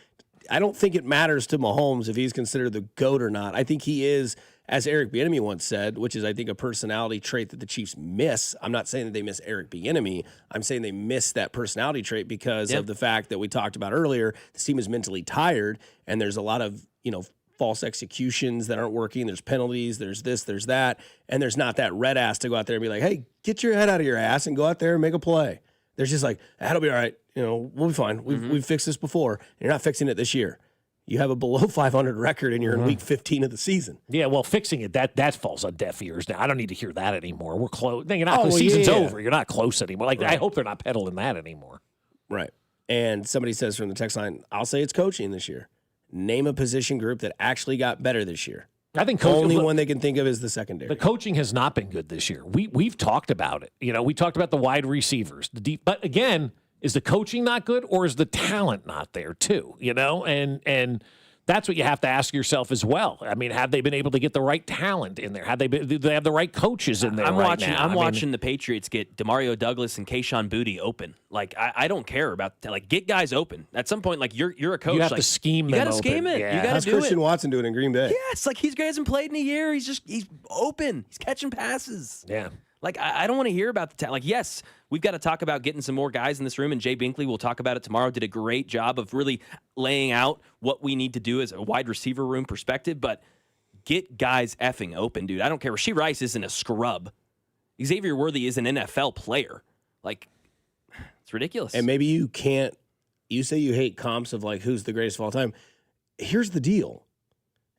I don't think it matters to Mahomes if he's considered the GOAT or not. I think he is, as Eric Bieniemy once said, which is, I think, a personality trait that the Chiefs miss. I'm not saying that they miss Eric Bieniemy. I'm saying they miss that personality trait because of the fact that we talked about earlier. This team is mentally tired, and there's a lot of, false executions that aren't working. There's penalties. There's this, there's that. And there's not that red ass to go out there and be like, hey, get your head out of your ass and go out there and make a play. There's just like, that'll be all right. We'll be fine. We've fixed this before. And you're not fixing it this year. You have a below 500 record, and you're in week 15 of the season. Yeah, well, fixing it, that falls on deaf ears now. I don't need to hear that anymore. We're close. The season's over. You're not close anymore. Like, I hope they're not peddling that anymore. Right. And somebody says from the text line, I'll say it's coaching this year. Name a position group that actually got better this year. I think only one they can think of is the secondary. The coaching has not been good this year. We've talked about it. We talked about the wide receivers, the deep. But again, is the coaching not good, or is the talent not there too? And that's what you have to ask yourself as well. I mean, have they been able to get the right talent in there? Do they have the right coaches in there I'm watching the Patriots get Demario Douglas and Kayshon Boutte open. Like, I don't care about that. Like, get guys open. At some point, like, you're a coach. You have like, to scheme them. You got to scheme it. Yeah. You got How's to do Christian it. Watson doing in Green Bay? Yeah, it's like he hasn't played in a year. He's open. He's catching passes. Yeah. Like, I don't want to hear about the talent. Like, yes, we've got to talk about getting some more guys in this room, and Jay Binkley will talk about it tomorrow. Did a great job of really laying out what we need to do as a wide receiver room perspective, but get guys effing open, dude. I don't care. Rashee Rice isn't a scrub. Xavier Worthy is an NFL player. Like, it's ridiculous. And maybe you say you hate comps of, like, who's the greatest of all time. Here's the deal.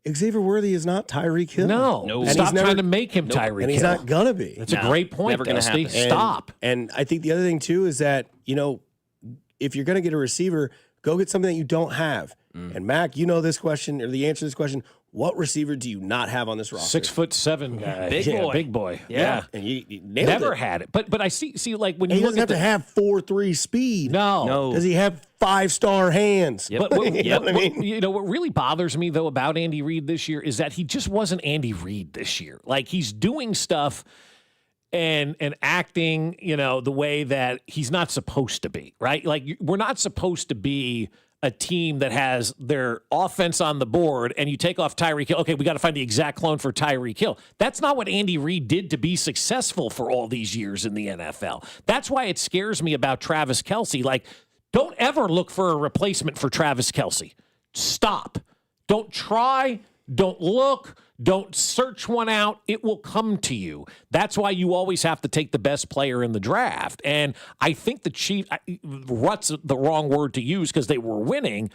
Xavier Worthy is not Tyreek Hill. No. Stop trying to make him Tyreek Hill. And he's not going to be. That's a great point, never gonna Dusty. happen. Stop. And I think the other thing, too, is that, if you're going to get a receiver, go get something that you don't have. And, Mac, this question, or the answer to this question, what receiver do you not have on this roster? 6'7" guy. Big boy. Yeah. And you nailed never it. had it. But I see like when And you he look doesn't at have to have 4.3 speed. No. Does he have 5-star hands? But what, You know what I mean? What really bothers me, though, about Andy Reid this year is that he just wasn't Andy Reid this year. Like, he's doing stuff and acting, the way that he's not supposed to be, right? Like, we're not supposed to be a team that has their offense on the board and you take off Tyreek Hill. Okay, we got to find the exact clone for Tyreek Hill. That's not what Andy Reid did to be successful for all these years in the NFL. That's why it scares me about Travis Kelce. Like, don't ever look for a replacement for Travis Kelce. Stop. Don't try. Don't look. Don't search one out. It will come to you. That's why you always have to take the best player in the draft. And I think the Chiefs, rut's the wrong word to use because they were winning,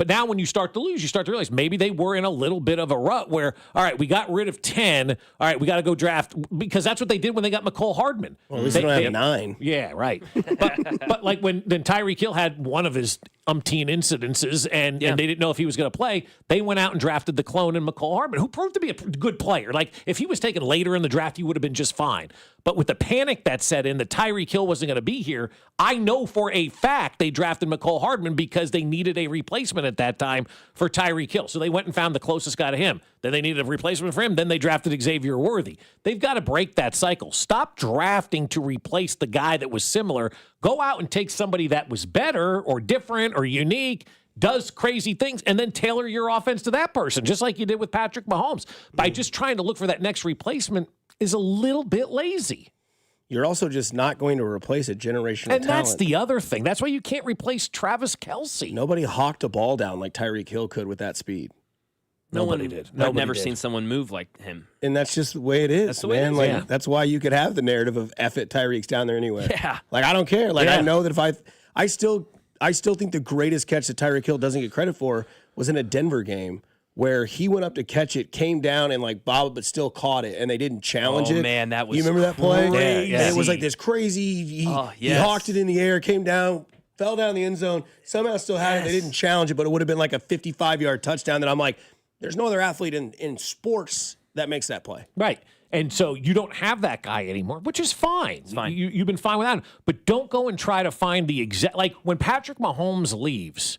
But now when you start to lose, you start to realize maybe they were in a little bit of a rut where, all right, we got rid of 10. All right, we got to go draft, because that's what they did when they got McCole Hardman. Well, at least they don't have 9. Yeah, right. But like when Tyreek Hill had one of his umpteen incidences and they didn't know if he was going to play, they went out and drafted the clone in McCole Hardman, who proved to be a good player. Like, if he was taken later in the draft, he would have been just fine. But with the panic that set in that Tyreek Hill wasn't going to be here, I know for a fact they drafted McCole Hardman because they needed a replacement at that time for Tyreek Hill. So they went and found the closest guy to him. Then they needed a replacement for him. Then they drafted Xavier Worthy. They've got to break that cycle. Stop drafting to replace the guy that was similar. Go out and take somebody that was better or different or unique, does crazy things, and then tailor your offense to that person, just like you did with Patrick Mahomes. By just trying to look for that next replacement is a little bit lazy. You're also just not going to replace a generational talent. And that's the other thing. That's why you can't replace Travis Kelce. Nobody hawked a ball down like Tyreek Hill could with that speed. Nobody did. I've never seen someone move like him. And that's just the way it is, That's the way man. it is, Like, yeah. that's why you could have the narrative of F it, Tyreek's down there anyway. Yeah. Like, I don't care. Like, I know that if I still think the greatest catch that Tyreek Hill doesn't get credit for was in a Denver game where he went up to catch it, came down and like bobbed, but still caught it, and they didn't challenge it. Oh, man, that was You remember that play? crazy. And it was like this crazy. He hawked it in the air, came down, fell down the end zone, somehow still had it. They didn't challenge it, but it would have been like a 55-yard touchdown that I'm like, there's no other athlete in sports that makes that play. Right. And so you don't have that guy anymore, which is fine. It's fine. You've been fine without him. But don't go and try to find the exact, like when Patrick Mahomes leaves,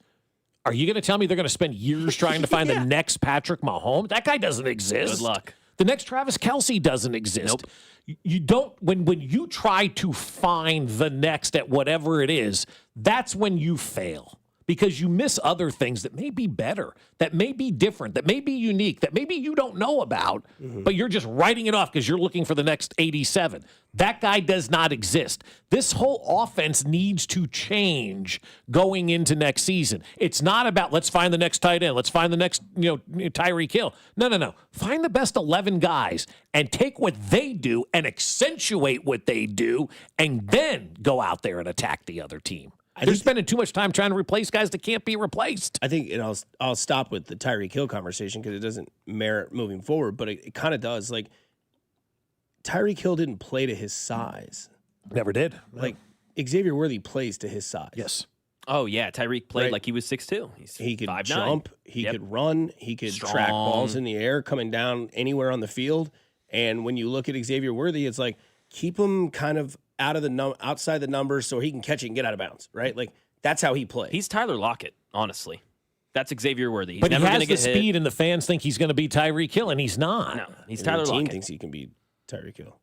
are you going to tell me they're going to spend years trying to find the next Patrick Mahomes? That guy doesn't exist. Good luck. The next Travis Kelce doesn't exist. Nope. You don't, when you try to find the next at whatever it is, that's when you fail. Because you miss other things that may be better, that may be different, that may be unique, that maybe you don't know about, but you're just writing it off because you're looking for the next 87. That guy does not exist. This whole offense needs to change going into next season. It's not about let's find the next tight end, let's find the next Tyreek Hill. No. Find the best 11 guys and take what they do and accentuate what they do, and then go out there and attack the other team. They're spending too much time trying to replace guys that can't be replaced. I think, and I'll stop with the Tyreek Hill conversation because it doesn't merit moving forward, but it kind of does. Like, Tyreek Hill didn't play to his size. Never did. Like, Xavier Worthy plays to his size. Yes. Oh, yeah. Tyreek played like he was 6'2". He could 5'9". jump. He could run. He could track balls in the air coming down anywhere on the field. And when you look at Xavier Worthy, it's like, keep him kind of out of the outside the numbers so he can catch it and get out of bounds, right? Like, that's how he plays. He's Tyler Lockett, honestly. That's Xavier Worthy. He's but never he has gonna the get speed, hit. and the fans think he's going to be Tyreek Hill, and he's not. No, he's And Tyler the team Lockett. thinks he can be Tyreek Hill.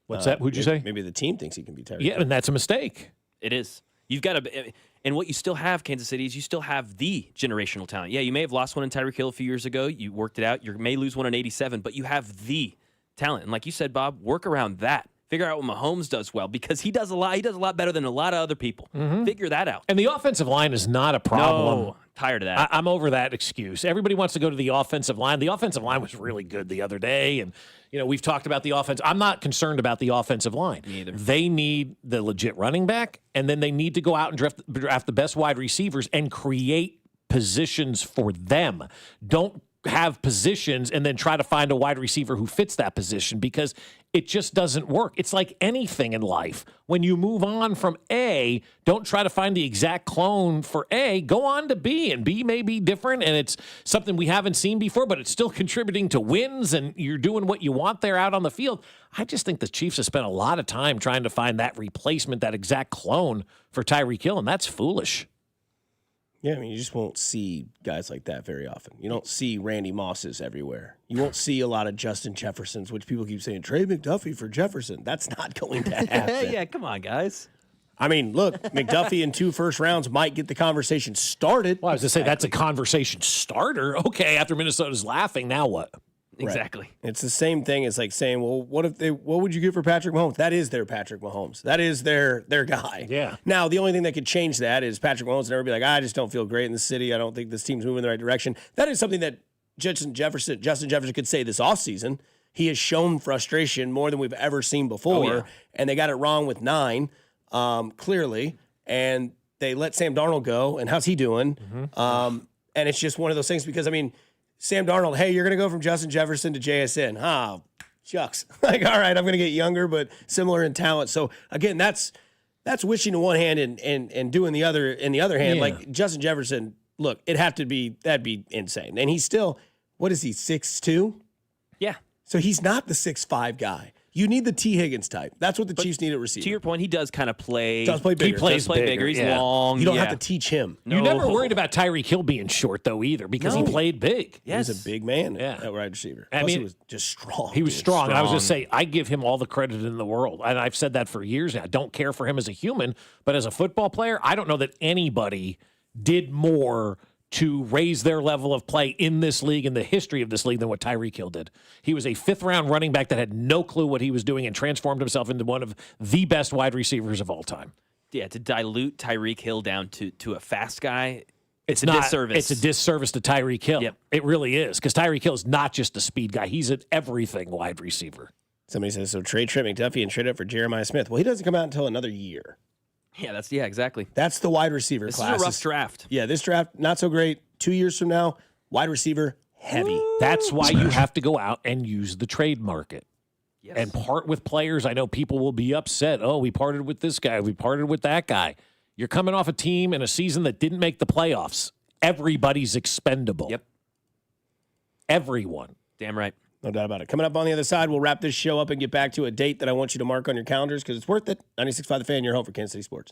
What's that? Who'd you say? Maybe the team thinks he can be Tyreek Yeah, Hill. and that's a mistake. It is. You've got to, and what you still have, Kansas City, is you still have the generational talent. Yeah, you may have lost one in Tyreek Hill a few years ago. You worked it out. You may lose one in 87, but you have the talent. And like you said, Bob, work around that. Figure out what Mahomes does well, because he does a lot. He does a lot better than a lot of other people. Figure that out. And the offensive line is not a problem. No, tired of that. I'm over that excuse. Everybody wants to go to the offensive line. The offensive line was really good the other day, and we've talked about the offense. I'm not concerned about the offensive line. Me either. They need the legit running back, and then they need to go out and draft the best wide receivers and create positions for them. Don't have positions and then try to find a wide receiver who fits that position, because it just doesn't work. It's like anything in life. When you move on from A, don't try to find the exact clone for A. Go on to B, and B may be different, and it's something we haven't seen before, but it's still contributing to wins, and you're doing what you want there out on the field. I just think the Chiefs have spent a lot of time trying to find that replacement, that exact clone for Tyreek Hill, and that's foolish. Yeah, I mean, you just won't see guys like that very often. You don't see Randy Mosses everywhere. You won't see a lot of Justin Jeffersons, which people keep saying, trade McDuffie for Jefferson. That's not going to happen. Yeah, come on, guys. I mean, look, McDuffie in 2 first rounds might get the conversation started. Well, I was going to say, that's a conversation starter. Okay, after Minnesota's laughing, now what? Exactly. Right. It's the same thing as like saying, well, what would you give for Patrick Mahomes? That is their Patrick Mahomes. That is their guy. Yeah. Now, the only thing that could change that is Patrick Mahomes never be like, I just don't feel great in the city. I don't think this team's moving in the right direction. That is something that Justin Jefferson could say this offseason. He has shown frustration more than we've ever seen before, and they got it wrong with 9, clearly, and they let Sam Darnold go, and how's he doing? And it's just one of those things because, I mean, Sam Darnold, hey, you're going to go from Justin Jefferson to JSN. Oh, shucks. Like, all right, I'm going to get younger, but similar in talent. So, again, that's wishing in one hand and doing the other in the other hand. Yeah. Like, Justin Jefferson, look, that'd be insane. And he's still, what is he, 6'2"? Yeah. So he's not the 6'5" guy. You need the T. Higgins type. That's what the Chiefs need at receiver. To your point, he does kind of play. Does play bigger. He plays bigger. He's long. You don't have to teach him. You never worried about Tyreek Hill being short, though, either, because he played big. Yes. He was a big man at wide receiver. Plus, he was just strong. He was strong. And I was just saying, I give him all the credit in the world. And I've said that for years now. I don't care for him as a human, but as a football player, I don't know that anybody did more to raise their level of play in this league, in the history of this league, than what Tyreek Hill did. He was a fifth-round running back that had no clue what he was doing and transformed himself into one of the best wide receivers of all time. Yeah, to dilute Tyreek Hill down to a fast guy, it's a not, disservice. It's a disservice to Tyreek Hill. Yep. It really is, because Tyreek Hill is not just a speed guy. He's an everything wide receiver. Somebody says, so trade Trent McDuffie and trade up for Jeremiah Smith. Well, he doesn't come out until another year. Yeah, exactly. That's the wide receiver This class. is a rough draft. Yeah, this draft, not so great. 2 years from now, wide receiver, heavy. That's why you have to go out and use the trade market. Yes. And part with players. I know people will be upset. Oh, we parted with this guy. We parted with that guy. You're coming off a team in a season that didn't make the playoffs. Everybody's expendable. Yep. Everyone. Damn right. No doubt about it. Coming up on the other side, we'll wrap this show up and get back to a date that I want you to mark on your calendars because it's worth it. 96.5 The Fan, your home for Kansas City sports.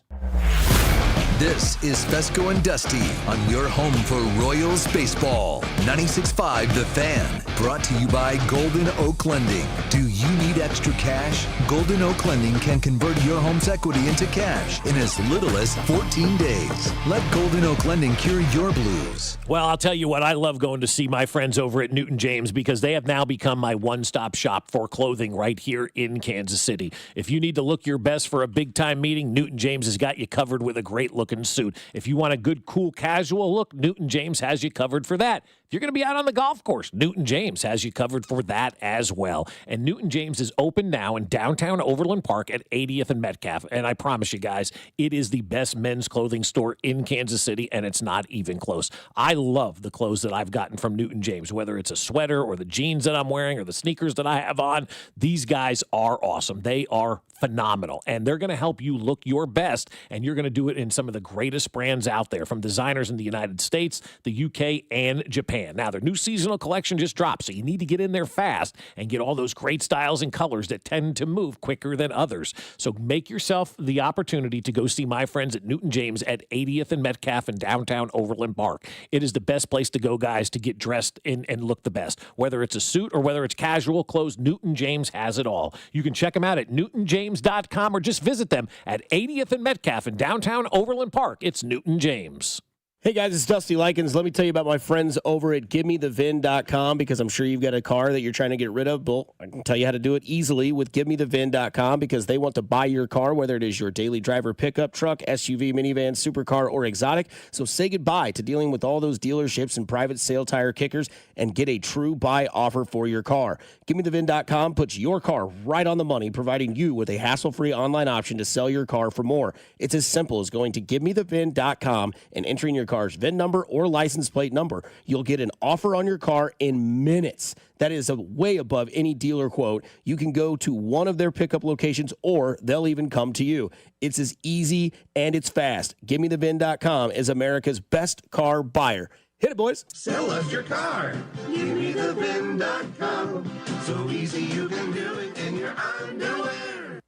This is Fescoe and Dusty on your home for Royals baseball. 96.5 The Fan, brought to you by Golden Oak Lending. Do you need extra cash? Golden Oak Lending can convert your home's equity into cash in as little as 14 days. Let Golden Oak Lending cure your blues. Well, I'll tell you what, I love going to see my friends over at Newton James because they have now become my one-stop shop for clothing right here in Kansas City. If you need to look your best for a big-time meeting, Newton James has got you covered with a great-looking suit. If you want a good, cool, casual look, Newton James has you covered for that. If you're going to be out on the golf course, Newton James has you covered for that as well. And Newton James is open now in downtown Overland Park at 80th and Metcalf. And I promise you guys, it is the best men's clothing store in Kansas City, and it's not even close. I love the clothes that I've gotten from Newton James, whether it's a sweater or the jeans that I'm wearing or the sneakers that I have on. These guys are awesome. They are phenomenal, and they're going to help you look your best, and you're going to do it in some of the greatest brands out there, from designers in the United States, the UK, and Japan. Now, their new seasonal collection just dropped, so you need to get in there fast and get all those great styles and colors that tend to move quicker than others. So make yourself the opportunity to go see my friends at Newton James at 80th and Metcalf in downtown Overland Park. It is the best place to go, guys, to get dressed in and look the best. Whether it's a suit or whether it's casual clothes, Newton James has it all. You can check them out at newtonjames.com or just visit them at 80th and Metcalf in downtown Overland Park. It's Newton James. Hey guys, it's Dusty Likens. Let me tell you about my friends over at GiveMeTheVin.com because I'm sure you've got a car that you're trying to get rid of. Well, I can tell you how to do it easily with GiveMeTheVin.com because they want to buy your car, whether it is your daily driver pickup truck, SUV, minivan, supercar, or exotic. So say goodbye to dealing with all those dealerships and private sale tire kickers and get a true buy offer for your car. GiveMeTheVin.com puts your car right on the money, providing you with a hassle-free online option to sell your car for more. It's as simple as going to GiveMeTheVin.com and entering your car's VIN number or license plate number. You'll get an offer on your car in minutes. That is way above any dealer quote. You can go to one of their pickup locations or they'll even come to you. It's as easy and it's fast. GiveMeTheVin.com is America's best car buyer. Hit it, boys. Sell us your car. GiveMeTheVin.com. So easy you can do it in your underwear.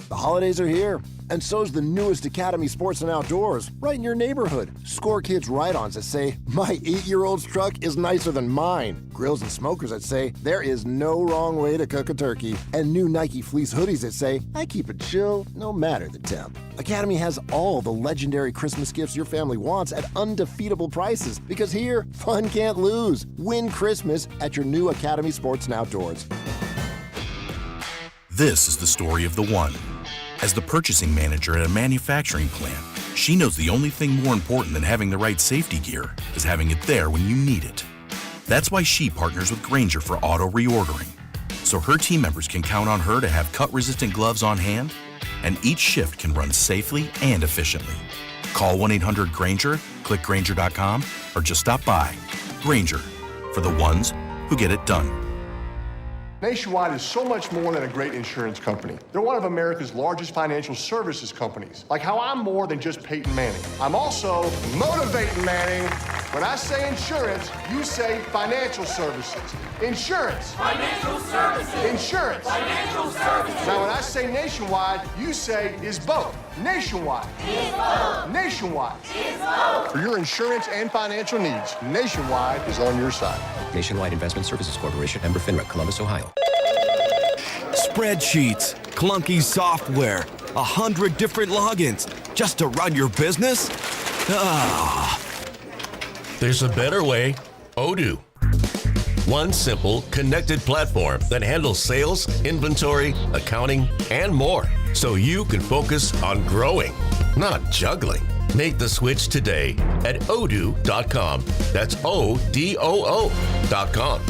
The holidays are here, and so's the newest Academy Sports and Outdoors, right in your neighborhood. Score kids ride-ons that say, my 8-year-old's truck is nicer than mine. Grills and smokers that say, there is no wrong way to cook a turkey. And new Nike fleece hoodies that say, I keep it chill no matter the temp. Academy has all the legendary Christmas gifts your family wants at undefeatable prices, because here, fun can't lose. Win Christmas at your new Academy Sports and Outdoors. This is the story of the one. As the purchasing manager at a manufacturing plant, she knows the only thing more important than having the right safety gear is having it there when you need it. That's why she partners with Grainger for auto reordering, so her team members can count on her to have cut-resistant gloves on hand, and each shift can run safely and efficiently. Call 1-800-GRANGER, click Grainger.com, or just stop by. Grainger, for the ones who get it done. Nationwide is so much more than a great insurance company. They're one of America's largest financial services companies. Like how I'm more than just Peyton Manning. I'm also motivating Manning. When I say insurance, you say financial services. Insurance. Financial services. Insurance. Financial services. Now when I say nationwide, you say is both. Nationwide. Is both. Nationwide. Is both. For your insurance and financial needs, Nationwide is on your side. Nationwide Investment Services Corporation, member FINRA, Columbus, Ohio. Spreadsheets, clunky software, 100 different logins just to run your business? Ah. There's a better way. Odoo. One simple, connected platform that handles sales, inventory, accounting, and more, so you can focus on growing, not juggling. Make the switch today at odoo.com. That's ODOO.com.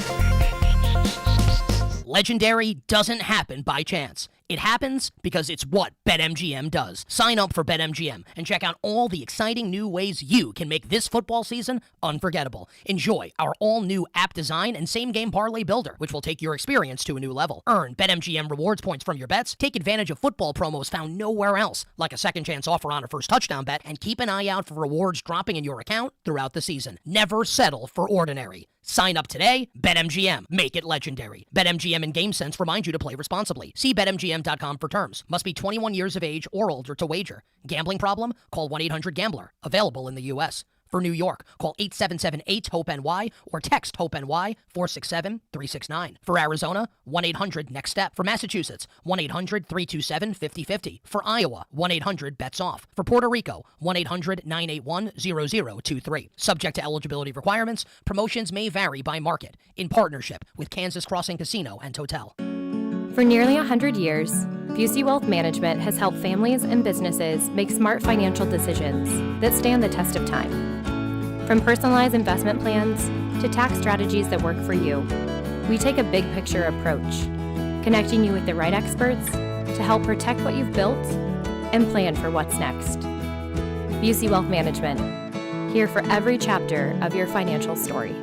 Legendary doesn't happen by chance. It happens because it's what BetMGM does. Sign up for BetMGM and check out all the exciting new ways you can make this football season unforgettable. Enjoy our all-new app design and same-game parlay builder, which will take your experience to a new level. Earn BetMGM rewards points from your bets. Take advantage of football promos found nowhere else, like a second chance offer on a first touchdown bet, and keep an eye out for rewards dropping in your account throughout the season. Never settle for ordinary. Sign up today. BetMGM. Make it legendary. BetMGM and GameSense remind you to play responsibly. See BetMGM.com for terms. Must be 21 years of age or older to wager. Gambling problem? Call 1-800-GAMBLER. Available in the U.S. For New York, call 877-8-HOPE-NY or text HOPE-NY 467-369. For Arizona, 1-800-NEXT-STEP. For Massachusetts, 1-800-327-5050. For Iowa, 1-800-BETS-OFF. For Puerto Rico, 1-800-981-0023. Subject to eligibility requirements, promotions may vary by market. In partnership with Kansas Crossing Casino and Hotel. For nearly 100 years, Busey Wealth Management has helped families and businesses make smart financial decisions that stand the test of time. From personalized investment plans to tax strategies that work for you, we take a big picture approach, connecting you with the right experts to help protect what you've built and plan for what's next. Busey Wealth Management, here for every chapter of your financial story.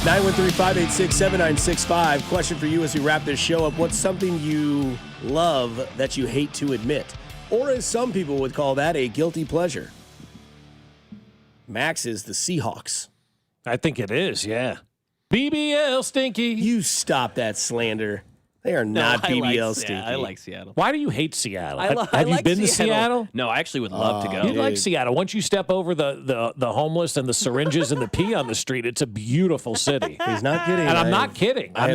Nine 913-586-7965. Question for you as we wrap this show up. What's something you love that you hate to admit? Or as some people would call that, a guilty pleasure. Max is the Seahawks. I think it is, yeah. BBL Stinky. You stop that slander. They are not BBL Stinky. I like Seattle. Why do you hate Seattle? I Have you like been to Seattle? No, I actually would love to go. You'd like Seattle. Once you step over the homeless and the syringes and the pee on the street, it's a beautiful city. He's not kidding. And I'm not kidding. I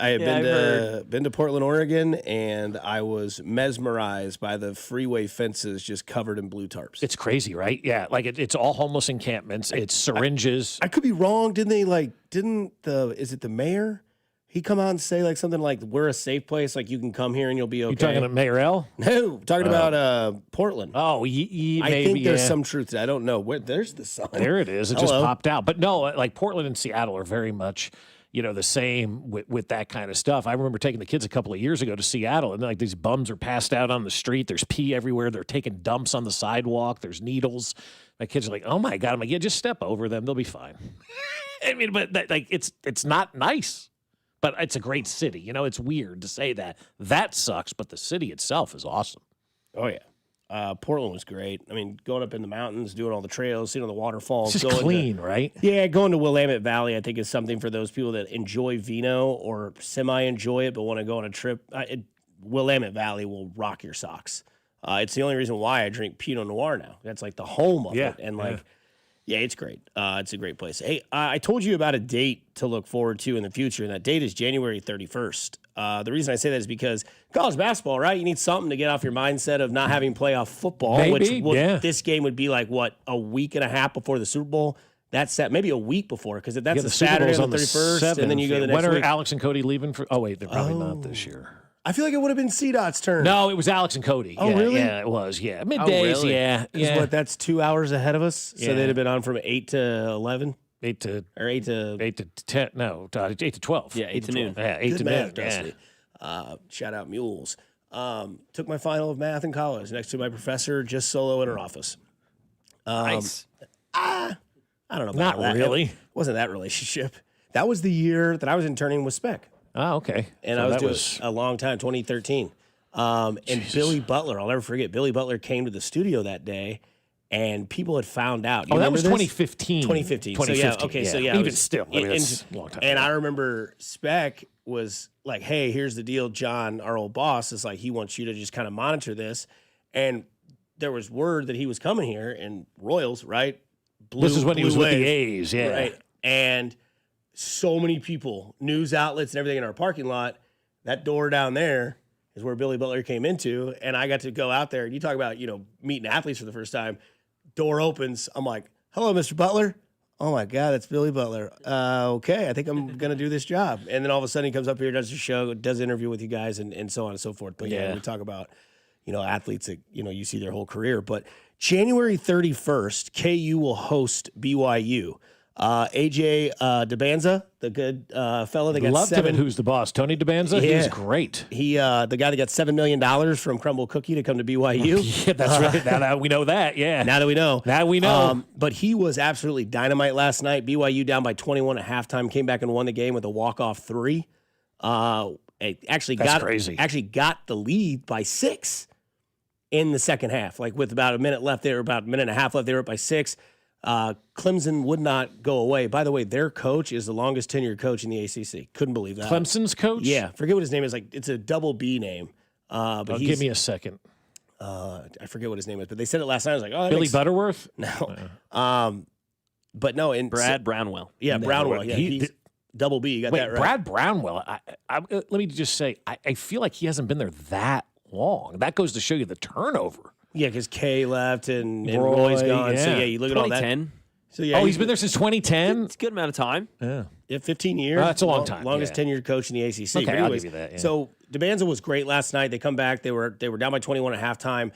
have been to Portland, Oregon, and I was mesmerized by the freeway fences just covered in blue tarps. It's crazy, right? Yeah, like it's all homeless encampments. It's syringes. I could be wrong. Is it the mayor? He come out and say like something like, "We're a safe place. Like you can come here and you'll be okay." You talking about Mayor L? No, talking about Portland. Oh, maybe. I think there's some truth to that. I don't know. There's the sign. There it is. It just popped out. But no, like Portland and Seattle are very much, the same with that kind of stuff. I remember taking the kids a couple of years ago to Seattle, and like these bums are passed out on the street. There's pee everywhere. They're taking dumps on the sidewalk. There's needles. My kids are like, "Oh my God!" I'm like, "Yeah, just step over them. They'll be fine." I mean, but it's not nice. But it's a great city. It's weird to say that. That sucks, but the city itself is awesome. Oh, yeah. Portland was great. I mean, going up in the mountains, doing all the trails, seeing all the waterfalls. It's just clean, right? Yeah, going to Willamette Valley, I think, is something for those people that enjoy vino or semi-enjoy it but want to go on a trip. Willamette Valley will rock your socks. It's the only reason why I drink Pinot Noir now. That's like the home of it. And yeah, it's great. It's a great place. Hey, I told you about a date to look forward to in the future, and that date is January 31st. The reason I say that is because college basketball, right? You need something to get off your mindset of not having playoff football, this game would be like, a week and a half before the Super Bowl? That's set, maybe a week before, because that's the Saturday on the 31st, and then you go the next week. When are Alex and Cody leaving for? Oh, wait, they're probably not this year. I feel like it would have been C-Dot's turn. No, it was Alex and Cody. Oh, yeah, really? Yeah, it was. Yeah, middays. really? Yeah, Because what? That's 2 hours ahead of us. Yeah. So they'd have been on from 8 to 11. 8 to 8 to 10. No, 8 to 12. Yeah, 8 to noon. Yeah, 8 Good to math, noon. Dusty. Shout out Mules. Took my final of math in college next to my professor, just solo in her office. Nice. I don't know. About Not that. really. It wasn't that relationship. That was the year that I was interning with Spec. Oh, okay. And So I was that doing was- a long time, 2013. And Billy Butler, I'll never forget, Billy Butler came to the studio that day, and people had found out. You Oh, that remember was this? 2015. 2015. 2015. So, yeah, okay, yeah. so yeah. Even still, I mean, it's a long time. And I remember Spec was like, hey, here's the deal. John, our old boss, is like, he wants you to just kind of monitor this. And there was word that he was coming here, and Royals, right? This is when he was with the Wave, A's, yeah. Right. And so many people, news outlets and everything in our parking lot, that door down there is where Billy Butler came into. And I got to go out there. And you talk about, meeting athletes for the first time. Door opens. I'm like, hello, Mr. Butler. Oh, my God, that's Billy Butler. Okay, I think I'm going to do this job. And then all of a sudden he comes up here, does a show, does an interview with you guys, and so on and so forth. But, yeah, we talk about, athletes that, you see their whole career. But January 31st, KU will host BYU. AJ DeBanza, the good fellow that got Loved him. seven. And who's the boss? Tony DeBanza? Yeah. He's great. He, the guy that got $7 million from Crumble Cookie to come to BYU. Yeah, that's right. Now we know that. Yeah. Now that we know. Now we know. But he was absolutely dynamite last night. BYU down by 21 at halftime, came back and won the game with a walk-off 3. Actually got the lead by 6 in the second half. Like with about a minute left, they were about a minute and a half left. They were up by 6. Clemson would not go away. By the way, their coach is the longest tenured coach in the ACC. Couldn't believe that. Clemson's coach? Yeah, forget what his name is. Like it's a double B name. But Give me a second. I forget what his name is, but they said it last night. I was like, oh, that Billy makes- Butterworth? No. But no, and Brad Brownwell. Yeah, Brownwell. Yeah, he's double B. You got Wait, that right. Brad Brownwell. Let me just say, I feel like he hasn't been there that long. That goes to show you the turnover. Yeah, because Kay left and Roy's gone. So, you look at all that. 2010. So, yeah, he's been there since 2010? It's a good amount of time. Yeah. 15 years. That's a long time. Longest tenured coach in the ACC. Okay, But I'll anyways, give you that, yeah. So DeBanza was great last night. They come back. They were down by 21 at halftime.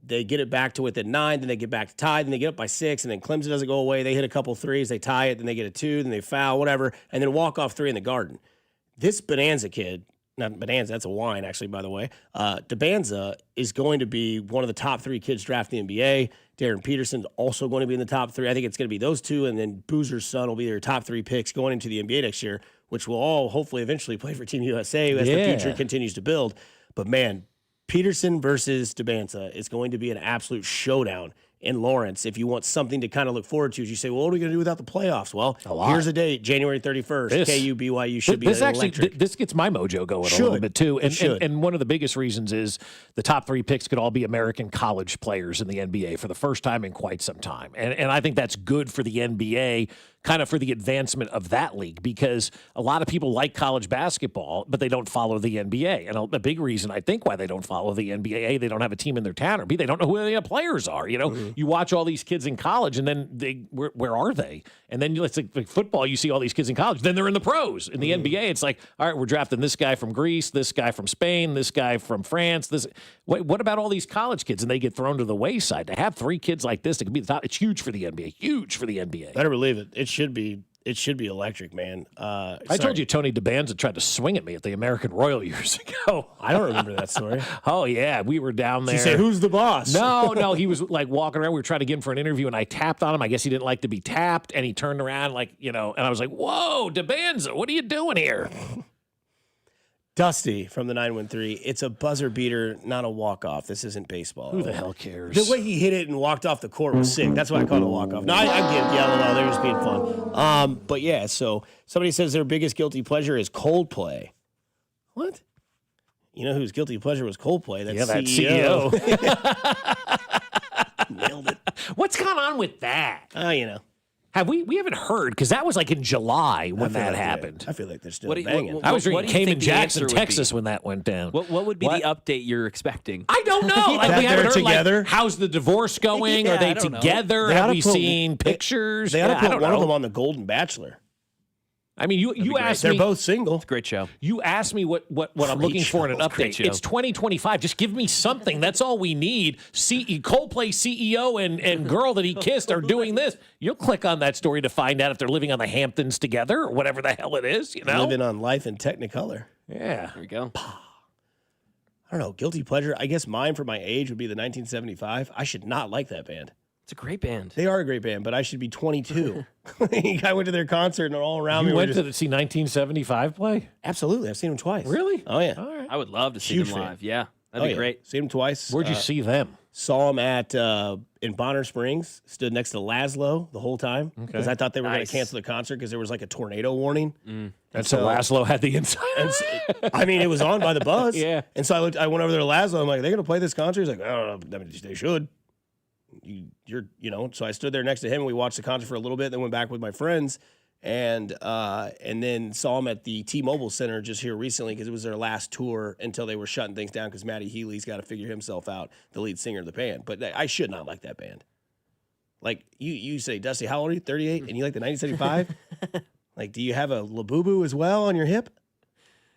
They get it back to within 9. Then they get back to tie. Then they get up by 6. And then Clemson doesn't go away. They hit a couple threes. They tie it. Then they get a 2. Then they foul, whatever. And then walk off 3 in the Garden. This Bonanza kid, not Bonanza, that's a wine, actually, by the way. DeBanza is going to be one of the top 3 kids drafted in the NBA. Darren Peterson's also going to be in the top 3. I think it's going to be those 2, and then Boozer's son will be their top 3 picks going into the NBA next year, which will all hopefully eventually play for Team USA as the future continues to build. But, man, Peterson versus DeBanza is going to be an absolute showdown in Lawrence. If you want something to kind of look forward to, as you say, well, what are we going to do without the playoffs? Well, here's a date, January 31st. KU, BYU should be electric. This gets my mojo going a little bit too. And one of the biggest reasons is the top 3 picks could all be American college players in the NBA for the first time in quite some time. And I think that's good for the NBA, kind of for the advancement of that league, because a lot of people like college basketball, but they don't follow the NBA. And a big reason I think why they don't follow the NBA, A, they don't have a team in their town, or B, they don't know who the players are. You watch all these kids in college, and then where are they? And then it's like football, you see all these kids in college, then they're in the pros. In the NBA, it's like, all right, we're drafting this guy from Greece, this guy from Spain, this guy from France. What about all these college kids? And they get thrown to the wayside. To have 3 kids like this, it could be the top. It's huge for the NBA. Huge for the NBA. Better believe it. It should be electric, man. I told you Tony DeBanza tried to swing at me at the American Royal years ago. I don't remember that story. Oh, yeah. We were down there. Did you say, who's the boss? No. He was like walking around. We were trying to get him for an interview, and I tapped on him. I guess he didn't like to be tapped, and he turned around and I was like, whoa, DeBanza, what are you doing here? Dusty from the 913. It's a buzzer beater, not a walk-off. This isn't baseball. Who the hell cares? The way he hit it and walked off the court was sick. That's why I call it a walk-off. No, I get it. Yeah, they were just being fun. But yeah, so somebody says their biggest guilty pleasure is Coldplay. What? You know whose guilty pleasure was Coldplay? That's that CEO. Nailed it. What's gone on with that? You know. Have we haven't heard, because that was like in July when that happened. I feel like they're still banging. I was drinking Cayman Jackson, Texas when that went down. What would be the update you're expecting? I don't know. Like we haven't heard together. How's the divorce going? Yeah, Are they I don't know. together? They Have oughta we put- seen pictures? They ought to I put don't one of know. them on the Golden Bachelor. I mean, you asked me. They're both single. It's a great show. You asked me what I'm looking for in an Great update. show. It's 2025. Just give me something. That's all we need. Coldplay CEO and girl that he kissed are doing this. You'll click on that story to find out if they're living on the Hamptons together or whatever the hell it is. You know, Living on life in Technicolor. Yeah. There we go. I don't know. Guilty pleasure. I guess mine for my age would be the 1975. I should not like that band. It's a great band. They are a great band, but I should be 22. I went to their concert and they're all around me. You went to see 1975 play? Absolutely. I've seen them twice. Really? Oh, yeah. All right. I would love to see Huge them fan. live. Yeah, that'd be great. Seen them twice. Where'd you see them? Saw them at in Bonner Springs. Stood next to Laszlo the whole time because I thought they were going Nice. to cancel the concert because there was like a tornado warning. And so Laszlo had the inside. I mean, it was on by the buzz. Yeah. And so I went over there to Laszlo. I'm like, are they going to play this concert? He's like, I don't know. I mean, they should. So I stood there next to him and we watched the concert for a little bit. Then went back with my friends and then saw him at the T-Mobile Center just here recently because it was their last tour until they were shutting things down because Matty Healy's got to figure himself out, the lead singer of the band. But I should not like that band. Like you say, Dusty, how old are you? 38, and you like the 1975? Like, do you have a Labubu as well on your hip?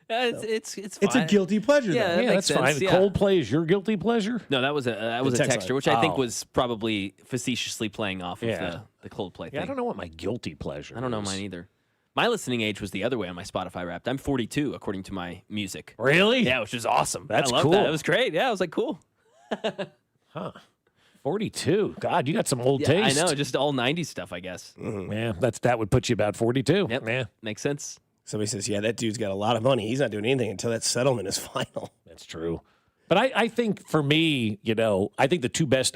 It's It's fine. a guilty pleasure. Yeah, though. that makes that's fine. sense, yeah. Coldplay is your guilty pleasure? No, that was a text texture, line. which I think Oh. was probably facetiously playing off of Yeah. the Coldplay thing. Yeah, I don't know what my guilty pleasure I don't know is. mine either. My listening age was the other way on my Spotify Wrapped. I'm 42 according to my music. Really? Yeah, which is awesome. That's I love cool. That. It was great. Yeah, I was like, cool. Huh. 42. God, you got some old Yeah, taste. I know, just all 90s stuff, I guess. Yeah, that would put you about 42. Yep. Yeah, Makes sense. Somebody says, yeah, that dude's got a lot of money. He's not doing anything until that settlement is final. that's true. But I think for me, I think the two best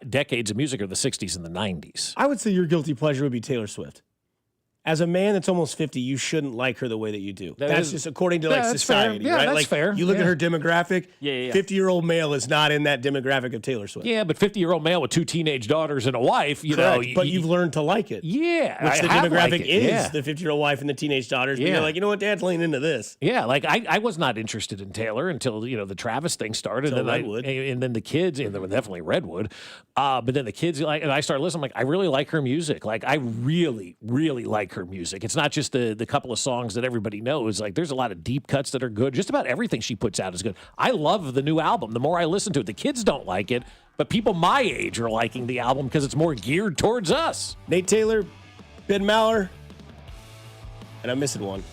decades of music are the 60s and the 90s. I would say your guilty pleasure would be Taylor Swift. As a man that's almost 50, you shouldn't like her the way that you do. That's just according to that's society, fair. Yeah, right? that's like fair. You look at Yeah. her demographic. Yeah. 50-year-old male is not in that demographic of Taylor Swift. Yeah, but 50-year-old male with 2 teenage daughters and a wife, Correct, but you've learned to like it. Yeah, Which the I have demographic liked it, is yeah. the 50-year-old wife and the teenage daughters. But Yeah. you're like, you know what, Dad's leaning into this. Yeah, like I was not interested in Taylor until the Travis thing started, Until and Redwood. and then the kids, and there were definitely Redwood, but then the kids and I started listening. I'm like, I really like her music. Like I really, really like her music. It's not just the couple of songs that everybody knows. Like there's a lot of deep cuts that are good. Just about everything she puts out is good. I love the new album. The more I listen to it, the kids don't like it, but people my age are liking the album because it's more geared towards us. Nate Taylor, Ben Maller, and I'm missing one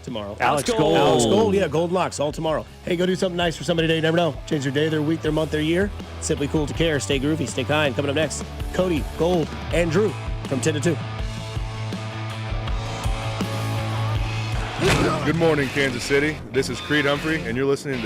tomorrow. Alex Gold. Alex Gold, yeah, Gold Locks, all tomorrow. Hey, go do something nice for somebody today. You never know. Change their day, their week, their month, their year. Simply cool to care. Stay groovy, stay kind. Coming up next, Cody, Gold, and Drew from 10 to 2. Good morning, Kansas City. This is Creed Humphrey, and you're listening to